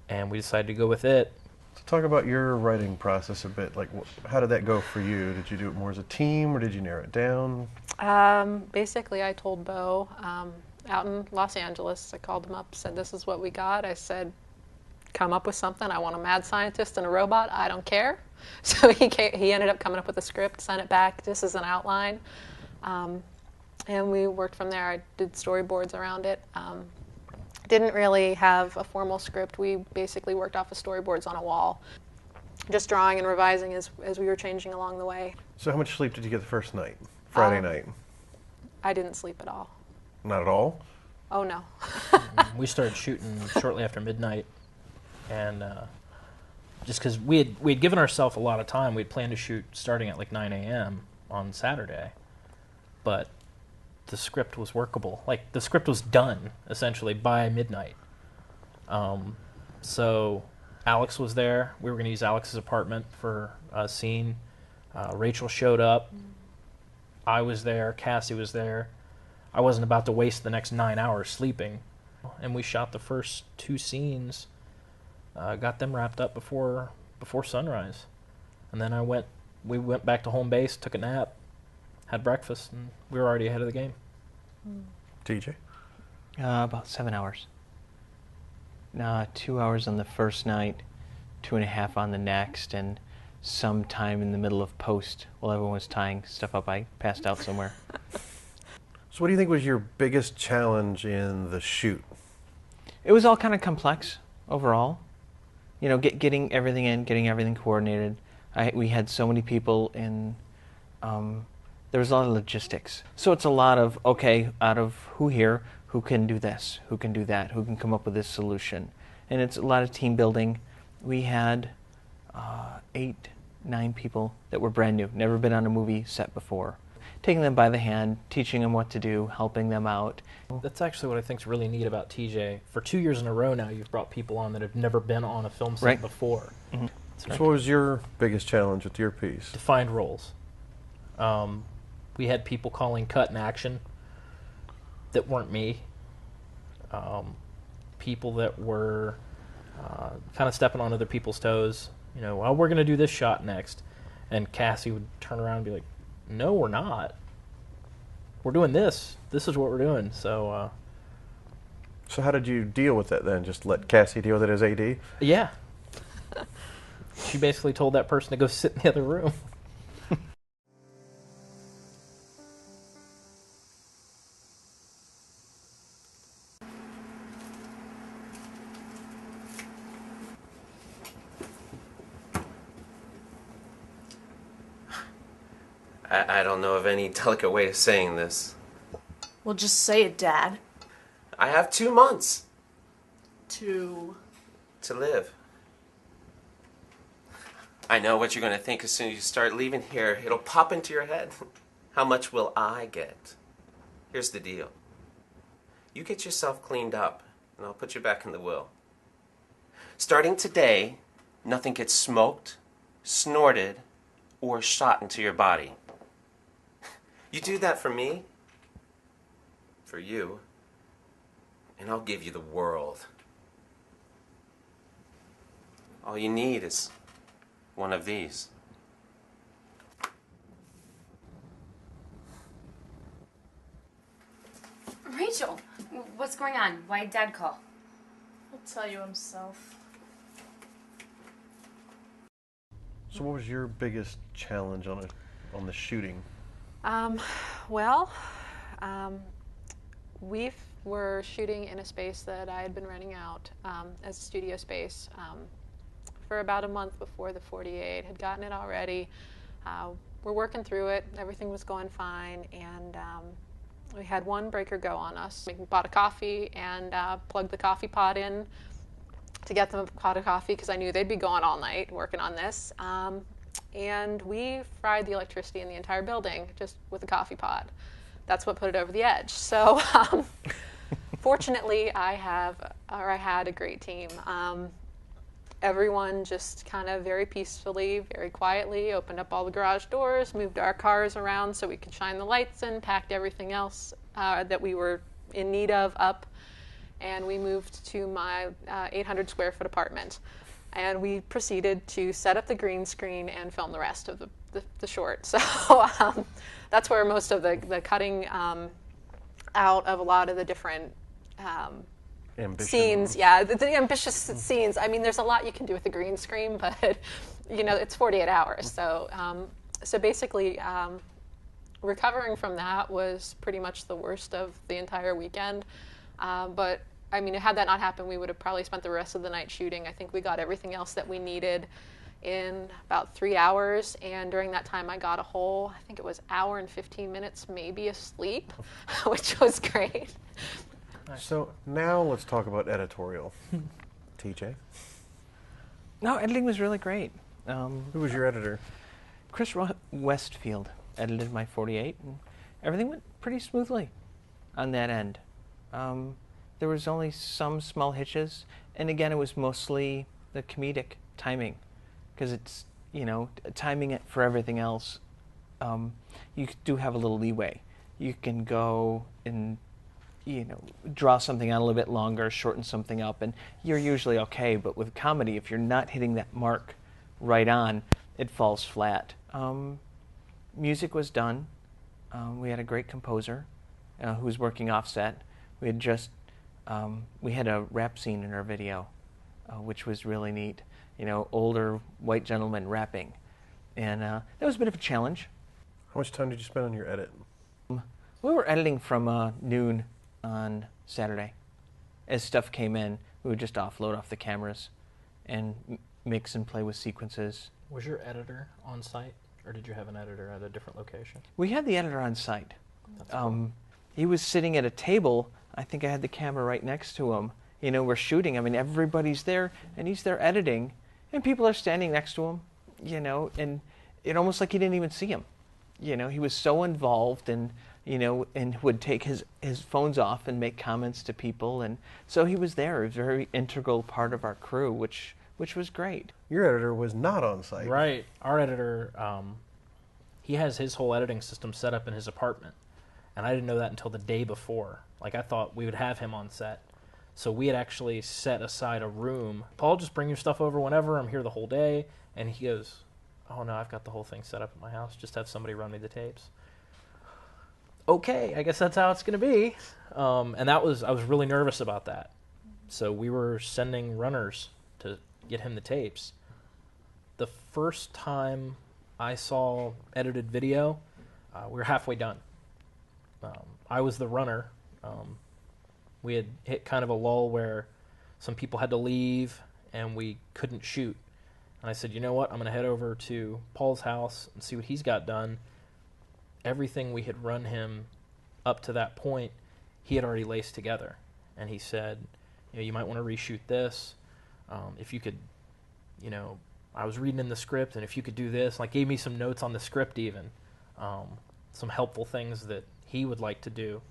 and we decided to go with it. So talk about your writing process a bit. Like, how did that go for you? Did you do it more as a team, or did you narrow it down? Basically, I told Bo out in Los Angeles. I called him up, said, "This is what we got." I said, "Come up with something. I want a mad scientist and a robot. I don't care." So he ended up coming up with a script, sent it back just as an outline. And we worked from there. I did storyboards around it. Didn't really have a formal script. We basically worked off of storyboards on a wall, just drawing and revising as we were changing along the way. So how much sleep did you get the first night, Friday night? I didn't sleep at all. Not at all? Oh, no. We started shooting shortly after midnight, and just because we had given ourselves a lot of time. We had planned to shoot starting at like 9 a.m. on Saturday, but the script was workable. Like, the script was done, essentially, by midnight. So Alex was there. We were going to use Alex's apartment for a scene. Rachel showed up. I was there. Cassie was there. I wasn't about to waste the next 9 hours sleeping. And we shot the first 2 scenes, got them wrapped up before sunrise. And then we went back to home base, took a nap, had breakfast, and we were already ahead of the game. TJ? About 7 hours. 2 hours on the first night, 2.5 on the next, and sometime in the middle of post, while everyone was tying stuff up, I passed out somewhere. So what do you think was your biggest challenge in the shoot? It was all kind of complex overall. You know, getting everything in, getting everything coordinated. We had so many people in, there was a lot of logistics. So it's a lot of, okay, out of who here, who can do this, who can do that, who can come up with this solution. And it's a lot of team building. We had 8, 9 people that were brand new, never been on a movie set before. Taking them by the hand, teaching them what to do, helping them out. That's actually what I think is really neat about TJ. For 2 years in a row now, you've brought people on that have never been on a film set before. Mm-hmm. So what was your biggest challenge with your piece? Defined roles. We had people calling cut and action that weren't me. People that were kind of stepping on other people's toes. You know, well, we're going to do this shot next. And Cassie would turn around and be like, no, we're not. We're doing this. This is what we're doing. So how did you deal with that then? Just let Cassie deal with it as AD? Yeah. She basically told that person to go sit in the other room. I don't know of any delicate way of saying this. Well, just say it, Dad. I have 2 months To live. I know what you're going to think as soon as you start leaving here. It'll pop into your head. How much will I get? Here's the deal. You get yourself cleaned up, and I'll put you back in the will. Starting today, nothing gets smoked, snorted, or shot into your body. You do that for me, for you, and I'll give you the world. All you need is one of these. Rachel, what's going on? Why did Dad call? He'll tell you himself. So what was your biggest challenge on the shooting? We were shooting in a space that I had been renting out as a studio space for about a month before the 48. Had gotten it already. We're working through it. Everything was going fine, and we had one breaker go on us. We bought a coffee and plugged the coffee pot in to get them a pot of coffee because I knew they'd be going all night working on this. And we fried the electricity in the entire building just with a coffee pot. That's what put it over the edge. So fortunately, I had a great team. Everyone just kind of very peacefully, very quietly opened up all the garage doors, moved our cars around so we could shine the lights in, packed everything else that we were in need of up, and we moved to my 800 square foot apartment. And we proceeded to set up the green screen and film the rest of the short. So that's where most of the cutting out of a lot of the different scenes, the ambitious scenes. I mean, there's a lot you can do with the green screen, but you know, it's 48 hours. So so basically, recovering from that was pretty much the worst of the entire weekend. But I mean, had that not happened, we would have probably spent the rest of the night shooting. I think we got everything else that we needed in about 3 hours, and during that time I got a whole, I think it was hour and 15 minutes maybe asleep, which was great. So now let's talk about editorial. TJ? No, editing was really great. Who was your editor? Chris Westfield edited my 48, and everything went pretty smoothly on that end. There was only some small hitches, and again, it was mostly the comedic timing, because it's, you know, timing it for everything else, you do have a little leeway. you can go and, you know, draw something out a little bit longer, shorten something up, and you're usually okay. But with comedy, if you're not hitting that mark right on, it falls flat. Music was done. We had a great composer who was working offset. We had just we had a rap scene in our video, which was really neat. You know, older white gentlemen rapping, and that was a bit of a challenge. How much time did you spend on your edit? We were editing from noon on Saturday. As stuff came in, we would just offload off the cameras and mix and play with sequences. Was your editor on site, or did you have an editor at a different location? We had the editor on site. That's cool. He was sitting at a table. I think I had the camera right next to him. You know, we're shooting. I mean, everybody's there, and he's there editing, and people are standing next to him, you know, and it almost like he didn't even see him. You know, he was so involved, and, you know, and would take his phones off and make comments to people, and so he was there. He was a very integral part of our crew, which was great. Your editor was not on site. Right. Our editor, he has his whole editing system set up in his apartment, and I didn't know that until the day before. Like, I thought we would have him on set. So we had actually set aside a room. Paul, just bring your stuff over whenever. I'm here the whole day. And he goes, oh no, I've got the whole thing set up at my house. Just have somebody run me the tapes. Okay, I guess that's how it's going to be. And I was really nervous about that. So we were sending runners to get him the tapes. The first time I saw edited video, we were halfway done. I was the runner. We had hit kind of a lull where some people had to leave and we couldn't shoot. And I said, you know what, I'm going to head over to Paul's house and see what he's got done. Everything we had run him up to that point, he had already laced together. And he said, you know, you might want to reshoot this. If you could, you know, I was reading in the script, and if you could do this, like gave me some notes on the script even, some helpful things that he would like to do.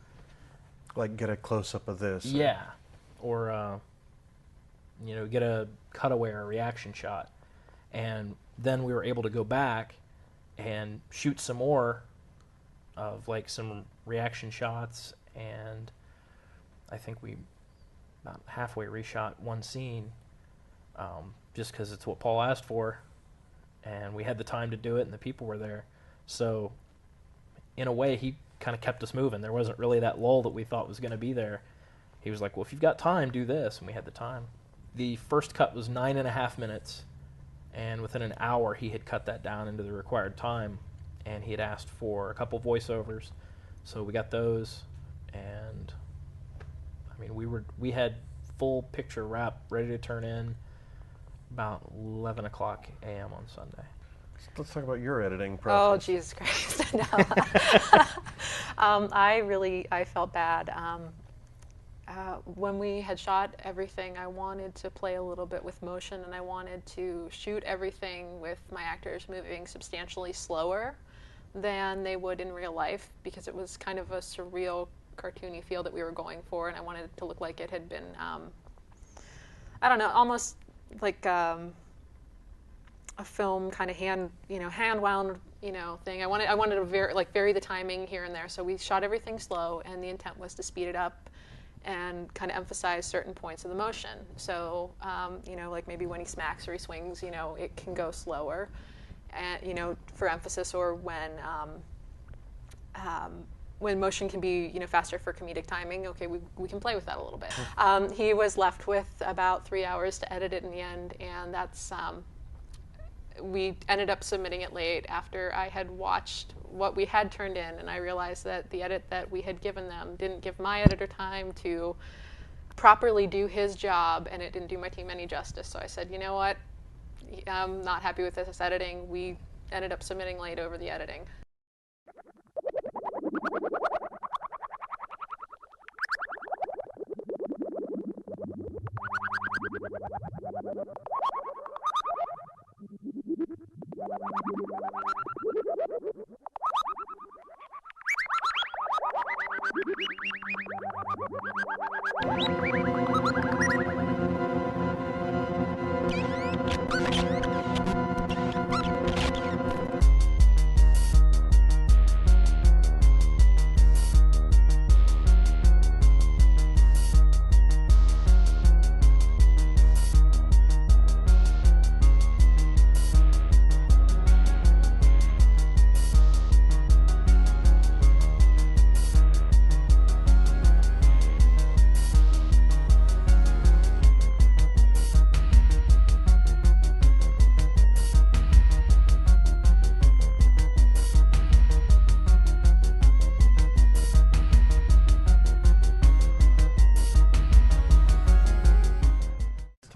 Like get a close-up of this. Yeah, or you know, get a cutaway or a reaction shot. And then we were able to go back and shoot some more of like some reaction shots, and I think we about halfway reshot one scene, just because it's what Paul asked for, and we had the time to do it and the people were there. So in a way, he kind of kept us moving. There wasn't really that lull that we thought was going to be there. He was like, well, if you've got time, do this, and we had the time. The first cut was 9.5 minutes, and within an hour he had cut that down into the required time, and he had asked for a couple voiceovers, so we got those. And I mean, we had full picture wrap ready to turn in about 11 o'clock a.m. on Sunday. Let's talk about your editing Oh, process. Jesus Christ. No. I felt bad. When we had shot everything, I wanted to play a little bit with motion, and I wanted to shoot everything with my actors moving substantially slower than they would in real life, because it was kind of a surreal, cartoony feel that we were going for, and I wanted it to look like it had been, I don't know, almost like a film kind of hand wound, thing. I wanted to vary the timing here and there. So we shot everything slow, and the intent was to speed it up and kind of emphasize certain points of the motion. So, like maybe when he smacks or he swings, it can go slower, and for emphasis, or when motion can be faster for comedic timing. Okay, we can play with that a little bit. He was left with about 3 hours to edit it in the end, and that's. We ended up submitting it late after I had watched what we had turned in, and I realized that the edit that we had given them didn't give my editor time to properly do his job, and it didn't do my team any justice. So I said, you know what, I'm not happy with this editing. We ended up submitting late over the editing.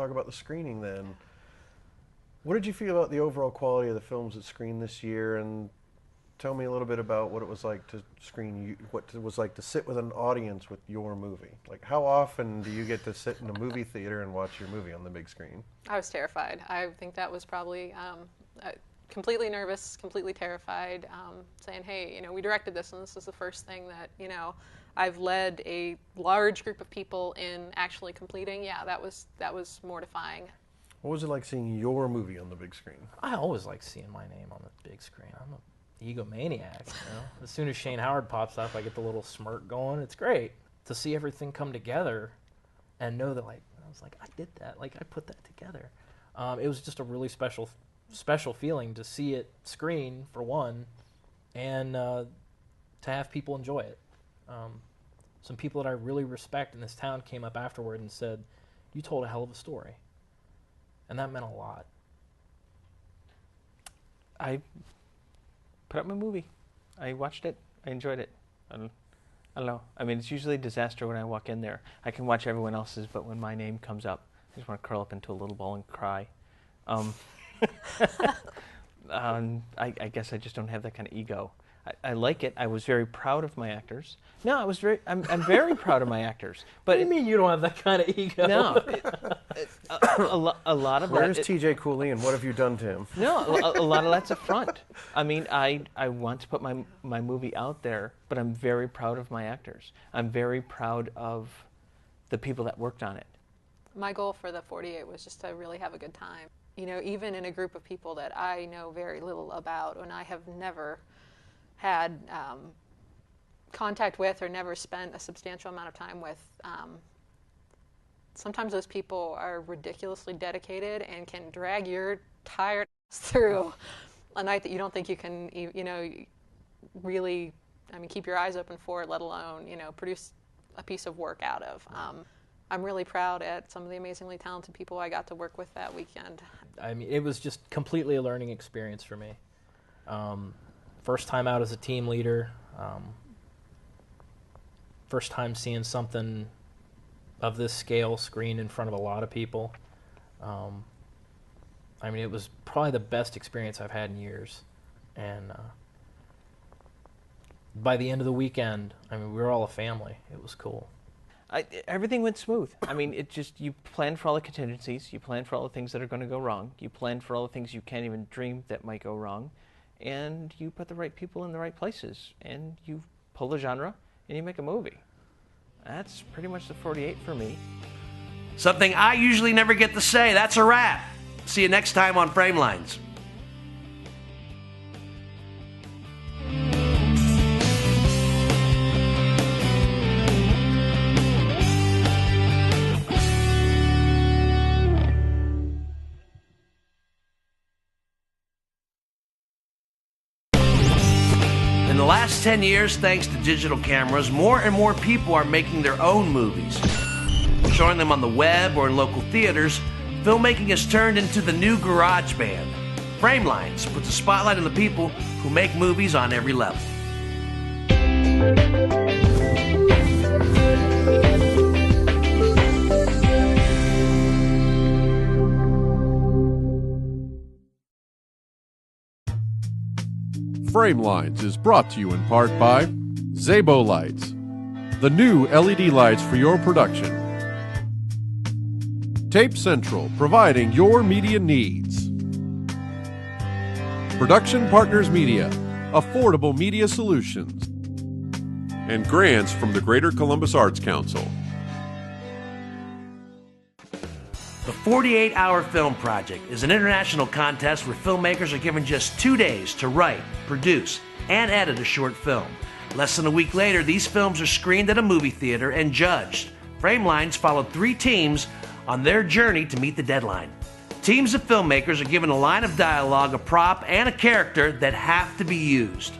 talk about the screening then. What did you feel about the overall quality of the films that screened this year? And tell me a little bit about what it was like to screen, what it was like to sit with an audience with your movie. Like, how often do you get to sit in a movie theater and watch your movie on the big screen? I was terrified. I think that was probably completely nervous, completely terrified, saying, hey, you know, we directed this, and this is the first thing that, you know, I've led a large group of people in actually completing. Yeah, that was mortifying. What was it like seeing your movie on the big screen? I always like seeing my name on the big screen. I'm an egomaniac, you know. As soon as Shane Howard pops up, I get the little smirk going. It's great to see everything come together and know that, like, I was like, I did that. Like, I put that together. It was just a really special feeling to see it screen, for one, and to have people enjoy it. Some people that I really respect in this town came up afterward and said, you told a hell of a story. And that meant a lot. I put up my movie. I watched it. I enjoyed it. I don't know. I mean, it's usually a disaster when I walk in there. I can watch everyone else's, but when my name comes up, I just want to curl up into a little ball and cry. I guess I just don't have that kind of ego. I like it. I was very proud of my actors. No, I'm very proud of my actors. But what do you mean you don't have that kind of ego? No. A lot of Where's that. TJ Cooley and what have you done to him? No, a lot of that's a front. I mean, I want to put my movie out there, but I'm very proud of my actors. I'm very proud of the people that worked on it. My goal for the 48 was just to really have a good time. You know, even in a group of people that I know very little about and I have never had contact with or never spent a substantial amount of time with, sometimes those people are ridiculously dedicated and can drag your tired ass through a night that you don't think you can, you know, really, I mean, keep your eyes open for, let alone, you know, produce a piece of work out of. I'm really proud at some of the amazingly talented people I got to work with that weekend. I mean, it was just completely a learning experience for me. First time out as a team leader. First time seeing something of this scale screened in front of a lot of people. I mean, it was probably the best experience I've had in years. And by the end of the weekend, I mean, we were all a family. It was cool. Everything went smooth. I mean, it just, you plan for all the contingencies, you plan for all the things that are going to go wrong, you plan for all the things you can't even dream that might go wrong, and you put the right people in the right places, and you pull the genre, and you make a movie. That's pretty much the 48 for me. Something I usually never get to say. That's a wrap. See you next time on Framelines. In the last 10 years, thanks to digital cameras, more and more people are making their own movies. Showing them on the web or in local theaters, filmmaking has turned into the new garage band. Framelines puts a spotlight on the people who make movies on every level. Framelines is brought to you in part by Zabo Lights, the new LED lights for your production. Tape Central, providing your media needs. Production Partners Media, affordable media solutions. And grants from the Greater Columbus Arts Council. The 48-Hour Film Project is an international contest where filmmakers are given just 2 days to write, produce, and edit a short film. Less than a week later, these films are screened at a movie theater and judged. Framelines followed 3 teams on their journey to meet the deadline. Teams of filmmakers are given a line of dialogue, a prop, and a character that have to be used.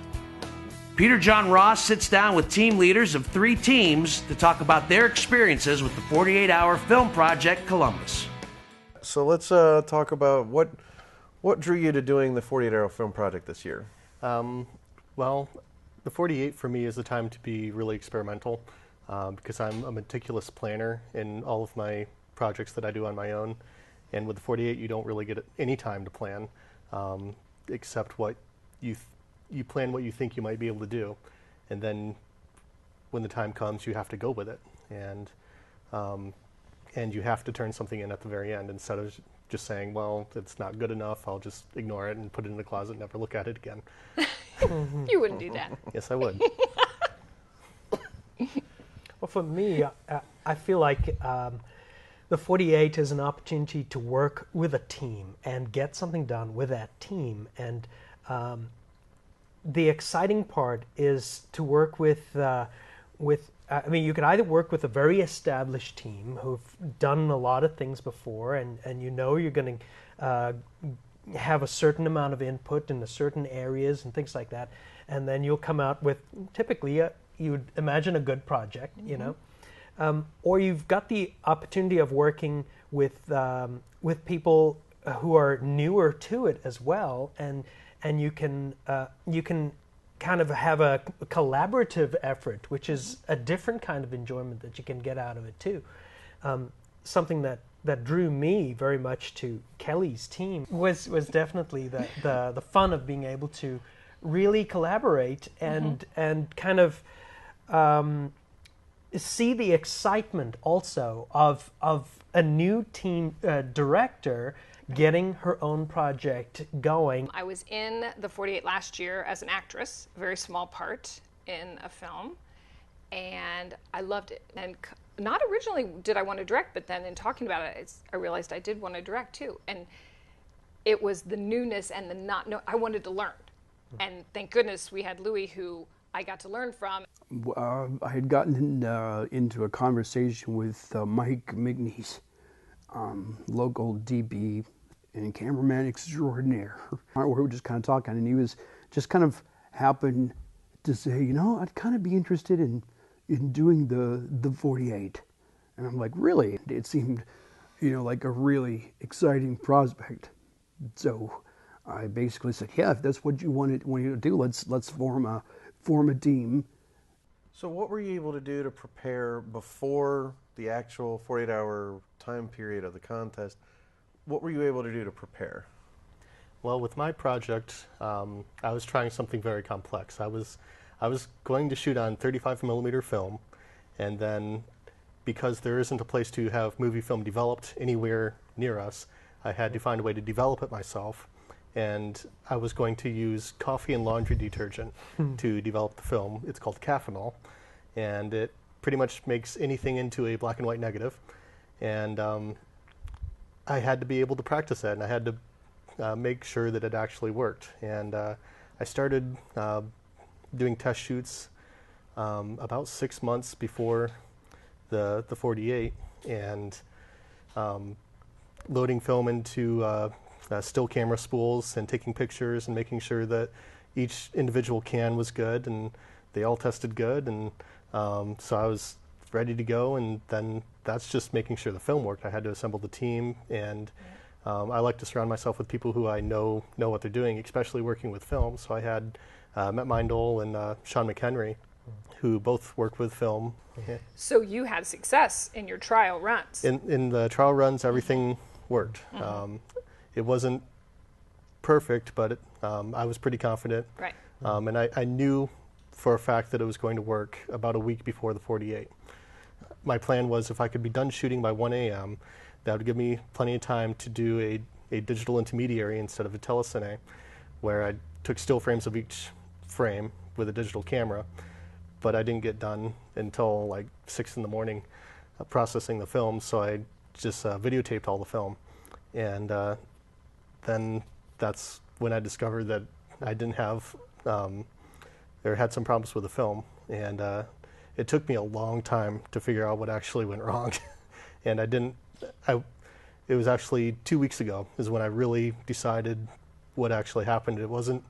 Peter John Ross sits down with team leaders of 3 teams to talk about their experiences with the 48-Hour Film Project Columbus. So let's talk about what drew you to doing the 48-Hour Film Project this year? Well, the 48 for me is the time to be really experimental because I'm a meticulous planner in all of my projects that I do on my own. And with the 48, you don't really get any time to plan, except what you plan what you think you might be able to do, and then when the time comes, you have to go with it, and you have to turn something in at the very end instead of just saying, well, it's not good enough, I'll just ignore it and put it in the closet and never look at it again. You wouldn't do that. Yes, I would. Well, for me, I feel like the 48 is an opportunity to work with a team and get something done with that team. And the exciting part is to work with I mean, you could either work with a very established team who've done a lot of things before, and you know you're going to have a certain amount of input in the certain areas and things like that, and then you'll come out with typically you would imagine a good project, you know. Or you've got the opportunity of working with people who are newer to it as well, and you can kind of have a collaborative effort, which is a different kind of enjoyment that you can get out of it too. Something that drew me very much to Kelly's team was definitely the fun of being able to really collaborate and kind of see the excitement also of a new team director getting her own project going. I was in the 48 last year as an actress, a very small part in a film, and I loved it. And not originally did I want to direct, but then in talking about it, I realized I did want to direct too. And it was the newness and the not know. I wanted to learn, and thank goodness we had Louis, who I got to learn from. I had gotten into a conversation with Mike Mignese, local DB and cameraman extraordinaire. We were just kind of talking, and he was just kind of happened to say, you know, I'd kind of be interested in doing the 48. And I'm like, really? It seemed, you know, like a really exciting prospect. So I basically said, yeah, if that's what you want to do, let's form a team. So what were you able to do to prepare before the actual 48-hour time period of the contest? What were you able to do to prepare? Well, with my project, I was trying something very complex. I was going to shoot on 35mm film, and then because there isn't a place to have movie film developed anywhere near us, I had to find a way to develop it myself. And I was going to use coffee and laundry detergent to develop the film. It's called Caffeinol, and it pretty much makes anything into a black and white negative. And I had to be able to practice that, and I had to make sure that it actually worked. And I started doing test shoots about 6 months before the 48, and loading film into still camera spools and taking pictures and making sure that each individual can was good and they all tested good, and so I was ready to go. And then that's just making sure the film worked. I had to assemble the team, and I like to surround myself with people who I know what they're doing, especially working with film. So I had Matt Meindl and Sean McHenry, who both work with film. So you had success in your trial runs. In the trial runs, everything worked. It wasn't perfect, but I was pretty confident. Right. And I knew for a fact that it was going to work about a week before the 48. My plan was if I could be done shooting by 1 a.m., that would give me plenty of time to do a digital intermediary instead of a telecine, where I took still frames of each frame with a digital camera, but I didn't get done until like 6 in the morning processing the film, so I just videotaped all the film. And then that's when I discovered that I didn't have, or had some problems with the film. And it took me a long time to figure out what actually went wrong. And it was actually 2 weeks ago is when I really decided what actually happened. It wasn't,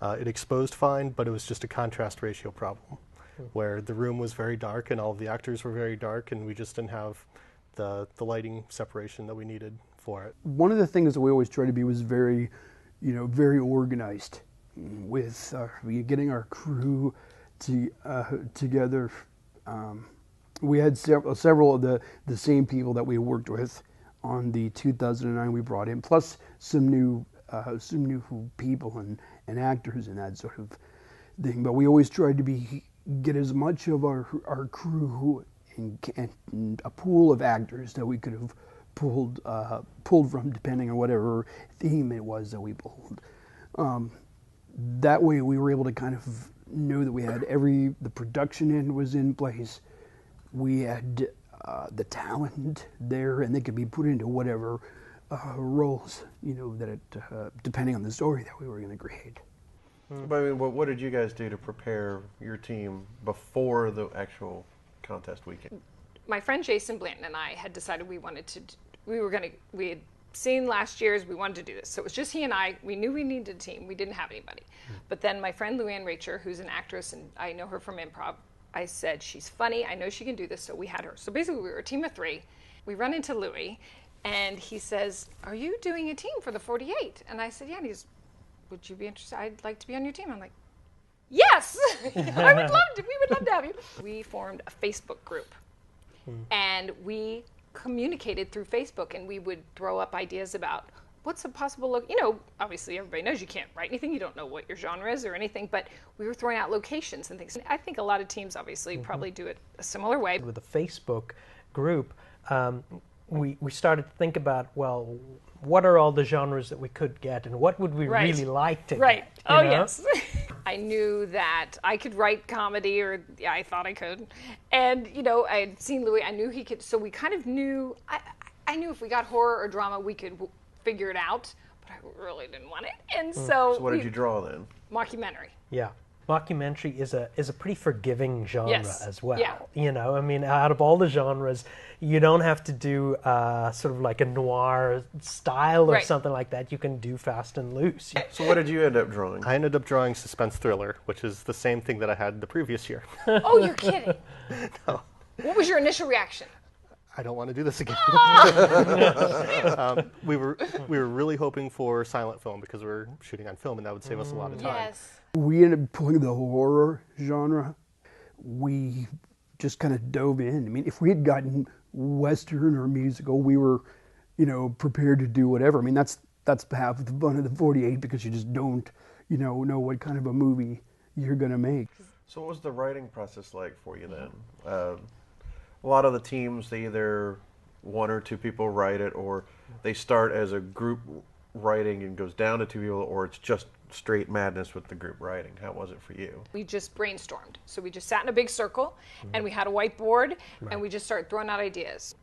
it exposed fine, but it was just a contrast ratio problem, where the room was very dark and all of the actors were very dark, and we just didn't have the lighting separation that we needed for it. One of the things that we always try to be was very, very organized with getting our crew together We had several of the same people that we worked with on the 2009 we brought in, plus some new people and actors and that sort of thing. But we always tried to get as much of our crew and a pool of actors that we could have pulled from, depending on whatever theme it was that we pulled. That way we were able to kind of know that we had the production end was in place. We had the talent there, and they could be put into whatever roles, depending on the story that we were going to create. But I mean, what did you guys do to prepare your team before the actual contest weekend? My friend Jason Blanton and I had decided we had seen last year's, we wanted to do this. So it was just he and I. We knew we needed a team. We didn't have anybody. But then my friend Luann Racher, who's an actress, and I know her from improv, I said, she's funny, I know she can do this, so we had her. So basically we were a team of 3. We run into Louis, and he says, are you doing a team for the 48? And I said, yeah. And he's, would you be interested? I'd like to be on your team. I'm like, yes! We would love to have you. We formed a Facebook group, and we communicated through Facebook, and we would throw up ideas about what's a possible look. Obviously everybody knows you can't write anything. You don't know what your genre is or anything, but we were throwing out locations and things. And I think a lot of teams obviously probably do it a similar way. With the Facebook group, we started to think about, well, what are all the genres that we could get, and what would we really like to get? Oh, yes. I knew that I could write comedy, or I thought I could. And, I had seen Louis. I knew he could. So we kind of knew, I knew if we got horror or drama, we could figure it out, but I really didn't want it. And so what did you draw then? Mockumentary. Yeah. Mockumentary is a pretty forgiving genre as well. Yeah. I mean, out of all the genres, you don't have to do sort of like a noir style or something like that. You can do fast and loose. So what did you end up drawing? I ended up drawing suspense thriller, which is the same thing that I had the previous year. Oh, you're kidding. No. What was your initial reaction? I don't want to do this again. We were really hoping for silent film because we were shooting on film, and that would save us a lot of time. Yes. We ended up pulling the horror genre. We just kind of dove in. I mean, if we had gotten Western or musical, we were, prepared to do whatever. I mean, that's half of the fun of the 48, because you just don't, know what kind of a movie you're going to make. So what was the writing process like for you then? A lot of the teams, they either 1 or 2 people write it, or they start as a group writing and goes down to 2 people, or it's just straight madness with the group writing. How was it for you? We just brainstormed. So we just sat in a big circle, and we had a whiteboard, and we just started throwing out ideas.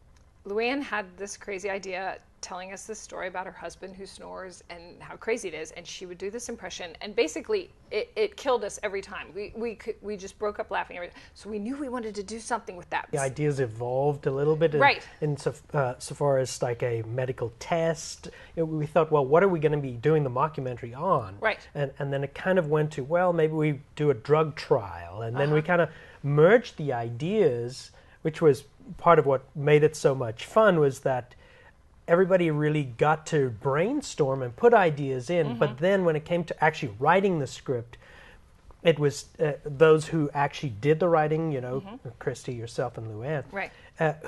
Luann had this crazy idea telling us this story about her husband who snores and how crazy it is, and she would do this impression, and basically it killed us every time. We just broke up laughing every time. So we knew we wanted to do something with that. The ideas evolved a little bit in so far as like a medical test. We thought, well, what are we going to be doing the mockumentary on? Right. And then it kind of went to, well, maybe we do a drug trial, and then we kind of merged the ideas, which was part of what made it so much fun, was that everybody really got to brainstorm and put ideas in, but then when it came to actually writing the script, it was those who actually did the writing, Christy, yourself, and Luann,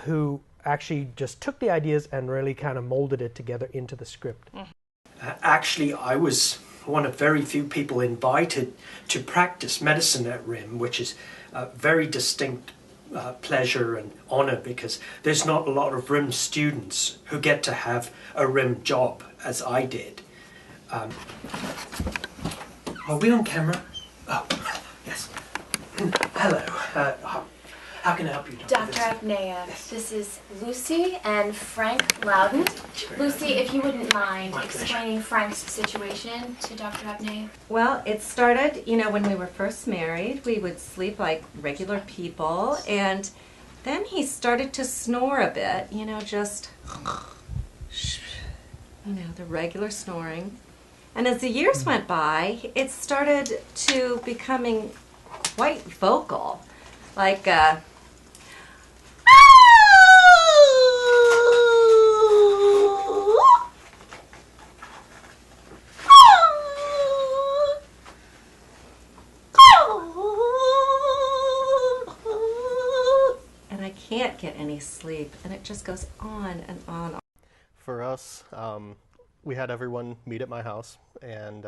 who actually just took the ideas and really kind of molded it together into the script. Actually, I was one of very few people invited to practice medicine at RIM, which is a very distinct pleasure and honor, because there's not a lot of RIM students who get to have a RIM job as I did. Are we on camera? Oh, yes. Hello. How can I help you, Dr. Apnea, this is Lucy and Frank Loudon. Lucy, if you wouldn't mind explaining Frank's situation to Dr. Apnea. Well, it started, when we were first married. We would sleep like regular people, and then he started to snore a bit, just, the regular snoring. And as the years went by, it started to becoming quite vocal, like, any sleep, and it just goes on and on. For us, we had everyone meet at my house, and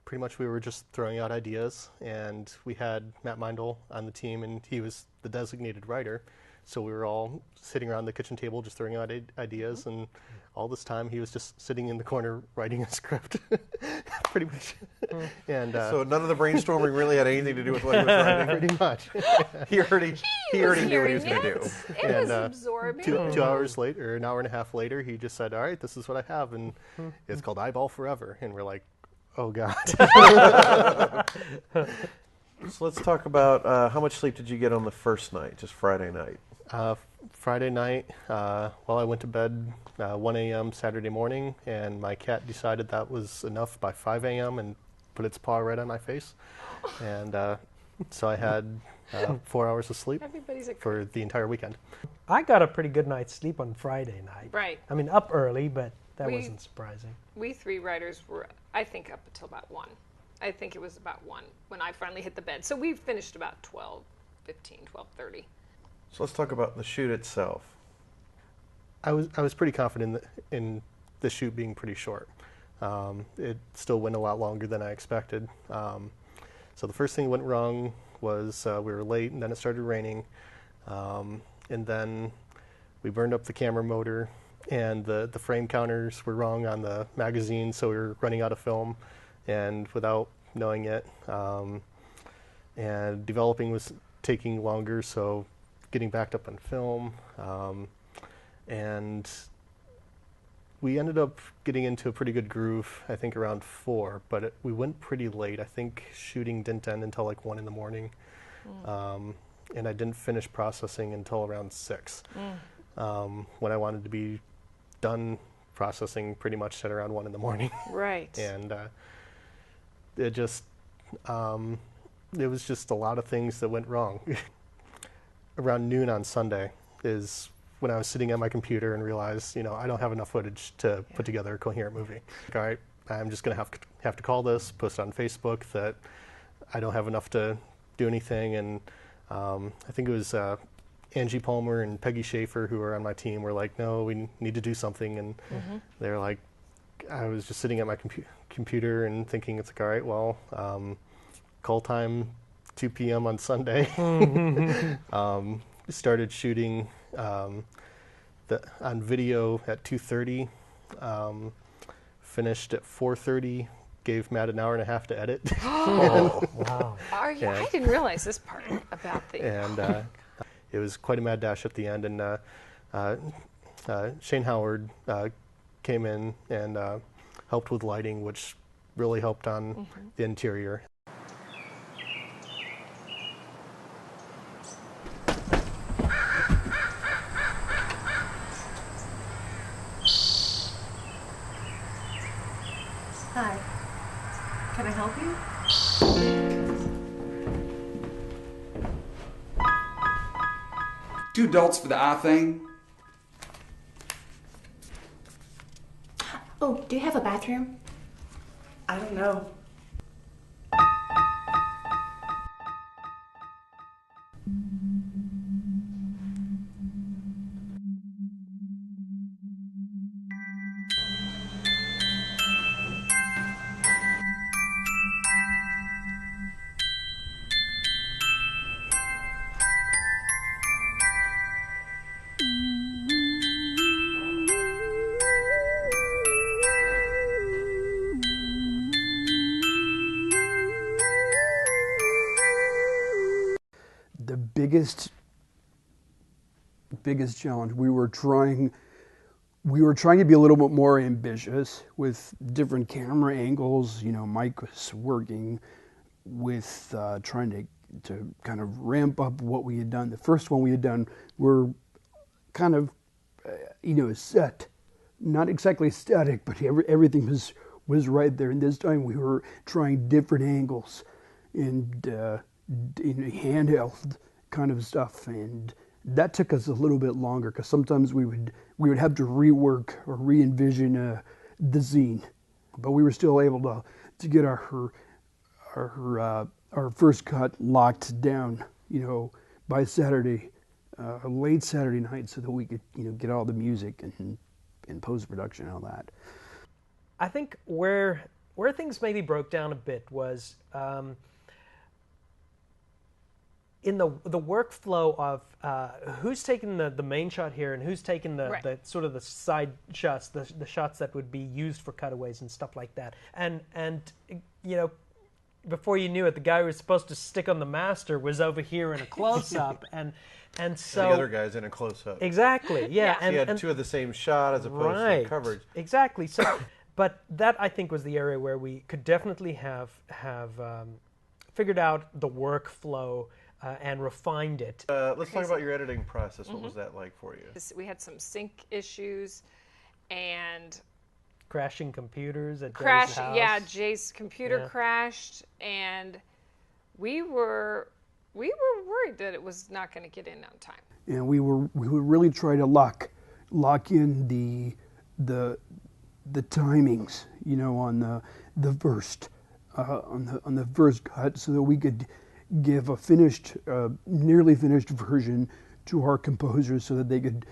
pretty much we were just throwing out ideas, and we had Matt Meindl on the team, and he was the designated writer. So we were all sitting around the kitchen table just throwing out ideas, and all this time he was just sitting in the corner writing a script, pretty much. And so none of the brainstorming really had anything to do with what he was writing? Pretty much. he already knew what he was going to do. It was absorbing. 2 hours later, or an hour and a half later, he just said, all right, this is what I have, and it's called Eyeball Forever. And we're like, oh, God. So let's talk about how much sleep did you get on the first night, just Friday night? Friday night, I went to bed 1 a.m. Saturday morning, and my cat decided that was enough by 5 a.m. and put its paw right on my face. And so I had 4 hours of sleep for the entire weekend. I got a pretty good night's sleep on Friday night. Right. I mean, up early, but that wasn't surprising. We three writers were, I think, up until about 1. I think it was about 1 when I finally hit the bed. So we finished about 12:15, 12:30. So let's talk about the shoot itself. I was pretty confident in the shoot being pretty short. It still went a lot longer than I expected. So the first thing that went wrong was we were late, and then it started raining. And then we burned up the camera motor, and the frame counters were wrong on the magazine, so we were running out of film, and without knowing it. And developing was taking longer, so getting backed up on film, and we ended up getting into a pretty good groove, I think around 4, but we went pretty late. I think shooting didn't end until like 1 in the morning, and I didn't finish processing until around 6, when I wanted to be done processing pretty much at around 1 in the morning. Right. And it just, it was just a lot of things that went wrong. Around noon on Sunday is when I was sitting at my computer and realized, I don't have enough footage to put together a coherent movie. All right, I'm just going to have to call this, post on Facebook that I don't have enough to do anything. And I think it was Angie Palmer and Peggy Schaefer, who were on my team, were like, no, we need to do something. And they're like, I was just sitting at my computer and thinking, it's like, all right, well, call time 2 p.m. on Sunday. Started shooting on video at 2:30. Finished at 4:30. Gave Matt an hour and a half to edit. Oh, wow! I didn't realize this part about the. And it was quite a mad dash at the end. And Shane Howard came in and helped with lighting, which really helped on the interior. Hi. Can I help you? Two adults for the eye thing. Oh, do you have a bathroom? I don't know. The biggest challenge, we were trying to be a little bit more ambitious with different camera angles. Mike was working with trying to kind of ramp up what we had done. The first one we had done were kind of set, not exactly static, but everything was right there. And this time we were trying different angles and handheld kind of stuff, and that took us a little bit longer because sometimes we would have to rework or re-envision the scene, but we were still able to get our first cut locked down, by Saturday late Saturday night so that we could, get all the music and post-production and all that. I think where things maybe broke down a bit was in the workflow of who's taking the main shot here and who's taking the sort of the side shots, the shots that would be used for cutaways and stuff like that. And before you knew it, the guy who was supposed to stick on the master was over here in a close-up, and so the other guy's in a close-up. Exactly, yeah. So you had two of the same shot as opposed to coverage. Exactly. So, but that I think was the area where we could definitely have figured out the workflow and refined it. Let's talk about your editing process. What was that like for you? We had some sync issues and crashing computers at Jay's house. Yeah, Jay's computer crashed, and we were worried that it was not going to get in on time. And we would really try to lock in the timings, on the first on the first cut, so that we could give a finished, nearly finished version to our composers, so that they could,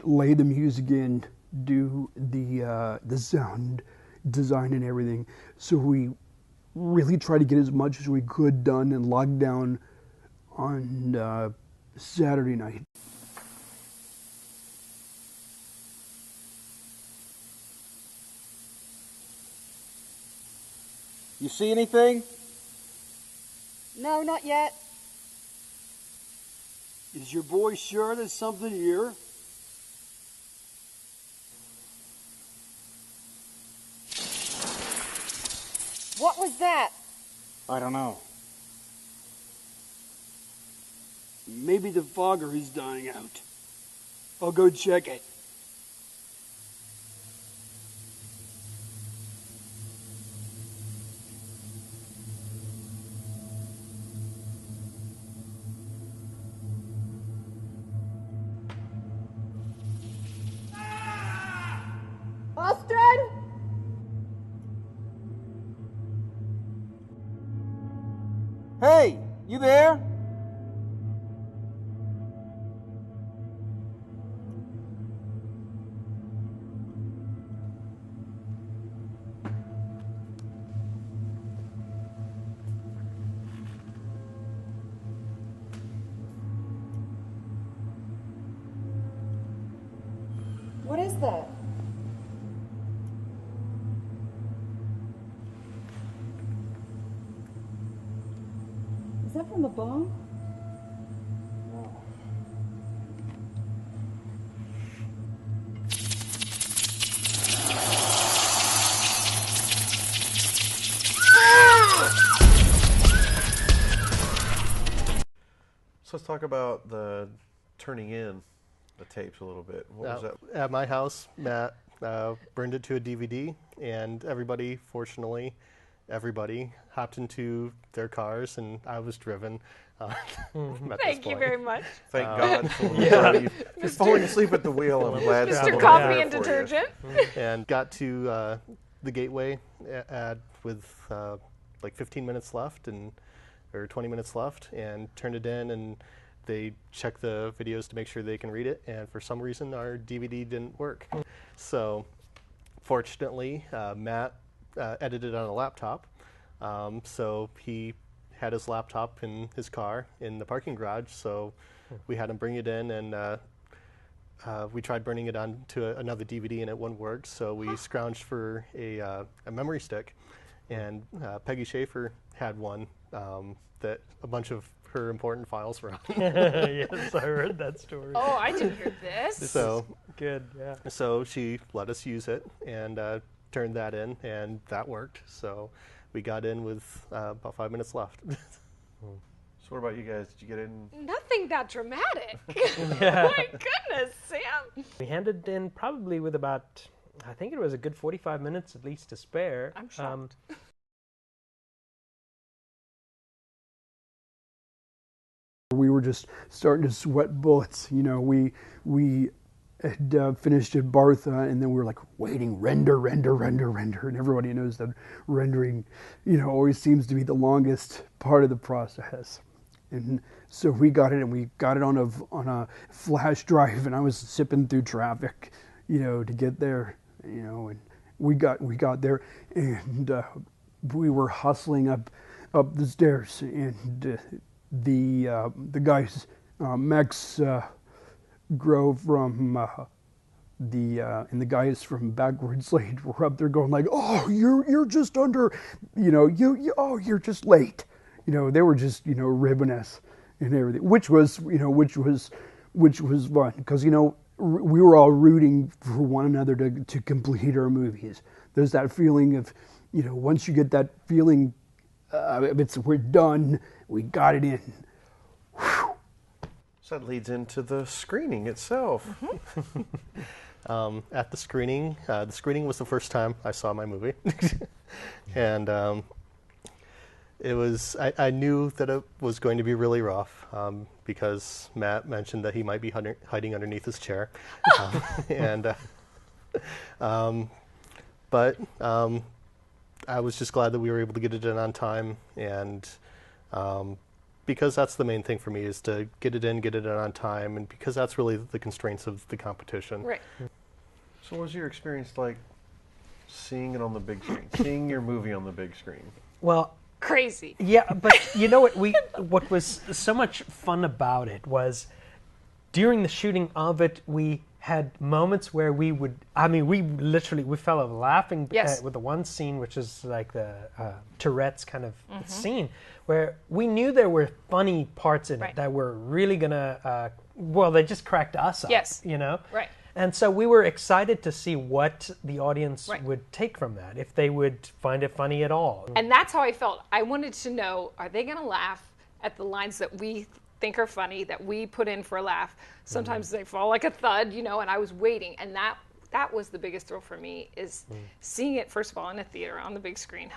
lay the music in, do the sound design and everything. So we really tried to get as much as we could done and locked down on Saturday night. You see anything? No, not yet. Is your boy sure there's something here? What was that? I don't know. Maybe the fogger is dying out. I'll go check it. Austin? Hey, you there? What is that? Is that from the bomb? So let's talk about the turning in the tapes a little bit. What was that? At my house, Matt burned it to a DVD, and everybody, fortunately, hopped into their cars, and I was driven. Thank you very much. Thank God for you falling asleep at the wheel. I'm glad. Mr. Coffee and Detergent. And got to the gateway with like 15 minutes left, or 20 minutes left, and turned it in, and they check the videos to make sure they can read it, and for some reason our DVD didn't work. So fortunately, Matt edited on a laptop, so he had his laptop in his car in the parking garage, so we had him bring it in, and we tried burning it onto another DVD and it wouldn't work, so we scrounged for a memory stick, and Peggy Schaefer had one that a bunch of her important files were on. Yes, I heard that story. Oh, I didn't hear this. So good, yeah. So she let us use it and turned that in, and that worked. So we got in with about 5 minutes left. So what about you guys? Did you get in? Nothing that dramatic. Yeah. My goodness, Sam. We handed in probably with about, I think it was a good 45 minutes at least to spare. I'm shocked. We were just starting to sweat bullets. We had finished at Bartha, and then we were like waiting, render, and everybody knows that rendering, always seems to be the longest part of the process. And so we got it, and we got it on a flash drive, and I was zipping through traffic, to get there, and we got there, and we were hustling up the stairs, and the guys, Max Grove from and the guys from Backwards Late were up there going like, "Oh, you're just under, you're just late." They were just ribbing us and everything, which was fun because we were all rooting for one another to complete our movies. There's that feeling of once you get that feeling, we're done, we got it in. Whew. So that leads into the screening itself. At the screening was the first time I saw my movie. And it was, I knew that it was going to be really rough because Matt mentioned that he might be hiding underneath his chair. But I was just glad that we were able to get it in on time, and because that's the main thing for me, is to get it in on time, and because that's really the constraints of the competition. Right. So what was your experience like seeing it on the big screen, seeing your movie on the big screen? Well, crazy. Yeah, but you know what? What was so much fun about it was during the shooting of it, we had moments where we fell out laughing with the one scene, which is like the Tourette's kind of scene, where we knew there were funny parts in it that were really gonna, they just cracked us up. Yes. Right. And so we were excited to see what the audience would take from that, if they would find it funny at all. And that's how I felt. I wanted to know, are they going to laugh at the lines that we think are funny, that we put in for a laugh? Sometimes they fall like a thud, and I was waiting. And that was the biggest thrill for me, is seeing it, first of all, in a theater, on the big screen,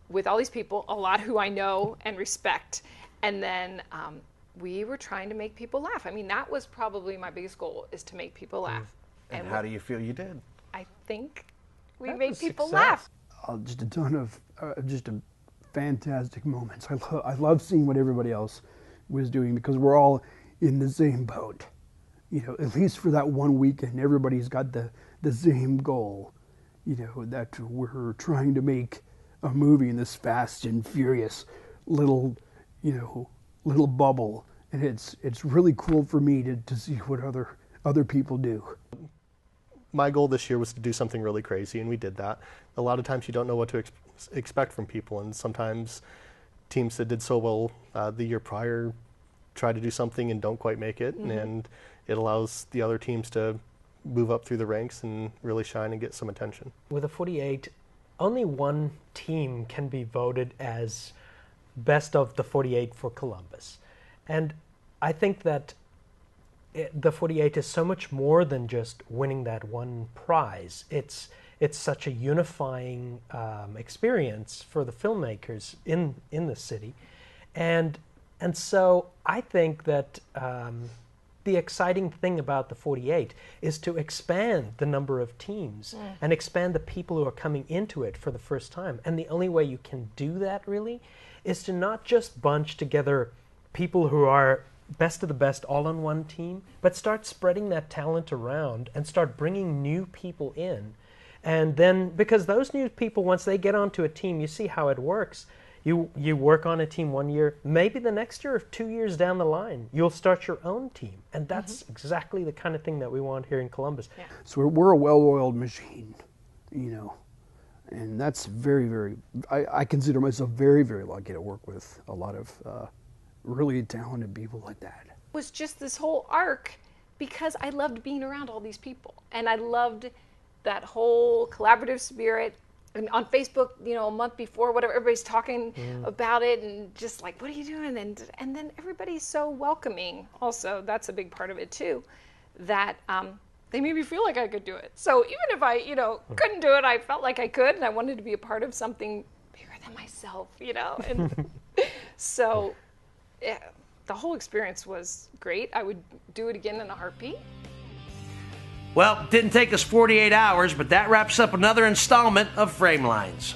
with all these people, a lot who I know and respect. And then we were trying to make people laugh. I mean, that was probably my biggest goal, is to make people laugh. And how do you feel you did? I think we made people laugh. Just a ton of just fantastic moments. I love seeing what everybody else was doing, because we're all in the same boat. At least for that one weekend, everybody's got the same goal. That we're trying to make a movie in this fast and furious little bubble, and it's really cool for me to see what other people do. My goal this year was to do something really crazy, and we did that. A lot of times you don't know what to expect from people, and sometimes teams that did so well the year prior try to do something and don't quite make it, and it allows the other teams to move up through the ranks and really shine and get some attention. With a 48, only one team can be voted as best of the 48 for Columbus. And I think that the 48 is so much more than just winning that one prize. It's such a unifying experience for the filmmakers in the city. And so I think that the exciting thing about the 48 is to expand the number of teams and expand the people who are coming into it for the first time. And the only way you can do that, really, is to not just bunch together people who are best of the best all on one team, but start spreading that talent around and start bringing new people in. And then, because those new people, once they get onto a team, you see how it works. You work on a team 1 year, maybe the next year or 2 years down the line, you'll start your own team. And that's exactly the kind of thing that we want here in Columbus. Yeah. So we're a well-oiled machine, and that's very, very, I consider myself very, very lucky to work with a lot of really talented people like that. It was just this whole arc, because I loved being around all these people. And I loved that whole collaborative spirit. And on Facebook, a month before, whatever, everybody's talking about it, and just like, what are you doing? And then everybody's so welcoming. Also, that's a big part of it too, that they made me feel like I could do it. So even if I, couldn't do it, I felt like I could, and I wanted to be a part of something bigger than myself, And so the whole experience was great. I would do it again in a heartbeat. Well, it didn't take us 48 hours, but that wraps up another installment of Framelines.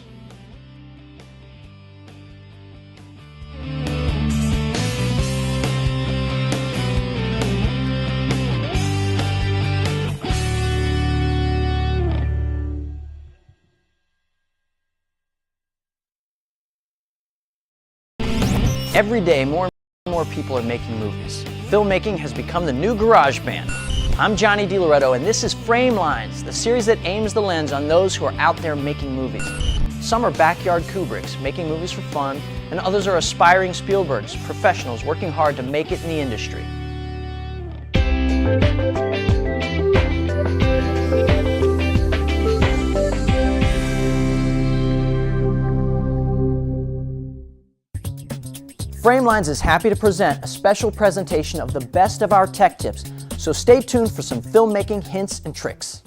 Every day, more and more people are making movies. Filmmaking has become the new garage band. I'm Johnny DiLoretto, and this is Framelines, the series that aims the lens on those who are out there making movies. Some are backyard Kubricks, making movies for fun, and others are aspiring Spielbergs, professionals working hard to make it in the industry. Framelines is happy to present a special presentation of the best of our tech tips, so stay tuned for some filmmaking hints and tricks.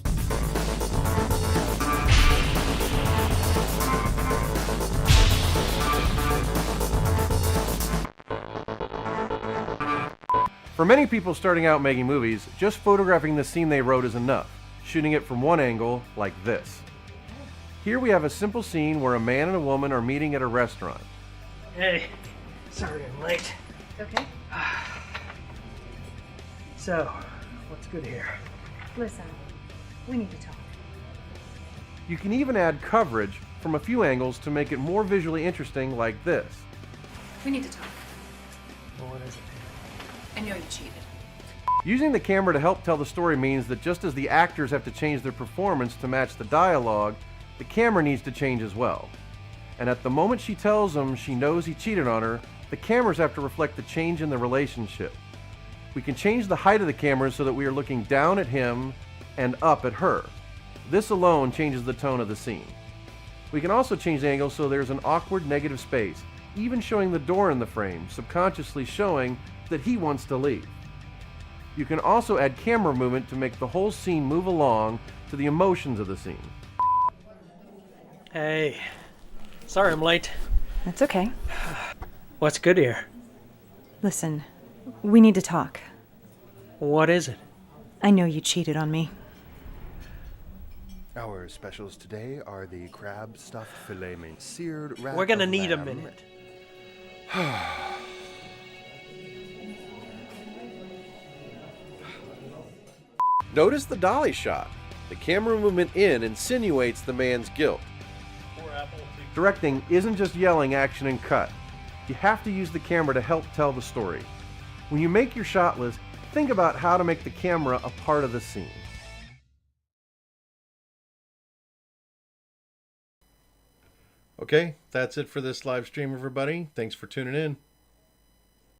For many people starting out making movies, just photographing the scene they wrote is enough, shooting it from one angle, like this. Here we have a simple scene where a man and a woman are meeting at a restaurant. Hey, sorry I'm late. Okay. So, what's good here? Listen, we need to talk. You can even add coverage from a few angles to make it more visually interesting, like this. We need to talk. Well, what is it? I know you cheated. Using the camera to help tell the story means that just as the actors have to change their performance to match the dialogue, the camera needs to change as well. And at the moment she tells him she knows he cheated on her, the cameras have to reflect the change in the relationship. We can change the height of the camera so that we are looking down at him and up at her. This alone changes the tone of the scene. We can also change the angle so there's an awkward negative space, even showing the door in the frame, subconsciously showing that he wants to leave. You can also add camera movement to make the whole scene move along to the emotions of the scene. Hey, sorry I'm late. That's okay. What's good here? Listen, we need to talk. What is it? I know you cheated on me. Our specials today are the crab stuffed filet mignon, seared wrap We're gonna of need a lamb. minute. Notice the dolly shot. The camera movement in insinuates the man's guilt. Directing isn't just yelling action and cut. You have to use the camera to help tell the story. When you make your shot list, think about how to make the camera a part of the scene. Okay, that's it for this live stream, everybody. Thanks for tuning in.